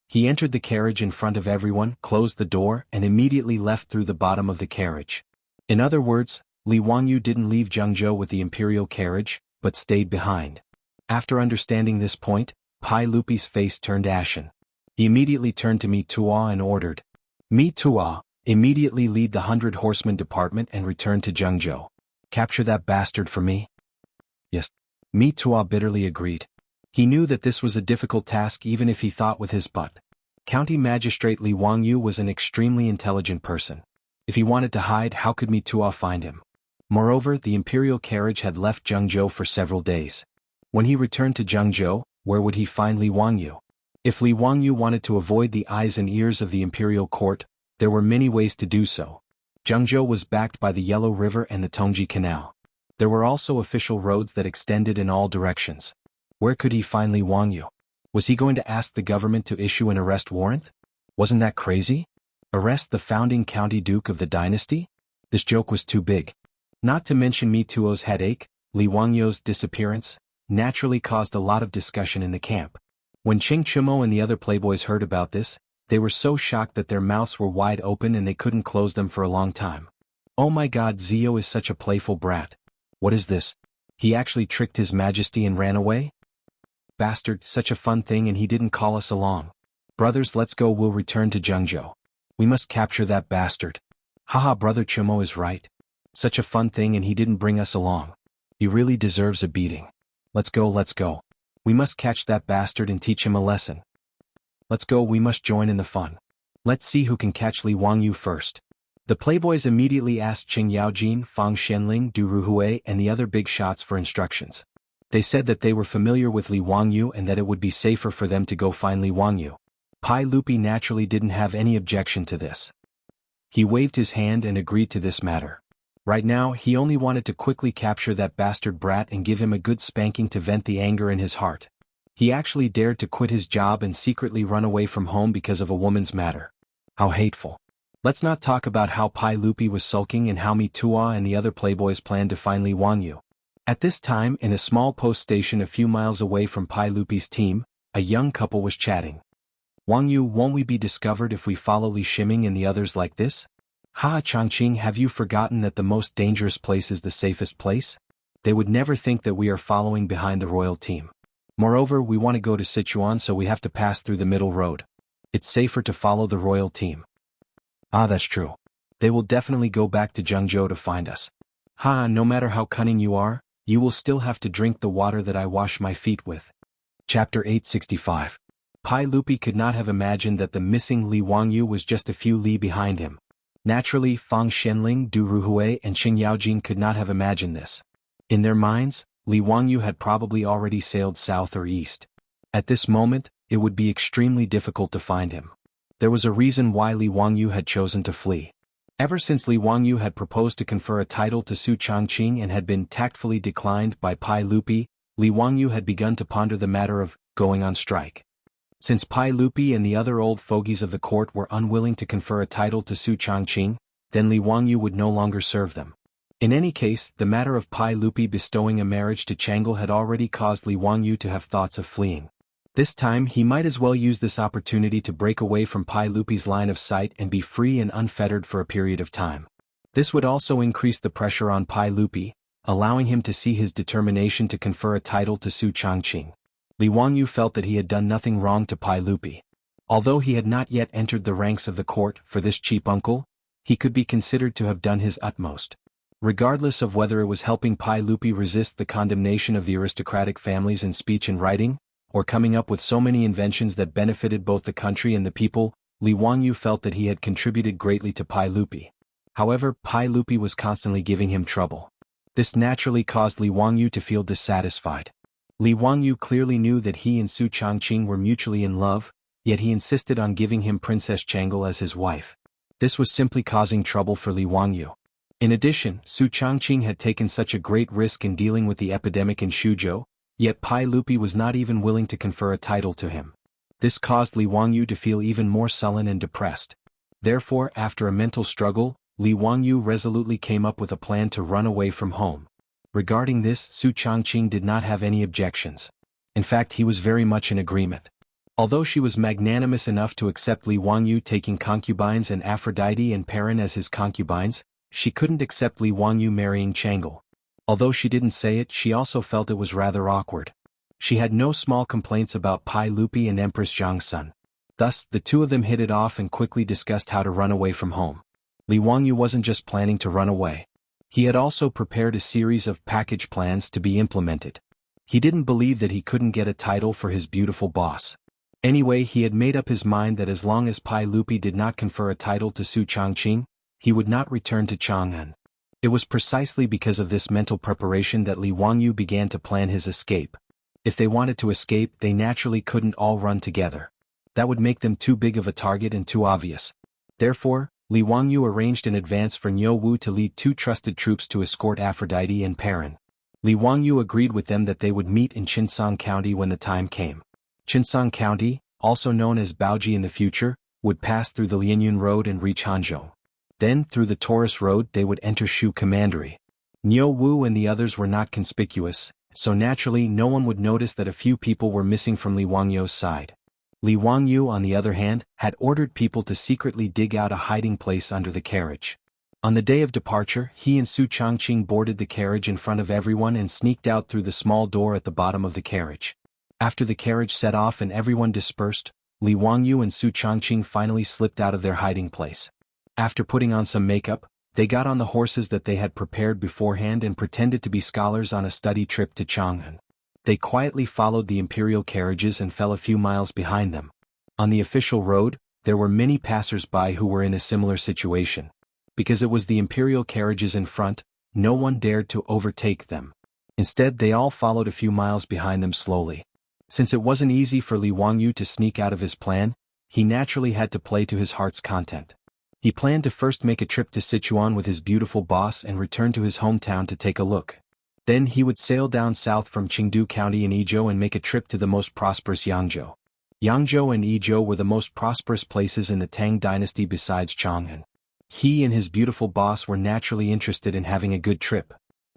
He entered the carriage in front of everyone, closed the door, and immediately left through the bottom of the carriage. In other words, Li Wangyu didn't leave Zhengzhou with the imperial carriage, but stayed behind. After understanding this point, Pai Lupi's face turned ashen. He immediately turned to Mi Tuo and ordered, Mi Tuo, immediately lead the 100 Horsemen department and return to Zhengzhou. Capture that bastard for me? Yes. Mi Tuo bitterly agreed. He knew that this was a difficult task even if he thought with his butt. County Magistrate Li Wangyu was an extremely intelligent person. If he wanted to hide, how could Mi Tuo find him? Moreover, the imperial carriage had left Zhengzhou for several days. When he returned to Zhengzhou, where would he find Li Wangyu? If Li Wangyu wanted to avoid the eyes and ears of the imperial court, there were many ways to do so. Zhengzhou was backed by the Yellow River and the Tongji Canal. There were also official roads that extended in all directions. Where could he find Li Wangyu? Was he going to ask the government to issue an arrest warrant? Wasn't that crazy? Arrest the founding county duke of the dynasty? This joke was too big. Not to mention Mi Tuo's headache, Li Wangyu's disappearance, naturally caused a lot of discussion in the camp. When Qing Chumo and the other playboys heard about this, they were so shocked that their mouths were wide open and they couldn't close them for a long time. Oh my god, Zio is such a playful brat. What is this? He actually tricked His Majesty and ran away? Bastard, such a fun thing and he didn't call us along. Brothers, let's go, we'll return to Zhengzhou. We must capture that bastard. Haha, brother Chumo is right. Such a fun thing and he didn't bring us along. He really deserves a beating. Let's go, let's go. We must catch that bastard and teach him a lesson. Let's go, we must join in the fun. Let's see who can catch Li Wangyu first. The playboys immediately asked Qing Yaojin, Fang Xianling, Du Ruhui and the other big shots for instructions. They said that they were familiar with Li Wangyu and that it would be safer for them to go find Li Wangyu. Pai Lupi naturally didn't have any objection to this. He waved his hand and agreed to this matter. Right now, he only wanted to quickly capture that bastard brat and give him a good spanking to vent the anger in his heart. He actually dared to quit his job and secretly run away from home because of a woman's matter. How hateful. Let's not talk about how Pai Lupi was sulking and how Mi Tuo and the other playboys planned to find Li Wangyu. At this time, in a small post station a few miles away from Pai Lupi's team, a young couple was chatting. Wangyu, won't we be discovered if we follow Li Shiming and the others like this? Ha, Changqing, have you forgotten that the most dangerous place is the safest place? They would never think that we are following behind the royal team. Moreover, we want to go to Sichuan, so we have to pass through the middle road. It's safer to follow the royal team. Ah, that's true. They will definitely go back to Zhengzhou to find us. Ha, no matter how cunning you are, you will still have to drink the water that I wash my feet with. Chapter 865. Pai Lupi could not have imagined that the missing Li Wangyu was just a few li behind him. Naturally, Fang Xianling, Du Ruhui and Qing Yaojin could not have imagined this. In their minds, Li Wangyu had probably already sailed south or east. At this moment, it would be extremely difficult to find him. There was a reason why Li Wangyu had chosen to flee. Ever since Li Wangyu had proposed to confer a title to Su Changqing and had been tactfully declined by Pai Lupi, Li Wangyu had begun to ponder the matter of going on strike. Since Pai Lupi and the other old fogies of the court were unwilling to confer a title to Su Changqing, then Li Wangyu would no longer serve them. In any case, the matter of Pai Lupi bestowing a marriage to Changle had already caused Li Wangyu to have thoughts of fleeing. This time he might as well use this opportunity to break away from Pai Lupi's line of sight and be free and unfettered for a period of time. This would also increase the pressure on Pai Lupi, allowing him to see his determination to confer a title to Su Changqing. Li Wangyu felt that he had done nothing wrong to Pai Lupi. Although he had not yet entered the ranks of the court for this cheap uncle, he could be considered to have done his utmost. Regardless of whether it was helping Pai Lupi resist the condemnation of the aristocratic families in speech and writing, or coming up with so many inventions that benefited both the country and the people, Li Wangyu felt that he had contributed greatly to Pai Lupi. However, Pai Lupi was constantly giving him trouble. This naturally caused Li Wangyu to feel dissatisfied. Li Wangyu clearly knew that he and Su Changqing were mutually in love, yet he insisted on giving him Princess Changle as his wife. This was simply causing trouble for Li Wangyu. In addition, Su Changqing had taken such a great risk in dealing with the epidemic in Shuzhou, yet Pai Lupi was not even willing to confer a title to him. This caused Li Wangyu to feel even more sullen and depressed. Therefore, after a mental struggle, Li Wangyu resolutely came up with a plan to run away from home. Regarding this, Su Changqing did not have any objections. In fact, he was very much in agreement. Although she was magnanimous enough to accept Li Wangyu taking concubines and Aphrodite and Perrin as his concubines, she couldn't accept Li Wangyu marrying Changle. Although she didn't say it, she also felt it was rather awkward. She had no small complaints about Pai Lupi and Empress Zhang's son. Thus, the two of them hit it off and quickly discussed how to run away from home. Li Wangyu wasn't just planning to run away. He had also prepared a series of package plans to be implemented. He didn't believe that he couldn't get a title for his beautiful boss. Anyway, he had made up his mind that as long as Pai Lupi did not confer a title to Su Changqing, he would not return to Chang'an. It was precisely because of this mental preparation that Li Wangyu began to plan his escape. If they wanted to escape, they naturally couldn't all run together. That would make them too big of a target and too obvious. Therefore, Li Wangyu arranged in advance for Niu Wu to lead 2 trusted troops to escort Aphrodite and Perrin. Li Wangyu agreed with them that they would meet in Chinsong County when the time came. Chinsong County, also known as Baoji in the future, would pass through the Lianyun Road and reach Hanzhou. Then, through the Taurus Road, they would enter Shu Commandery. Niu Wu and the others were not conspicuous, so naturally no one would notice that a few people were missing from Li Wangyu's side. Li Wangyu, on the other hand, had ordered people to secretly dig out a hiding place under the carriage. On the day of departure, he and Su Changqing boarded the carriage in front of everyone and sneaked out through the small door at the bottom of the carriage. After the carriage set off and everyone dispersed, Li Wangyu and Su Changqing finally slipped out of their hiding place. After putting on some makeup, they got on the horses that they had prepared beforehand and pretended to be scholars on a study trip to Chang'an. They quietly followed the imperial carriages and fell a few miles behind them. On the official road, there were many passers-by who were in a similar situation. Because it was the imperial carriages in front, no one dared to overtake them. Instead, they all followed a few miles behind them slowly. Since it wasn't easy for Li Wangyu to sneak out of his plan, he naturally had to play to his heart's content. He planned to first make a trip to Sichuan with his beautiful boss and return to his hometown to take a look. Then he would sail down south from Qingdu County in Yizhou and make a trip to the most prosperous Yangzhou. Yangzhou and Yizhou were the most prosperous places in the Tang dynasty besides Chang'an. He and his beautiful boss were naturally interested in having a good trip.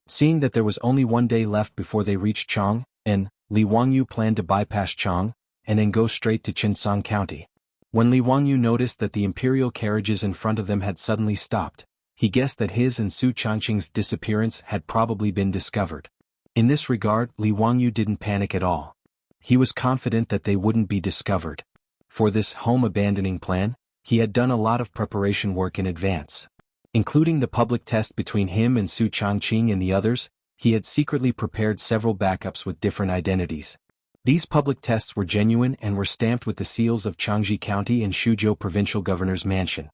Seeing that there was only one day left before they reached Chang'an, Li Wangyu planned to bypass Chang'an and then go straight to Chinsong County. When Li Wangyu noticed that the imperial carriages in front of them had suddenly stopped, he guessed that his and Su Changqing's disappearance had probably been discovered. In this regard, Li Wangyu didn't panic at all. He was confident that they wouldn't be discovered. For this home-abandoning plan, he had done a lot of preparation work in advance. Including the public test between him and Su Changqing and the others, he had secretly prepared several backups with different identities. These public tests were genuine and were stamped with the seals of Changji County and Shuzhou Provincial Governor's Mansion.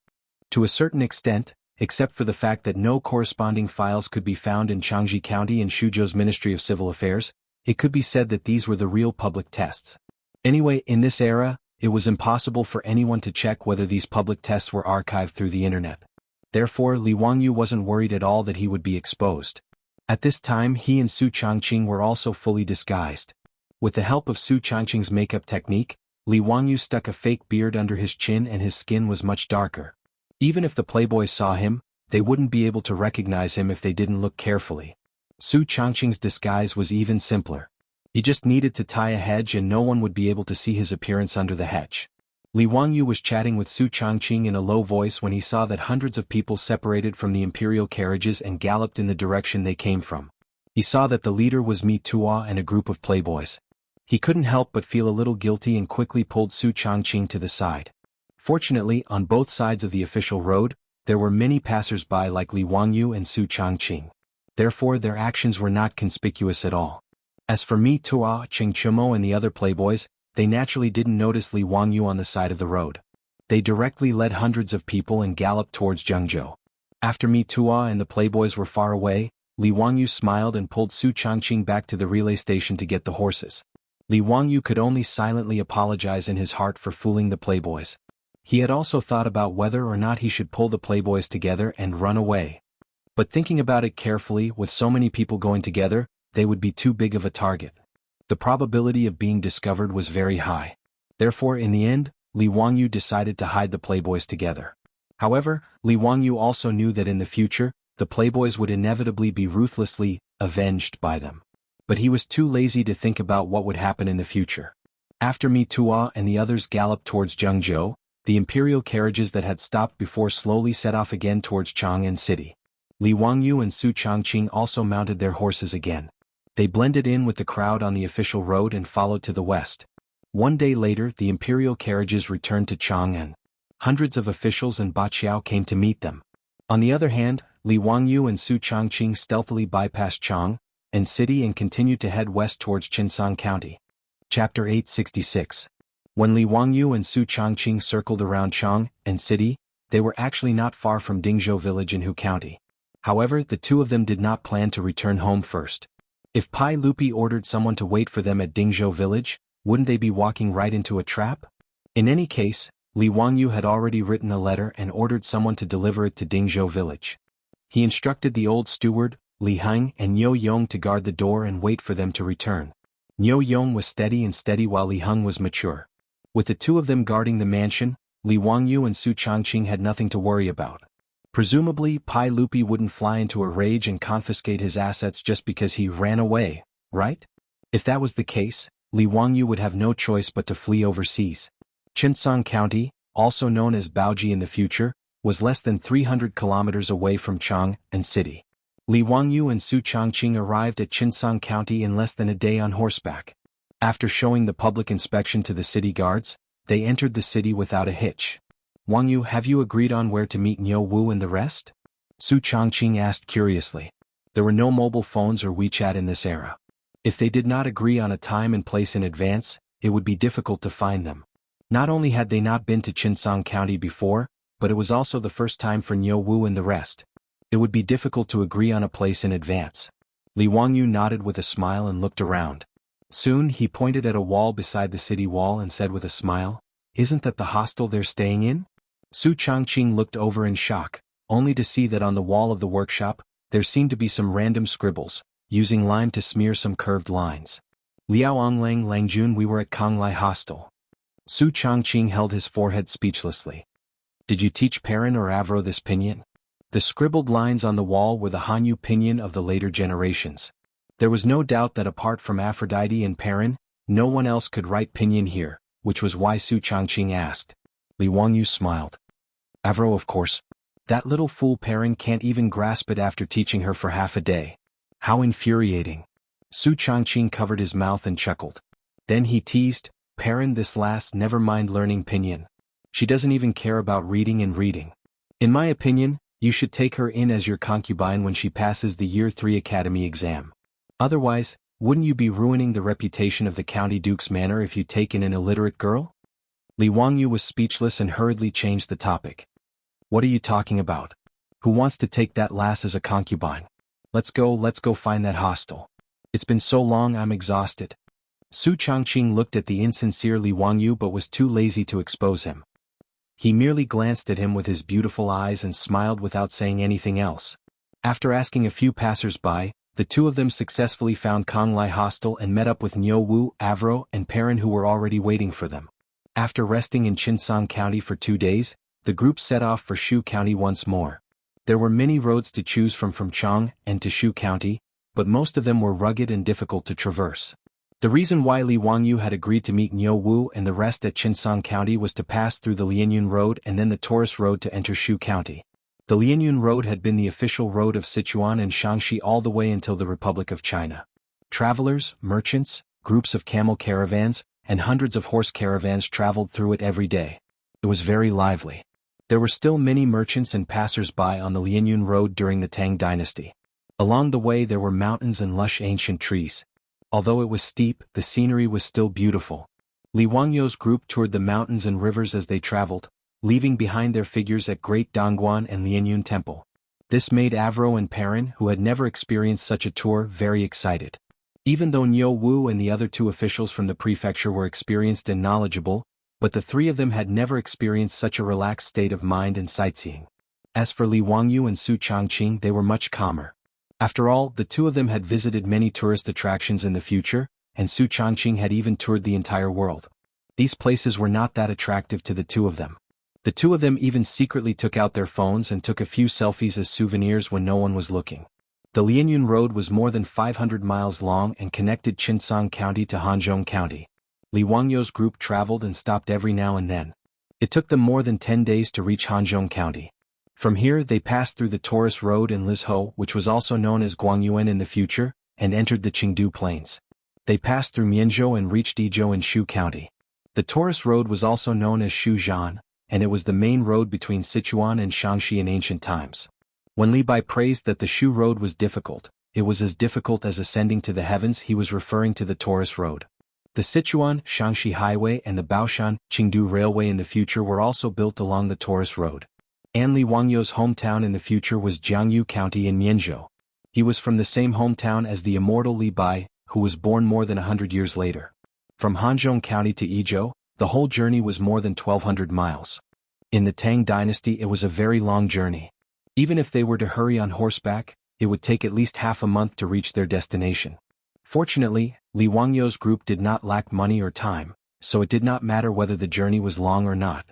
To a certain extent, except for the fact that no corresponding files could be found in Changji County and Shuzhou's Ministry of Civil Affairs, it could be said that these were the real public tests. Anyway, in this era, it was impossible for anyone to check whether these public tests were archived through the internet. Therefore, Li Wangyu wasn't worried at all that he would be exposed. At this time, he and Su Changqing were also fully disguised. With the help of Su Changqing's makeup technique, Li Wangyu stuck a fake beard under his chin and his skin was much darker. Even if the playboys saw him, they wouldn't be able to recognize him if they didn't look carefully. Su Changqing's disguise was even simpler. He just needed to tie a hedge and no one would be able to see his appearance under the hedge. Li Wangyu was chatting with Su Changqing in a low voice when he saw that hundreds of people separated from the imperial carriages and galloped in the direction they came from. He saw that the leader was Mi Tuo and a group of playboys. He couldn't help but feel a little guilty and quickly pulled Su Changqing to the side. Fortunately, on both sides of the official road, there were many passers-by like Li Wangyu and Su Changqing. Therefore, their actions were not conspicuous at all. As for Mi Tuo, Cheng Chumo and the other playboys, they naturally didn't notice Li Wangyu on the side of the road. They directly led hundreds of people and galloped towards Zhengzhou. After Mi Tuo and the playboys were far away, Li Wangyu smiled and pulled Su Changqing back to the relay station to get the horses. Li Wangyu could only silently apologize in his heart for fooling the playboys. He had also thought about whether or not he should pull the playboys together and run away. But thinking about it carefully, with so many people going together, they would be too big of a target. The probability of being discovered was very high. Therefore, in the end, Li Wangyu decided to hide the playboys together. However, Li Wangyu also knew that in the future, the playboys would inevitably be ruthlessly avenged by them. But he was too lazy to think about what would happen in the future. After Mi Tuo and the others galloped towards Zhengzhou, the imperial carriages that had stopped before slowly set off again towards Chang'an City. Li Wangyu and Su Changqing also mounted their horses again. They blended in with the crowd on the official road and followed to the west. One day later, the imperial carriages returned to Chang and hundreds of officials and Baqiao came to meet them. On the other hand, Li Wangyu and Su Changqing stealthily bypassed Chang and city and continued to head west towards Qinsong County. Chapter 866. When Li Wangyu and Su Changqing circled around Chang and city, they were actually not far from Dingzhou village in Hu County. However, the two of them did not plan to return home first. If Pai Lupi ordered someone to wait for them at Dingzhou village, wouldn't they be walking right into a trap? In any case, Li Wangyu had already written a letter and ordered someone to deliver it to Dingzhou village. He instructed the old steward, Li Heng and Niu Yong to guard the door and wait for them to return. Niu Yong was steady while Li Heng was mature. With the two of them guarding the mansion, Li Wangyu and Su Changqing had nothing to worry about. Presumably, Pai Lupi wouldn't fly into a rage and confiscate his assets just because he ran away, right? If that was the case, Li Wangyu would have no choice but to flee overseas. Qinsong County, also known as Baoji in the future, was less than 300 kilometers away from Chang and city. Li Wangyu and Su Changqing arrived at Qinsong County in less than a day on horseback. After showing the public inspection to the city guards, they entered the city without a hitch. Wangyu, have you agreed on where to meet Niu Wu and the rest? Su Changqing asked curiously. There were no mobile phones or WeChat in this era. If they did not agree on a time and place in advance, it would be difficult to find them. Not only had they not been to Qinsong County before, but it was also the first time for Niu Wu and the rest. It would be difficult to agree on a place in advance. Li Wangyu nodded with a smile and looked around. Soon he pointed at a wall beside the city wall and said with a smile, "Isn't that the hostel they're staying in?" Su Changqing looked over in shock, only to see that on the wall of the workshop, there seemed to be some random scribbles, using lime to smear some curved lines. Liao Onglang Langjun, we were at Konglai Hostel. Su Changqing held his forehead speechlessly. Did you teach Perrin or Avro this pinyin? The scribbled lines on the wall were the Hanyu pinyin of the later generations. There was no doubt that apart from Aphrodite and Perrin, no one else could write pinyin here, which was why Su Changqing asked. Li Wangyu smiled. Avro, of course. That little fool Perrin can't even grasp it after teaching her for half a day. How infuriating. Su Changqing covered his mouth and chuckled. Then he teased, Perrin, this lass never mind learning pinyin. She doesn't even care about reading and reading. In my opinion, you should take her in as your concubine when she passes the Year 3 Academy exam. Otherwise, wouldn't you be ruining the reputation of the County Duke's manor if you take in an illiterate girl? Li Wangyu was speechless and hurriedly changed the topic. What are you talking about? Who wants to take that lass as a concubine? Let's go find that hostel. It's been so long I'm exhausted. Su Changqing looked at the insincere Li Wangyu but was too lazy to expose him. He merely glanced at him with his beautiful eyes and smiled without saying anything else. After asking a few passers-by, the two of them successfully found Konglai Hostel and met up with Niu Wu, Avro, and Perrin who were already waiting for them. After resting in Qinsong County for 2 days, the group set off for Shu County once more. There were many roads to choose from Chang and to Shu County, but most of them were rugged and difficult to traverse. The reason why Li Wangyu had agreed to meet Niu Wu and the rest at Qinsong County was to pass through the Lianyun Road and then the Taurus Road to enter Shu County. The Lianyun Road had been the official road of Sichuan and Shaanxi all the way until the Republic of China. Travelers, merchants, groups of camel caravans, and hundreds of horse caravans traveled through it every day. It was very lively. There were still many merchants and passers-by on the Lianyun Road during the Tang dynasty. Along the way there were mountains and lush ancient trees. Although it was steep, the scenery was still beautiful. Li Wangyu's group toured the mountains and rivers as they traveled, leaving behind their figures at Great Dongguan and Lianyun Temple. This made Avro and Perrin, who had never experienced such a tour, very excited. Even though Niu Wu and the other two officials from the prefecture were experienced and knowledgeable, but the three of them had never experienced such a relaxed state of mind and sightseeing. As for Li Wangyu and Su Changqing, they were much calmer. After all, the two of them had visited many tourist attractions in the future, and Su Changqing had even toured the entire world. These places were not that attractive to the two of them. The two of them even secretly took out their phones and took a few selfies as souvenirs when no one was looking. The Lianyun Road was more than 500 miles long and connected Qinsong County to Hanzhong County. Li Wangyu's group traveled and stopped every now and then. It took them more than 10 days to reach Hanzhong County. From here they passed through the Taurus Road in Lizhou, which was also known as Guangyuan in the future, and entered the Qingdu Plains. They passed through Mianzhou and reached Yizhou in Shu County. The Taurus Road was also known as Shuzhan, and it was the main road between Sichuan and Shaanxi in ancient times. When Li Bai praised that the Shu Road was difficult, it was as difficult as ascending to the heavens. He was referring to the Taurus Road. The Sichuan-Shaanxi Highway and the Baoshan-Qingdu Railway in the future were also built along the Taurus Road. An Li Wangyou's hometown in the future was Jiangyu County in Mianzhou. He was from the same hometown as the immortal Li Bai, who was born more than 100 years later. From Hanzhong County to Yizhou, the whole journey was more than 1,200 miles. In the Tang dynasty it was a very long journey. Even if they were to hurry on horseback, it would take at least half a month to reach their destination. Fortunately, Li Wangyou's group did not lack money or time, so it did not matter whether the journey was long or not.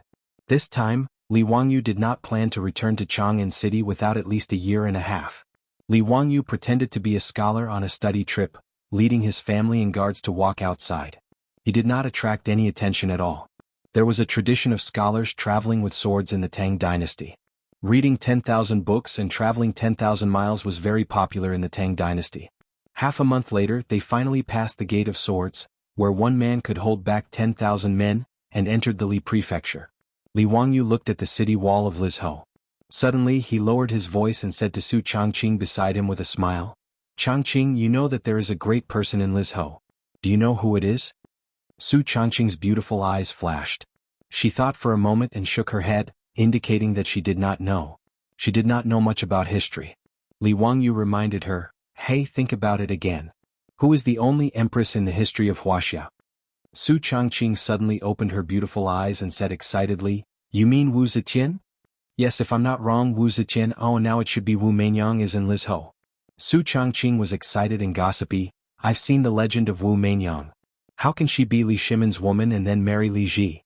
This time, Li Wangyou did not plan to return to Chang'an City without at least a year and a half. Li Wangyou pretended to be a scholar on a study trip, leading his family and guards to walk outside. He did not attract any attention at all. There was a tradition of scholars traveling with swords in the Tang dynasty. Reading 10,000 books and traveling 10,000 miles was very popular in the Tang dynasty. Half a month later they finally passed the Gate of Swords, where one man could hold back 10,000 men, and entered the Li prefecture. Li Wangyou looked at the city wall of Lizhou. Suddenly he lowered his voice and said to Su Changqing beside him with a smile, "Changqing, you know that there is a great person in Lizhou. Do you know who it is?" Su Changqing's beautiful eyes flashed. She thought for a moment and shook her head, indicating that she did not know. She did not know much about history. Li Wangyou reminded her, "Hey, think about it again. Who is the only empress in the history of Huaxia?" Su Changqing suddenly opened her beautiful eyes and said excitedly, "You mean Wu Zetian?" "Yes, if I'm not wrong, Wu Zetian. Oh, now it should be Wu Meinyang is in Lizhou." Su Changqing was excited and gossipy. "I've seen the legend of Wu Meinyang. How can she be Li Shimon's woman and then marry Li Ji?"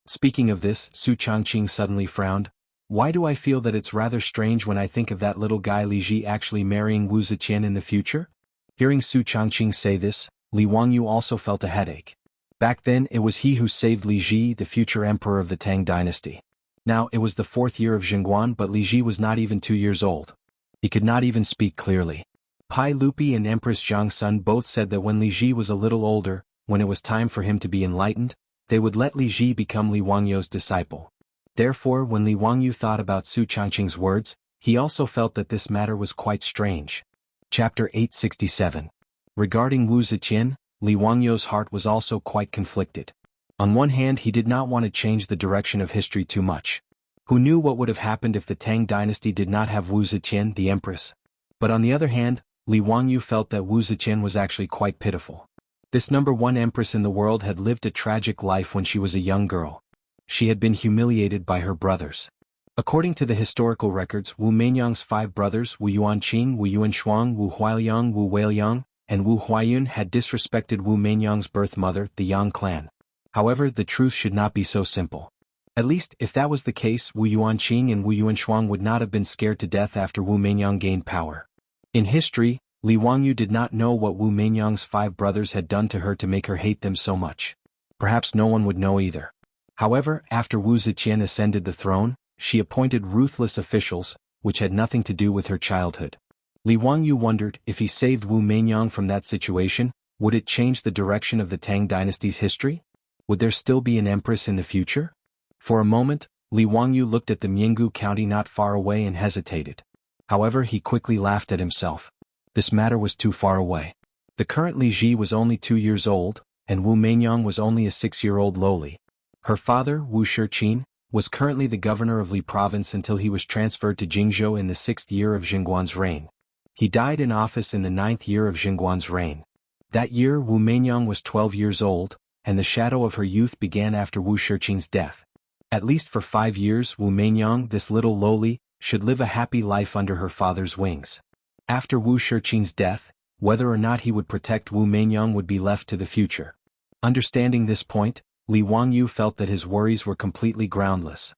Speaking of this, Su Changqing suddenly frowned. "Why do I feel that it's rather strange when I think of that little guy Li Ji actually marrying Wu Zetian in the future?" Hearing Su Changqing say this, Li Wangyou also felt a headache. Back then it was he who saved Li Ji, the future emperor of the Tang dynasty. Now it was the 4th year of Jingguan, but Li Ji was not even 2 years old. He could not even speak clearly. Pai Lupi and Empress Zhang Sun both said that when Li Ji was a little older, when it was time for him to be enlightened, they would let Li Ji become Li Wangyou's disciple. Therefore, when Li Wangyou thought about Su Changqing's words, he also felt that this matter was quite strange. Chapter 867. Regarding Wu Zetian, Li Wangyou's heart was also quite conflicted. On one hand, he did not want to change the direction of history too much. Who knew what would have happened if the Tang dynasty did not have Wu Zetian, the empress? But on the other hand, Li Wangyou felt that Wu Zetian was actually quite pitiful. This #1 empress in the world had lived a tragic life when she was a young girl. She had been humiliated by her brothers. According to the historical records, Wu Meinyang's 5 brothers, Wu Yuanqing, Wu Yuanshuang, Wu Huailiang, Wu Weiliang, and Wu Huayun had disrespected Wu Meinyang's birth mother, the Yang clan. However, the truth should not be so simple. At least, if that was the case, Wu Yuanqing and Wu Yuanshuang would not have been scared to death after Wu Meinyang gained power. In history, Li Wangyou did not know what Wu Meinyang's 5 brothers had done to her to make her hate them so much. Perhaps no one would know either. However, after Wu Zetian ascended the throne, she appointed ruthless officials, which had nothing to do with her childhood. Li Wangyou wondered, if he saved Wu Meinyang from that situation, would it change the direction of the Tang dynasty's history? Would there still be an empress in the future? For a moment, Li Wangyou looked at the Miangu county not far away and hesitated. However, he quickly laughed at himself. This matter was too far away. The current Li Ji was only 2 years old, and Wu Meinyang was only a 6-year-old lowly. Her father, Wu Shiqin, was currently the governor of Li province until he was transferred to Jingzhou in the 6th year of Jingguan's reign. He died in office in the 9th year of Jingguan's reign. That year Wu Meinyang was 12 years old, and the shadow of her youth began after Wu Shiqin's death. At least for 5 years Wu Meinyang, this little lowly, should live a happy life under her father's wings. After Wu Shiqin's death, whether or not he would protect Wu Meinyang would be left to the future. Understanding this point, Li Wangyou felt that his worries were completely groundless.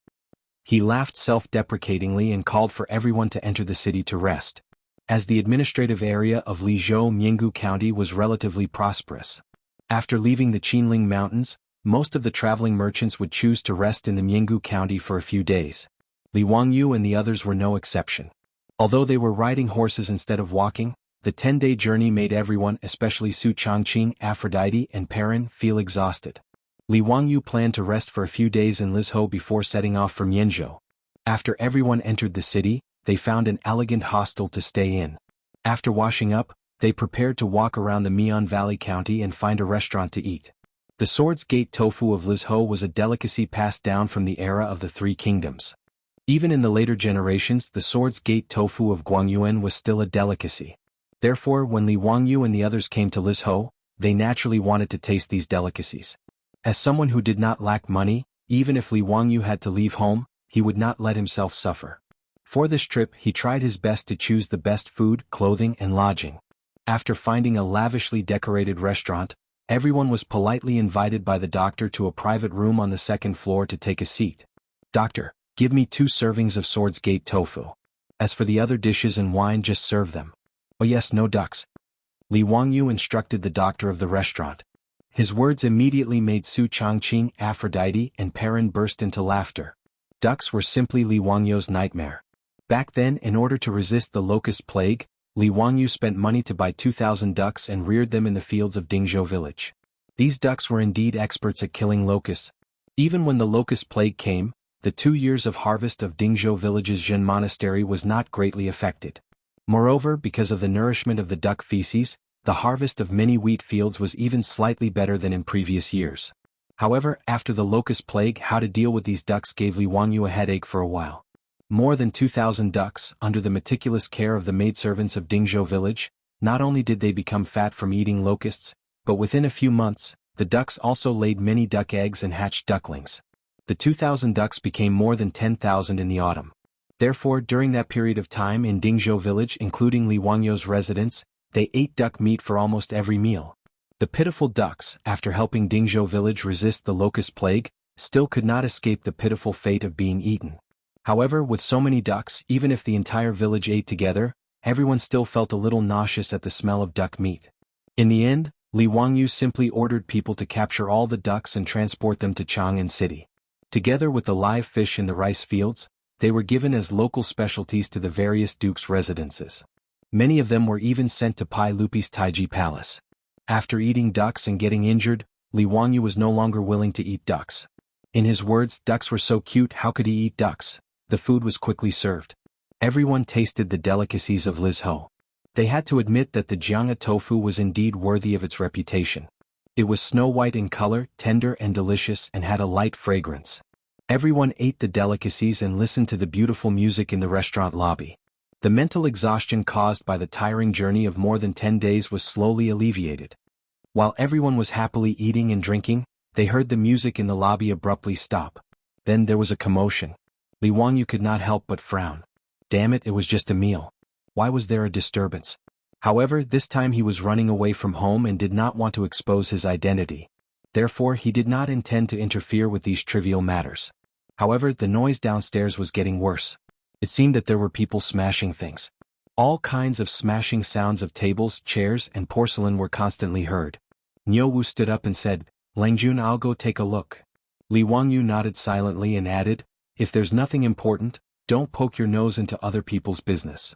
He laughed self-deprecatingly and called for everyone to enter the city to rest. As the administrative area of Lizhou Miangu County was relatively prosperous. After leaving the Qinling Mountains, most of the traveling merchants would choose to rest in the Miangu County for a few days. Li Wangyou and the others were no exception. Although they were riding horses instead of walking, the 10-day journey made everyone, especially Su Changqing, Aphrodite, and Perrin, feel exhausted. Li Wangyu planned to rest for a few days in Lizhou before setting off for Mianzhou. After everyone entered the city, they found an elegant hostel to stay in. After washing up, they prepared to walk around the Mian Valley County and find a restaurant to eat. The Swords Gate tofu of Lizhou was a delicacy passed down from the era of the Three Kingdoms. Even in the later generations, the Swords Gate tofu of Guangyuan was still a delicacy. Therefore, when Li Wangyu and the others came to Lizhou, they naturally wanted to taste these delicacies. As someone who did not lack money, even if Li Wangyu had to leave home, he would not let himself suffer. For this trip, he tried his best to choose the best food, clothing, and lodging. After finding a lavishly decorated restaurant, everyone was politely invited by the doctor to a private room on the second floor to take a seat. "Doctor, give me 2 servings of Swords Gate tofu. As for the other dishes and wine, just serve them." "Oh yes, no ducks," Li Wangyu instructed the doctor of the restaurant. His words immediately made Su Changqing, Aphrodite, and Perrin burst into laughter. Ducks were simply Li Wangyu's nightmare. Back then, in order to resist the locust plague, Li Wangyu spent money to buy 2,000 ducks and reared them in the fields of Dingzhou village. These ducks were indeed experts at killing locusts. Even when the locust plague came, the 2 years of harvest of Dingzhou village's Zhen monastery was not greatly affected. Moreover, because of the nourishment of the duck feces, the harvest of many wheat fields was even slightly better than in previous years. However, after the locust plague, how to deal with these ducks gave Li Wangyu a headache for a while. More than 2,000 ducks, under the meticulous care of the maidservants of Dingzhou village, not only did they become fat from eating locusts, but within a few months, the ducks also laid many duck eggs and hatched ducklings. The 2,000 ducks became more than 10,000 in the autumn. Therefore, during that period of time in Dingzhou village, including Li Wangyu's residence, they ate duck meat for almost every meal. The pitiful ducks, after helping Dingzhou village resist the locust plague, still could not escape the pitiful fate of being eaten. However, with so many ducks, even if the entire village ate together, everyone still felt a little nauseous at the smell of duck meat. In the end, Li Wangyu simply ordered people to capture all the ducks and transport them to Chang'an City. Together with the live fish in the rice fields, they were given as local specialties to the various dukes' residences. Many of them were even sent to Pai Lupi's Taiji Palace. After eating ducks and getting injured, Li Wangyu was no longer willing to eat ducks. In his words, ducks were so cute, how could he eat ducks? The food was quickly served. Everyone tasted the delicacies of Lizhou. They had to admit that the jianga tofu was indeed worthy of its reputation. It was snow-white in color, tender and delicious, and had a light fragrance. Everyone ate the delicacies and listened to the beautiful music in the restaurant lobby. The mental exhaustion caused by the tiring journey of more than 10 days was slowly alleviated. While everyone was happily eating and drinking, they heard the music in the lobby abruptly stop. Then there was a commotion. Li Wangyu could not help but frown. Damn it, it was just a meal. Why was there a disturbance? However, this time he was running away from home and did not want to expose his identity. Therefore, he did not intend to interfere with these trivial matters. However, the noise downstairs was getting worse. It seemed that there were people smashing things. All kinds of smashing sounds of tables, chairs, and porcelain were constantly heard. Niu Wu stood up and said, "Langjun, I'll go take a look." Li Wangyu nodded silently and added, "If there's nothing important, don't poke your nose into other people's business."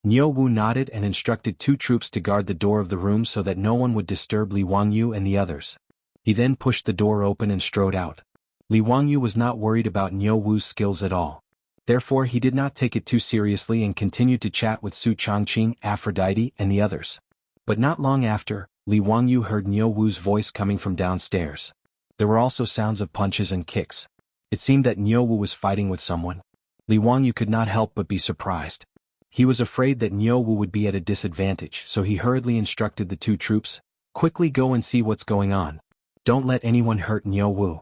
Niu Wu nodded and instructed 2 troops to guard the door of the room so that no one would disturb Li Wangyu and the others. He then pushed the door open and strode out. Li Wangyu was not worried about Niu Wu's skills at all. Therefore, he did not take it too seriously and continued to chat with Su Changqing, Aphrodite, and the others. But not long after, Li Wangyu heard Niu Wu's voice coming from downstairs. There were also sounds of punches and kicks. It seemed that Niu Wu was fighting with someone. Li Wangyu could not help but be surprised. He was afraid that Niu Wu would be at a disadvantage, so he hurriedly instructed the 2 troops, "Quickly go and see what's going on. Don't let anyone hurt Niu Wu."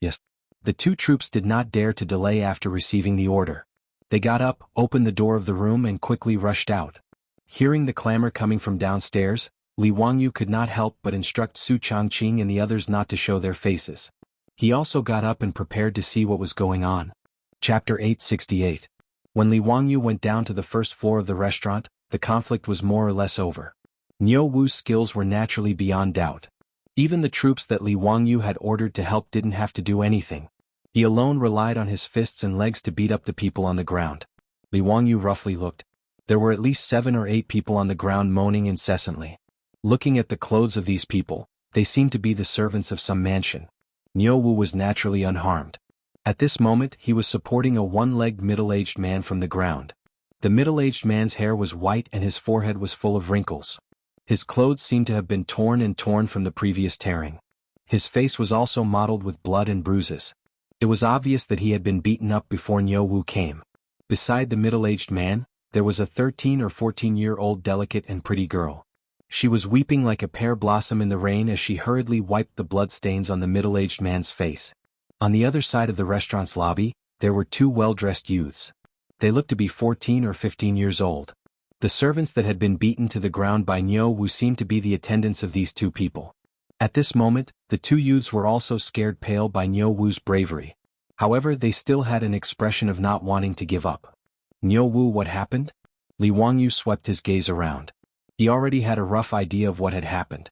Yes. The 2 troops did not dare to delay after receiving the order. They got up, opened the door of the room and quickly rushed out. Hearing the clamor coming from downstairs, Li Wangyu could not help but instruct Su Changqing and the others not to show their faces. He also got up and prepared to see what was going on. Chapter 868. When Li Wangyu went down to the first floor of the restaurant, the conflict was more or less over. Niu Wu's skills were naturally beyond doubt. Even the troops that Li Wangyu had ordered to help didn't have to do anything. He alone relied on his fists and legs to beat up the people on the ground. Li Wangyu roughly looked. There were at least 7 or 8 people on the ground moaning incessantly. Looking at the clothes of these people, they seemed to be the servants of some mansion. Niu Wu was naturally unharmed. At this moment he was supporting a one-legged middle-aged man from the ground. The middle-aged man's hair was white and his forehead was full of wrinkles. His clothes seemed to have been torn from the previous tearing. His face was also mottled with blood and bruises. It was obvious that he had been beaten up before Niu Wu came. Beside the middle-aged man, there was a 13 or 14-year-old delicate and pretty girl. She was weeping like a pear blossom in the rain as she hurriedly wiped the bloodstains on the middle-aged man's face. On the other side of the restaurant's lobby, there were 2 well-dressed youths. They looked to be 14 or 15 years old. The servants that had been beaten to the ground by Niu Wu seemed to be the attendants of these 2 people. At this moment, the 2 youths were also scared pale by Niu Wu's bravery. However, they still had an expression of not wanting to give up. Niu Wu, what happened? Li Wangyu swept his gaze around. He already had a rough idea of what had happened.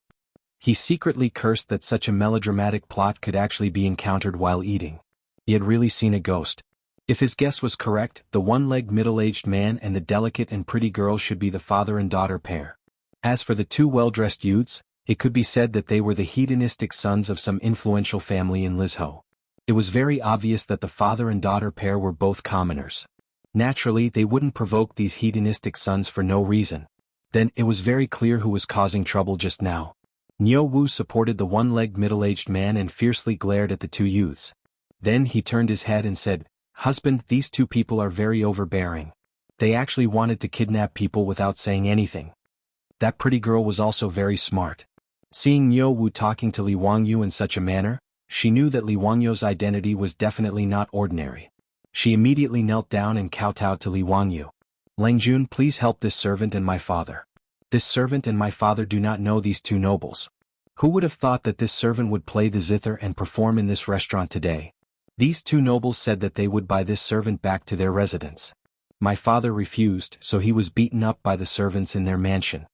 He secretly cursed that such a melodramatic plot could actually be encountered while eating. He had really seen a ghost. If his guess was correct, the one-legged middle-aged man and the delicate and pretty girl should be the father and daughter pair. As for the 2 well-dressed youths, it could be said that they were the hedonistic sons of some influential family in Lizhou. It was very obvious that the father and daughter pair were both commoners. Naturally, they wouldn't provoke these hedonistic sons for no reason. Then, it was very clear who was causing trouble just now. Niu Wu supported the one-legged middle-aged man and fiercely glared at the 2 youths. Then he turned his head and said, "Husband, these 2 people are very overbearing. They actually wanted to kidnap people without saying anything." That pretty girl was also very smart. Seeing Niu Wu talking to Li Wangyu in such a manner, she knew that Li Wangyu's identity was definitely not ordinary. She immediately knelt down and kowtowed to Li Wangyu. "Langjun, please help this servant and my father. This servant and my father do not know these 2 nobles. Who would have thought that this servant would play the zither and perform in this restaurant today?" These 2 nobles said that they would buy this servant back to their residence. My father refused, so he was beaten up by the servants in their mansion.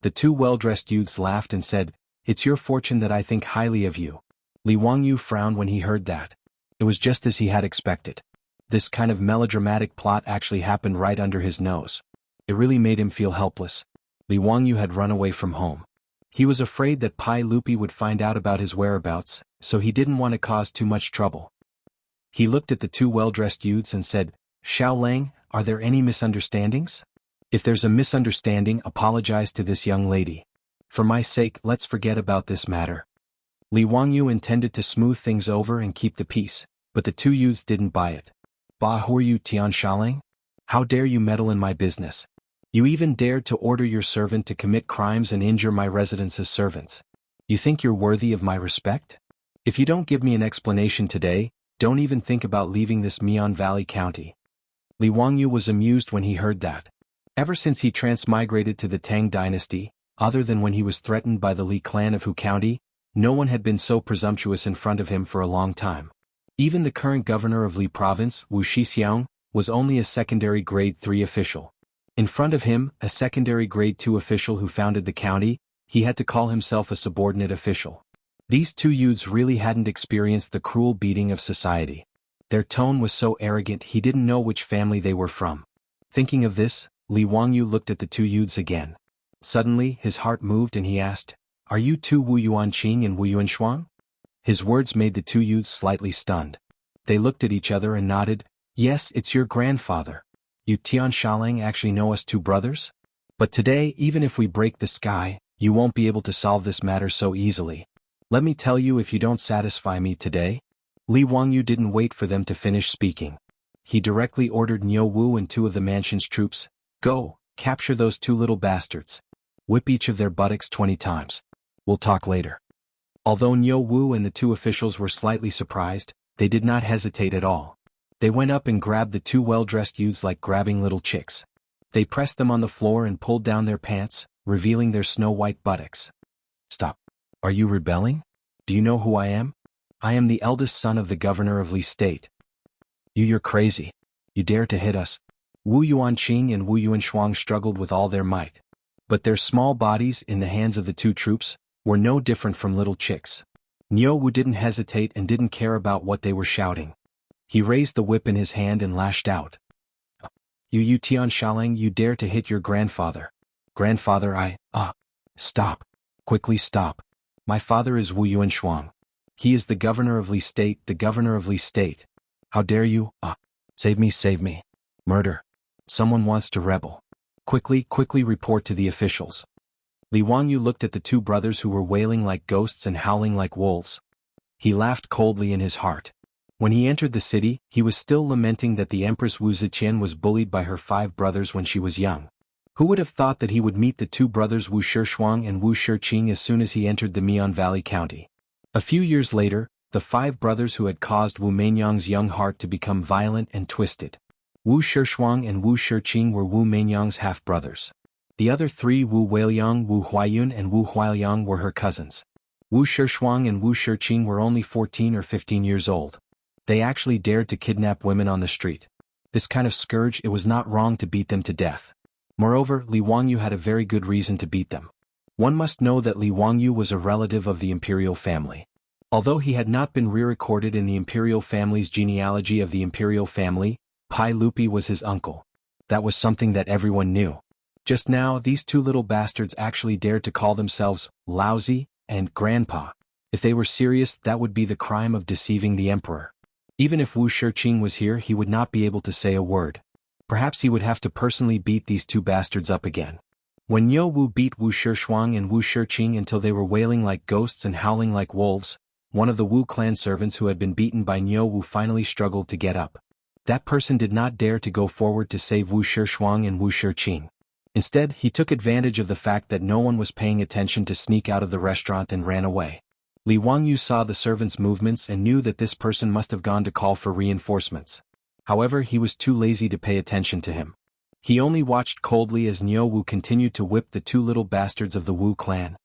The 2 well-dressed youths laughed and said, "It's your fortune that I think highly of you." Li Wangyu frowned when he heard that. It was just as he had expected. This kind of melodramatic plot actually happened right under his nose. It really made him feel helpless. Li Wangyu had run away from home. He was afraid that Pai Lupi would find out about his whereabouts, so he didn't want to cause too much trouble. He looked at the 2 well-dressed youths and said, "Xiao Lang, are there any misunderstandings? If there's a misunderstanding, apologize to this young lady. For my sake, let's forget about this matter." Li Wangyu intended to smooth things over and keep the peace, but the 2 youths didn't buy it. "Bah, who are you, Tian Shaling? How dare you meddle in my business? You even dared to order your servant to commit crimes and injure my residence's servants. You think you're worthy of my respect? If you don't give me an explanation today, don't even think about leaving this Mian Valley County." Li Wangyu was amused when he heard that. Ever since he transmigrated to the Tang dynasty, other than when he was threatened by the Li clan of Hu County, no one had been so presumptuous in front of him for a long time. Even the current governor of Li province, Wu Shixiang, was only a secondary grade 3 official. In front of him, a secondary grade 2 official who founded the county, he had to call himself a subordinate official. These 2 youths really hadn't experienced the cruel beating of society. Their tone was so arrogant he didn't know which family they were from. Thinking of this, Li Wangyu looked at the 2 youths again. Suddenly, his heart moved and he asked, "Are you 2 Wu Yuanqing and Wu Yuanshuang?" His words made the 2 youths slightly stunned. They looked at each other and nodded. "Yes, it's your grandfather. You Tian Shaling actually know us 2 brothers? But today, even if we break the sky, you won't be able to solve this matter so easily. Let me tell you, if you don't satisfy me today." Li Wangyu didn't wait for them to finish speaking. He directly ordered Niu Wu and 2 of the mansion's troops, "Go, capture those 2 little bastards. Whip each of their buttocks 20 times. We'll talk later." Although Niu Wu and the 2 officials were slightly surprised, they did not hesitate at all. They went up and grabbed the 2 well-dressed youths like grabbing little chicks. They pressed them on the floor and pulled down their pants, revealing their snow-white buttocks. "Stop. Are you rebelling? Do you know who I am? I am the eldest son of the governor of Li State. You're crazy. You dare to hit us." Wu Yuanqing and Wu Yuanshuang struggled with all their might. But their small bodies, in the hands of the 2 troops, were no different from little chicks. Niu Wu didn't hesitate and didn't care about what they were shouting. He raised the whip in his hand and lashed out. You Tian Shaoling, you dare to hit your grandfather. Grandfather, stop. Quickly stop. My father is Wu Yuanshuang. He is the governor of Li State, the governor of Li State. How dare you, Save me, save me. Murder. Someone wants to rebel. Quickly report to the officials. Li Wangyu looked at the two brothers who were wailing like ghosts and howling like wolves. He laughed coldly in his heart. When he entered the city, he was still lamenting that the Empress Wu Ziqian was bullied by her 5 brothers when she was young. Who would have thought that he would meet the two brothers Wu Shishuang and Wu Shiqing as soon as he entered the Mian Valley County? A few years later, the 5 brothers who had caused Wu Meinyang's young heart to become violent and twisted. Wu Shishuang and Wu Shiqing were Wu Meinyang's half-brothers. The other 3, Wu Weiliang, Wu Huayun and Wu Huailiang, were her cousins. Wu Shishuang and Wu Shiqing were only 14 or 15 years old. They actually dared to kidnap women on the street. This kind of scourge, it was not wrong to beat them to death. Moreover, Li Wangyu had a very good reason to beat them. One must know that Li Wangyu was a relative of the imperial family. Although he had not been re-recorded in the imperial family's genealogy of the imperial family, Pai Lupi was his uncle. That was something that everyone knew. Just now, these 2 little bastards actually dared to call themselves Laozi and Grandpa. If they were serious, that would be the crime of deceiving the emperor. Even if Wu Shiqing was here, he would not be able to say a word. Perhaps he would have to personally beat these 2 bastards up again. When Niu Wu beat Wu Shishuang and Wu Shiqing until they were wailing like ghosts and howling like wolves, one of the Wu clan servants who had been beaten by Niu Wu finally struggled to get up. That person did not dare to go forward to save Wu Shishuang and Wu Shiqing. Instead, he took advantage of the fact that no one was paying attention to sneak out of the restaurant and ran away. Li Wangyu saw the servant's movements and knew that this person must have gone to call for reinforcements. However, he was too lazy to pay attention to him. He only watched coldly as Niu Wu continued to whip the 2 little bastards of the Wu clan.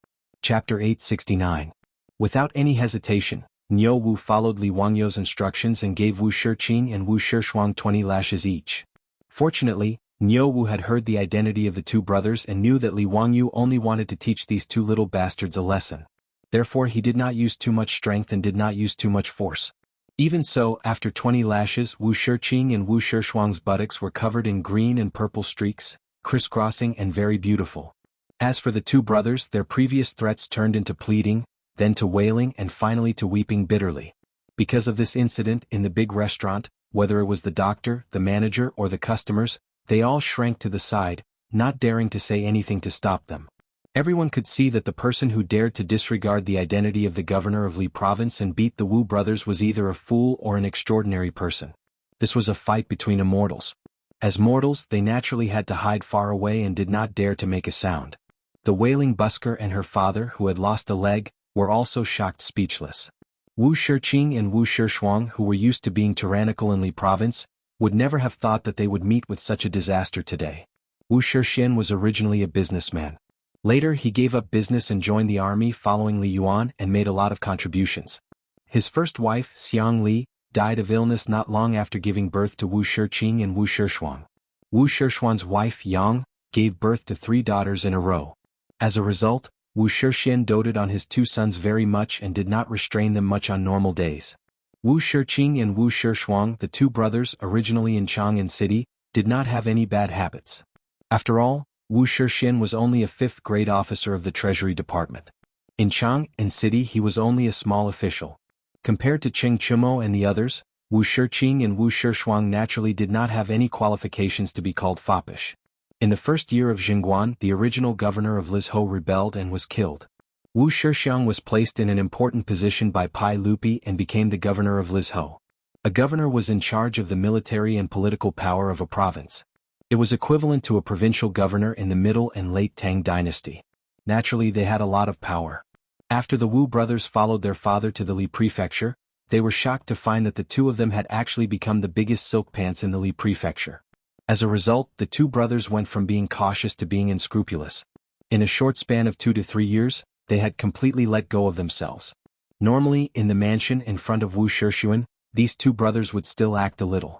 Chapter 869. Without any hesitation, Niu Wu followed Li Wangyu's instructions and gave Wu Shiqing and Wu Shishuang 20 lashes each. Fortunately, Niu Wu had heard the identity of the 2 brothers and knew that Li Wangyu only wanted to teach these 2 little bastards a lesson. Therefore, he did not use too much strength and did not use too much force. Even so, after 20 lashes, Wu Shiqing and Wu Shishuang's buttocks were covered in green and purple streaks, crisscrossing and very beautiful. As for the 2 brothers, their previous threats turned into pleading, then to wailing and finally to weeping bitterly. Because of this incident in the big restaurant, whether it was the doctor, the manager or the customers, they all shrank to the side, not daring to say anything to stop them. Everyone could see that the person who dared to disregard the identity of the governor of Li province and beat the Wu brothers was either a fool or an extraordinary person. This was a fight between immortals. As mortals, they naturally had to hide far away and did not dare to make a sound. The wailing busker and her father, who had lost a leg, were also shocked speechless. Wu Shiqing and Wu Shishuang, who were used to being tyrannical in Li province, would never have thought that they would meet with such a disaster today. Wu Shiqian was originally a businessman. Later, he gave up business and joined the army following Li Yuan and made a lot of contributions. His first wife, Xiang Li, died of illness not long after giving birth to Wu Shiqing and Wu Shishuang. Wu Shishuang's wife, Yang, gave birth to 3 daughters in a row. As a result, Wu Shiqian doted on his 2 sons very much and did not restrain them much on normal days. Wu Shiqing and Wu Shishuang, the 2 brothers originally in Chang'an City, did not have any bad habits. After all, Wu Shiqian was only a 5th grade officer of the Treasury Department. In Chang'an City he was only a small official. Compared to Cheng Chumo and the others, Wu Shiqing and Wu Shishuang naturally did not have any qualifications to be called foppish. In the first year of Jingguan, the original governor of Lizhou rebelled and was killed. Wu Shixiang was placed in an important position by Pai Lupi and became the governor of Lizhou. A governor was in charge of the military and political power of a province. It was equivalent to a provincial governor in the Middle and Late Tang dynasty. Naturally, they had a lot of power. After the Wu brothers followed their father to the Li prefecture, they were shocked to find that the 2 of them had actually become the biggest silk pants in the Li prefecture. As a result, the 2 brothers went from being cautious to being unscrupulous. In a short span of 2 to 3 years, they had completely let go of themselves. Normally, in the mansion in front of Wu Shixian, these 2 brothers would still act a little.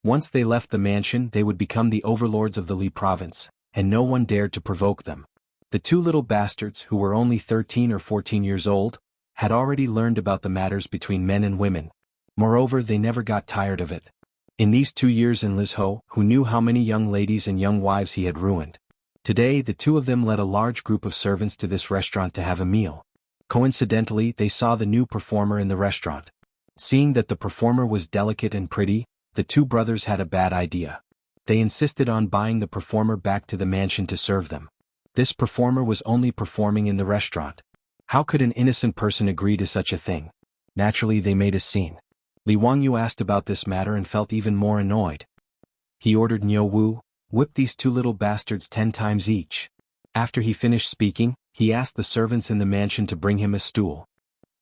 Once they left the mansion, they would become the overlords of the Li province, and no one dared to provoke them. The 2 little bastards, who were only 13 or 14 years old, had already learned about the matters between men and women. Moreover, they never got tired of it. In these 2 years in Lizhou, who knew how many young ladies and young wives he had ruined? Today the two of them led a large group of servants to this restaurant to have a meal. Coincidentally, they saw the new performer in the restaurant. Seeing that the performer was delicate and pretty, the two brothers had a bad idea. They insisted on buying the performer back to the mansion to serve them. This performer was only performing in the restaurant. How could an innocent person agree to such a thing? Naturally, they made a scene. Li Wangyu asked about this matter and felt even more annoyed. He ordered Niu Wu, "Whip these two little bastards 10 times each." After he finished speaking, he asked the servants in the mansion to bring him a stool.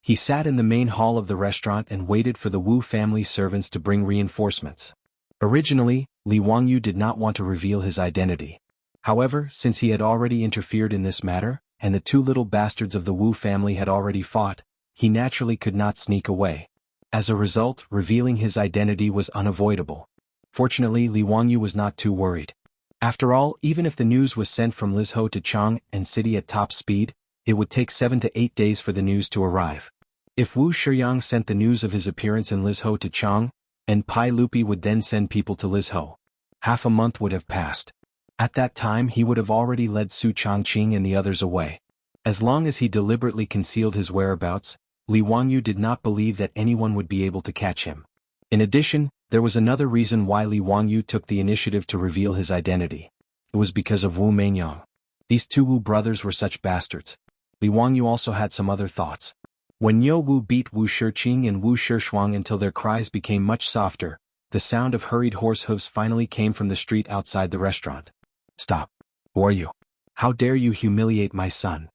He sat in the main hall of the restaurant and waited for the Wu family servants to bring reinforcements. Originally, Li Wangyu did not want to reveal his identity. However, since he had already interfered in this matter, and the two little bastards of the Wu family had already fought, he naturally could not sneak away. As a result, revealing his identity was unavoidable. Fortunately, Li Wangyu was not too worried. After all, even if the news was sent from Lizhou to Chang and City at top speed, it would take 7 to 8 days for the news to arrive. If Wu Shiyang sent the news of his appearance in Lizhou to Chang, and Pai Lupi would then send people to Lizhou, half a month would have passed. At that time he would have already led Su Changqing and the others away. As long as he deliberately concealed his whereabouts, Li Wangyu did not believe that anyone would be able to catch him. In addition, there was another reason why Li Wangyu took the initiative to reveal his identity. It was because of Wu Meinyang. These two Wu brothers were such bastards. Li Wangyu also had some other thoughts. When Niu Wu beat Wu Shiqing and Wu Shishuang until their cries became much softer, the sound of hurried horse hooves finally came from the street outside the restaurant. "Stop. Who are you? How dare you humiliate my son?"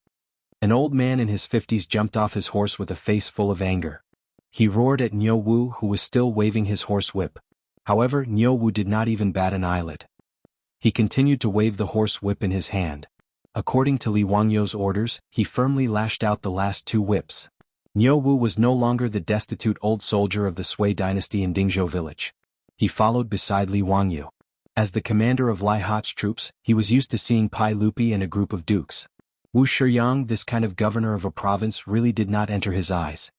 An old man in his 50s jumped off his horse with a face full of anger. He roared at Niu Wu, who was still waving his horse whip. However, Niu Wu did not even bat an eyelid. He continued to wave the horse whip in his hand. According to Li Wangyu's orders, he firmly lashed out the last 2 whips. Niu Wu was no longer the destitute old soldier of the Sui dynasty in Dingzhou village. He followed beside Li Wangyu. As the commander of Lai Hot's troops, he was used to seeing Pai Lupi and a group of dukes. Wu Shiyang, this kind of governor of a province, really did not enter his eyes.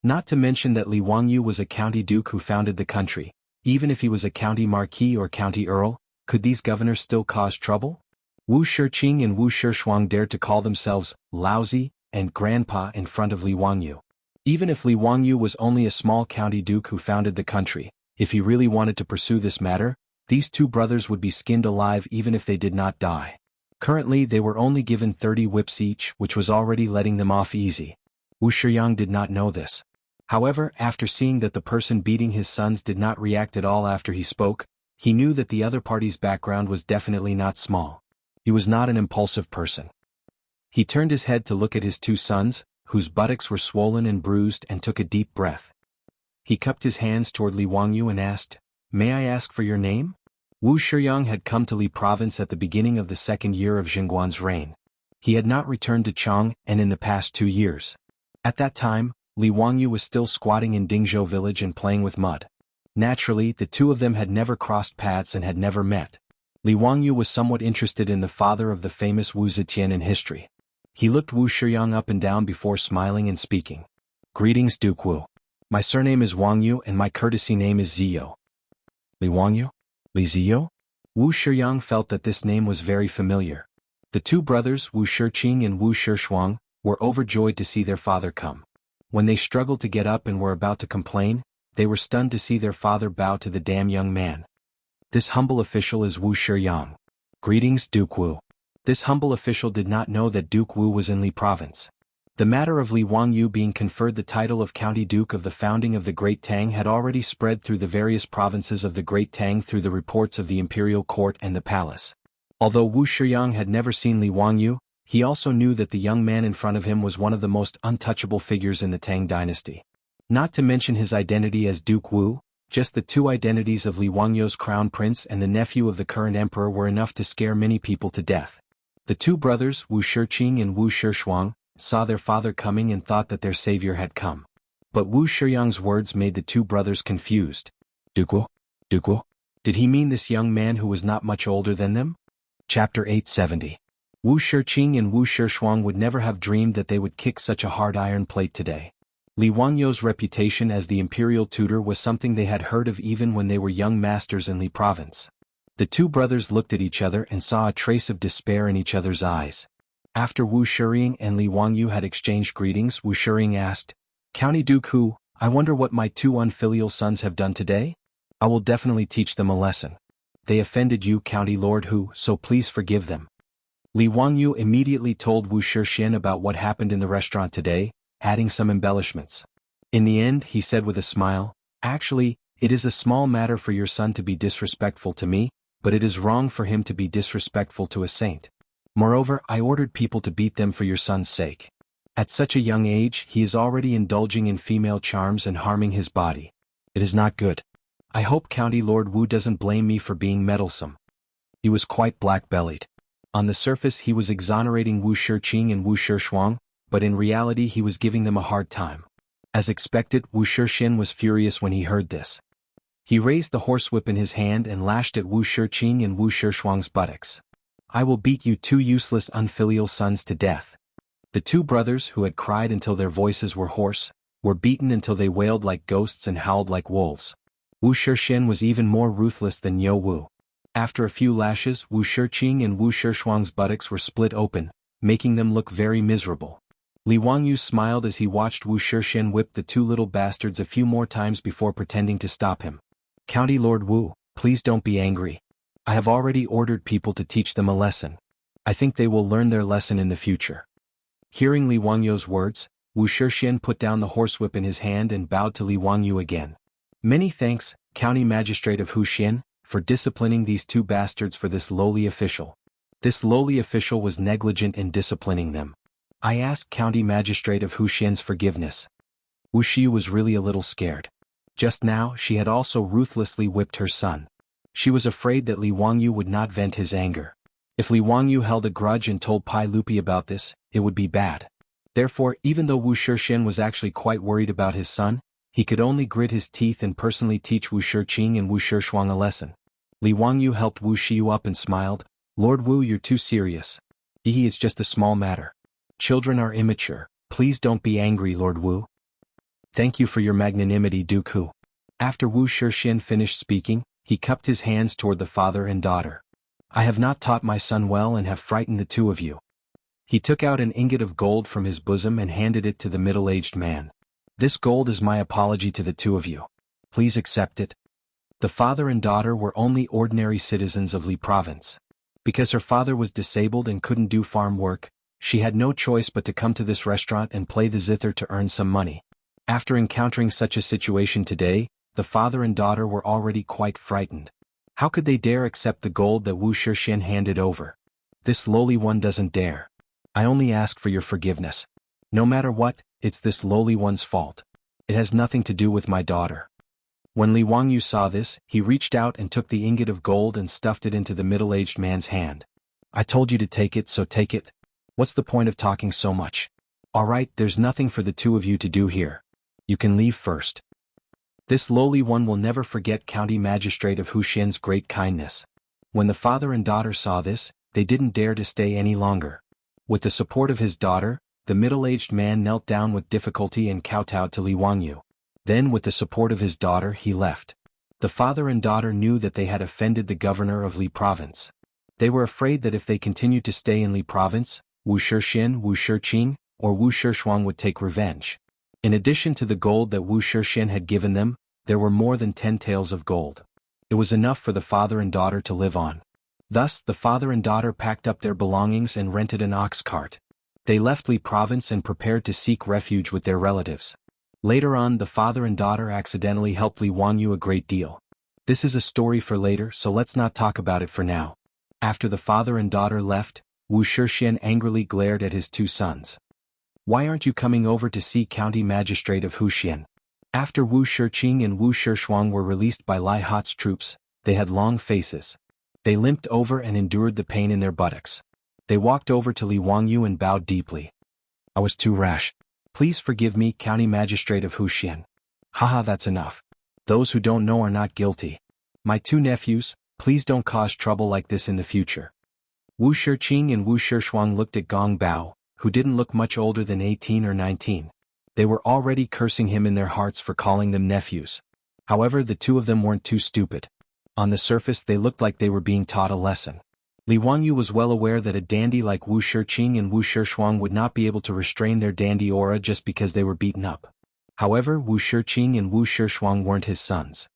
Not to mention that Li Wangyu was a county duke who founded the country. Even if he was a county marquis or county earl, could these governors still cause trouble? Wu Shiqing and Wu Shishuang dared to call themselves lousy and grandpa in front of Li Wangyu. Even if Li Wangyu was only a small county duke who founded the country, if he really wanted to pursue this matter, these two brothers would be skinned alive even if they did not die. Currently they were only given 30 whips each, which was already letting them off easy. Wu Shiyang did not know this. However, after seeing that the person beating his sons did not react at all after he spoke, he knew that the other party's background was definitely not small. He was not an impulsive person. He turned his head to look at his 2 sons, whose buttocks were swollen and bruised, and took a deep breath. He cupped his hands toward Li Wangyu and asked, "May I ask for your name?" Wu Shiyang had come to Li province at the beginning of the 2nd year of Jingguan's reign. He had not returned to Chang and in the past 2 years. At that time, Li Wangyu was still squatting in Dingzhou village and playing with mud. Naturally, the two of them had never crossed paths and had never met. Li Wangyu was somewhat interested in the father of the famous Wu Zetian in history. He looked Wu Shiyang up and down before smiling and speaking. "Greetings, Duke Wu. My surname is Wangyu and my courtesy name is Ziyo." "Li Wangyu? Li Ziyo?" Wu Shiyang felt that this name was very familiar. The two brothers, Wu Shiqing and Wu Shishuang, were overjoyed to see their father come. When they struggled to get up and were about to complain, they were stunned to see their father bow to the damn young man. "This humble official is Wu Shiyang. Greetings, Duke Wu." This humble official did not know that Duke Wu was in Li province. The matter of Li Wangyu being conferred the title of County Duke of the founding of the Great Tang had already spread through the various provinces of the Great Tang through the reports of the imperial court and the palace. Although Wu Shiyang had never seen Li Wangyu, he also knew that the young man in front of him was one of the most untouchable figures in the Tang dynasty. Not to mention his identity as Duke Wu, just the 2 identities of Li Wangyu's crown prince and the nephew of the current emperor were enough to scare many people to death. The 2 brothers, Wu Shiqing and Wu Shishuang, saw their father coming and thought that their savior had come. But Wu Shiyang's words made the 2 brothers confused. "Duke Wu? Duke Wu? Did he mean this young man who was not much older than them?" Chapter 870. Wu Shiqing and Wu Shishuang would never have dreamed that they would kick such a hard iron plate today. Li Wangyou's reputation as the imperial tutor was something they had heard of even when they were young masters in Li province. The two brothers looked at each other and saw a trace of despair in each other's eyes. After Wu Shiring and Li Wangyou had exchanged greetings, Wu Shiring asked, "County Duke Hu, I wonder what my two unfilial sons have done today? I will definitely teach them a lesson. They offended you, County Lord Hu, so please forgive them." Li Wangyou immediately told Wu Shixian about what happened in the restaurant today, adding some embellishments. In the end, he said with a smile, "Actually, it is a small matter for your son to be disrespectful to me, but it is wrong for him to be disrespectful to a saint. Moreover, I ordered people to beat them for your son's sake. At such a young age, he is already indulging in female charms and harming his body. It is not good. I hope County Lord Wu doesn't blame me for being meddlesome." He was quite black-bellied. On the surface he was exonerating Wu Shiqing and Wu Shuang, but in reality he was giving them a hard time. As expected, Wu Shixian was furious when he heard this. He raised the horsewhip in his hand and lashed at Wu Shiqing and Wu Shuang's buttocks. "I will beat you two useless unfilial sons to death." The two brothers, who had cried until their voices were hoarse, were beaten until they wailed like ghosts and howled like wolves. Wu Shixian was even more ruthless than Yo Wu. After a few lashes, Wu Shiqing and Wu Shuang's buttocks were split open, making them look very miserable. Li Wangyou smiled as he watched Wu Shixian whip the two little bastards a few more times before pretending to stop him. "County Lord Wu, please don't be angry. I have already ordered people to teach them a lesson. I think they will learn their lesson in the future." Hearing Li Wangyou's words, Wu Shixian put down the horsewhip in his hand and bowed to Li Wangyou again. "Many thanks, County Magistrate of Huxian, for disciplining these two bastards for this lowly official. This lowly official was negligent in disciplining them. I ask County Magistrate of Huxian's forgiveness." Wu Shi was really a little scared. Just now she had also ruthlessly whipped her son. She was afraid that Li Wangyou would not vent his anger. If Li Wangyou held a grudge and told Pai Lupi about this, it would be bad. Therefore, even though Wu Shixian was actually quite worried about his son, he could only grit his teeth and personally teach Wu Shiqing and Wu Shuang a lesson. Li Wangyou helped Wu Shiyu up and smiled, "Lord Wu, you're too serious. It's just a small matter. Children are immature, please don't be angry, Lord Wu." "Thank you for your magnanimity, Duke Hu." After Wu Shixian finished speaking, he cupped his hands toward the father and daughter. "I have not taught my son well and have frightened the two of you." He took out an ingot of gold from his bosom and handed it to the middle-aged man. "This gold is my apology to the two of you. Please accept it." The father and daughter were only ordinary citizens of Li province. Because her father was disabled and couldn't do farm work, she had no choice but to come to this restaurant and play the zither to earn some money. After encountering such a situation today, the father and daughter were already quite frightened. How could they dare accept the gold that Wu Shixian handed over? "This lowly one doesn't dare. I only ask for your forgiveness. No matter what, it's this lowly one's fault. It has nothing to do with my daughter." When Li Wangyou saw this, he reached out and took the ingot of gold and stuffed it into the middle-aged man's hand. "I told you to take it, so take it. What's the point of talking so much? All right, there's nothing for the two of you to do here. You can leave first." This lowly one will never forget County Magistrate of Huxian's great kindness. When the father and daughter saw this, they didn't dare to stay any longer. With the support of his daughter, the middle-aged man knelt down with difficulty and kowtowed to Li Wangyou. Then with the support of his daughter he left. The father and daughter knew that they had offended the governor of Li province. They were afraid that if they continued to stay in Li province, Wu Shixian, Wu Shiqing, or Wu Shuang would take revenge. In addition to the gold that Wu Shixian had given them, there were more than 10 taels of gold. It was enough for the father and daughter to live on. Thus, the father and daughter packed up their belongings and rented an ox cart. They left Li province and prepared to seek refuge with their relatives. Later on, the father and daughter accidentally helped Li Wangyou a great deal. This is a story for later, so let's not talk about it for now. After the father and daughter left, Wu Shixian angrily glared at his two sons. "Why aren't you coming over to see County Magistrate of Huxian?" After Wu Shiqing and Wu Shuang were released by Lai Hat's troops, they had long faces. They limped over and endured the pain in their buttocks. They walked over to Li Wangyou and bowed deeply. "I was too rash. Please forgive me, County Magistrate of Huxian." "Haha, that's enough. Those who don't know are not guilty. My two nephews, please don't cause trouble like this in the future." Wu Shiqing and Wu Shuang looked at Gong Bao, who didn't look much older than 18 or 19. They were already cursing him in their hearts for calling them nephews. However, the two of them weren't too stupid. On the surface they looked like they were being taught a lesson. Li Wangyu was well aware that a dandy like Wu Shiqing and Wu Shishuang would not be able to restrain their dandy aura just because they were beaten up. However, Wu Shiqing and Wu Shishuang weren't his sons.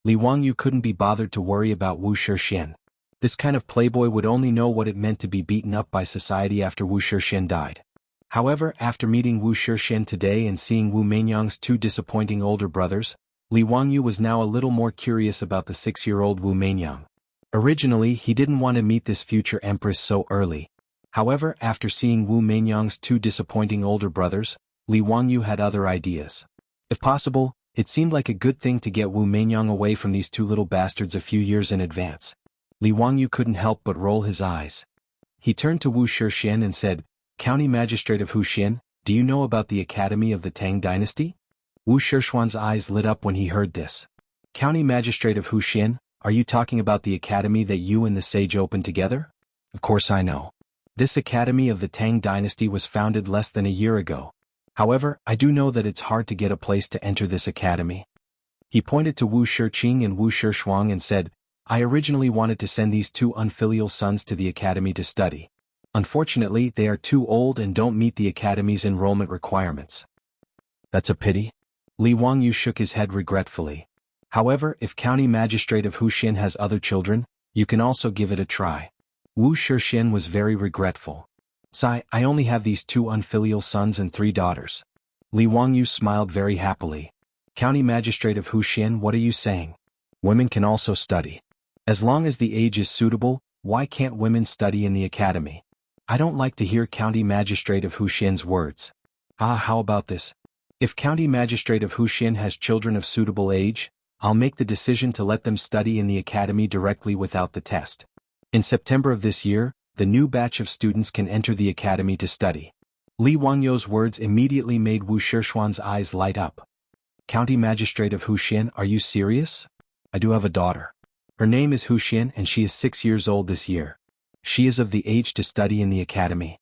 Li Wangyu couldn't be bothered to worry about Wu Shixian. This kind of playboy would only know what it meant to be beaten up by society after Wu Shixian died. However, after meeting Wu Shixian today and seeing Wu Meinyang's two disappointing older brothers, Li Wangyu was now a little more curious about the 6-year-old Wu Meinyang. Originally, he didn't want to meet this future empress so early. However, after seeing Wu Meinyang's two disappointing older brothers, Li Wangyu had other ideas. If possible, it seemed like a good thing to get Wu Meinyang away from these two little bastards a few years in advance. Li Wangyu couldn't help but roll his eyes. He turned to Wu Shixian and said, "County Magistrate of Huxian, do you know about the Academy of the Tang Dynasty?" Wu Shishuan's eyes lit up when he heard this. "County Magistrate of Huxian, are you talking about the academy that you and the sage opened together?" "Of course I know. This Academy of the Tang Dynasty was founded less than a year ago. However, I do know that it's hard to get a place to enter this academy." He pointed to Wu Shiqing and Wu Shishuang and said, "I originally wanted to send these two unfilial sons to the academy to study. Unfortunately, they are too old and don't meet the academy's enrollment requirements." "That's a pity." Li Wangyu shook his head regretfully. "However, if County Magistrate of Huxian has other children, you can also give it a try." Wu Shixian was very regretful. "Sai, I only have these two unfilial sons and 3 daughters." Li Wangyu smiled very happily. "County Magistrate of Huxian, what are you saying? Women can also study. As long as the age is suitable, why can't women study in the academy?" "I don't like to hear County Magistrate of Huxian's words." How about this? If County Magistrate of Huxian has children of suitable age, I'll make the decision to let them study in the academy directly without the test. In September of this year, the new batch of students can enter the academy to study. Li Wangyu's words immediately made Wu Shishuan's eyes light up. "County Magistrate of Huxian, are you serious?" "I do have a daughter. Her name is Huxian and she is 6 years old this year. She is of the age to study in the academy."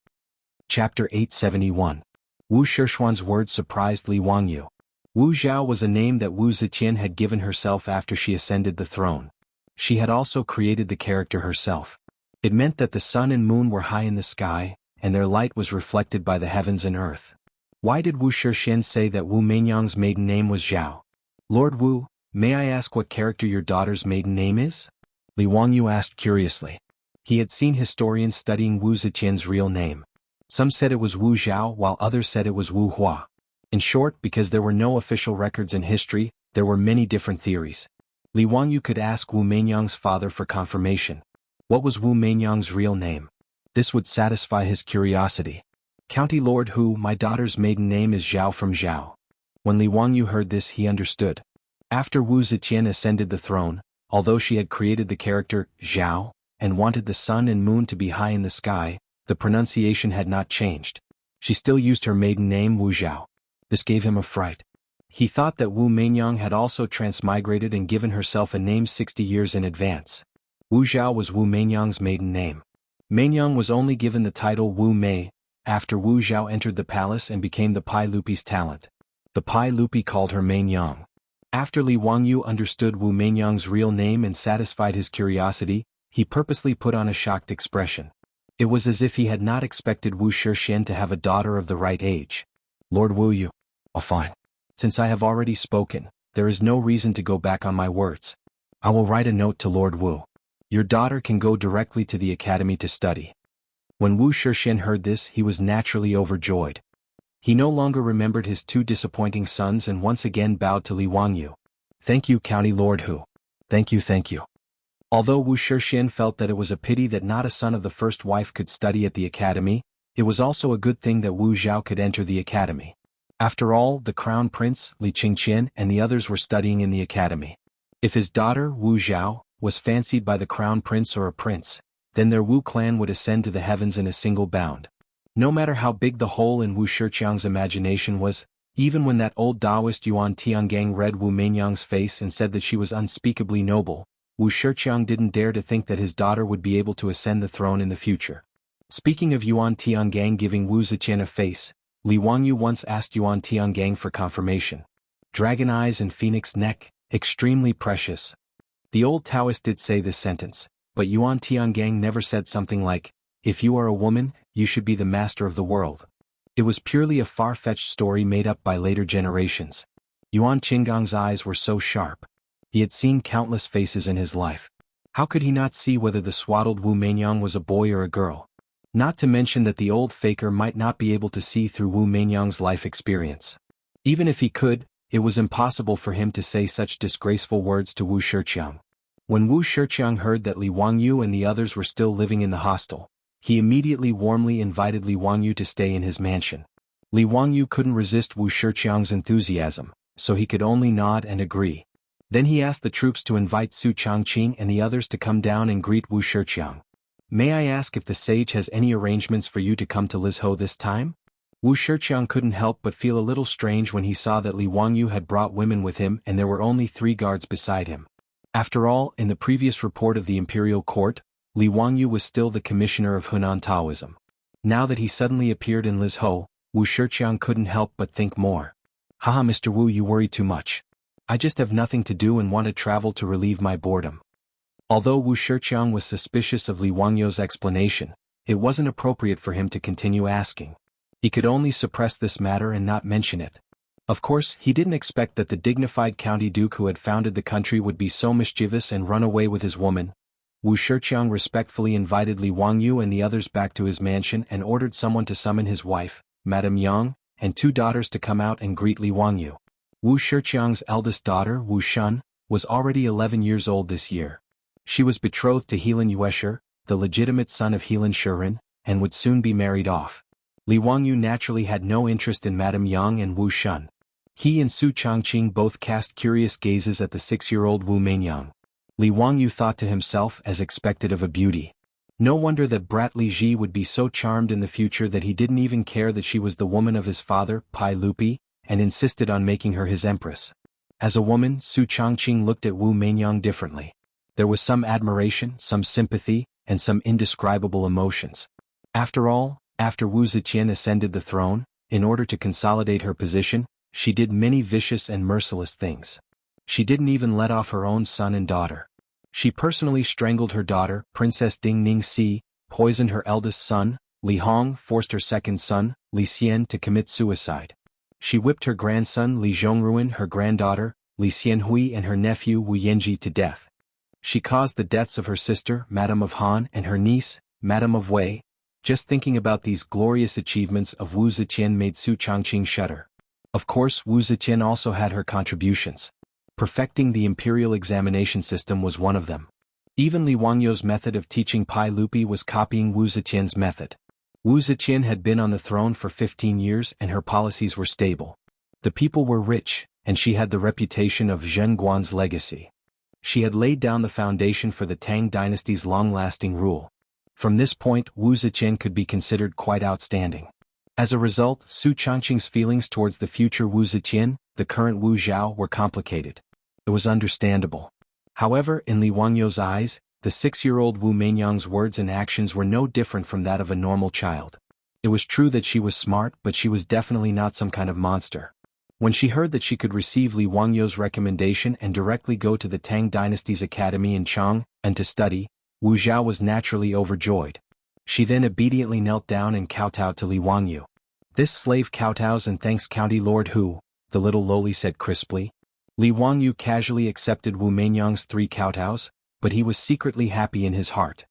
Chapter 871. Wu Shishuan's words surprised Li Wangyu. Wu Zhao was a name that Wu Ziqian had given herself after she ascended the throne. She had also created the character herself. It meant that the sun and moon were high in the sky, and their light was reflected by the heavens and earth. Why did Wu Shixian say that Wu Meinyang's maiden name was Zhao? "Lord Wu, may I ask what character your daughter's maiden name is?" Li Wangyu asked curiously. He had seen historians studying Wu Ziqian's real name. Some said it was Wu Zhao while others said it was Wu Hua. In short, because there were no official records in history, there were many different theories. Li Wangyu could ask Wu Meinyang's father for confirmation. What was Wu Meinyang's real name? This would satisfy his curiosity. "County Lord Hu, my daughter's maiden name is Zhao from Zhao." When Li Wangyu heard this, he understood. After Wu Ziqian ascended the throne, although she had created the character Zhao and wanted the sun and moon to be high in the sky, the pronunciation had not changed. She still used her maiden name Wu Zhao. This gave him a fright. He thought that Wu Meinyang had also transmigrated and given herself a name 60 years in advance. Wu Zhao was Wu Meinyang's maiden name. Meinyang was only given the title Wu Mei after Wu Zhao entered the palace and became the Pai Lupi's talent. The Pai Lupi called her Meinyang. After Li Wangyu understood Wu Meinyang's real name and satisfied his curiosity, he purposely put on a shocked expression. It was as if he had not expected Wu Shixian to have a daughter of the right age. "Lord Wu Yu." "Oh, fine. Since I have already spoken, there is no reason to go back on my words. I will write a note to Lord Wu. Your daughter can go directly to the academy to study." When Wu Shixian heard this, he was naturally overjoyed. He no longer remembered his 2 disappointing sons and once again bowed to Li Wangyu. "Thank you, County Lord Hu. Thank you, thank you." Although Wu Shixian felt that it was a pity that not a son of the first wife could study at the academy, it was also a good thing that Wu Zhao could enter the academy. After all, the crown prince, Li Qingqian, and the others were studying in the academy. If his daughter, Wu Zhao, was fancied by the crown prince or a prince, then their Wu clan would ascend to the heavens in a single bound. No matter how big the hole in Wu Shiqiang's imagination was, even when that old Taoist Yuan Tiangang read Wu Meinyang's face and said that she was unspeakably noble, Wu Shiqiang didn't dare to think that his daughter would be able to ascend the throne in the future. Speaking of Yuan Tiangang giving Wu Ziqian a face, Li Wangyu once asked Yuan Tiangang for confirmation. Dragon eyes and phoenix neck, extremely precious. The old Taoist did say this sentence, but Yuan Tiangang never said something like, if you are a woman, you should be the master of the world. It was purely a far-fetched story made up by later generations. Yuan Qinggang's eyes were so sharp. He had seen countless faces in his life. How could he not see whether the swaddled Wu Meinyang was a boy or a girl? Not to mention that the old faker might not be able to see through Wu Meinyang's life experience. Even if he could, it was impossible for him to say such disgraceful words to Wu Shiqiang. When Wu Shiqiang heard that Li Wangyu and the others were still living in the hostel, he immediately warmly invited Li Wangyu to stay in his mansion. Li Wangyu couldn't resist Wu Shiqiang's enthusiasm, so he could only nod and agree. Then he asked the troops to invite Su Changqing and the others to come down and greet Wu Shiqiang. May I ask if the sage has any arrangements for you to come to Lizhou this time? Wu Shiqiang couldn't help but feel a little strange when he saw that Li Wangyu had brought women with him and there were only 3 guards beside him. After all, in the previous report of the imperial court, Li Wangyu was still the commissioner of Hunan Taoism. Now that he suddenly appeared in Lizhou, Wu Shiqiang couldn't help but think more. Haha, Mr. Wu, you worry too much. I just have nothing to do and want to travel to relieve my boredom. Although Wu Shiqiang was suspicious of Li Wangyu's explanation, it wasn't appropriate for him to continue asking. He could only suppress this matter and not mention it. Of course, he didn't expect that the dignified county duke who had founded the country would be so mischievous and run away with his woman. Wu Shiqiang respectfully invited Li Wangyu and the others back to his mansion and ordered someone to summon his wife, Madame Yang, and 2 daughters to come out and greet Li Wangyu. Wu Shiqiang's eldest daughter, Wu Shun, was already 11 years old this year. She was betrothed to Helan Yueshir, the legitimate son of Helan Shirin, and would soon be married off. Li Wangyu naturally had no interest in Madame Yang and Wu Shun. He and Su Changqing both cast curious gazes at the 6-year-old Wu Meinyang. Li Wangyu thought to himself, as expected of a beauty. No wonder that brat Li Ji would be so charmed in the future that he didn't even care that she was the woman of his father, Pai Lupi, and insisted on making her his empress. As a woman, Su Changqing looked at Wu Meinyang differently. There was some admiration, some sympathy, and some indescribable emotions. After all, after Wu Ziqian ascended the throne, in order to consolidate her position, she did many vicious and merciless things. She didn't even let off her own son and daughter. She personally strangled her daughter, Princess Ding Ningxi, poisoned her eldest son, Li Hong, forced her second son, Li Xian, to commit suicide. She whipped her grandson Li Zhongruan, her granddaughter, Li Xianhui, and her nephew Wu Yanji to death. She caused the deaths of her sister, Madame of Han, and her niece, Madame of Wei. Just thinking about these glorious achievements of Wu Ziqian made Su Changqing shudder. Of course, Wu Ziqian also had her contributions. Perfecting the imperial examination system was one of them. Even Li Wangyu's method of teaching Pai Lupi was copying Wu Ziqian's method. Wu Ziqian had been on the throne for 15 years and her policies were stable. The people were rich, and she had the reputation of Zhen Guan's legacy. She had laid down the foundation for the Tang dynasty's long-lasting rule. From this point, Wu Ziqian could be considered quite outstanding. As a result, Su Changqing's feelings towards the future Wu Ziqian, the current Wu Zhao, were complicated. It was understandable. However, in Li Wangyu's eyes, the 6-year-old Wu Meinyang's words and actions were no different from that of a normal child. It was true that she was smart, but she was definitely not some kind of monster. When she heard that she could receive Li Wangyu's recommendation and directly go to the Tang dynasty's academy in Chang, and to study, Wu Zhao was naturally overjoyed. She then obediently knelt down and kowtowed to Li Wangyu. This slave kowtows and thanks County Lord Hu, the little loli said crisply. Li Wangyu casually accepted Wu Meinyang's 3 kowtows, but he was secretly happy in his heart.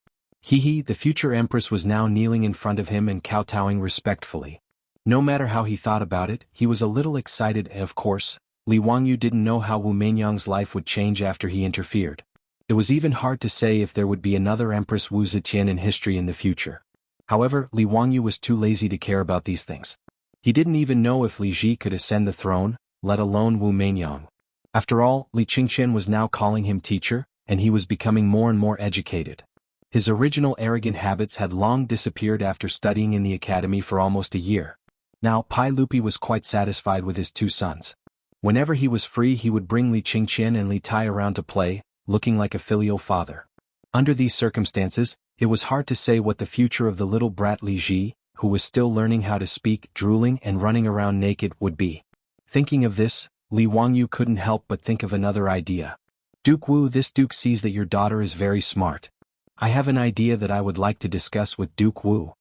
The future empress was now kneeling in front of him and kowtowing respectfully. No matter how he thought about it, he was a little excited. Of course, Li Wangyu didn't know how Wu Meinyang's life would change after he interfered. It was even hard to say if there would be another Empress Wu Ziqian in history in the future. However, Li Wangyu was too lazy to care about these things. He didn't even know if Li Ji could ascend the throne, let alone Wu Meinyang. After all, Li Qingqian was now calling him teacher, and he was becoming more and more educated. His original arrogant habits had long disappeared after studying in the academy for almost a year. Now Pai Lupi was quite satisfied with his 2 sons. Whenever he was free he would bring Li Qingqian and Li Tai around to play, looking like a filial father. Under these circumstances, it was hard to say what the future of the little brat Li Ji, who was still learning how to speak, drooling and running around naked, would be. Thinking of this, Li Wangyu couldn't help but think of another idea. Duke Wu, this Duke sees that your daughter is very smart. I have an idea that I would like to discuss with Duke Wu.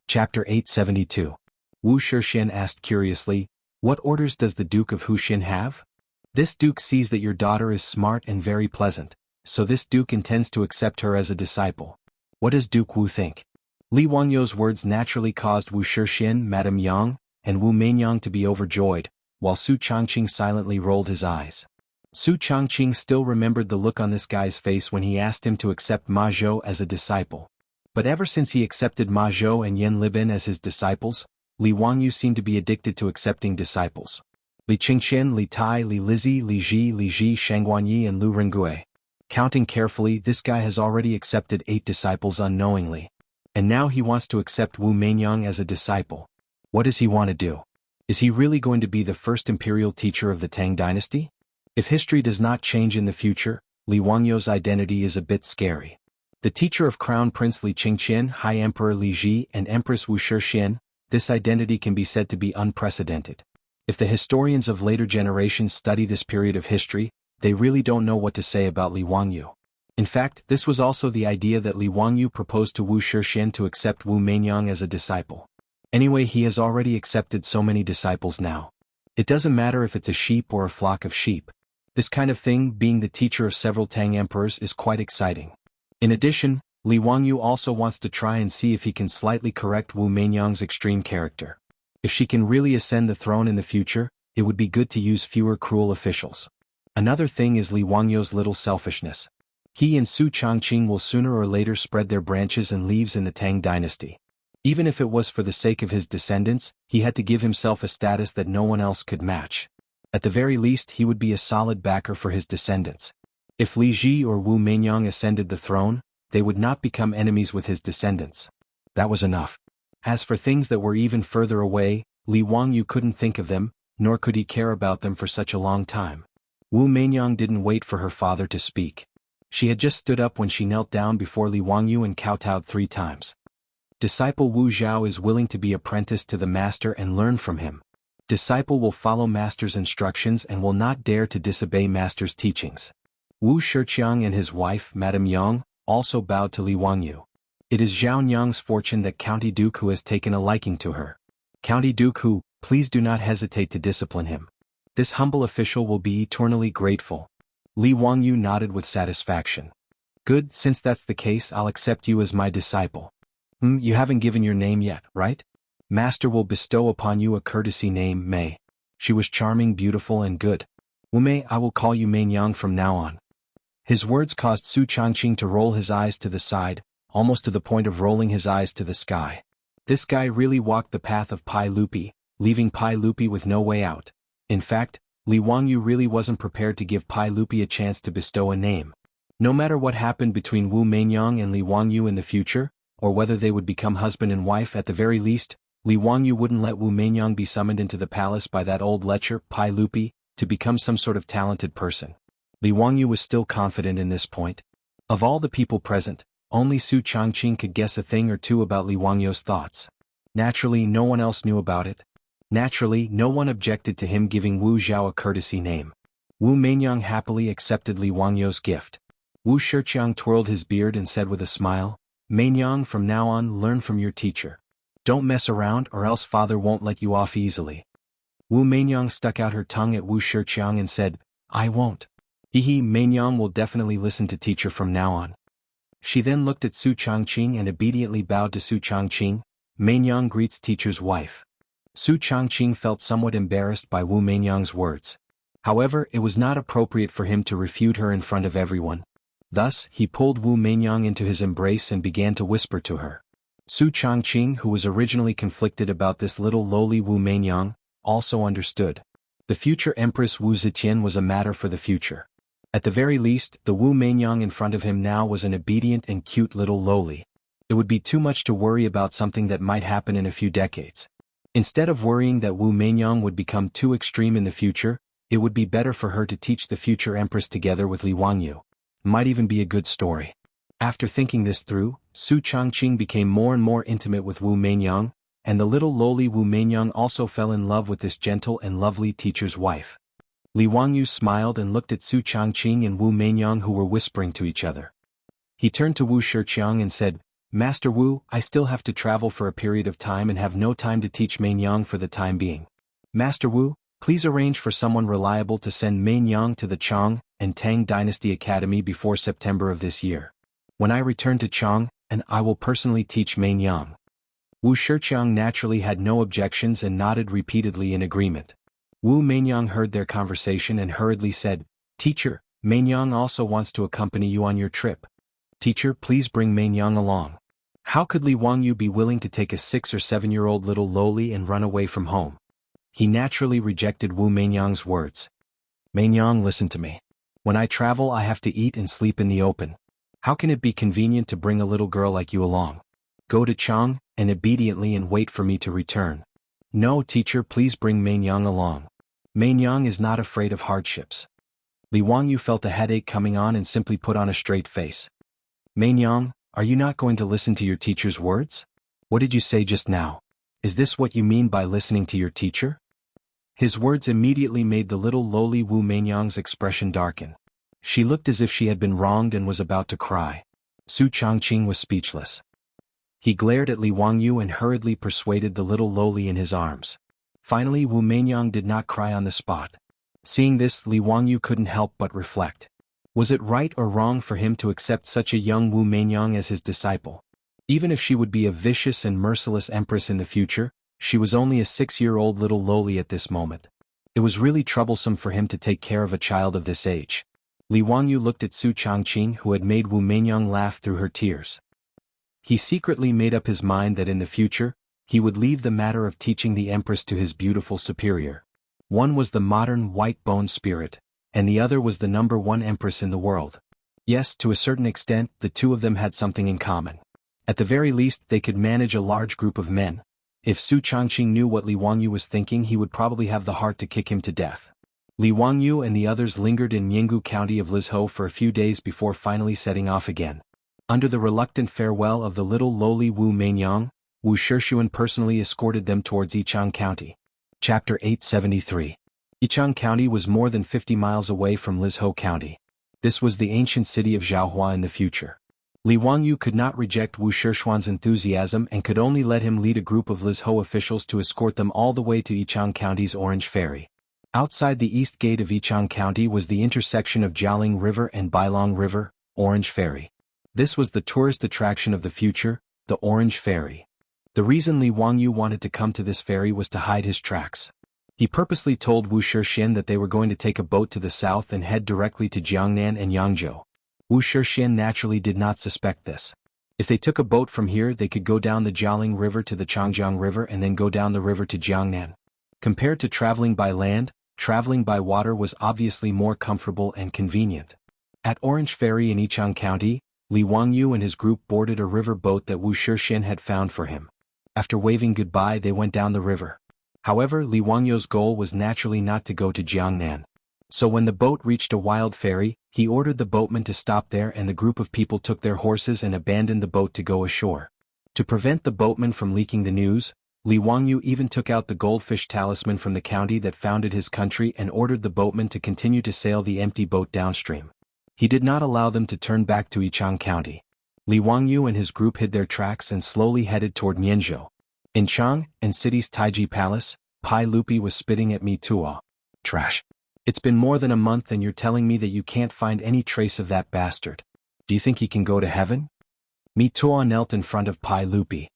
Chapter 872. Wu Shixian asked curiously, what orders does the Duke of Huxin have? This Duke sees that your daughter is smart and very pleasant, so this Duke intends to accept her as a disciple. What does Duke Wu think? Li Wangyu's words naturally caused Wu Shixian, Madame Yang, and Wu Meinyang to be overjoyed, while Su Changqing silently rolled his eyes. Su Changqing still remembered the look on this guy's face when he asked him to accept Ma Zhou as a disciple. But ever since he accepted Ma Zhou and Yan Libin as his disciples, Li Wangyu seemed to be addicted to accepting disciples. Li Qingqian, Li Tai, Li Lizhi, Li Ji, Shangguanyi and Lu Ringgui. Counting carefully, this guy has already accepted 8 disciples unknowingly. And now he wants to accept Wu Meinyang as a disciple. What does he want to do? Is he really going to be the first imperial teacher of the Tang dynasty? If history does not change in the future, Li Wangyu's identity is a bit scary. The teacher of Crown Prince Li Qingqian, High Emperor Li Ji and Empress Wu Shixian, this identity can be said to be unprecedented. If the historians of later generations study this period of history, they really don't know what to say about Li Wangyu. In fact, this was also the idea that Li Wangyu proposed to Wu Shixian to accept Wu Meinyang as a disciple. Anyway, he has already accepted so many disciples now. It doesn't matter if it's a sheep or a flock of sheep. This kind of thing, being the teacher of several Tang emperors, is quite exciting. In addition, Li Wangyu also wants to try and see if he can slightly correct Wu Meinyang's extreme character. If she can really ascend the throne in the future, it would be good to use fewer cruel officials. Another thing is Li Wangyu's little selfishness. He and Su Changqing will sooner or later spread their branches and leaves in the Tang dynasty. Even if it was for the sake of his descendants, he had to give himself a status that no one else could match. At the very least, he would be a solid backer for his descendants. If Li Ji or Wu Meinyang ascended the throne, they would not become enemies with his descendants. That was enough. As for things that were even further away, Li Wangyu couldn't think of them, nor could he care about them for such a long time. Wu Meinyang didn't wait for her father to speak. She had just stood up when she knelt down before Li Wangyu and kowtowed 3 times. Disciple Wu Zhao is willing to be apprenticed to the master and learn from him. Disciple will follow master's instructions and will not dare to disobey master's teachings. Wu Shixiang and his wife, Madame Yang, also bowed to Li Wangyu. It is Zhao Nyang's fortune that County Duke Hu has taken a liking to her. County Duke Hu, please do not hesitate to discipline him. This humble official will be eternally grateful. Li Wangyu nodded with satisfaction. Good, since that's the case, I'll accept you as my disciple. You haven't given your name yet, right? Master will bestow upon you a courtesy name, Mei. She was charming, beautiful and good. Mei, I will call you Meinyang from now on. His words caused Su Changqing to roll his eyes to the side, almost to the point of rolling his eyes to the sky. This guy really walked the path of Pai Lupi, leaving Pai Lupi with no way out. In fact, Li Wangyu really wasn't prepared to give Pai Lupi a chance to bestow a name. No matter what happened between Wu Meinyang and Li Wangyu in the future, or whether they would become husband and wife, at the very least, Li Wangyu wouldn't let Wu Meinyang be summoned into the palace by that old lecher, Pai Lupi, to become some sort of talented person. Li Wangyu was still confident in this point. Of all the people present, only Su Changqing could guess a thing or two about Li Wangyu's thoughts. Naturally, no one else knew about it. Naturally, no one objected to him giving Wu Zhao a courtesy name. Wu Meinyang happily accepted Li Wangyu's gift. Wu Shixiang twirled his beard and said with a smile, Meinyang, from now on learn from your teacher. Don't mess around or else father won't let you off easily. Wu Meinyang stuck out her tongue at Wu Shixiang and said, I won't. Meinyang will definitely listen to teacher from now on. She then looked at Su Changqing and obediently bowed to Su Changqing. Meinyang greets teacher's wife. Su Changqing felt somewhat embarrassed by Wu Meinyang's words. However, it was not appropriate for him to refute her in front of everyone. Thus, he pulled Wu Meinyang into his embrace and began to whisper to her. Su Changqing, who was originally conflicted about this little lowly Wu Meinyang, also understood. The future Empress Wu Zetian was a matter for the future. At the very least, the Wu Meinyang in front of him now was an obedient and cute little lowly. It would be too much to worry about something that might happen in a few decades. Instead of worrying that Wu Meinyang would become too extreme in the future, it would be better for her to teach the future Empress together with Li Wangyu. Might even be a good story. After thinking this through, Su Changqing became more and more intimate with Wu Meinyang, and the little lowly Wu Meinyang also fell in love with this gentle and lovely teacher's wife. Li Wangyu smiled and looked at Su Changqing and Wu Meinyang, who were whispering to each other. He turned to Wu Shiqiang and said, "Master Wu, I still have to travel for a period of time and have no time to teach Meinyang for the time being. Master Wu, please arrange for someone reliable to send Meinyang to the Chang and Tang Dynasty Academy before September of this year. When I return to Chang, and I will personally teach Meinyang." Wu Shiqiang naturally had no objections and nodded repeatedly in agreement. Wu Meinyang heard their conversation and hurriedly said, "Teacher, Meinyang also wants to accompany you on your trip. Teacher, please bring Meinyang along." How could Li Wangyu be willing to take a 6 or 7-year-old little lowly and run away from home? He naturally rejected Wu Meinyang's words. "Meinyang, listen to me. When I travel I have to eat and sleep in the open. How can it be convenient to bring a little girl like you along? Go to Chang, and obediently and wait for me to return." "No, teacher, please bring Meinyang along. Meinyang is not afraid of hardships." Li Wangyu felt a headache coming on and simply put on a straight face. "Meinyang, are you not going to listen to your teacher's words? What did you say just now? Is this what you mean by listening to your teacher?" His words immediately made the little lowly Wu Meinyang's expression darken. She looked as if she had been wronged and was about to cry. Su Changqing was speechless. He glared at Li Wangyu and hurriedly persuaded the little lowly in his arms. Finally, Wu Meinyang did not cry on the spot. Seeing this, Li Wangyu couldn't help but reflect. Was it right or wrong for him to accept such a young Wu Meinyang as his disciple? Even if she would be a vicious and merciless empress in the future, she was only a 6-year-old little lowly at this moment. It was really troublesome for him to take care of a child of this age. Li Wangyu looked at Su Changqing, who had made Wu Meinyang laugh through her tears. He secretly made up his mind that in the future, he would leave the matter of teaching the empress to his beautiful superior. One was the modern white-boned spirit, and the other was the #1 empress in the world. Yes, to a certain extent, the two of them had something in common. At the very least, they could manage a large group of men. If Su Changqing knew what Li Wangyu was thinking, he would probably have the heart to kick him to death. Li Wangyu and the others lingered in Myinggu County of Lizhou for a few days before finally setting off again. Under the reluctant farewell of the little lowly Wu Meinyang, Wu Shiqiang personally escorted them towards Yichang County. Chapter 873. Yichang County was more than 50 miles away from Lizhou County. This was the ancient city of Zhaohua in the future. Li Wangyu could not reject Wu Shiqiang's enthusiasm and could only let him lead a group of Lizhou officials to escort them all the way to Yichang County's Orange Ferry. Outside the east gate of Yichang County was the intersection of Jialing River and Bailong River, Orange Ferry. This was the tourist attraction of the future, the Orange Ferry. The reason Li Wangyu wanted to come to this ferry was to hide his tracks. He purposely told Wu Shiqiang that they were going to take a boat to the south and head directly to Jiangnan and Yangzhou. Wu Shiqiang naturally did not suspect this. If they took a boat from here, they could go down the Jialing River to the Changjiang River and then go down the river to Jiangnan. Compared to traveling by land, traveling by water was obviously more comfortable and convenient. At Orange Ferry in Yichang County, Li Wangyu and his group boarded a river boat that Wu Shiqiang had found for him. After waving goodbye, they went down the river. However, Li Wangyu's goal was naturally not to go to Jiangnan. So when the boat reached a wild ferry, he ordered the boatman to stop there and the group of people took their horses and abandoned the boat to go ashore. To prevent the boatman from leaking the news, Li Wangyu even took out the goldfish talisman from the county that founded his country and ordered the boatman to continue to sail the empty boat downstream. He did not allow them to turn back to Yichang County. Li Wangyu and his group hid their tracks and slowly headed toward Mianzhou. In Chang and city's Taiji Palace, Pai Lupi was spitting at Mi Tuo. "Trash. It's been more than a month and you're telling me that you can't find any trace of that bastard. Do you think he can go to heaven?" Mi Tuo knelt in front of Pai Lupi.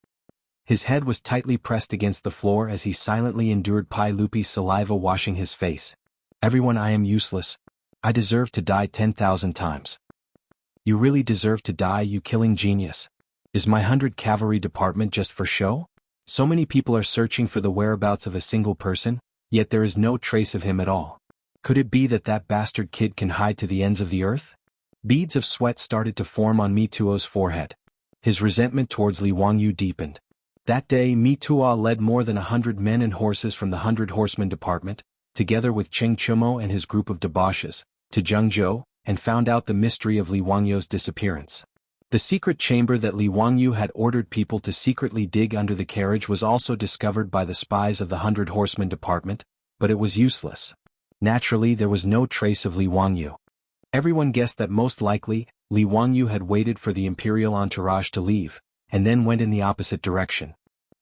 His head was tightly pressed against the floor as he silently endured Pai Lupi's saliva washing his face. "Everyone, I am useless. I deserve to die 10,000 times." "You really deserve to die, you killing genius. Is my 100 cavalry department just for show? So many people are searching for the whereabouts of a single person, yet there is no trace of him at all. Could it be that that bastard kid can hide to the ends of the earth?" Beads of sweat started to form on Mi Tuo's forehead. His resentment towards Li Wangyu deepened. That day Mi Tuo led more than 100 men and horses from the 100 Horsemen Department, together with Cheng Chumo and his group of debauches, to Zhengzhou, and found out the mystery of Li Wangyu's disappearance. The secret chamber that Li Wangyu had ordered people to secretly dig under the carriage was also discovered by the spies of the 100 Horsemen Department, but it was useless. Naturally, there was no trace of Li Wangyu. Everyone guessed that most likely, Li Wangyu had waited for the imperial entourage to leave, and then went in the opposite direction.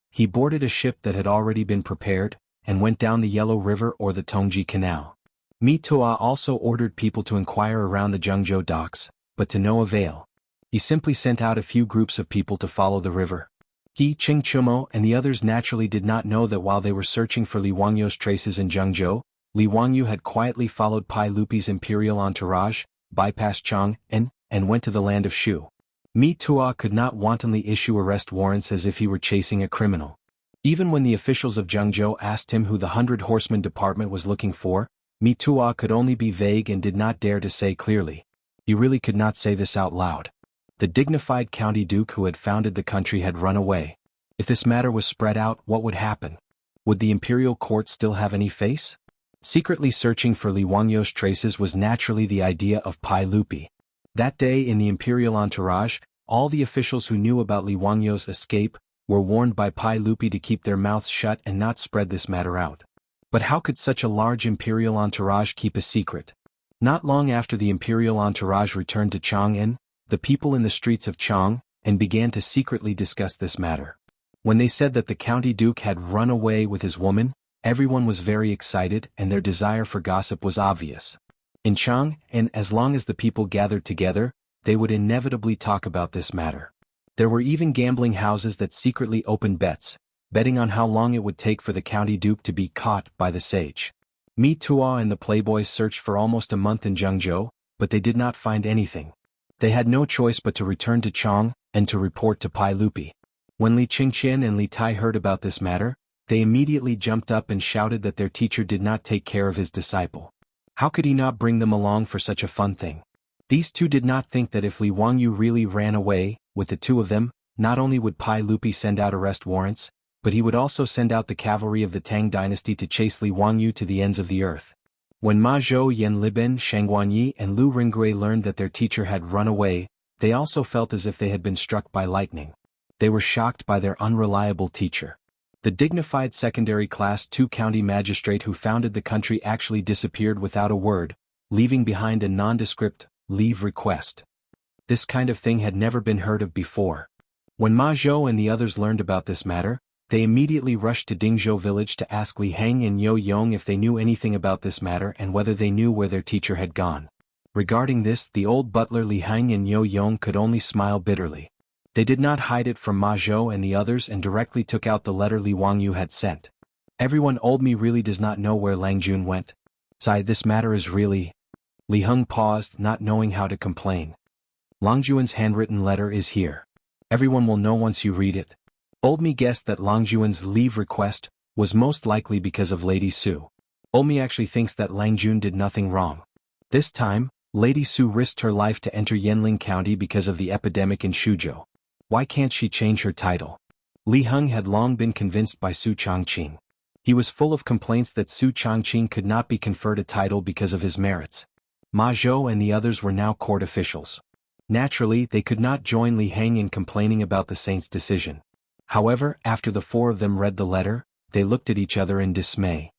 He boarded a ship that had already been prepared, and went down the Yellow River or the Tongji Canal. Mi Tuo also ordered people to inquire around the Zhengzhou docks, but to no avail. He simply sent out a few groups of people to follow the river. He, Qing Chumo, and the others naturally did not know that while they were searching for Li Wangyu's traces in Zhengzhou, Li Wangyu had quietly followed Pai Lupi's imperial entourage, bypassed Chang'an, and went to the land of Shu. Mi Tuo could not wantonly issue arrest warrants as if he were chasing a criminal. Even when the officials of Zhengzhou asked him who the 100 Horsemen Department was looking for, Mi Tuo could only be vague and did not dare to say clearly. He really could not say this out loud. The dignified county duke who had founded the country had run away. If this matter was spread out, what would happen? Would the imperial court still have any face? Secretly searching for Li Wangyu's traces was naturally the idea of Pai Lupi. That day in the imperial entourage, all the officials who knew about Li Wangyu's escape were warned by Pai Lupi to keep their mouths shut and not spread this matter out. But how could such a large imperial entourage keep a secret? Not long after the imperial entourage returned to Chang'an, the people in the streets of Chang'an began to secretly discuss this matter. When they said that the county duke had run away with his woman, everyone was very excited and their desire for gossip was obvious. In Chang'an, as long as the people gathered together, they would inevitably talk about this matter. There were even gambling houses that secretly opened bets, betting on how long it would take for the county duke to be caught by the sage. Mi Tuo and the playboys searched for almost a month in Zhengzhou, but they did not find anything. They had no choice but to return to Chang'an and to report to Pai Lupi. When Li Qingqian and Li Tai heard about this matter, they immediately jumped up and shouted that their teacher did not take care of his disciple. How could he not bring them along for such a fun thing? These two did not think that if Li Wangyu really ran away, with the two of them, not only would Pai Lupi send out arrest warrants, but he would also send out the cavalry of the Tang dynasty to chase Li Wangyu to the ends of the earth. When Ma Zhou, Yan Liben, Shang Guanyi, and Lu Ringgui learned that their teacher had run away, they also felt as if they had been struck by lightning. They were shocked by their unreliable teacher. The dignified secondary class 2 county magistrate who founded the country actually disappeared without a word, leaving behind a nondescript leave request. This kind of thing had never been heard of before. When Ma Zhou and the others learned about this matter, they immediately rushed to Dingzhou village to ask Li Heng and Yo Yong if they knew anything about this matter and whether they knew where their teacher had gone. Regarding this, the old butler Li Heng and Yo Yong could only smile bitterly. They did not hide it from Ma Zhou and the others and directly took out the letter Li Wangyu had sent. Everyone old me really does not know where Lang Jun went. Sigh, this matter is really... Li Heng paused, not knowing how to complain. Lang Jun's handwritten letter is here. Everyone will know once you read it. Old me guessed that Lang Jun's leave request was most likely because of Lady Su. Old me actually thinks that Lang Jun did nothing wrong. This time, Lady Su risked her life to enter Yanling County because of the epidemic in Shuzhou. Why can't she change her title? Li Heng had long been convinced by Su Changqing. He was full of complaints that Su Changqing could not be conferred a title because of his merits. Ma Zhou and the others were now court officials. Naturally, they could not join Li Heng in complaining about the saint's decision. However, after the 4 of them read the letter, they looked at each other in dismay.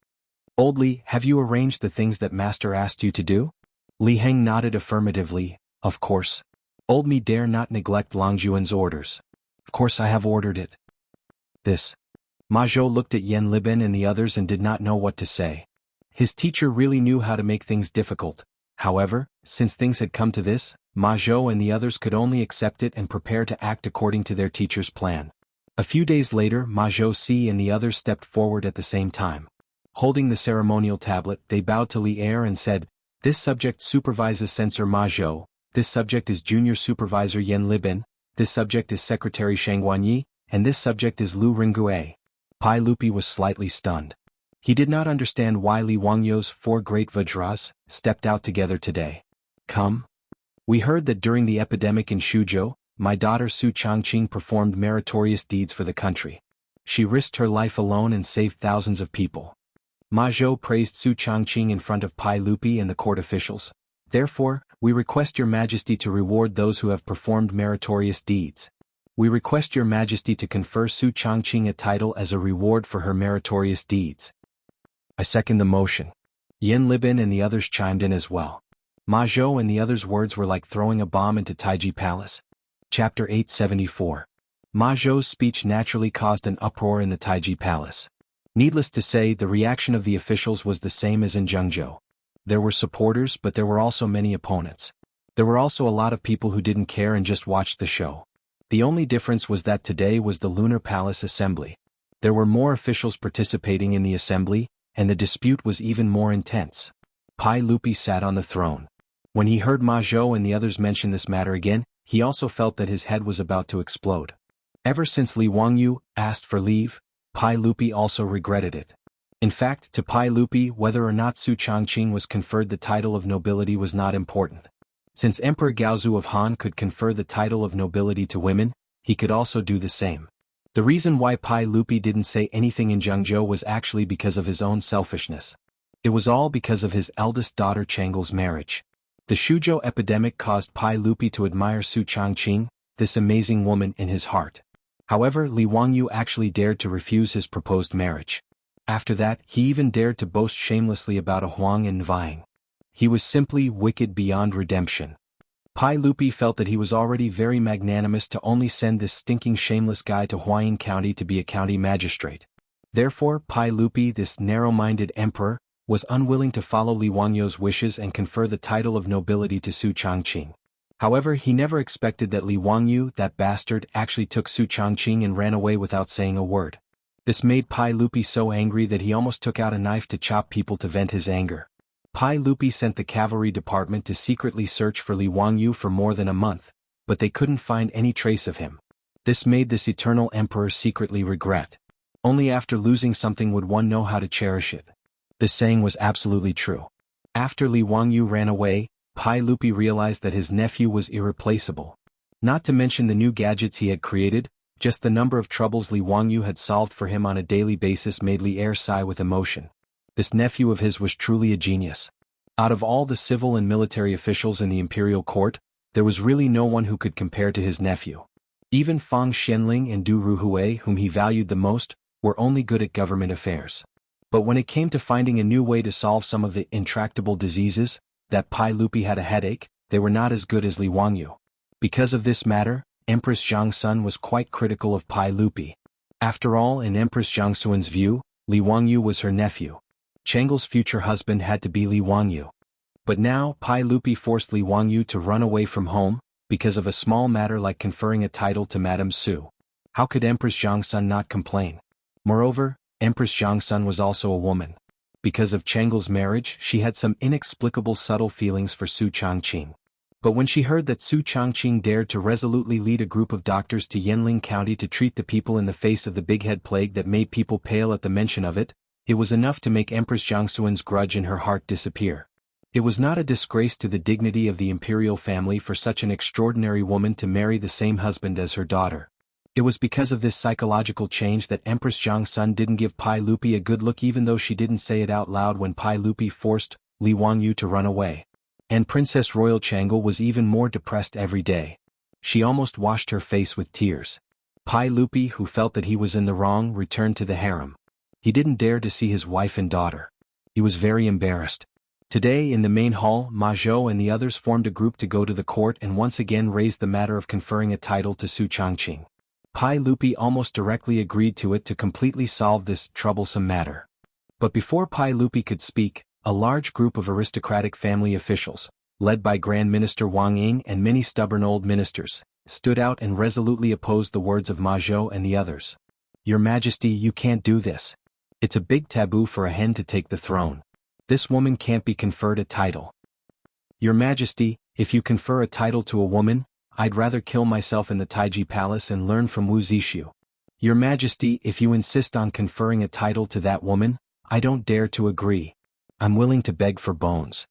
Old Li, have you arranged the things that Master asked you to do? Li Heng nodded affirmatively. Of course. Old me dare not neglect Lang Jun's orders. Of course I have ordered it. This. Ma Zhou looked at Yan Liben and the others and did not know what to say. His teacher really knew how to make things difficult. However, since things had come to this, Ma Zhou and the others could only accept it and prepare to act according to their teacher's plan. A few days later, Ma Zhou Si and the others stepped forward at the same time. Holding the ceremonial tablet, they bowed to Li Er and said, "This subject supervises Censor Ma Zhou, this subject is Junior Supervisor Yan Liben, this subject is Secretary Shang Guanyi, and this subject is Lu Ringgui." Pai Lupi was slightly stunned. He did not understand why Li Wangyu's 4 great Vajras stepped out together today. Come. We heard that during the epidemic in Shuzhou, my daughter Su Changqing performed meritorious deeds for the country. She risked her life alone and saved thousands of people. Ma Zhou praised Su Changqing in front of Pai Lupi and the court officials. Therefore, We request your majesty to reward those who have performed meritorious deeds. We request your majesty to confer Su Changqing a title as a reward for her meritorious deeds. I second the motion. Yin Libin and the others chimed in as well. Ma Zhou and the others' words were like throwing a bomb into Taiji Palace. Chapter 874. Ma Zhou's speech naturally caused an uproar in the Taiji Palace. Needless to say, the reaction of the officials was the same as in Zhengzhou. There were supporters, but there were also many opponents. There were also a lot of people who didn't care and just watched the show. The only difference was that today was the Lunar Palace Assembly. There were more officials participating in the assembly, and the dispute was even more intense. Pai Lupi sat on the throne. When he heard Ma Zhou and the others mention this matter again, he also felt that his head was about to explode. Ever since Li Wangyu asked for leave, Pai Lupi also regretted it. In fact, to Pai Lupi, whether or not Su Changqing was conferred the title of nobility was not important. Since Emperor Gaozu of Han could confer the title of nobility to women, he could also do the same. The reason why Pai Lupi didn't say anything in Zhengzhou was actually because of his own selfishness. It was all because of his eldest daughter Changle's marriage. The Shuzhou epidemic caused Pai Lupi to admire Su Changqing, this amazing woman, in his heart. However, Li Wangyu actually dared to refuse his proposed marriage. After that, he even dared to boast shamelessly about a Huang and vying. He was simply wicked beyond redemption. Pai Lupi felt that he was already very magnanimous to only send this stinking shameless guy to Huayin County to be a county magistrate. Therefore, Pai Lupi, this narrow-minded emperor, was unwilling to follow Li Wangyu's wishes and confer the title of nobility to Su Changqing. However, he never expected that Li Wangyu, that bastard, actually took Su Changqing and ran away without saying a word. This made Pai Lupi so angry that he almost took out a knife to chop people to vent his anger. Pai Lupi sent the cavalry department to secretly search for Li Wangyu for more than a month, but they couldn't find any trace of him. This made this eternal emperor secretly regret. Only after losing something would one know how to cherish it. This saying was absolutely true. After Li Wangyu ran away, Pai Lupi realized that his nephew was irreplaceable. Not to mention the new gadgets he had created, just the number of troubles Li Wangyu had solved for him on a daily basis made Li Er sigh with emotion. This nephew of his was truly a genius. Out of all the civil and military officials in the imperial court, there was really no one who could compare to his nephew. Even Fang Xianling and Du Ruhui, whom he valued the most, were only good at government affairs. But when it came to finding a new way to solve some of the intractable diseases, that Pai Lupi had a headache, they were not as good as Li Wangyu. Because of this matter, Empress Zhangsun was quite critical of Pai Lupi. After all, in Empress Zhangsun's view, Li Wangyu was her nephew. Changle's future husband had to be Li Wangyu. But now, Pai Lupi forced Li Wangyu to run away from home, because of a small matter like conferring a title to Madame Su. How could Empress Zhangsun not complain? Moreover, Empress Zhangsun was also a woman. Because of Changle's marriage, she had some inexplicable subtle feelings for Su Changqing. But when she heard that Su Changqing dared to resolutely lead a group of doctors to Yanling County to treat the people in the face of the big head plague that made people pale at the mention of it, it was enough to make Empress Zhangsun's grudge in her heart disappear. It was not a disgrace to the dignity of the imperial family for such an extraordinary woman to marry the same husband as her daughter. It was because of this psychological change that Empress Zhangsun didn't give Pai Lupi a good look, even though she didn't say it out loud when Pai Lupi forced Li Wangyu to run away. And Princess Royal Changle was even more depressed every day. She almost washed her face with tears. Pai Lupi, who felt that he was in the wrong, returned to the harem. He didn't dare to see his wife and daughter. He was very embarrassed. Today in the main hall, Ma Zhou and the others formed a group to go to the court and once again raised the matter of conferring a title to Su Changqing. Pai Lupi almost directly agreed to it to completely solve this troublesome matter. But before Pai Lupi could speak, a large group of aristocratic family officials, led by Grand Minister Wang Ying and many stubborn old ministers, stood out and resolutely opposed the words of Ma Zhou and the others. Your Majesty, you can't do this. It's a big taboo for a hen to take the throne. This woman can't be conferred a title. Your Majesty, if you confer a title to a woman, I'd rather kill myself in the Taiji Palace and learn from Wu Zixu. Your Majesty, if you insist on conferring a title to that woman, I don't dare to agree. I'm willing to beg for bones.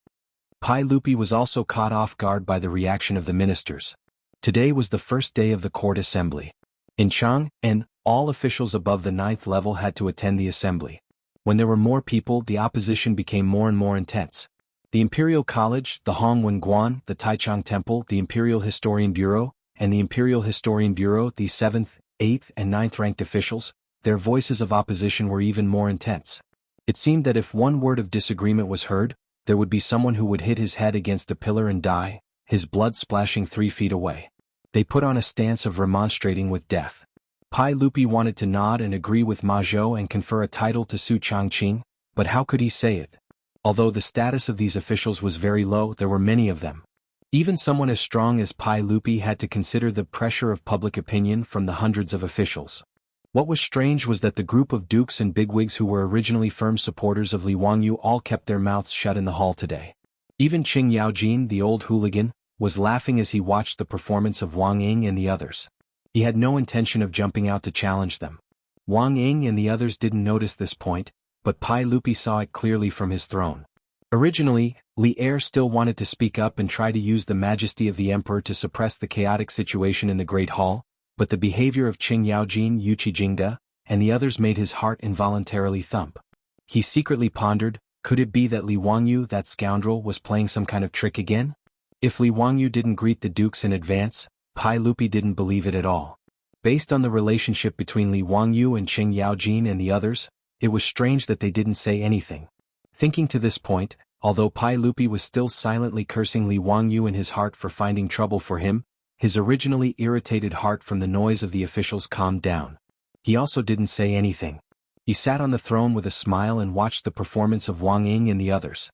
Pai Lupi was also caught off guard by the reaction of the ministers. Today was the first day of the court assembly. In Chang'an, all officials above the 9th level had to attend the assembly. When there were more people, the opposition became more and more intense. The Imperial College, the Hongwen-Guan, the Taichung Temple, the Imperial Historian Bureau, and the Imperial Historian Bureau, the 7th, 8th, and 9th ranked officials, their voices of opposition were even more intense. It seemed that if one word of disagreement was heard, there would be someone who would hit his head against a pillar and die, his blood splashing 3 feet away. They put on a stance of remonstrating with death. Pai Lupi wanted to nod and agree with Ma Zhou and confer a title to Su Changqing, but how could he say it? Although the status of these officials was very low, there were many of them. Even someone as strong as Pai Lupi had to consider the pressure of public opinion from the hundreds of officials. What was strange was that the group of dukes and bigwigs who were originally firm supporters of Li Wangyu all kept their mouths shut in the hall today. Even Qing Yaojin, the old hooligan, was laughing as he watched the performance of Wang Ying and the others. He had no intention of jumping out to challenge them. Wang Ying and the others didn't notice this point, but Pai Lupi saw it clearly from his throne. Originally, Li Er still wanted to speak up and try to use the majesty of the emperor to suppress the chaotic situation in the Great Hall, but the behavior of Qing Yaojin, Yuqi Jingda, and the others made his heart involuntarily thump. He secretly pondered, could it be that Li Wangyu, that scoundrel, was playing some kind of trick again? If Li Wangyu didn't greet the dukes in advance, Pai Lupi didn't believe it at all. Based on the relationship between Li Wangyu and Qing Yaojin and the others, it was strange that they didn't say anything. Thinking to this point, although Pai Lupi was still silently cursing Li Wangyu in his heart for finding trouble for him, his originally irritated heart from the noise of the officials calmed down. He also didn't say anything. He sat on the throne with a smile and watched the performance of Wang Ying and the others.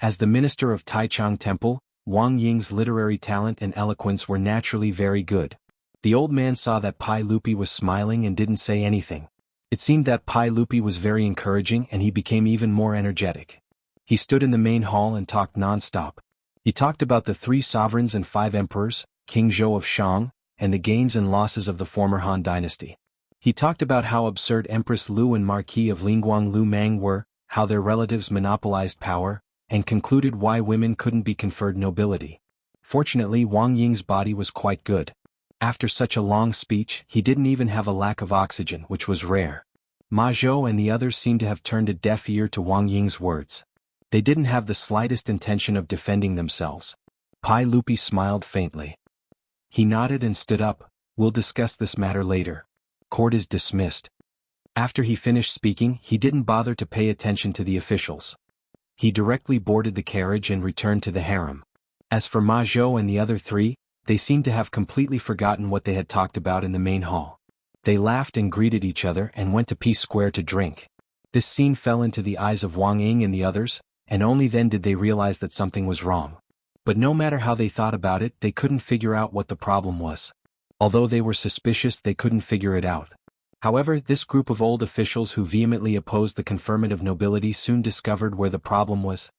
As the minister of Taichung Temple, Wang Ying's literary talent and eloquence were naturally very good. The old man saw that Pai Lupi was smiling and didn't say anything. It seemed that Pai Lupi was very encouraging and he became even more energetic. He stood in the main hall and talked non-stop. He talked about the 3 sovereigns and 5 emperors, King Zhou of Shang, and the gains and losses of the former Han dynasty. He talked about how absurd Empress Lu and Marquis of Lingguang Lu Mang were, how their relatives monopolized power, and concluded why women couldn't be conferred nobility. Fortunately, Wang Ying's body was quite good. After such a long speech, he didn't even have a lack of oxygen, which was rare. Ma Zhou and the others seemed to have turned a deaf ear to Wang Ying's words. They didn't have the slightest intention of defending themselves. Pai Lupi smiled faintly. He nodded and stood up. We'll discuss this matter later. Court is dismissed. After he finished speaking, he didn't bother to pay attention to the officials. He directly boarded the carriage and returned to the harem. As for Ma Zhou and the other 3, they seemed to have completely forgotten what they had talked about in the main hall. They laughed and greeted each other and went to Peace Square to drink. This scene fell into the eyes of Wang Ying and the others, and only then did they realize that something was wrong. But no matter how they thought about it, they couldn't figure out what the problem was. Although they were suspicious, they couldn't figure it out. However, this group of old officials who vehemently opposed the conferment of nobility soon discovered where the problem was.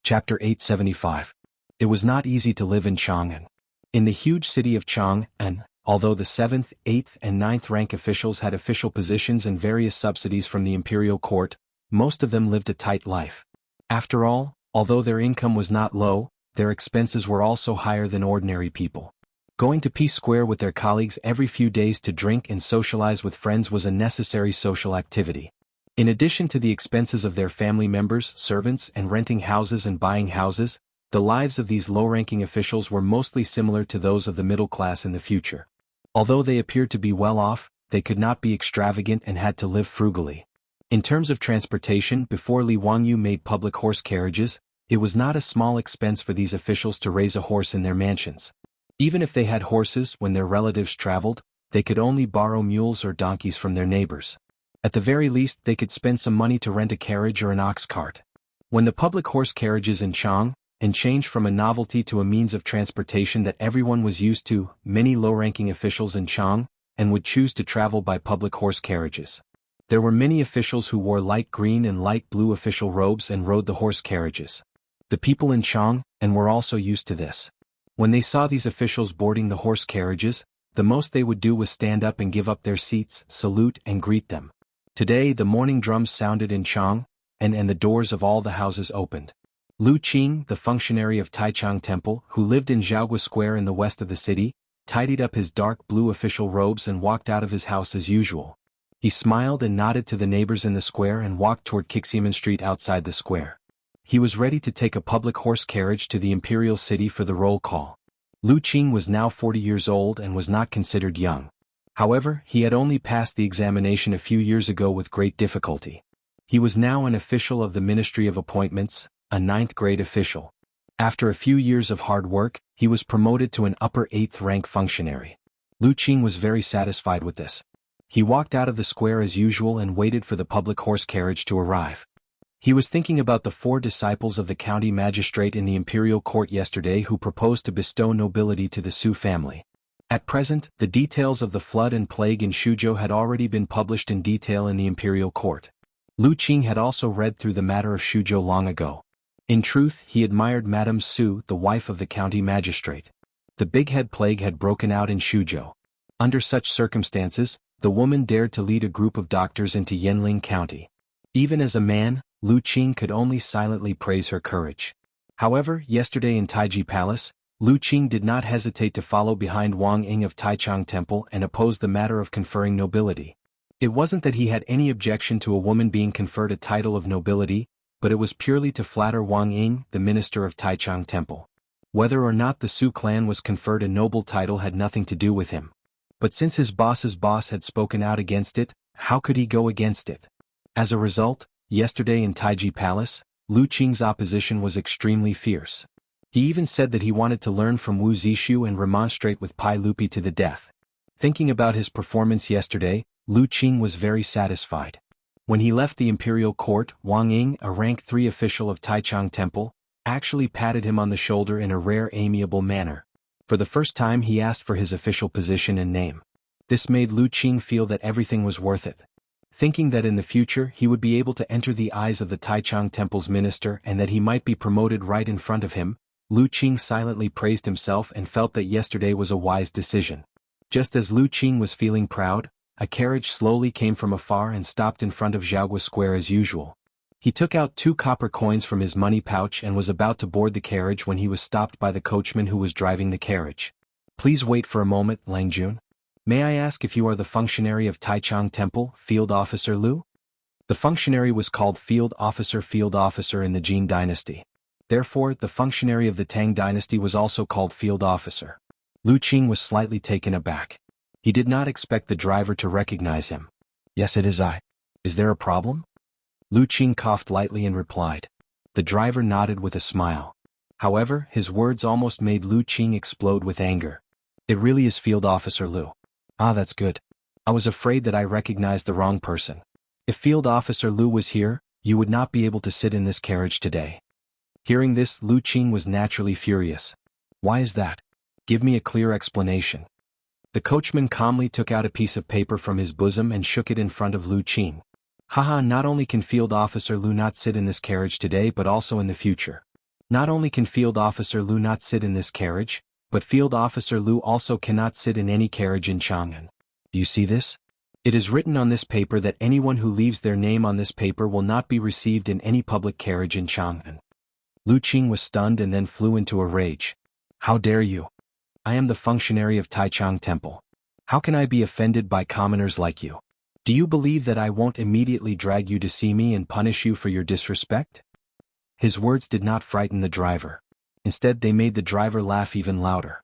Chapter 875. It was not easy to live in Chang'an. In the huge city of Chang'an, although the 7th, 8th, and 9th rank officials had official positions and various subsidies from the imperial court, most of them lived a tight life. After all, although their income was not low, their expenses were also higher than ordinary people. Going to Peace Square with their colleagues every few days to drink and socialize with friends was a necessary social activity. In addition to the expenses of their family members, servants, and renting houses and buying houses, the lives of these low-ranking officials were mostly similar to those of the middle class in the future. Although they appeared to be well off, they could not be extravagant and had to live frugally. In terms of transportation, before Li Wangyu made public horse carriages, it was not a small expense for these officials to raise a horse in their mansions. Even if they had horses when their relatives traveled, they could only borrow mules or donkeys from their neighbors. At the very least, they could spend some money to rent a carriage or an ox cart. When the public horse carriages in Chang'an changed from a novelty to a means of transportation that everyone was used to, many low-ranking officials in Chang'an would choose to travel by public horse carriages. There were many officials who wore light green and light blue official robes and rode the horse carriages. The people in Chang'an were also used to this. When they saw these officials boarding the horse carriages, the most they would do was stand up and give up their seats, salute, and greet them. Today the morning drums sounded in Chang'an, and the doors of all the houses opened. Lu Qing, the functionary of Taichung Temple, who lived in Zhaogua Square in the west of the city, tidied up his dark blue official robes and walked out of his house as usual. He smiled and nodded to the neighbors in the square and walked toward Xiamen Street outside the square. He was ready to take a public horse carriage to the imperial city for the roll call. Lu Qing was now 40 years old and was not considered young. However, he had only passed the examination a few years ago with great difficulty. He was now an official of the Ministry of Appointments, a 9th-grade official. After a few years of hard work, he was promoted to an upper 8th-rank functionary. Lu Qing was very satisfied with this. He walked out of the square as usual and waited for the public horse carriage to arrive. He was thinking about the 4 disciples of the county magistrate in the imperial court yesterday who proposed to bestow nobility to the Su family. At present, the details of the flood and plague in Shuzhou had already been published in detail in the imperial court. Lu Qing had also read through the matter of Shuzhou long ago. In truth, he admired Madame Su, the wife of the county magistrate. The big-head plague had broken out in Shuzhou. Under such circumstances, the woman dared to lead a group of doctors into Yanling County. Even as a man, Lu Qing could only silently praise her courage. However, yesterday in Taiji Palace, Lu Qing did not hesitate to follow behind Wang Ying of Taichung Temple and oppose the matter of conferring nobility. It wasn't that he had any objection to a woman being conferred a title of nobility, but it was purely to flatter Wang Ying, the minister of Taichung Temple. Whether or not the Su clan was conferred a noble title had nothing to do with him. But since his boss's boss had spoken out against it, how could he go against it? As a result, yesterday in Taiji Palace, Lu Qing's opposition was extremely fierce. He even said that he wanted to learn from Wu Zishu and remonstrate with Pai Lupi to the death. Thinking about his performance yesterday, Lu Qing was very satisfied. When he left the imperial court, Wang Ying, a rank 3 official of Taichung Temple, actually patted him on the shoulder in a rare amiable manner. For the first time he asked for his official position and name. This made Lu Qing feel that everything was worth it. Thinking that in the future he would be able to enter the eyes of the Taichung Temple's minister and that he might be promoted right in front of him, Lu Qing silently praised himself and felt that yesterday was a wise decision. Just as Lu Qing was feeling proud, a carriage slowly came from afar and stopped in front of Zhaogua Square as usual. He took out 2 copper coins from his money pouch and was about to board the carriage when he was stopped by the coachman who was driving the carriage. "Please wait for a moment, Lang Jun. May I ask if you are the functionary of Taichung Temple, Field Officer Lu?" The functionary was called Field Officer in the Jin dynasty. Therefore, the functionary of the Tang dynasty was also called Field Officer. Lu Qing was slightly taken aback. He did not expect the driver to recognize him. "Yes, it is I. Is there a problem?" Lu Qing coughed lightly and replied. The driver nodded with a smile. However, his words almost made Lu Qing explode with anger. "It really is Field Officer Lu. Ah, that's good. I was afraid that I recognized the wrong person. If Field Officer Lu was here, you would not be able to sit in this carriage today." Hearing this, Lu Qing was naturally furious. "Why is that? Give me a clear explanation." The coachman calmly took out a piece of paper from his bosom and shook it in front of Lu Qing. "Haha, not only can Field Officer Lu not sit in this carriage today but also in the future. Not only can Field Officer Lu not sit in this carriage, but Field Officer Lu also cannot sit in any carriage in Chang'an. Do you see this? It is written on this paper that anyone who leaves their name on this paper will not be received in any public carriage in Chang'an." Lu Qing was stunned and then flew into a rage. "How dare you? I am the functionary of Taichung Temple. How can I be offended by commoners like you? Do you believe that I won't immediately drag you to see me and punish you for your disrespect?" His words did not frighten the driver. Instead, they made the driver laugh even louder.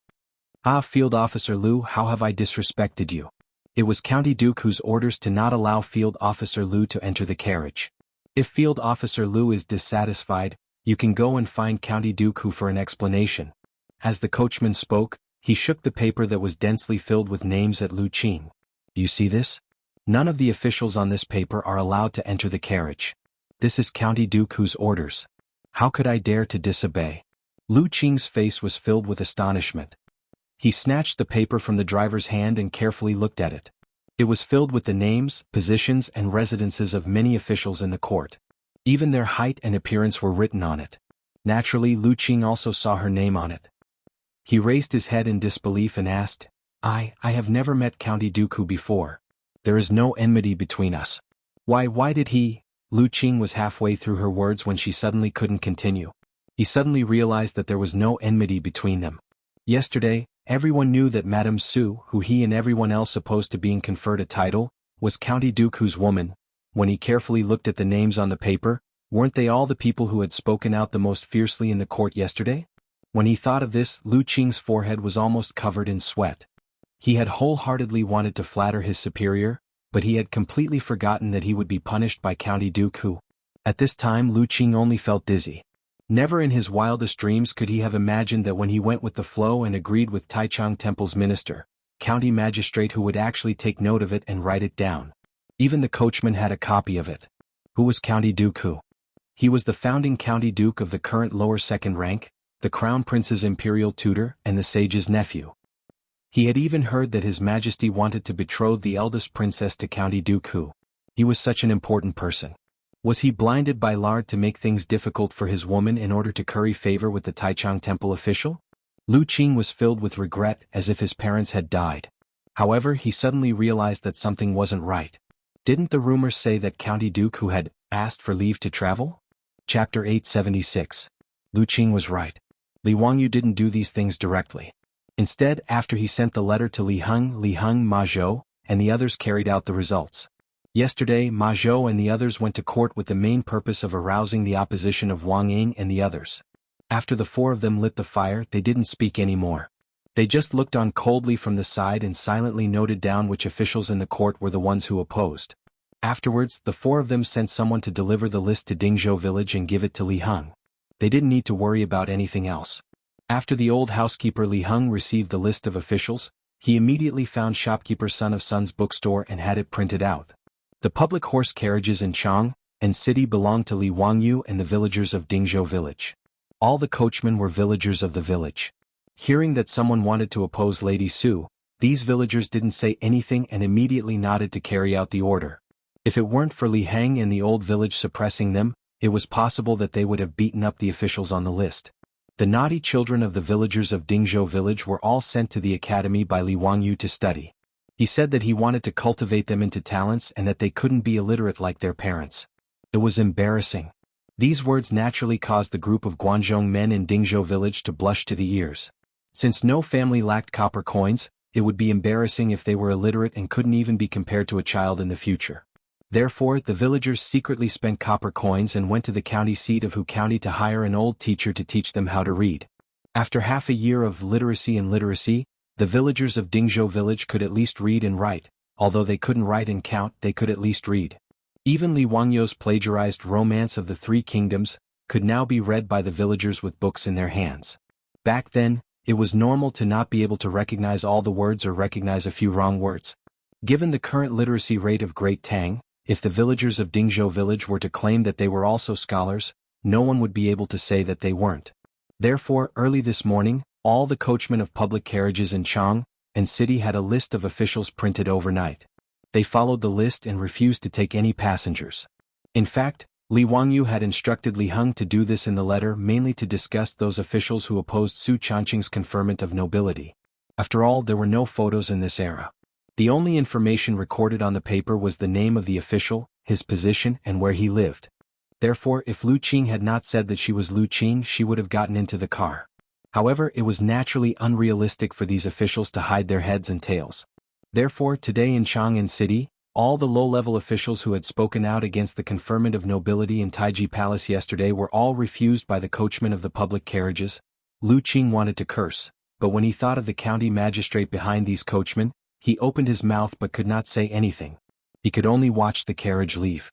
"Ah, Field Officer Lu, how have I disrespected you? It was County Duke whose orders to not allow Field Officer Lu to enter the carriage. If Field Officer Lu is dissatisfied, you can go and find County Duke Hu for an explanation." As the coachman spoke, he shook the paper that was densely filled with names at Lu Qing. "Do you see this? None of the officials on this paper are allowed to enter the carriage. This is County Duke Hu's orders. How could I dare to disobey?" Lu Qing's face was filled with astonishment. He snatched the paper from the driver's hand and carefully looked at it. It was filled with the names, positions, and residences of many officials in the court. Even their height and appearance were written on it. Naturally, Lu Qing also saw her name on it. He raised his head in disbelief and asked, I have never met County Duke Hu before. There is no enmity between us. Why did he?" Lu Qing was halfway through her words when she suddenly couldn't continue. He suddenly realized that there was no enmity between them. Yesterday, everyone knew that Madame Su, who he and everyone else opposed to being conferred a title, was County Duke Hu's woman. When he carefully looked at the names on the paper, Weren't they all the people who had spoken out the most fiercely in the court yesterday? When he thought of this, Lu Qing's forehead was almost covered in sweat. He had wholeheartedly wanted to flatter his superior, but he had completely forgotten that he would be punished by County Duke Hu. At this time Lu Qing only felt dizzy. Never in his wildest dreams could he have imagined that when he went with the flow and agreed with Taichung Temple's minister, county magistrate, who would actually take note of it and write it down. Even the coachman had a copy of it. Who was County Duke Hu? He was the founding county duke of the current lower second rank, the crown prince's imperial tutor and the sage's nephew. He had even heard that His Majesty wanted to betroth the eldest princess to County Duke Hu. He was such an important person. Was he blinded by lard to make things difficult for his woman in order to curry favor with the Taichung Temple official? Lu Qing was filled with regret, as if his parents had died. However, he suddenly realized that something wasn't right. Didn't the rumors say that County Duke Hu had asked for leave to travel? Chapter 876. Lu Qing was right. Li Wangyu didn't do these things directly. Instead, after he sent the letter to Li Heng, Ma Zhou, and the others carried out the results. Yesterday, Ma Zhou and the others went to court with the main purpose of arousing the opposition of Wang Ying and the others. After the four of them lit the fire, they didn't speak anymore. They just looked on coldly from the side and silently noted down which officials in the court were the ones who opposed. Afterwards, the four of them sent someone to deliver the list to Dingzhou village and give it to Li Heng. They didn't need to worry about anything else. After the old housekeeper Li Heng received the list of officials, he immediately found shopkeeper Son of Sun's bookstore and had it printed out. The public horse carriages in Chang and city belonged to Li Wangyu and the villagers of Dingzhou village. All the coachmen were villagers of the village. Hearing that someone wanted to oppose Lady Su, these villagers didn't say anything and immediately nodded to carry out the order. If it weren't for Li Heng and the old village suppressing them, it was possible that they would have beaten up the officials on the list. The naughty children of the villagers of Dingzhou village were all sent to the academy by Li Wangyu to study. He said that he wanted to cultivate them into talents and that they couldn't be illiterate like their parents. It was embarrassing. These words naturally caused the group of Guanzhong men in Dingzhou village to blush to the ears. Since no family lacked copper coins, it would be embarrassing if they were illiterate and couldn't even be compared to a child in the future. Therefore, the villagers secretly spent copper coins and went to the county seat of Hu County to hire an old teacher to teach them how to read. After half a year of literacy, the villagers of Dingzhou village could at least read and write. Although they couldn't write and count, they could at least read. Even Li Wangyu's plagiarized Romance of the Three Kingdoms could now be read by the villagers with books in their hands. Back then, it was normal to not be able to recognize all the words or recognize a few wrong words. Given the current literacy rate of Great Tang, if the villagers of Dingzhou village were to claim that they were also scholars, no one would be able to say that they weren't. Therefore, early this morning, all the coachmen of public carriages in Chang and city had a list of officials printed overnight. They followed the list and refused to take any passengers. In fact, Li Wangyu had instructed Li Heng to do this in the letter mainly to disgust those officials who opposed Su Changqing's conferment of nobility. After all, there were no photos in this era. The only information recorded on the paper was the name of the official, his position, and where he lived. Therefore, if Lu Qing had not said that she was Lu Qing, she would have gotten into the car. However, it was naturally unrealistic for these officials to hide their heads and tails. Therefore, today in Chang'an City, all the low-level officials who had spoken out against the conferment of nobility in Taiji Palace yesterday were all refused by the coachman of the public carriages. Lu Qing wanted to curse, but when he thought of the county magistrate behind these coachmen, he opened his mouth but could not say anything. He could only watch the carriage leave.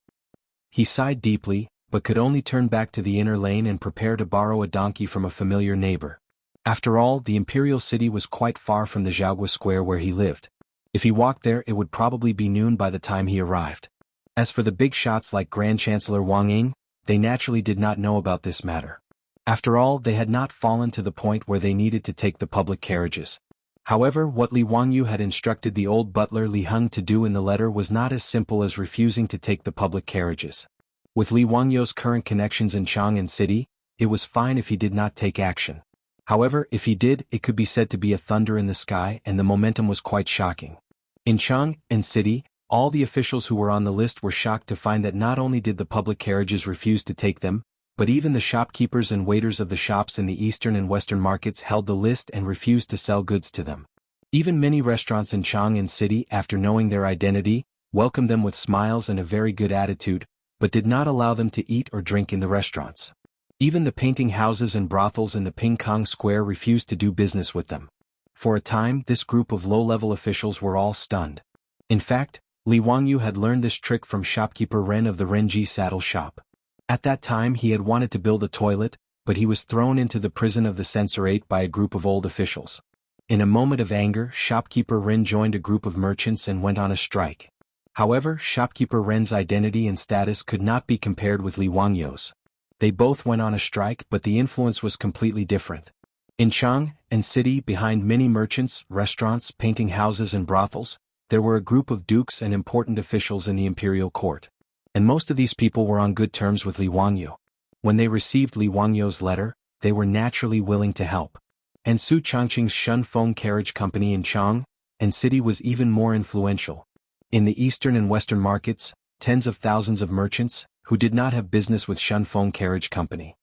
He sighed deeply, but could only turn back to the inner lane and prepare to borrow a donkey from a familiar neighbor. After all, the imperial city was quite far from the Zhaogua square where he lived. If he walked there, it would probably be noon by the time he arrived. As for the big shots like Grand Chancellor Wang Ying, they naturally did not know about this matter. After all, they had not fallen to the point where they needed to take the public carriages. However, what Li Wangyu had instructed the old butler Li Heng to do in the letter was not as simple as refusing to take the public carriages. With Li Wangyu's current connections in Chang'an City, it was fine if he did not take action. However, if he did, it could be said to be a thunder in the sky, and the momentum was quite shocking. In Chang'an City, all the officials who were on the list were shocked to find that not only did the public carriages refuse to take them, but even the shopkeepers and waiters of the shops in the eastern and western markets held the list and refused to sell goods to them. Even many restaurants in Chang'an City, after knowing their identity, welcomed them with smiles and a very good attitude, but did not allow them to eat or drink in the restaurants. Even the painting houses and brothels in the Ping Kong Square refused to do business with them. For a time, this group of low-level officials were all stunned. In fact, Li Wangyu had learned this trick from shopkeeper Ren of the Renji saddle shop. At that time he had wanted to build a toilet, but he was thrown into the prison of the censorate by a group of old officials. In a moment of anger, shopkeeper Ren joined a group of merchants and went on a strike. However, shopkeeper Ren's identity and status could not be compared with Li Wangyu's. They both went on a strike, but the influence was completely different. In Chang and city, behind many merchants, restaurants, painting houses and brothels, there were a group of dukes and important officials in the imperial court. And most of these people were on good terms with Li Wangyu. When they received Li Wangyu's letter, they were naturally willing to help. And Su Changqing's Shun Feng carriage company in Chang and city was even more influential. In the eastern and western markets, tens of thousands of merchants, who did not have business with Shun Feng carriage company.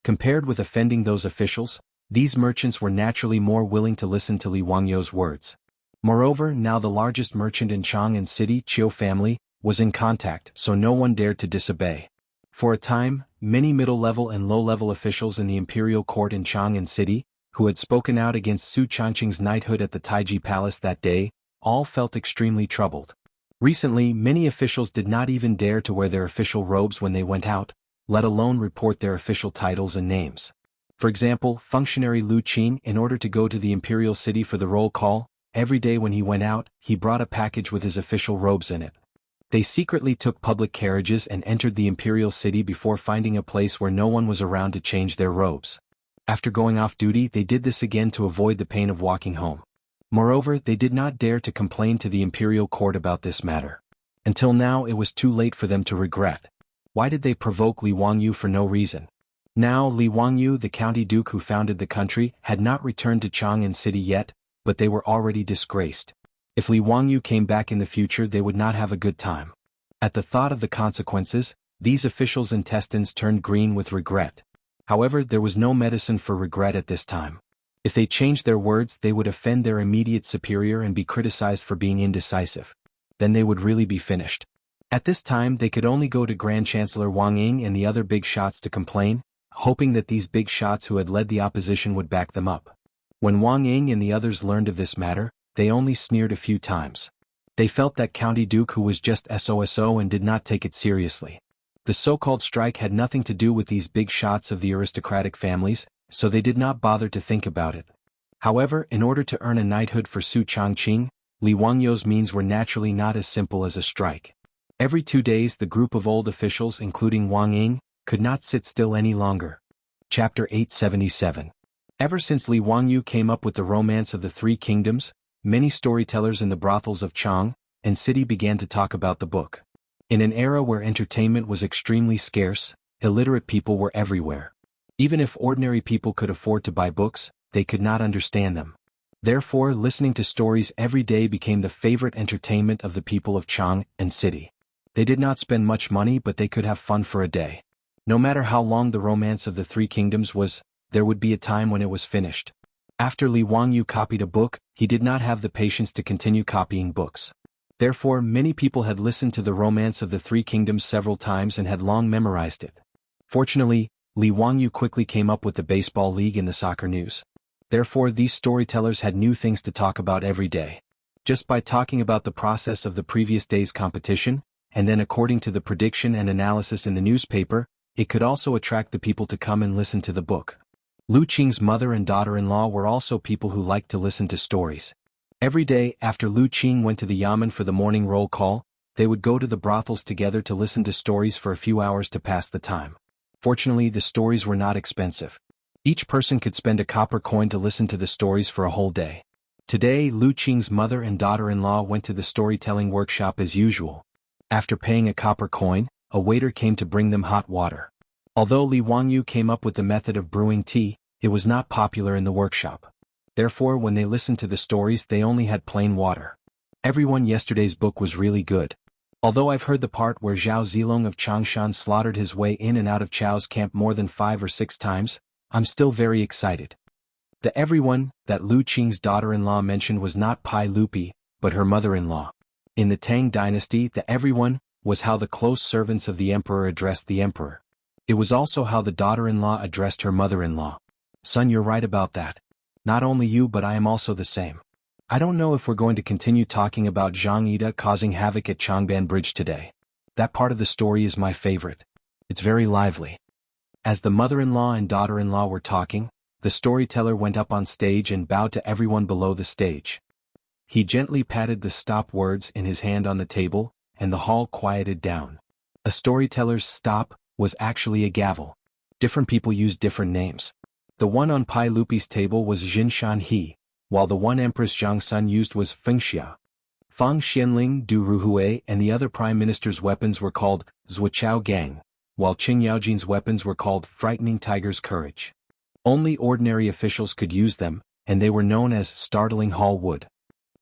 Compared with offending those officials, these merchants were naturally more willing to listen to Li Wangyu's words. Moreover, now the largest merchant in Chang and city, Chiu family, was in contact, so no one dared to disobey. For a time, many middle-level and low-level officials in the imperial court in Chang and city, who had spoken out against Su Changqing's knighthood at the Taiji Palace that day, all felt extremely troubled. Recently, many officials did not even dare to wear their official robes when they went out, let alone report their official titles and names. For example, functionary Lu Qing, in order to go to the imperial city for the roll call, every day when he went out, he brought a package with his official robes in it. They secretly took public carriages and entered the imperial city before finding a place where no one was around to change their robes. After going off duty, they did this again to avoid the pain of walking home. Moreover, they did not dare to complain to the imperial court about this matter. Until now it was too late for them to regret. Why did they provoke Li Wangyu for no reason? Now Li Wangyu, the county duke who founded the country, had not returned to Chang'an city yet, but they were already disgraced. If Li Wangyu came back in the future, they would not have a good time. At the thought of the consequences, these officials' intestines turned green with regret. However, there was no medicine for regret at this time. If they changed their words, they would offend their immediate superior and be criticized for being indecisive. Then they would really be finished. At this time they could only go to Grand Chancellor Wang Ying and the other big shots to complain, hoping that these big shots who had led the opposition would back them up. When Wang Ying and the others learned of this matter, they only sneered a few times. They felt that county duke who was just SOSO and did not take it seriously. The so-called strike had nothing to do with these big shots of the aristocratic families, so they did not bother to think about it. However, in order to earn a knighthood for Su Changqing, Li Wangyu's means were naturally not as simple as a strike. Every 2 days the group of old officials, including Wang Ying, could not sit still any longer. Chapter 877. Ever since Li Wangyu came up with the romance of the Three Kingdoms, many storytellers in the brothels of Chang and city began to talk about the book. In an era where entertainment was extremely scarce, illiterate people were everywhere. Even if ordinary people could afford to buy books, they could not understand them. Therefore, listening to stories every day became the favorite entertainment of the people of Chang and city. They did not spend much money, but they could have fun for a day. No matter how long the romance of the Three Kingdoms was, there would be a time when it was finished. After Li Wangyu copied a book, he did not have the patience to continue copying books. Therefore, many people had listened to the romance of the Three Kingdoms several times and had long memorized it. Fortunately, Li Wangyu quickly came up with the baseball league and the soccer news. Therefore, these storytellers had new things to talk about every day. Just by talking about the process of the previous day's competition, and then according to the prediction and analysis in the newspaper, it could also attract the people to come and listen to the book. Lu Qing's mother and daughter-in-law were also people who liked to listen to stories. Every day, after Lu Qing went to the yamen for the morning roll call, they would go to the brothels together to listen to stories for a few hours to pass the time. Fortunately, the stories were not expensive. Each person could spend a copper coin to listen to the stories for a whole day. Today, Lu Qing's mother and daughter-in-law went to the storytelling workshop as usual. After paying a copper coin, a waiter came to bring them hot water. Although Li Wangyu came up with the method of brewing tea, it was not popular in the workshop. Therefore, when they listened to the stories, they only had plain water. Everyone, yesterday's book was really good. Although I've heard the part where Zhao Zilong of Changshan slaughtered his way in and out of Chao's camp more than 5 or 6 times, I'm still very excited. The everyone that Lu Qing's daughter-in-law mentioned was not Pai Lupi, but her mother-in-law. In the Tang dynasty, the everyone was how the close servants of the emperor addressed the emperor. It was also how the daughter-in-law addressed her mother-in-law. Son, you're right about that. Not only you but I am also the same. I don't know if we're going to continue talking about Zhang Yida causing havoc at Changban Bridge today. That part of the story is my favorite. It's very lively. As the mother-in-law and daughter-in-law were talking, the storyteller went up on stage and bowed to everyone below the stage. He gently patted the stop words in his hand on the table, and the hall quieted down. A storyteller's stop was actually a gavel. Different people used different names. The one on Pai Lupi's table was Jinshan He, while the one Empress Zhang Sun used was Fengxia. Fang Xianling du Ruhui and the other prime minister's weapons were called Zuochao Gang, while Qing Yaojin's weapons were called Frightening Tiger's Courage. Only ordinary officials could use them, and they were known as Startling Hall Wood.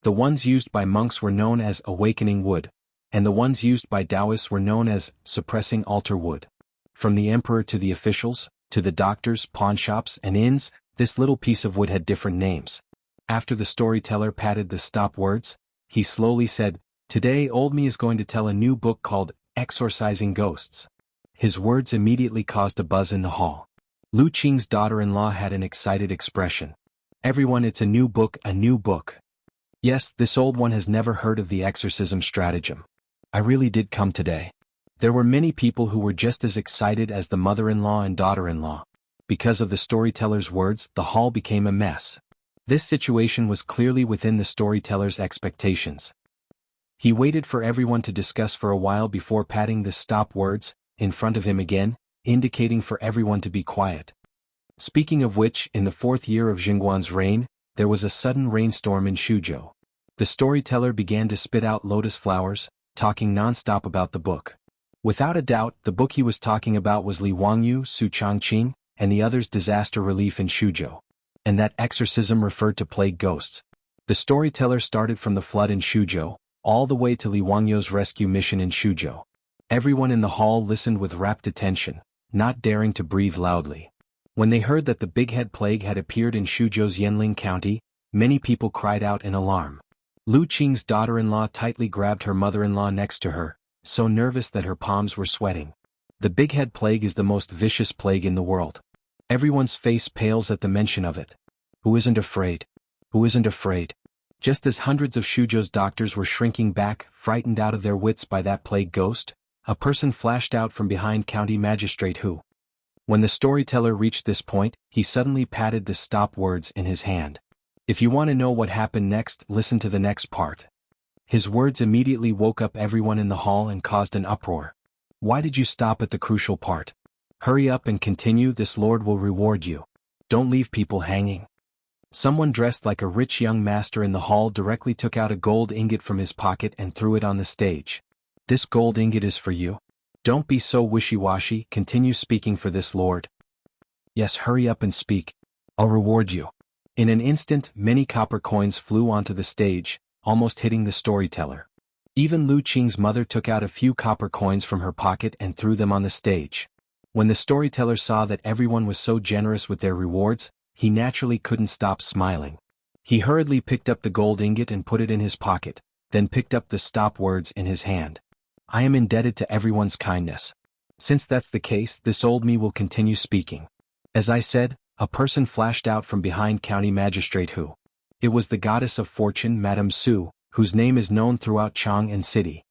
The ones used by monks were known as Awakening Wood, and the ones used by Taoists were known as Suppressing Altar Wood. From the emperor to the officials, to the doctors, pawnshops, and inns, this little piece of wood had different names. After the storyteller patted the stop words, he slowly said, "Today Old Me is going to tell a new book called Exorcising Ghosts." His words immediately caused a buzz in the hall. Lu Qing's daughter-in-law had an excited expression. "Everyone, it's a new book, a new book. Yes, this old one has never heard of the exorcism stratagem. I really did come today." There were many people who were just as excited as the mother-in-law and daughter-in-law. Because of the storyteller's words, the hall became a mess. This situation was clearly within the storyteller's expectations. He waited for everyone to discuss for a while before patting the stop words in front of him again, indicating for everyone to be quiet. Speaking of which, in the 4th year of Jingguan's reign, there was a sudden rainstorm in Shuzhou. The storyteller began to spit out lotus flowers, talking non-stop about the book. Without a doubt, the book he was talking about was Li Wangyu, Su Changqing, and the others' disaster relief in Shuzhou. And that exorcism referred to plague ghosts. The storyteller started from the flood in Shuzhou, all the way to Li Wangyu's rescue mission in Shuzhou. Everyone in the hall listened with rapt attention, not daring to breathe loudly. When they heard that the Big Head Plague had appeared in Shuzhou's Yanling County, many people cried out in alarm. Lu Qing's daughter-in-law tightly grabbed her mother-in-law next to her, so nervous that her palms were sweating. The Big Head Plague is the most vicious plague in the world. Everyone's face pales at the mention of it. Who isn't afraid? Who isn't afraid? Just as hundreds of Shuzhou's doctors were shrinking back, frightened out of their wits by that plague ghost, a person flashed out from behind County Magistrate Hu. When the storyteller reached this point, he suddenly patted the stop words in his hand. If you want to know what happened next, listen to the next part. His words immediately woke up everyone in the hall and caused an uproar. Why did you stop at the crucial part? Hurry up and continue, this lord will reward you. Don't leave people hanging. Someone dressed like a rich young master in the hall directly took out a gold ingot from his pocket and threw it on the stage. This gold ingot is for you. Don't be so wishy-washy, continue speaking for this lord. Yes, hurry up and speak. I'll reward you. In an instant, many copper coins flew onto the stage, almost hitting the storyteller. Even Lu Qing's mother took out a few copper coins from her pocket and threw them on the stage. When the storyteller saw that everyone was so generous with their rewards, he naturally couldn't stop smiling. He hurriedly picked up the gold ingot and put it in his pocket, then picked up the stop words in his hand. I am indebted to everyone's kindness. Since that's the case, this old me will continue speaking. As I said, a person flashed out from behind County Magistrate Hu. It was the goddess of fortune, Madame Su, whose name is known throughout Chang'an City.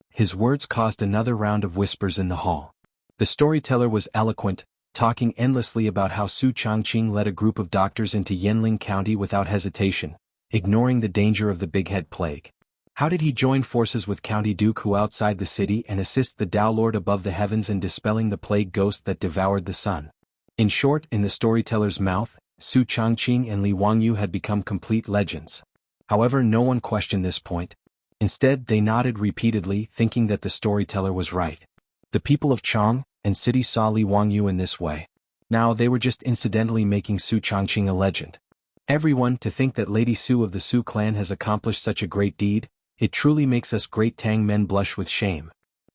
His words caused another round of whispers in the hall. The storyteller was eloquent, talking endlessly about how Su Changqing led a group of doctors into Yanling County without hesitation, ignoring the danger of the Big Head Plague. How did he join forces with County Duke Hu outside the city and assist the Tao Lord above the heavens in dispelling the plague ghost that devoured the sun? In short, in the storyteller's mouth, Su Changqing and Li Wangyu had become complete legends. However, no one questioned this point. Instead, they nodded repeatedly, thinking that the storyteller was right. The people of Chang'an City saw Li Wangyu in this way. Now they were just incidentally making Su Changqing a legend. Everyone, to think that Lady Su of the Su clan has accomplished such a great deed, it truly makes us great Tang men blush with shame.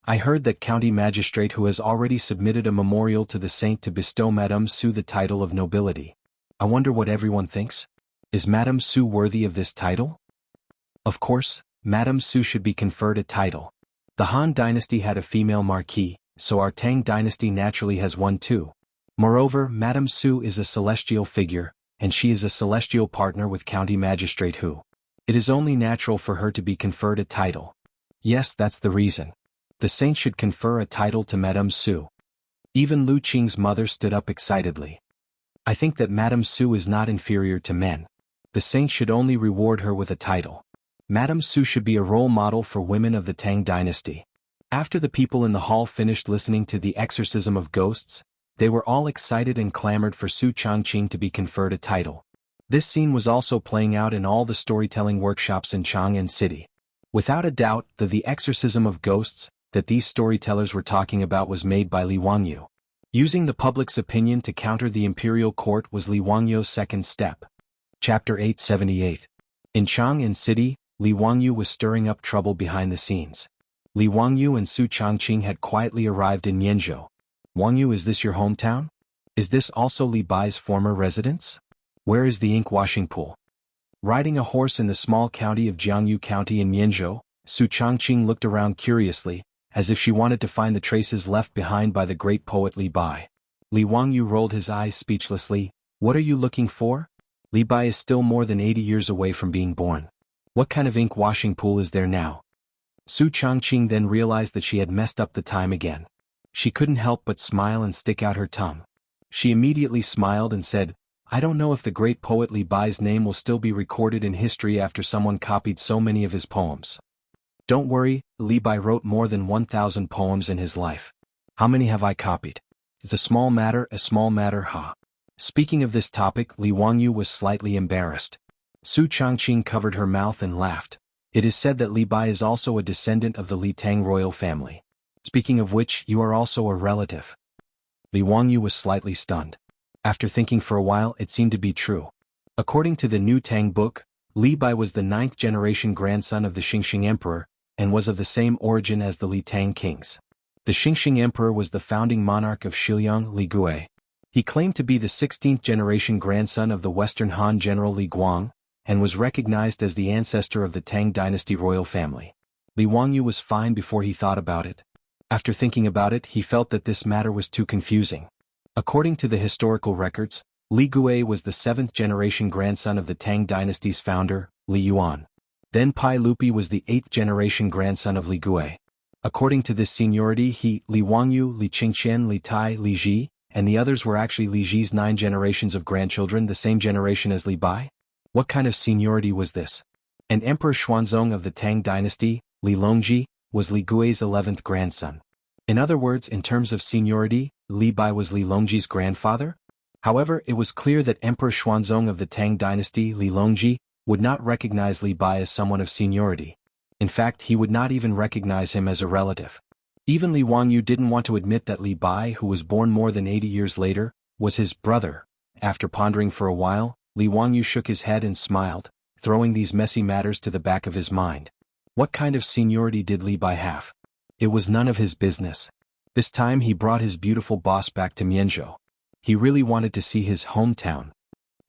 I heard that County Magistrate Hu has already submitted a memorial to the saint to bestow Madame Su the title of nobility. I wonder what everyone thinks? Is Madame Su worthy of this title? Of course, Madame Su should be conferred a title. The Han dynasty had a female marquis, so our Tang dynasty naturally has one too. Moreover, Madame Su is a celestial figure, and she is a celestial partner with County Magistrate Hu. It is only natural for her to be conferred a title. Yes, that's the reason. The saint should confer a title to Madame Su. Even Lu Qing's mother stood up excitedly. I think that Madame Su is not inferior to men. The saint should only reward her with a title. Madame Su should be a role model for women of the Tang dynasty. After the people in the hall finished listening to the exorcism of ghosts, they were all excited and clamored for Su Changqing to be conferred a title. This scene was also playing out in all the storytelling workshops in Chang'an City. Without a doubt, the exorcism of ghosts that these storytellers were talking about was made by Li Wangyu. Using the public's opinion to counter the imperial court was Li Wangyu's second step. Chapter 878. In Chang'an City, Li Wangyu was stirring up trouble behind the scenes. Li Wangyu and Su Changqing had quietly arrived in Mianzhou. Wangyu, is this your hometown? Is this also Li Bai's former residence? Where is the ink washing pool? Riding a horse in the small county of Jiangyu County in Mianzhou, Su Changqing looked around curiously, as if she wanted to find the traces left behind by the great poet Li Bai. Li Wangyu rolled his eyes speechlessly. What are you looking for? Li Bai is still more than 80 years away from being born. What kind of ink washing pool is there now? Su Changqing then realized that she had messed up the time again. She couldn't help but smile and stick out her tongue. She immediately smiled and said, I don't know if the great poet Li Bai's name will still be recorded in history after someone copied so many of his poems. Don't worry, Li Bai wrote more than 1,000 poems in his life. How many have I copied? It's a small matter, ha. Speaking of this topic, Li Wangyu was slightly embarrassed. Su Changqing covered her mouth and laughed. It is said that Li Bai is also a descendant of the Li Tang royal family. Speaking of which, you are also a relative. Li Wangyu was slightly stunned. After thinking for a while, it seemed to be true. According to the new Tang book, Li Bai was the 9th-generation grandson of the Xingxing Emperor, and was of the same origin as the Li Tang kings. The Xingxing Emperor was the founding monarch of Shiliang Li Gui. He claimed to be the 16th-generation grandson of the Western Han general Li Guang, and was recognized as the ancestor of the Tang dynasty royal family. Li Wangyu was fine before he thought about it. After thinking about it, he felt that this matter was too confusing. According to the historical records, Li Gui was the 7th-generation grandson of the Tang dynasty's founder, Li Yuan. Then Pai Lupi was the 8th-generation grandson of Li Gui. According to this seniority, Li Wangyu, Li Qingqian, Li Tai, Li Ji, and the others were actually Li Ji's 9 generations of grandchildren, the same generation as Li Bai? What kind of seniority was this? And Emperor Xuanzong of the Tang dynasty, Li Longji, was Li Gui's 11th grandson. In other words, in terms of seniority, Li Bai was Li Longji's grandfather? However, it was clear that Emperor Xuanzong of the Tang dynasty, Li Longji, would not recognize Li Bai as someone of seniority. In fact, he would not even recognize him as a relative. Even Li Wangyu didn't want to admit that Li Bai, who was born more than 80 years later, was his brother. After pondering for a while, Li Wangyu shook his head and smiled, throwing these messy matters to the back of his mind. What kind of seniority did Li Bai have? It was none of his business. This time he brought his beautiful boss back to Mianzhou. He really wanted to see his hometown.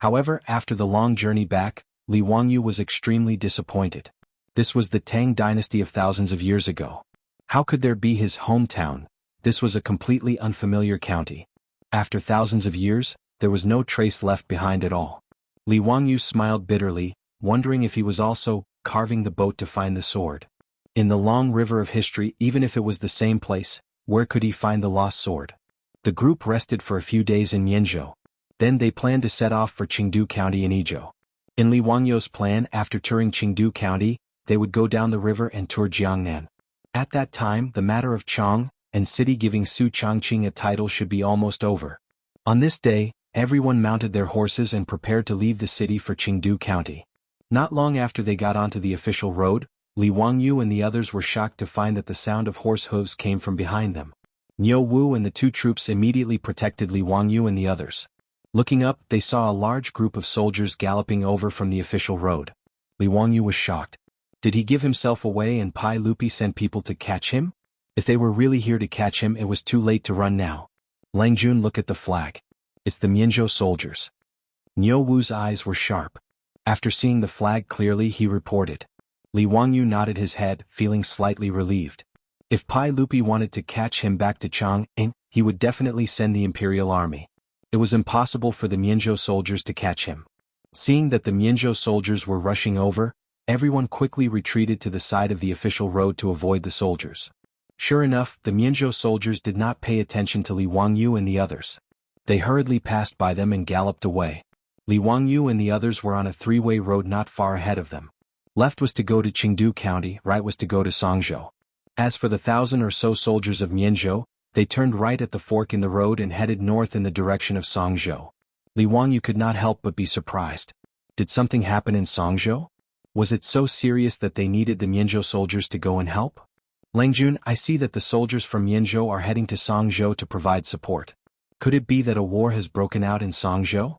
However, after the long journey back, Li Wangyu was extremely disappointed. This was the Tang dynasty of thousands of years ago. How could there be his hometown? This was a completely unfamiliar county. After thousands of years, there was no trace left behind at all. Li Wangyu smiled bitterly, wondering if he was also carving the boat to find the sword. In the long river of history, even if it was the same place, where could he find the lost sword? The group rested for a few days in Mianzhou. Then they planned to set off for Qingdu County in Izhou. In Li Wangyu's plan, after touring Qingdu County, they would go down the river and tour Jiangnan. At that time, the matter of Chang'an City giving Su Changqing a title should be almost over. On this day, everyone mounted their horses and prepared to leave the city for Qingdu County. Not long after they got onto the official road, Li Wangyu and the others were shocked to find that the sound of horse hooves came from behind them. Niu Wu and the two troops immediately protected Li Wangyu and the others. Looking up, they saw a large group of soldiers galloping over from the official road. Li Wangyu was shocked. Did he give himself away and Pai Lupi send people to catch him? If they were really here to catch him, it was too late to run now. Lang Jun, look at the flag. It's the Mianzhou soldiers. Niu Wu's eyes were sharp. After seeing the flag clearly, he reported. Li Wangyu nodded his head, feeling slightly relieved. If Pai Lupi wanted to catch him back to Chang, he would definitely send the imperial army. It was impossible for the Mianzhou soldiers to catch him. Seeing that the Mianzhou soldiers were rushing over, everyone quickly retreated to the side of the official road to avoid the soldiers. Sure enough, the Mianzhou soldiers did not pay attention to Li Wangyu and the others. They hurriedly passed by them and galloped away. Li Wangyu and the others were on a three-way road not far ahead of them. Left was to go to Qingdu County, right was to go to Songzhou. As for the 1,000 or so soldiers of Mianzhou, they turned right at the fork in the road and headed north in the direction of Songzhou. Li Wangyu could not help but be surprised. Did something happen in Songzhou? Was it so serious that they needed the Mianzhou soldiers to go and help? Langjun, I see that the soldiers from Mianzhou are heading to Songzhou to provide support. Could it be that a war has broken out in Songzhou?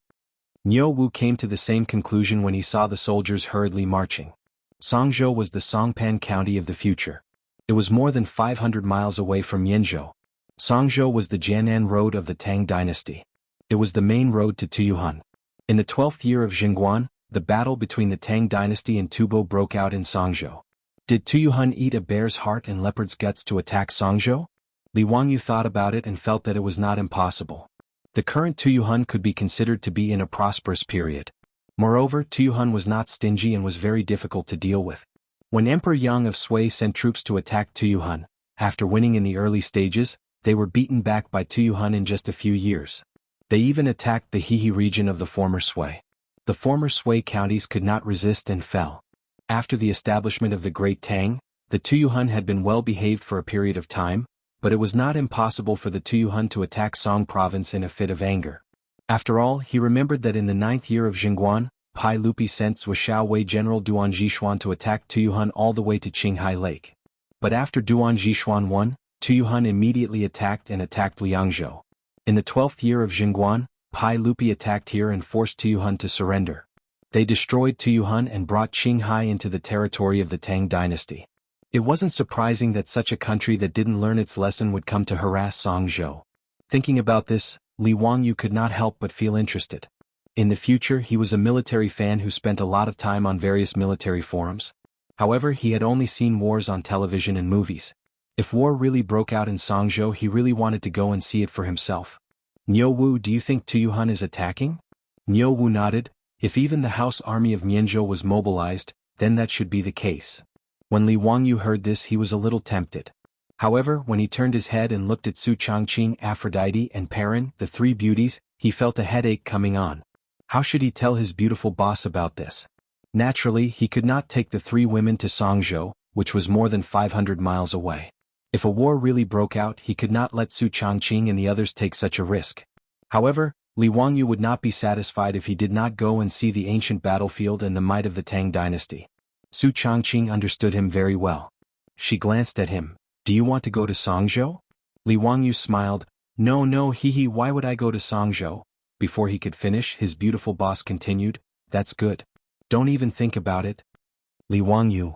Niu Wu came to the same conclusion when he saw the soldiers hurriedly marching. Songzhou was the Songpan county of the future. It was more than 500 miles away from Mianzhou. Songzhou was the Jianan road of the Tang dynasty. It was the main road to Tuyuhan. In the 12th year of Jingguan, the battle between the Tang dynasty and Tubo broke out in Songzhou. Did Tuyuhan eat a bear's heart and leopard's guts to attack Songzhou? Li Wangyu thought about it and felt that it was not impossible. The current Tuyuhan could be considered to be in a prosperous period. Moreover, Tuyuhan was not stingy and was very difficult to deal with. When Emperor Yang of Sui sent troops to attack Tuyuhan, after winning in the early stages, they were beaten back by Tuyuhan in just a few years. They even attacked the Hehe region of the former Sui. The former Sui counties could not resist and fell. After the establishment of the Great Tang, the Tuyuhan had been well behaved for a period of time, but it was not impossible for the Tuyuhan to attack Song province in a fit of anger. After all, he remembered that in the 9th year of Jingguan, Pai Lupi sent Wuxia Wei General Duan Jishuan to attack Tuyuhan all the way to Qinghai Lake. But after Duan Jishuan won, Tuyuhan immediately attacked Liangzhou. In the 12th year of Jingguan, Pai Lupi attacked here and forced Tuyuhan to surrender. They destroyed Tuyuhan and brought Qinghai into the territory of the Tang dynasty. It wasn't surprising that such a country that didn't learn its lesson would come to harass Songzhou. Thinking about this, Li Wangyu could not help but feel interested. In the future, he was a military fan who spent a lot of time on various military forums. However, he had only seen wars on television and movies. If war really broke out in Songzhou, he really wanted to go and see it for himself. Niu Wu, do you think Tuyuhan is attacking? Niu Wu nodded. If even the house army of Mianzhou was mobilized, then that should be the case. When Li Wangyu heard this, he was a little tempted. However, when he turned his head and looked at Su Changqing, Aphrodite and Perrin, the three beauties, he felt a headache coming on. How should he tell his beautiful boss about this? Naturally, he could not take the three women to Songzhou, which was more than 500 miles away. If a war really broke out, he could not let Su Changqing and the others take such a risk. However, Li Wangyu would not be satisfied if he did not go and see the ancient battlefield and the might of the Tang dynasty. Su Changqing understood him very well. She glanced at him. Do you want to go to Songzhou? Li Wangyu smiled. No, hehe, why would I go to Songzhou? Before he could finish, his beautiful boss continued. That's good. Don't even think about it. Li Wangyu.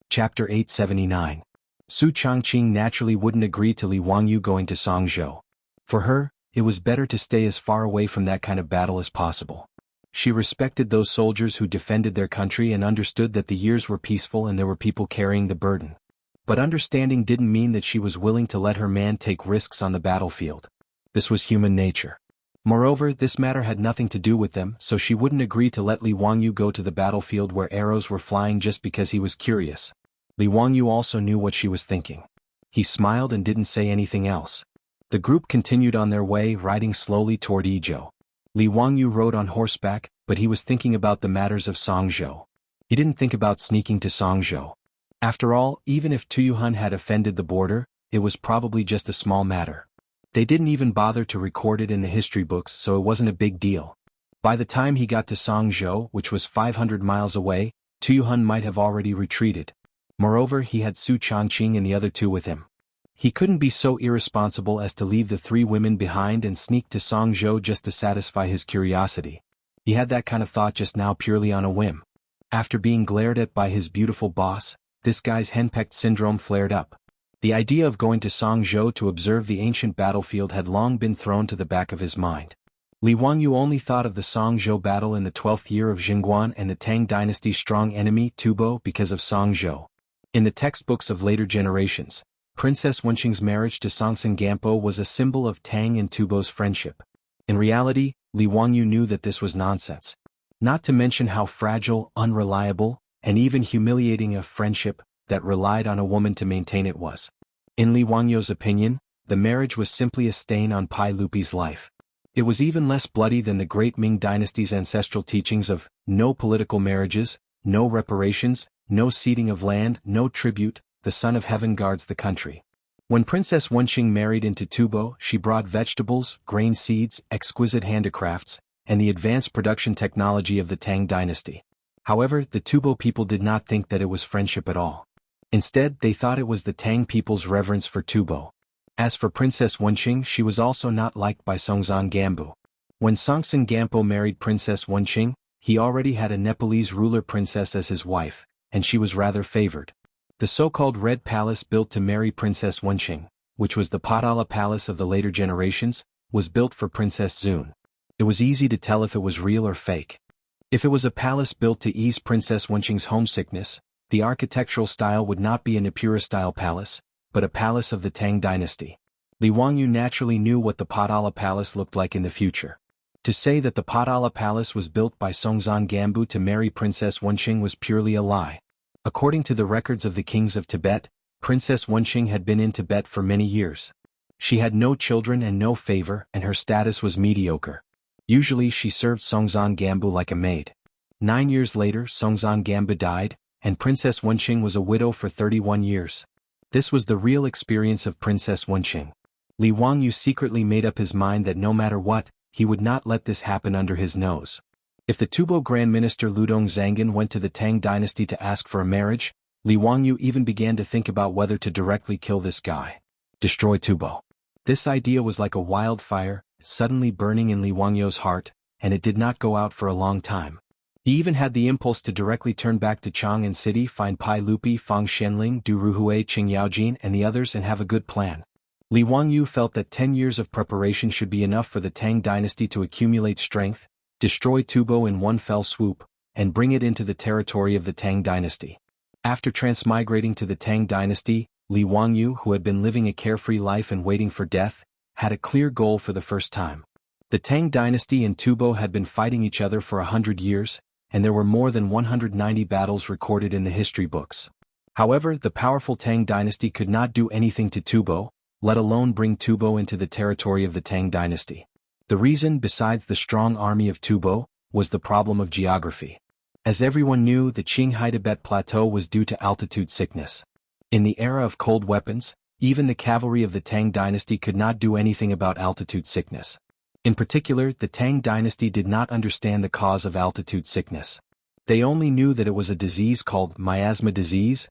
Chapter 879. Su Changqing naturally wouldn't agree to Li Wangyu going to Songzhou. For her, it was better to stay as far away from that kind of battle as possible. She respected those soldiers who defended their country and understood that the years were peaceful and there were people carrying the burden. But understanding didn't mean that she was willing to let her man take risks on the battlefield. This was human nature. Moreover, this matter had nothing to do with them, so she wouldn't agree to let Li Wangyu go to the battlefield where arrows were flying just because he was curious. Li Wangyu also knew what she was thinking. He smiled and didn't say anything else. The group continued on their way, riding slowly toward Yizhou. Li Wangyu rode on horseback, but he was thinking about the matters of Songzhou. He didn't think about sneaking to Songzhou. After all, even if Tuyuhan had offended the border, it was probably just a small matter. They didn't even bother to record it in the history books, so it wasn't a big deal. By the time he got to Songzhou, which was 500 miles away, Tuyuhan might have already retreated. Moreover, he had Su Changqing and the other two with him. He couldn't be so irresponsible as to leave the three women behind and sneak to Songzhou just to satisfy his curiosity. He had that kind of thought just now purely on a whim. After being glared at by his beautiful boss, this guy's henpecked syndrome flared up. The idea of going to Songzhou to observe the ancient battlefield had long been thrown to the back of his mind. Li Wangyu only thought of the Songzhou battle in the 12th year of Jingguan and the Tang dynasty's strong enemy, Tubo, because of Songzhou. In the textbooks of later generations, Princess Wenqing's marriage to Songtsen Gampo was a symbol of Tang and Tubo's friendship. In reality, Li Wangyu knew that this was nonsense. Not to mention how fragile, unreliable, and even humiliating a friendship that relied on a woman to maintain it was. In Li Wangyu's opinion, the marriage was simply a stain on Pai Lupi's life. It was even less bloody than the great Ming dynasty's ancestral teachings of no political marriages, no reparations, no ceding of land, no tribute, the Son of Heaven guards the country. When Princess Wenqing married into Tubo, she brought vegetables, grain seeds, exquisite handicrafts, and the advanced production technology of the Tang dynasty. However, the Tubo people did not think that it was friendship at all. Instead, they thought it was the Tang people's reverence for Tubo. As for Princess Wenqing, she was also not liked by Songtsen Gampo. When Songtsen Gampo married Princess Wenqing, he already had a Nepalese ruler princess as his wife, and she was rather favored. The so-called Red Palace built to marry Princess Wenqing, which was the Padala Palace of the later generations, was built for Princess Zun. It was easy to tell if it was real or fake. If it was a palace built to ease Princess Wenqing's homesickness, the architectural style would not be an Apura-style palace, but a palace of the Tang dynasty. Li Wangyu naturally knew what the Padala Palace looked like in the future. To say that the Padala Palace was built by Songtsen Gampo to marry Princess Wenqing was purely a lie. According to the records of the kings of Tibet, Princess Wenqing had been in Tibet for many years. She had no children and no favor, and her status was mediocre. Usually she served Songtsen Gampo like a maid. 9 years later, Songtsen Gampo died, and Princess Wenqing was a widow for 31 years. This was the real experience of Princess Wenqing. Li Wangyu secretly made up his mind that no matter what, he would not let this happen under his nose. If the Tubo Grand Minister Ludong Zangin went to the Tang dynasty to ask for a marriage, Li Wangyu even began to think about whether to directly kill this guy. Destroy Tubo. This idea was like a wildfire, suddenly burning in Li Wangyu's heart, and it did not go out for a long time. He even had the impulse to directly turn back to Chang'an City, find Pai Lupi, Fang Shenling, Du Ruhui, Qing Yaojin and the others and have a good plan. Li Wangyu felt that 10 years of preparation should be enough for the Tang dynasty to accumulate strength, destroy Tubo in one fell swoop, and bring it into the territory of the Tang dynasty. After transmigrating to the Tang dynasty, Li Wangyu, who had been living a carefree life and waiting for death, had a clear goal for the first time. The Tang dynasty and Tubo had been fighting each other for 100 years, and there were more than 190 battles recorded in the history books. However, the powerful Tang dynasty could not do anything to Tubo, let alone bring Tubo into the territory of the Tang dynasty. The reason, besides the strong army of Tubo, was the problem of geography. As everyone knew, the Qinghai Tibet Plateau was due to altitude sickness. In the era of cold weapons, even the cavalry of the Tang dynasty could not do anything about altitude sickness. In particular, the Tang dynasty did not understand the cause of altitude sickness. They only knew that it was a disease called miasma disease,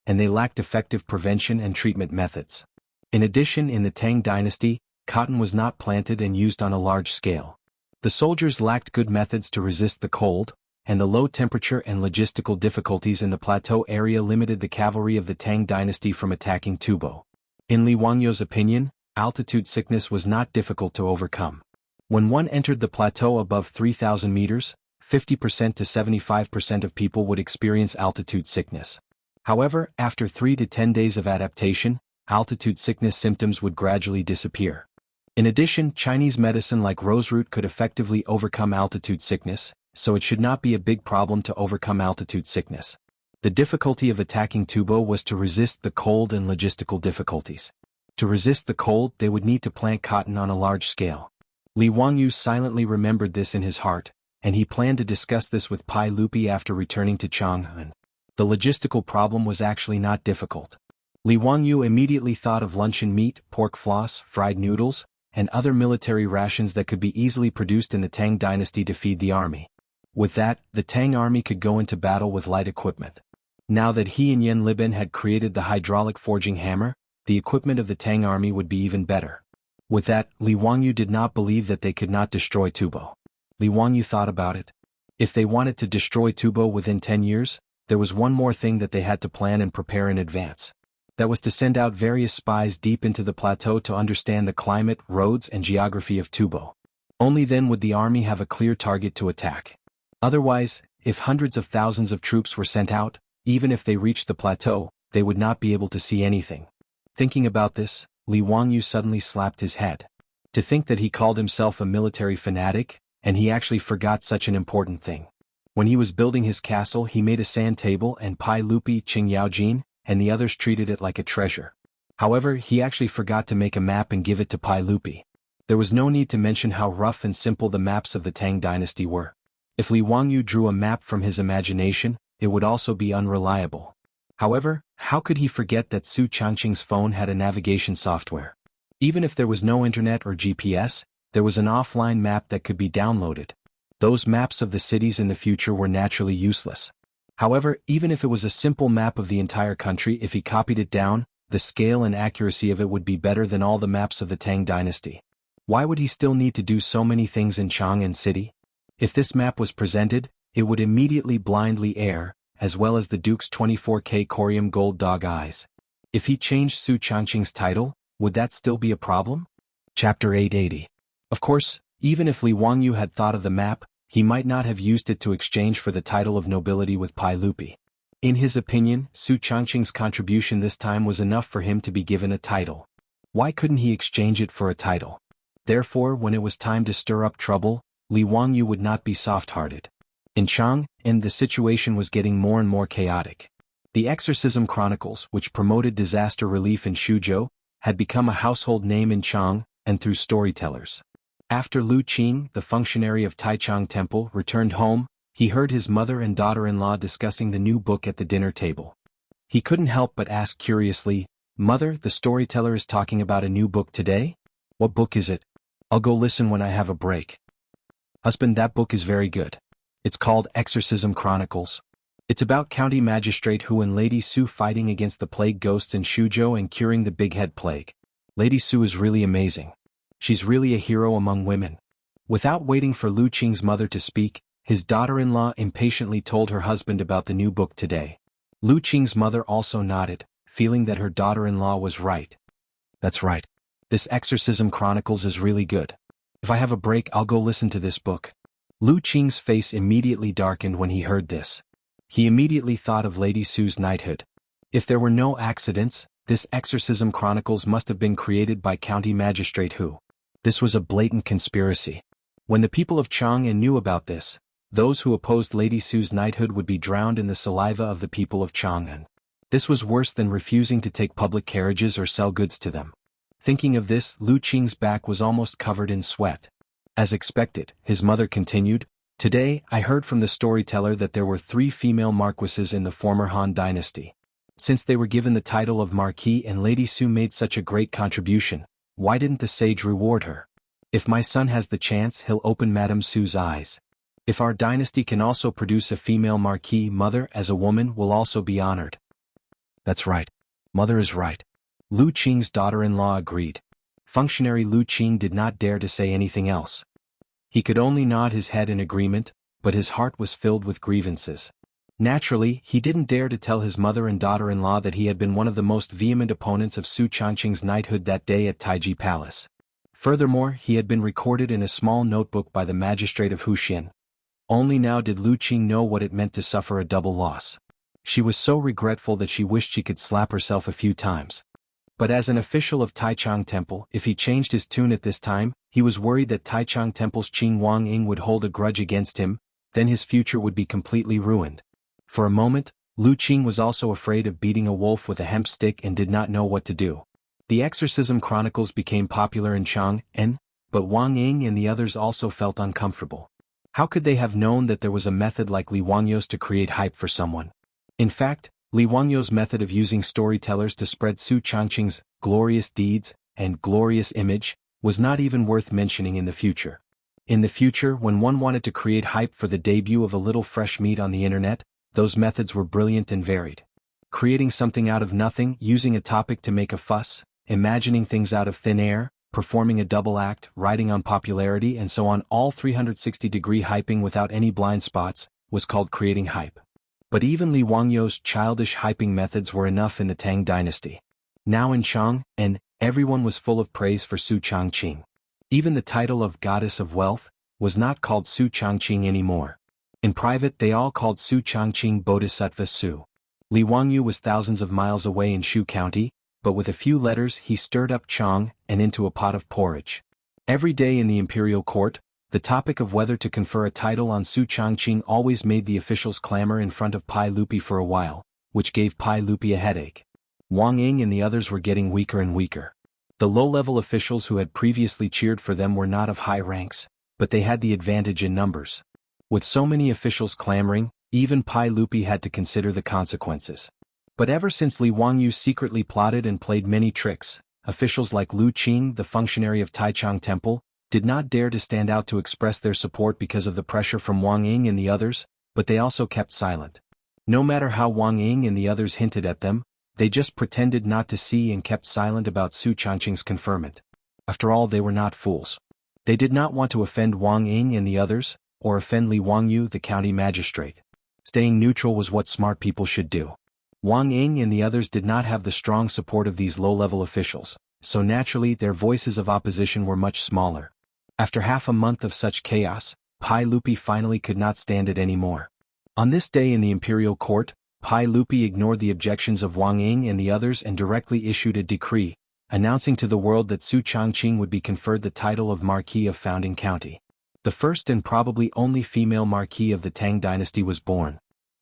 and they lacked effective prevention and treatment methods. In addition, in the Tang dynasty, cotton was not planted and used on a large scale. The soldiers lacked good methods to resist the cold, and the low temperature and logistical difficulties in the plateau area limited the cavalry of the Tang dynasty from attacking Tubo. In Li Wangyu's opinion, altitude sickness was not difficult to overcome. When one entered the plateau above 3,000 meters, 50% to 75% of people would experience altitude sickness. However, after 3 to 10 days of adaptation, altitude sickness symptoms would gradually disappear. In addition, Chinese medicine like roseroot could effectively overcome altitude sickness, so it should not be a big problem to overcome altitude sickness. The difficulty of attacking Tubo was to resist the cold and logistical difficulties. To resist the cold, they would need to plant cotton on a large scale. Li Wangyu silently remembered this in his heart, and he planned to discuss this with Pai Lupi after returning to Chang'an. The logistical problem was actually not difficult. Li Wangyu immediately thought of luncheon meat, pork floss, fried noodles, and other military rations that could be easily produced in the Tang dynasty to feed the army. With that, the Tang army could go into battle with light equipment. Now that he and Yen Liben had created the hydraulic forging hammer, the equipment of the Tang army would be even better. With that, Li Wangyu did not believe that they could not destroy Tubo. Li Wangyu thought about it. If they wanted to destroy Tubo within 10 years, there was one more thing that they had to plan and prepare in advance. That was to send out various spies deep into the plateau to understand the climate, roads, and geography of Tubo. Only then would the army have a clear target to attack. Otherwise, if hundreds of thousands of troops were sent out, even if they reached the plateau, they would not be able to see anything. Thinking about this, Li Wangyu suddenly slapped his head. To think that he called himself a military fanatic, and he actually forgot such an important thing. When he was building his castle, he made a sand table, and Pai Lupi, Qing Yaojin, and the others treated it like a treasure. However, he actually forgot to make a map and give it to Pai Lupi. There was no need to mention how rough and simple the maps of the Tang dynasty were. If Li Wangyu drew a map from his imagination, it would also be unreliable. However, how could he forget that Su Changqing's phone had a navigation software? Even if there was no internet or GPS, there was an offline map that could be downloaded. Those maps of the cities in the future were naturally useless. However, even if it was a simple map of the entire country, if he copied it down, the scale and accuracy of it would be better than all the maps of the Tang dynasty. Why would he still need to do so many things in Chang'an City? If this map was presented, it would immediately blindly err, as well as the Duke's 24K corium gold dog eyes. If he changed Su Changqing's title, would that still be a problem? Chapter 880. Of course, even if Li Wangyu had thought of the map, he might not have used it to exchange for the title of nobility with Pai Lupi. In his opinion, Su Changqing's contribution this time was enough for him to be given a title. Why couldn't he exchange it for a title? Therefore, when it was time to stir up trouble, Li Wangyu would not be soft-hearted. In Chang'an, the situation was getting more and more chaotic. The Exorcism Chronicles, which promoted disaster relief in Shuzhou, had become a household name in Chang'an and through storytellers. After Lu Qing, the functionary of Taichung Temple, returned home, he heard his mother and daughter-in-law discussing the new book at the dinner table. He couldn't help but ask curiously, "Mother, the storyteller is talking about a new book today? What book is it? I'll go listen when I have a break." "Husband, that book is very good. It's called Exorcism Chronicles. It's about County Magistrate Hu and Lady Su fighting against the plague ghosts in Shuzhou and curing the Big Head Plague. Lady Su is really amazing. She's really a hero among women." Without waiting for Lu Qing's mother to speak, his daughter-in-law impatiently told her husband about the new book today. Lu Qing's mother also nodded, feeling that her daughter-in-law was right. "That's right. This Exorcism Chronicles is really good. If I have a break, I'll go listen to this book." Lu Qing's face immediately darkened when he heard this. He immediately thought of Lady Su's knighthood. If there were no accidents, this Exorcism Chronicles must have been created by County Magistrate Hu. This was a blatant conspiracy. When the people of Chang'an knew about this, those who opposed Lady Su's knighthood would be drowned in the saliva of the people of Chang'an. This was worse than refusing to take public carriages or sell goods to them. Thinking of this, Lu Qing's back was almost covered in sweat. As expected, his mother continued, "Today, I heard from the storyteller that there were 3 female marquises in the former Han dynasty. Since they were given the title of Marquis and Lady Su made such a great contribution, why didn't the sage reward her? If my son has the chance, he'll open Madame Su's eyes. If our dynasty can also produce a female Marquis, mother as a woman will also be honored." "That's right. Mother is right." Lu Qing's daughter-in-law agreed. Functionary Lu Qing did not dare to say anything else. He could only nod his head in agreement, but his heart was filled with grievances. Naturally, he didn't dare to tell his mother and daughter-in-law that he had been one of the most vehement opponents of Su Changqing's knighthood that day at Taiji Palace. Furthermore, he had been recorded in a small notebook by the magistrate of Huxian. Only now did Lu Qing know what it meant to suffer a double loss. She was so regretful that she wished she could slap herself a few times. But as an official of Taichung Temple, if he changed his tune at this time, he was worried that Taichung Temple's Qing Wangying would hold a grudge against him, then his future would be completely ruined. For a moment, Lu Qing was also afraid of beating a wolf with a hemp stick and did not know what to do. The Exorcism Chronicles became popular in Chang'an, but Wang Ying and the others also felt uncomfortable. How could they have known that there was a method like Li Wangyu's to create hype for someone? In fact, Li Wangyu's method of using storytellers to spread Su Changqing's glorious deeds and glorious image was not even worth mentioning in the future. In the future, when one wanted to create hype for the debut of a little fresh meat on the internet, those methods were brilliant and varied. Creating something out of nothing, using a topic to make a fuss, imagining things out of thin air, performing a double act, riding on popularity and so on, all 360-degree hyping without any blind spots, was called creating hype. But even Li Wangyu's childish hyping methods were enough in the Tang dynasty. Now in Chang'an, everyone was full of praise for Su Changqing. Even the title of Goddess of Wealth was not called Su Changqing anymore. In private they all called Su Changqing Bodhisattva Su. Li Wangyu was thousands of miles away in Shu County, but with a few letters he stirred up Chang and into a pot of porridge. Every day in the imperial court, the topic of whether to confer a title on Su Changqing always made the officials clamor in front of Pai Lupi for a while, which gave Pai Lupi a headache. Wang Ying and the others were getting weaker and weaker. The low-level officials who had previously cheered for them were not of high ranks, but they had the advantage in numbers. With so many officials clamoring, even Pai Lupi had to consider the consequences. But ever since Li Wangyu secretly plotted and played many tricks, officials like Lu Qing, the functionary of Taichung Temple, did not dare to stand out to express their support because of the pressure from Wang Ying and the others, but they also kept silent. No matter how Wang Ying and the others hinted at them, they just pretended not to see and kept silent about Su Changqing's conferment. After all, they were not fools. They did not want to offend Wang Ying and the others, or offend Li Wangyu, the county magistrate. Staying neutral was what smart people should do. Wang Ying and the others did not have the strong support of these low-level officials, so naturally their voices of opposition were much smaller. After half a month of such chaos, Pai Lupi finally could not stand it anymore. On this day in the imperial court, Pai Lupi ignored the objections of Wang Ying and the others and directly issued a decree, announcing to the world that Su Changqing would be conferred the title of Marquis of Founding County. The first and probably only female Marquis of the Tang dynasty was born.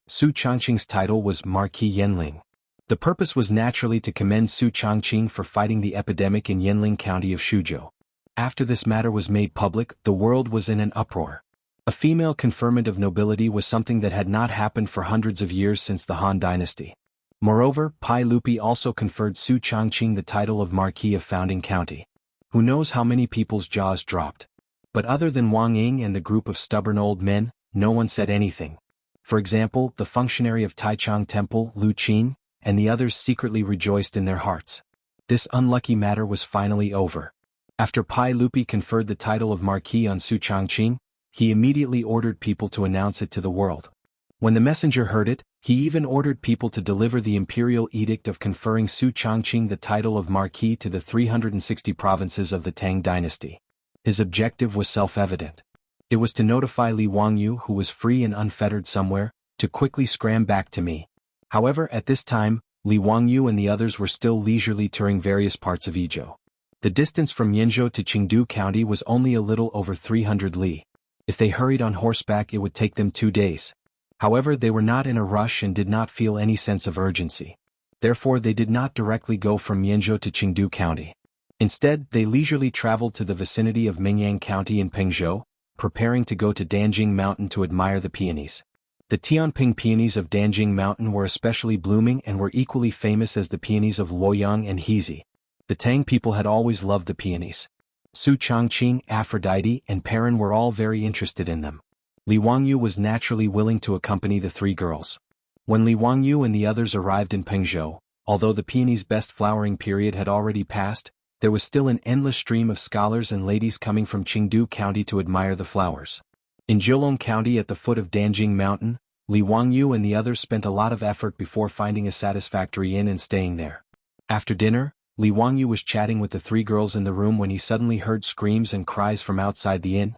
Su Changqing's title was Marquis Yanling. The purpose was naturally to commend Su Changqing for fighting the epidemic in Yanling County of Shuzhou. After this matter was made public, the world was in an uproar. A female conferment of nobility was something that had not happened for hundreds of years since the Han dynasty. Moreover, Pai Lupi also conferred Su Changqing the title of Marquis of Founding County. Who knows how many people's jaws dropped. But other than Wang Ying and the group of stubborn old men, no one said anything. For example, the functionary of Taichung Temple, Lu Qin, and the others secretly rejoiced in their hearts. This unlucky matter was finally over. After Pai Lupi conferred the title of Marquis on Su Changqing, he immediately ordered people to announce it to the world. When the messenger heard it, he even ordered people to deliver the imperial edict of conferring Su Changqing the title of Marquis to the 360 provinces of the Tang dynasty. His objective was self-evident. It was to notify Li Wangyu, who was free and unfettered somewhere, to quickly scram back to me. However, at this time, Li Wangyu and the others were still leisurely touring various parts of Yizhou. The distance from Yanzhou to Qingdu County was only a little over 300 li. If they hurried on horseback, it would take them 2 days. However, they were not in a rush and did not feel any sense of urgency. Therefore, they did not directly go from Yanzhou to Qingdu County. Instead, they leisurely traveled to the vicinity of Mingyang County in Pengzhou, preparing to go to Danjing Mountain to admire the peonies. The Tianping peonies of Danjing Mountain were especially blooming and were equally famous as the peonies of Luoyang and Hezi. The Tang people had always loved the peonies. Su Changqing, Aphrodite, and Perrin were all very interested in them. Li Wangyu was naturally willing to accompany the 3 girls. When Li Wangyu and the others arrived in Pengzhou, although the peonies' best flowering period had already passed, there was still an endless stream of scholars and ladies coming from Qingdu County to admire the flowers. In Jilong County at the foot of Danjing Mountain, Li Wangyu and the others spent a lot of effort before finding a satisfactory inn and staying there. After dinner, Li Wangyu was chatting with the 3 girls in the room when he suddenly heard screams and cries from outside the inn.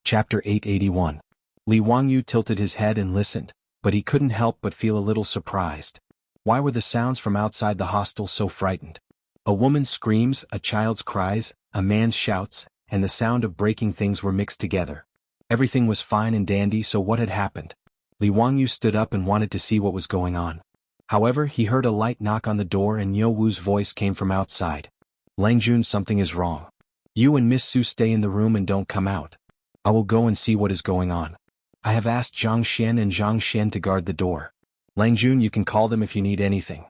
Chapter 881. Li Wangyu tilted his head and listened, but he couldn't help but feel a little surprised. Why were the sounds from outside the hostel so frightened? A woman's screams, a child's cries, a man's shouts, and the sound of breaking things were mixed together. Everything was fine and dandy, so what had happened? Li Wangyu stood up and wanted to see what was going on. However, he heard a light knock on the door and Niu Wu's voice came from outside. Langjun, something is wrong. You and Miss Su stay in the room and don't come out. I will go and see what is going on. I have asked Zhang Xian and Zhang Xian to guard the door. Langjun, you can call them if you need anything.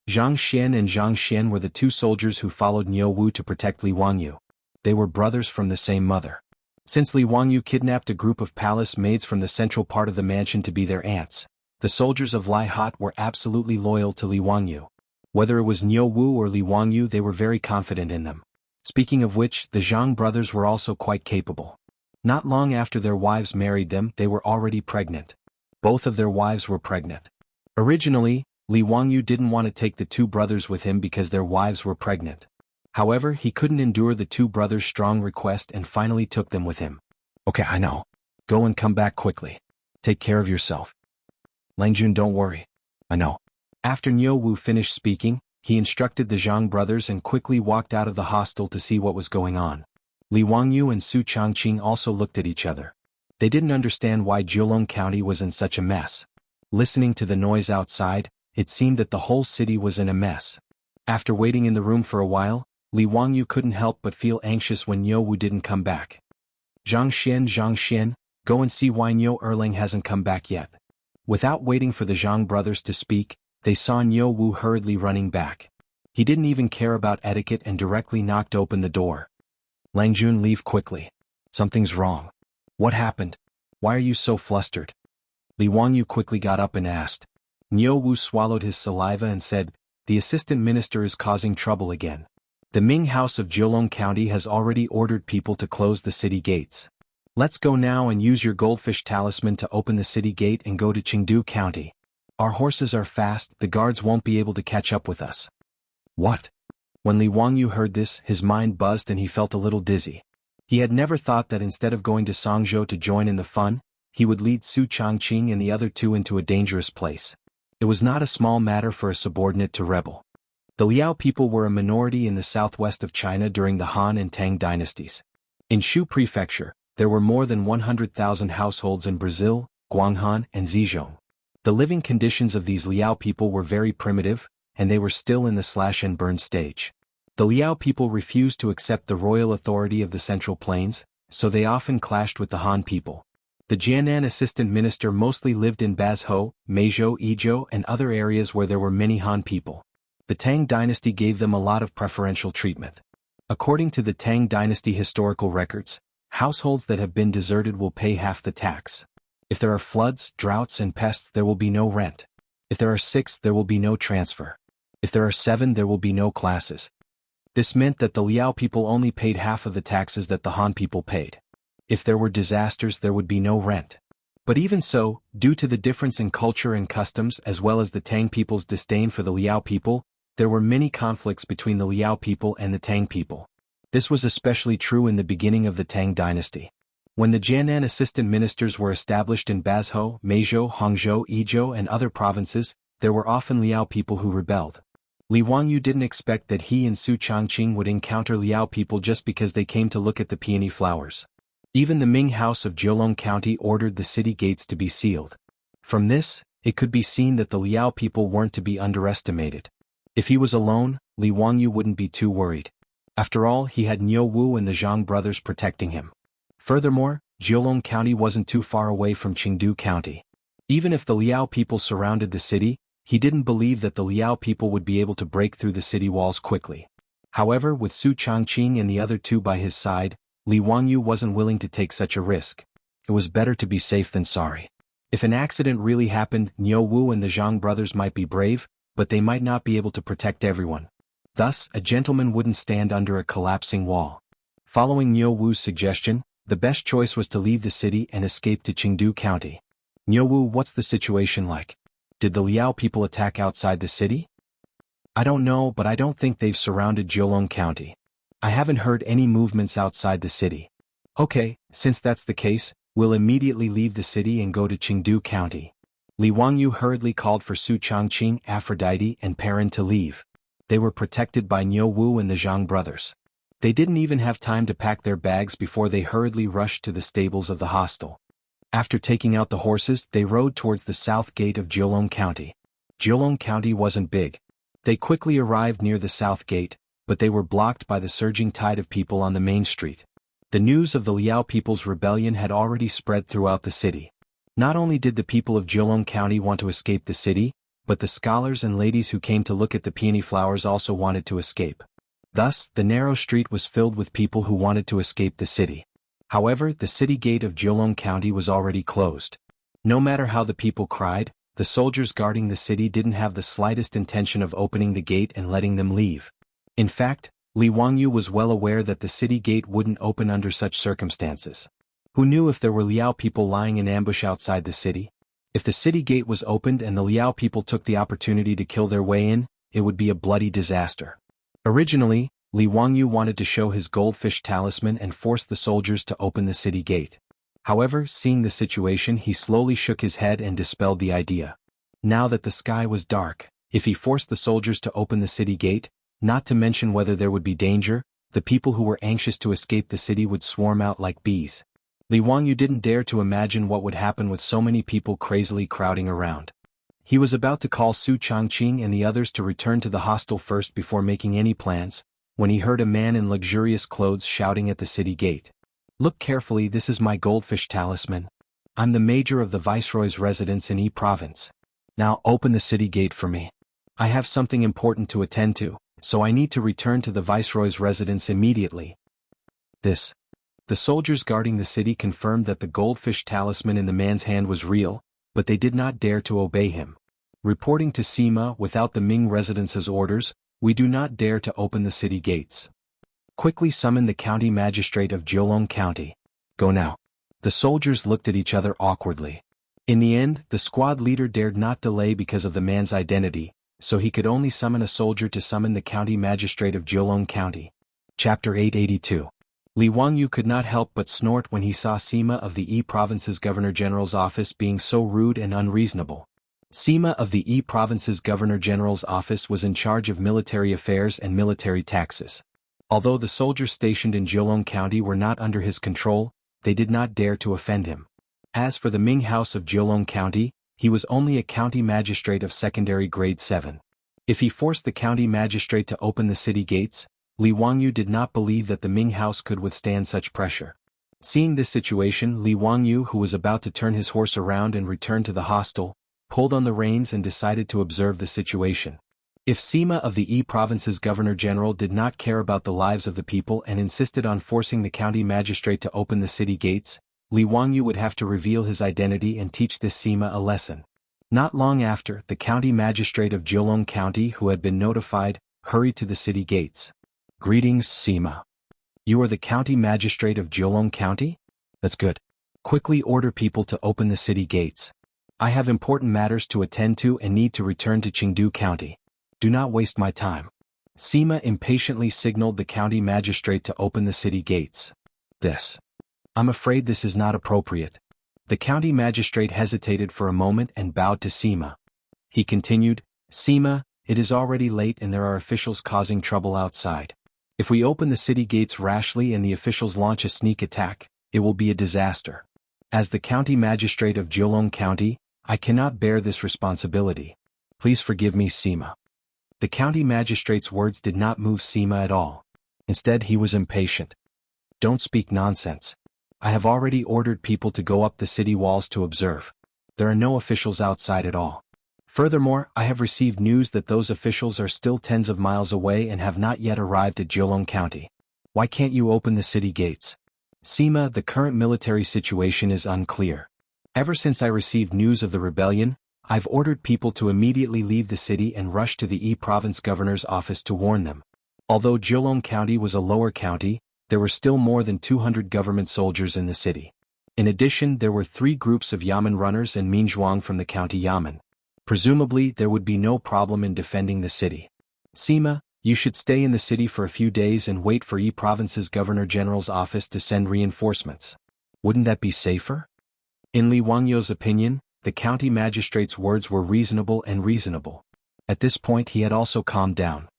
Zhang Xian and Zhang Xian were the 2 soldiers who followed Niu Wu to protect Li Wangyu. They were brothers from the same mother. Since Li Wangyu kidnapped a group of palace maids from the central part of the mansion to be their aunts, the soldiers of Lai Hot were absolutely loyal to Li Wangyu. Whether it was Niu Wu or Li Wangyu, they were very confident in them. Speaking of which, the Zhang brothers were also quite capable. Not long after their wives married them, they were already pregnant. Both of their wives were pregnant. Originally, Li Wangyu didn't want to take the 2 brothers with him because their wives were pregnant. However, he couldn't endure the 2 brothers' strong request and finally took them with him. Okay, I know. Go and come back quickly. Take care of yourself. Langjun, don't worry. I know. After Niu Wu finished speaking, he instructed the Zhang brothers and quickly walked out of the hostel to see what was going on. Li Wangyu and Su Changqing also looked at each other. They didn't understand why Jiulong County was in such a mess. Listening to the noise outside, it seemed that the whole city was in a mess. After waiting in the room for a while, Li Wangyu couldn't help but feel anxious when Niu Wu didn't come back. Zhang Xian, go and see why Niu Erlang hasn't come back yet. Without waiting for the Zhang brothers to speak, they saw Niu Wu hurriedly running back. He didn't even care about etiquette and directly knocked open the door. Langjun, leave quickly. Something's wrong. What happened? Why are you so flustered? Li Wangyu quickly got up and asked. Niu Wu swallowed his saliva and said, the assistant minister is causing trouble again. The Ming House of Jiulong County has already ordered people to close the city gates. Let's go now and use your goldfish talisman to open the city gate and go to Chengdu County. Our horses are fast, the guards won't be able to catch up with us. What? When Li Wangyu heard this, his mind buzzed and he felt a little dizzy. He had never thought that instead of going to Songzhou to join in the fun, he would lead Su Changqing and the other two into a dangerous place. It was not a small matter for a subordinate to rebel. The Liao people were a minority in the southwest of China during the Han and Tang dynasties. In Shu Prefecture, there were more than 100,000 households in Brazil, Guanghan, and Zhejiang. The living conditions of these Liao people were very primitive, and they were still in the slash-and-burn stage. The Liao people refused to accept the royal authority of the Central Plains, so they often clashed with the Han people. The Jianan assistant minister mostly lived in Bazhou, Meizhou, Yizhou, and other areas where there were many Han people. The Tang dynasty gave them a lot of preferential treatment. According to the Tang dynasty historical records, households that have been deserted will pay half the tax. If there are floods, droughts, and pests, there will be no rent. If there are 6, there will be no transfer. If there are 7, there will be no classes. This meant that the Liao people only paid half of the taxes that the Han people paid. If there were disasters, there would be no rent. But even so, due to the difference in culture and customs as well as the Tang people's disdain for the Liao people, there were many conflicts between the Liao people and the Tang people. This was especially true in the beginning of the Tang dynasty. When the Jianan assistant ministers were established in Bazhou, Meizhou, Hangzhou, Yizhou, and other provinces, there were often Liao people who rebelled. Li Wangyu didn't expect that he and Su Changqing would encounter Liao people just because they came to look at the peony flowers. Even the Ming House of Jiulong County ordered the city gates to be sealed. From this, it could be seen that the Liao people weren't to be underestimated. If he was alone, Li Wangyu wouldn't be too worried. After all, he had Niu Wu and the Zhang brothers protecting him. Furthermore, Jiulong County wasn't too far away from Chengdu County. Even if the Liao people surrounded the city, he didn't believe that the Liao people would be able to break through the city walls quickly. However, with Su Changqing and the other two by his side, Li Wangyu wasn't willing to take such a risk. It was better to be safe than sorry. If an accident really happened, Niu Wu and the Zhang brothers might be brave, but they might not be able to protect everyone. Thus, a gentleman wouldn't stand under a collapsing wall. Following Niu Wu's suggestion, the best choice was to leave the city and escape to Chengdu County. Niu Wu, what's the situation like? Did the Liao people attack outside the city? I don't know, but I don't think they've surrounded Jiulong County. I haven't heard any movements outside the city. Okay, since that's the case, we'll immediately leave the city and go to Chengdu County. Li Wangyu hurriedly called for Su Changqing, Aphrodite, and Perrin to leave. They were protected by Niu Wu and the Zhang brothers. They didn't even have time to pack their bags before they hurriedly rushed to the stables of the hostel. After taking out the horses, they rode towards the south gate of Jiulong County. Jiulong County wasn't big. They quickly arrived near the south gate, but they were blocked by the surging tide of people on the main street. The news of the Liao people's rebellion had already spread throughout the city. Not only did the people of Jiulong County want to escape the city, but the scholars and ladies who came to look at the peony flowers also wanted to escape. Thus, the narrow street was filled with people who wanted to escape the city. However, the city gate of Jiulong County was already closed. No matter how the people cried, the soldiers guarding the city didn't have the slightest intention of opening the gate and letting them leave. In fact, Li Wangyu was well aware that the city gate wouldn't open under such circumstances. Who knew if there were Liao people lying in ambush outside the city? If the city gate was opened and the Liao people took the opportunity to kill their way in, it would be a bloody disaster. Originally, Li Wangyu wanted to show his goldfish talisman and force the soldiers to open the city gate. However, seeing the situation, he slowly shook his head and dispelled the idea. Now that the sky was dark, If he forced the soldiers to open the city gate, not to mention whether there would be danger, the people who were anxious to escape the city would swarm out like bees. Li Wangyu didn't dare to imagine what would happen with so many people crazily crowding around. He was about to call Su Changqing and the others to return to the hostel first before making any plans, when he heard a man in luxurious clothes shouting at the city gate. "Look carefully, this is my goldfish talisman. I'm the major of the viceroy's residence in Yi province. Now open the city gate for me. I have something important to attend to, so I need to return to the viceroy's residence immediately." The soldiers guarding the city confirmed that the goldfish talisman in the man's hand was real, but they did not dare to obey him. Reporting to Sima without the Ming residence's orders, "We do not dare to open the city gates. Quickly summon the county magistrate of Jiulong County. Go now." The soldiers looked at each other awkwardly. In the end, the squad leader dared not delay because of the man's identity, so he could only summon a soldier to summon the county magistrate of Jiulong County. Chapter 882. Li Wangyu could not help but snort when he saw Sima of the Yi Province's Governor-General's office being so rude and unreasonable. Sima of the Yi Province's Governor-General's office was in charge of military affairs and military taxes. Although the soldiers stationed in Jiulong County were not under his control, they did not dare to offend him. As for the Ming House of Jiulong County, he was only a county magistrate of secondary grade 7. If he forced the county magistrate to open the city gates, Li Wangyu did not believe that the Ming House could withstand such pressure. Seeing this situation, Li Wangyu, who was about to turn his horse around and return to the hostel, pulled on the reins and decided to observe the situation. If Sima of the Yi Province's Governor-General did not care about the lives of the people and insisted on forcing the county magistrate to open the city gates, Li Wangyu would have to reveal his identity and teach this Sima a lesson. Not long after, the county magistrate of Jiulong County, who had been notified, hurried to the city gates. "Greetings, Sima. You are the county magistrate of Jiulong County? That's good. Quickly order people to open the city gates. I have important matters to attend to and need to return to Qingdu County. Do not waste my time." Sima impatiently signaled the county magistrate to open the city gates. "I'm afraid this is not appropriate." The county magistrate hesitated for a moment and bowed to Sima. He continued, "Sima, it is already late and there are officials causing trouble outside. If we open the city gates rashly and the officials launch a sneak attack, it will be a disaster. As the county magistrate of Jiulong County, I cannot bear this responsibility. Please forgive me, Sima." The county magistrate's words did not move Sima at all. Instead, he was impatient. "Don't speak nonsense. I have already ordered people to go up the city walls to observe. There are no officials outside at all. Furthermore, I have received news that those officials are still tens of miles away and have not yet arrived at Jiulong County. Why can't you open the city gates?" "Sima, the current military situation is unclear. Ever since I received news of the rebellion, I've ordered people to immediately leave the city and rush to the Yi Province Governor's office to warn them." Although Jiulong County was a lower county, there were still more than 200 government soldiers in the city. In addition, there were 3 groups of Yamen runners and Minzhuang from the county Yamen. Presumably, there would be no problem in defending the city. "Sima, you should stay in the city for a few days and wait for Yi Province's Governor-General's office to send reinforcements. Wouldn't that be safer?" In Li Wangyu's opinion, the county magistrate's words were reasonable. At this point he had also calmed down.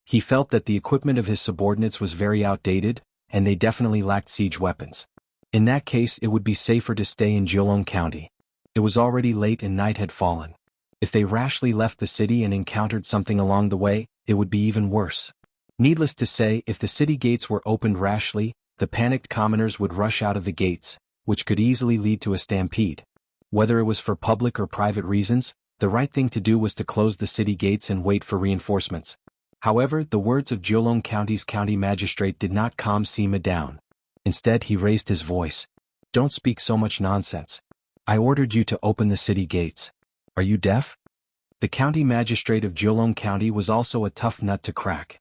He felt that the equipment of his subordinates was very outdated, and they definitely lacked siege weapons. In that case it would be safer to stay in Jiulong County. It was already late and night had fallen. If they rashly left the city and encountered something along the way, it would be even worse. Needless to say, if the city gates were opened rashly, the panicked commoners would rush out of the gates, which could easily lead to a stampede. Whether it was for public or private reasons, the right thing to do was to close the city gates and wait for reinforcements. However, the words of Jiulong County's county magistrate did not calm Sima down. Instead, he raised his voice. "Don't speak so much nonsense. I ordered you to open the city gates. Are you deaf?" The county magistrate of Jiulong County was also a tough nut to crack.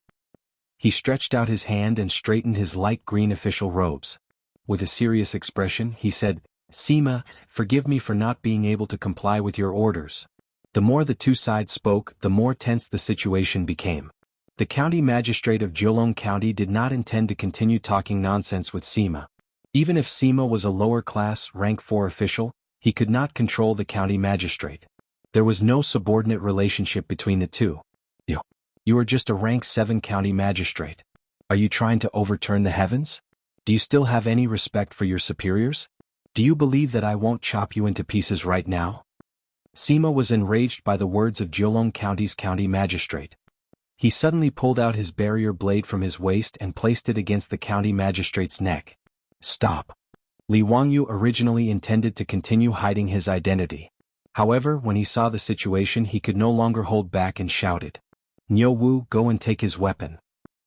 He stretched out his hand and straightened his light green official robes. With a serious expression, he said, "Sima, forgive me for not being able to comply with your orders." The more the two sides spoke, the more tense the situation became. The county magistrate of Jiulong County did not intend to continue talking nonsense with Sima. Even if Sima was a lower-class, rank 4 official, he could not control the county magistrate. There was no subordinate relationship between the two. You are just a rank 7 county magistrate. Are you trying to overturn the heavens? Do you still have any respect for your superiors? Do you believe that I won't chop you into pieces right now? Sima was enraged by the words of Jiulong County's county magistrate. He suddenly pulled out his barrier blade from his waist and placed it against the county magistrate's neck. Stop. Li Wangyu originally intended to continue hiding his identity. However, when he saw the situation, he could no longer hold back and shouted, "Niu Wu, go and take his weapon."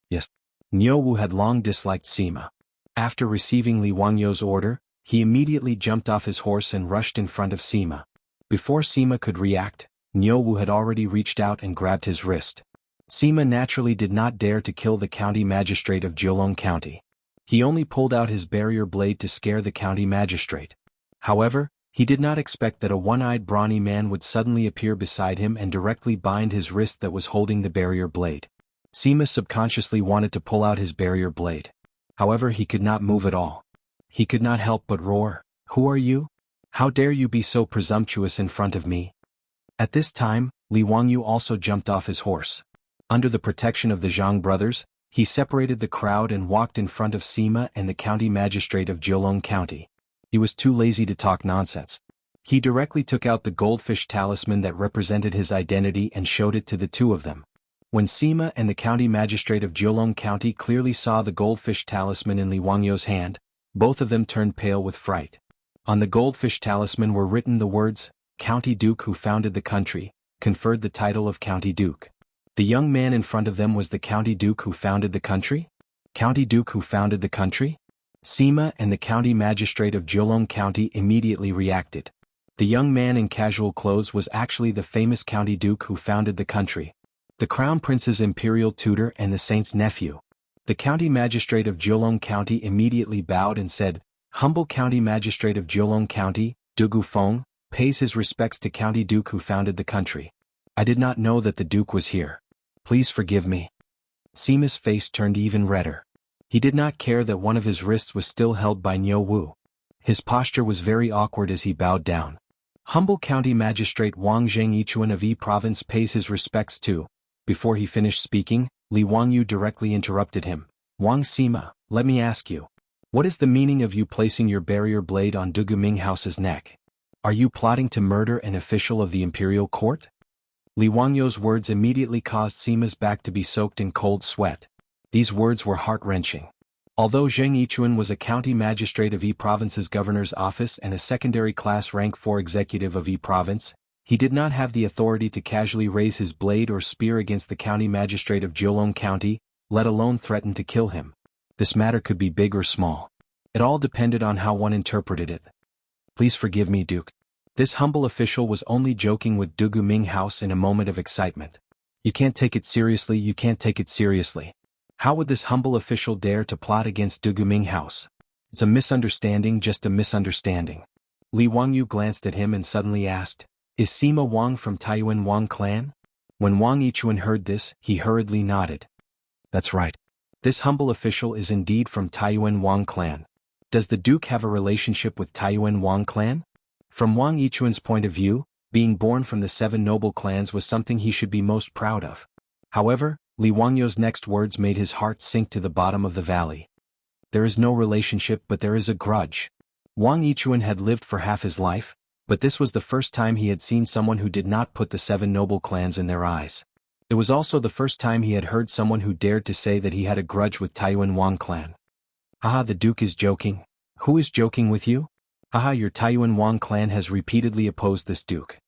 Yes. Niu Wu had long disliked Sima. After receiving Li Wangyu's order, he immediately jumped off his horse and rushed in front of Sima. Before Sima could react, Niu Wu had already reached out and grabbed his wrist. Sima naturally did not dare to kill the county magistrate of Jiulong County. He only pulled out his barrier blade to scare the county magistrate. However, he did not expect that a one-eyed brawny man would suddenly appear beside him and directly bind his wrist that was holding the barrier blade. Sima subconsciously wanted to pull out his barrier blade. However, he could not move at all. He could not help but roar, "Who are you? How dare you be so presumptuous in front of me?" At this time, Li Wangyu also jumped off his horse. Under the protection of the Zhang brothers, he separated the crowd and walked in front of Sima and the county magistrate of Jiulong County. He was too lazy to talk nonsense. He directly took out the goldfish talisman that represented his identity and showed it to the two of them. When Sima and the county magistrate of Jiulong County clearly saw the goldfish talisman in Li Wangyu's hand, both of them turned pale with fright. On the goldfish talisman were written the words, "County Duke who founded the country, conferred the title of County Duke." The young man in front of them was the County Duke who founded the country? County Duke who founded the country? Sima and the county magistrate of Jiulong County immediately reacted. The young man in casual clothes was actually the famous County Duke who founded the country, the Crown Prince's imperial tutor and the saint's nephew. The county magistrate of Jiulong County immediately bowed and said, "Humble county magistrate of Jiulong County, Dugu Feng, pays his respects to County Duke who founded the country. I did not know that the Duke was here. Please forgive me." Sima's face turned even redder. He did not care that one of his wrists was still held by Niu Wu. His posture was very awkward as he bowed down. Humble County Magistrate Wang Zhengyichuan of Yi Province pays his respects to. Before he finished speaking, Li Wangyu directly interrupted him. "Wang Sima, let me ask you. What is the meaning of you placing your barrier blade on Dugu Minghouse's neck? Are you plotting to murder an official of the imperial court?" Li Wangyu's words immediately caused Sima's back to be soaked in cold sweat. These words were heart-wrenching. Although Zheng Yichuan was a county magistrate of Yi Province's governor's office and a secondary class rank 4 executive of Yi Province, he did not have the authority to casually raise his blade or spear against the county magistrate of Jiulong County, let alone threaten to kill him. This matter could be big or small. It all depended on how one interpreted it. "Please forgive me, Duke. This humble official was only joking with Dugu Minghouse in a moment of excitement. You can't take it seriously, you can't take it seriously. How would this humble official dare to plot against Dugu Minghouse? It's a misunderstanding, just a misunderstanding." Li Wangyu glanced at him and suddenly asked, "Is Sima Wang from Taiyuan Wang clan?" When Wang Yichuan heard this, he hurriedly nodded. "That's right. This humble official is indeed from Taiyuan Wang clan. Does the Duke have a relationship with Taiyuan Wang clan?" From Wang Yichuan's point of view, being born from the 7 noble clans was something he should be most proud of. However, Li Wangyu's next words made his heart sink to the bottom of the valley. There is no relationship, but there is a grudge. Wang Yichuan had lived for half his life, but this was the first time he had seen someone who did not put the 7 noble clans in their eyes. It was also the first time he had heard someone who dared to say that he had a grudge with Taiyuan Wang clan. "Haha, the Duke is joking. Who is joking with you? Haha, your Taiyuan Wang clan has repeatedly opposed this Duke.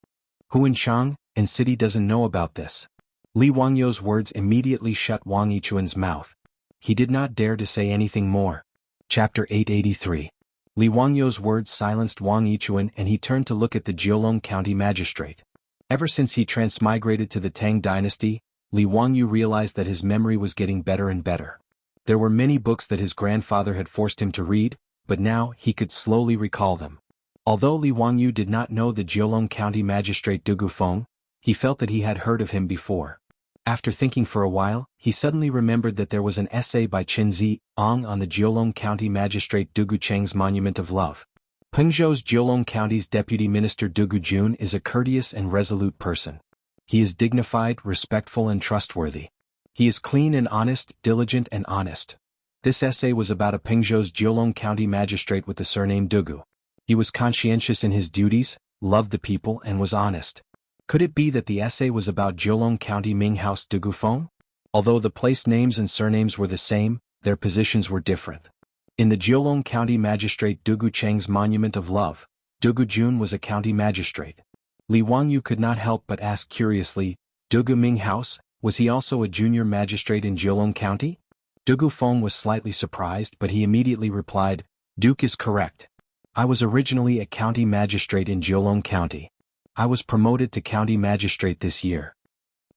Who in Chang and city doesn't know about this?" Li Wangyu's words immediately shut Wang Yichuan's mouth. He did not dare to say anything more. Chapter 883. Li Wangyu's words silenced Wang Yichuan and he turned to look at the Jiulong County magistrate. Ever since he transmigrated to the Tang dynasty, Li Wangyu realized that his memory was getting better and better. There were many books that his grandfather had forced him to read, but now he could slowly recall them. Although Li Wangyu did not know the Jiulong County magistrate Dugu Feng, he felt that he had heard of him before. After thinking for a while, he suddenly remembered that there was an essay by Qin Zi Ong on the Jiulong County magistrate Dugu Cheng's Monument of Love. Pengzhou's Jiulong County's Deputy Minister Dugu Jun is a courteous and resolute person. He is dignified, respectful and trustworthy. He is clean and honest, diligent and honest. This essay was about a Pengzhou's Jiulong County magistrate with the surname Dugu. He was conscientious in his duties, loved the people and was honest. Could it be that the essay was about Jiulong County Ming House Dugu Feng? Although the place names and surnames were the same, their positions were different. In the Jiulong County Magistrate Dugu Cheng's Monument of Love, Dugu Jun was a county magistrate. Li Wangyu could not help but ask curiously, Dugu Ming House, was he also a junior magistrate in Jiulong County? Dugu Feng was slightly surprised but he immediately replied, Duke is correct. I was originally a county magistrate in Jiulong County. I was promoted to county magistrate this year.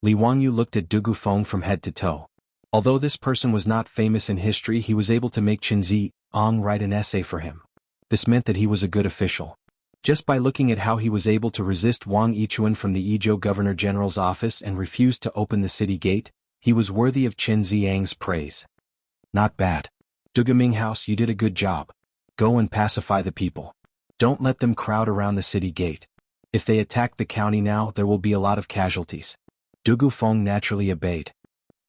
Li Wangyu looked at Dugu Feng from head to toe. Although this person was not famous in history, he was able to make Qinzi Ong write an essay for him. This meant that he was a good official. Just by looking at how he was able to resist Wang Yichuan from the Yizhou Governor General's office and refused to open the city gate, he was worthy of Chen Ziang's praise. Not bad. Dugu Ming House, you did a good job. Go and pacify the people. Don't let them crowd around the city gate. If they attack the county now, there will be a lot of casualties. Dugu Feng naturally obeyed.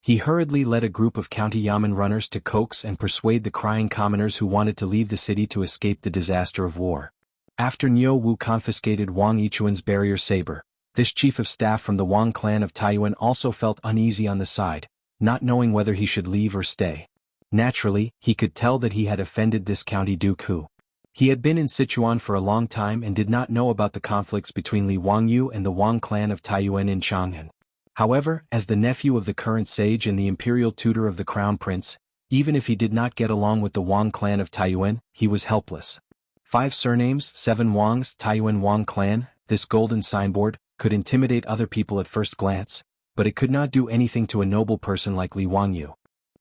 He hurriedly led a group of county yamen runners to coax and persuade the crying commoners who wanted to leave the city to escape the disaster of war. After Niu Wu confiscated Wang Yichuan's barrier saber, this chief of staff from the Wang clan of Taiyuan also felt uneasy on the side, not knowing whether he should leave or stay. Naturally, he could tell that he had offended this county duke who. He had been in Sichuan for a long time and did not know about the conflicts between Li Wangyu and the Wang clan of Taiyuan in Chang'an. However, as the nephew of the current sage and the imperial tutor of the crown prince, even if he did not get along with the Wang clan of Taiyuan, he was helpless. 5 surnames, 7 Wangs, Taiyuan Wang clan, this golden signboard, could intimidate other people at first glance, but it could not do anything to a noble person like Li Wangyu.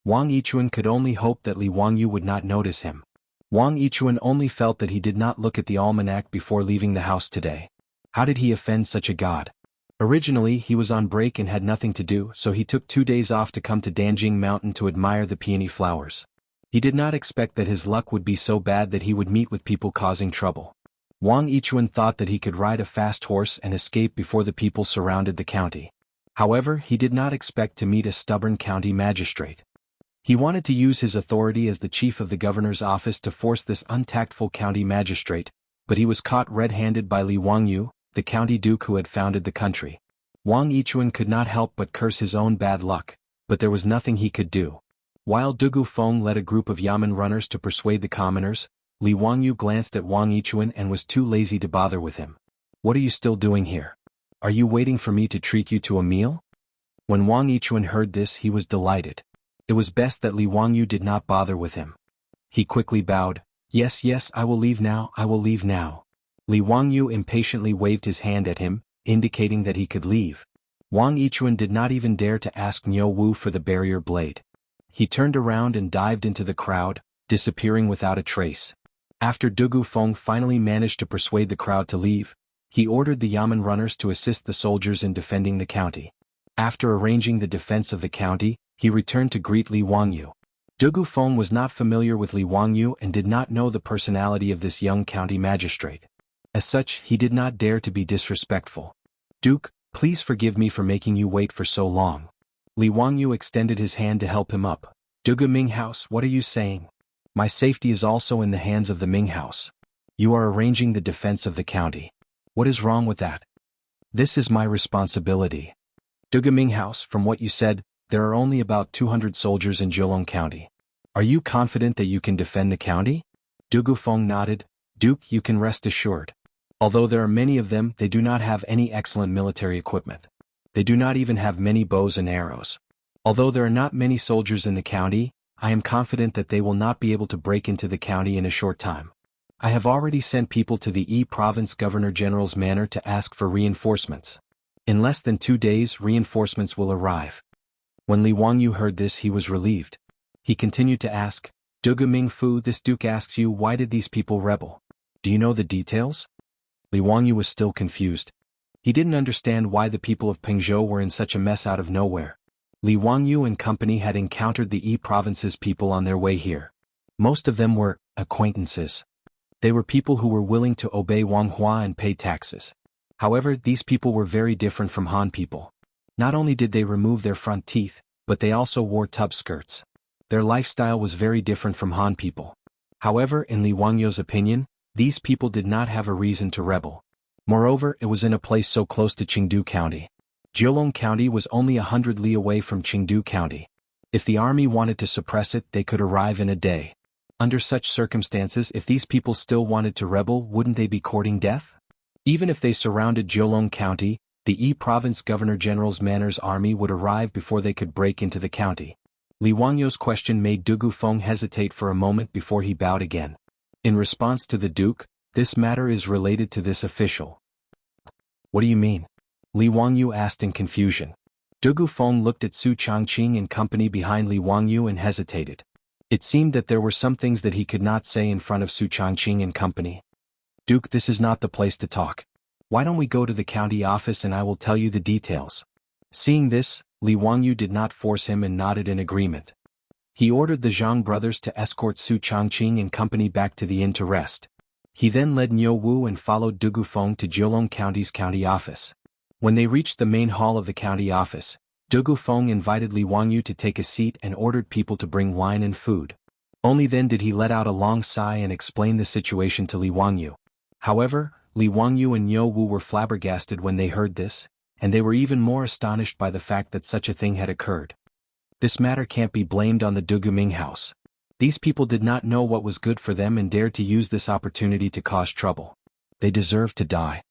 Wang Yichuan could only hope that Li Wangyu would not notice him. Wang Yichuan only felt that he did not look at the almanac before leaving the house today. How did he offend such a god? Originally, he was on break and had nothing to do, so he took 2 days off to come to Danjing Mountain to admire the peony flowers. He did not expect that his luck would be so bad that he would meet with people causing trouble. Wang Yichuan thought that he could ride a fast horse and escape before the people surrounded the county. However, he did not expect to meet a stubborn county magistrate. He wanted to use his authority as the chief of the governor's office to force this untactful county magistrate, but he was caught red-handed by Li Wangyu, the county duke who had founded the country. Wang Yichuan could not help but curse his own bad luck, but there was nothing he could do. While Dugu Feng led a group of yamen runners to persuade the commoners, Li Wangyu glanced at Wang Yichuan and was too lazy to bother with him. What are you still doing here? Are you waiting for me to treat you to a meal? When Wang Yichuan heard this, he was delighted. It was best that Li Wangyu did not bother with him. He quickly bowed. Yes, I will leave now, I will leave now. Li Wangyu impatiently waved his hand at him, indicating that he could leave. Wang Yichuan did not even dare to ask Niu Wu for the barrier blade. He turned around and dived into the crowd, disappearing without a trace. After Dugu Feng finally managed to persuade the crowd to leave, he ordered the yamen runners to assist the soldiers in defending the county. After arranging the defense of the county, he returned to greet Li Wangyu. Dugu Feng was not familiar with Li Wangyu and did not know the personality of this young county magistrate. As such, he did not dare to be disrespectful. Duke, please forgive me for making you wait for so long. Li Wangyu extended his hand to help him up. Dugu Ming House, what are you saying? My safety is also in the hands of the Ming House. You are arranging the defense of the county. What is wrong with that? This is my responsibility. Dugu Ming House, from what you said, there are only about 200 soldiers in Jiulong County. Are you confident that you can defend the county? Dugu Feng nodded. Duke, you can rest assured. Although there are many of them, they do not have any excellent military equipment. They do not even have many bows and arrows. Although there are not many soldiers in the county, I am confident that they will not be able to break into the county in a short time. I have already sent people to the Yi Province Governor General's manor to ask for reinforcements. In less than 2 days, reinforcements will arrive. When Li Wangyu heard this, he was relieved. He continued to ask, Dugu Mingfu, this duke asks you, why did these people rebel? Do you know the details? Li Wangyu was still confused. He didn't understand why the people of Pengzhou were in such a mess out of nowhere. Li Wangyu and company had encountered the Yi province's people on their way here. Most of them were acquaintances. They were people who were willing to obey Wang Hua and pay taxes. However, these people were very different from Han people. Not only did they remove their front teeth, but they also wore tub skirts. Their lifestyle was very different from Han people. However, in Li Wangyu's opinion, these people did not have a reason to rebel. Moreover, it was in a place so close to Qingdu County. Jiulong County was only 100 li away from Qingdu County. If the army wanted to suppress it, they could arrive in a day. Under such circumstances, if these people still wanted to rebel, wouldn't they be courting death? Even if they surrounded Jiulong County, the Yi Province Governor-General's Manor's army would arrive before they could break into the county. Li Wangyu's question made Du Gufeng hesitate for a moment before he bowed again. In response to the Duke, "This matter is related to this official." "What do you mean?" Li Wangyu asked in confusion. Du Gufeng looked at Su Changqing and company behind Li Wangyu and hesitated. It seemed that there were some things that he could not say in front of Su Changqing and company. "Duke, this is not the place to talk. Why don't we go to the county office and I will tell you the details?" Seeing this, Li Wangyu did not force him and nodded in agreement. He ordered the Zhang brothers to escort Su Changqing and company back to the inn to rest. He then led Niu Wu and followed Du Gufeng to Jiulong County's county office. When they reached the main hall of the county office, Du Gufeng invited Li Wangyu to take a seat and ordered people to bring wine and food. Only then did he let out a long sigh and explain the situation to Li Wangyu. However, Li Wangyu and Niu Wu were flabbergasted when they heard this, and they were even more astonished by the fact that such a thing had occurred. This matter can't be blamed on the Duguming house. These people did not know what was good for them and dared to use this opportunity to cause trouble. They deserve to die.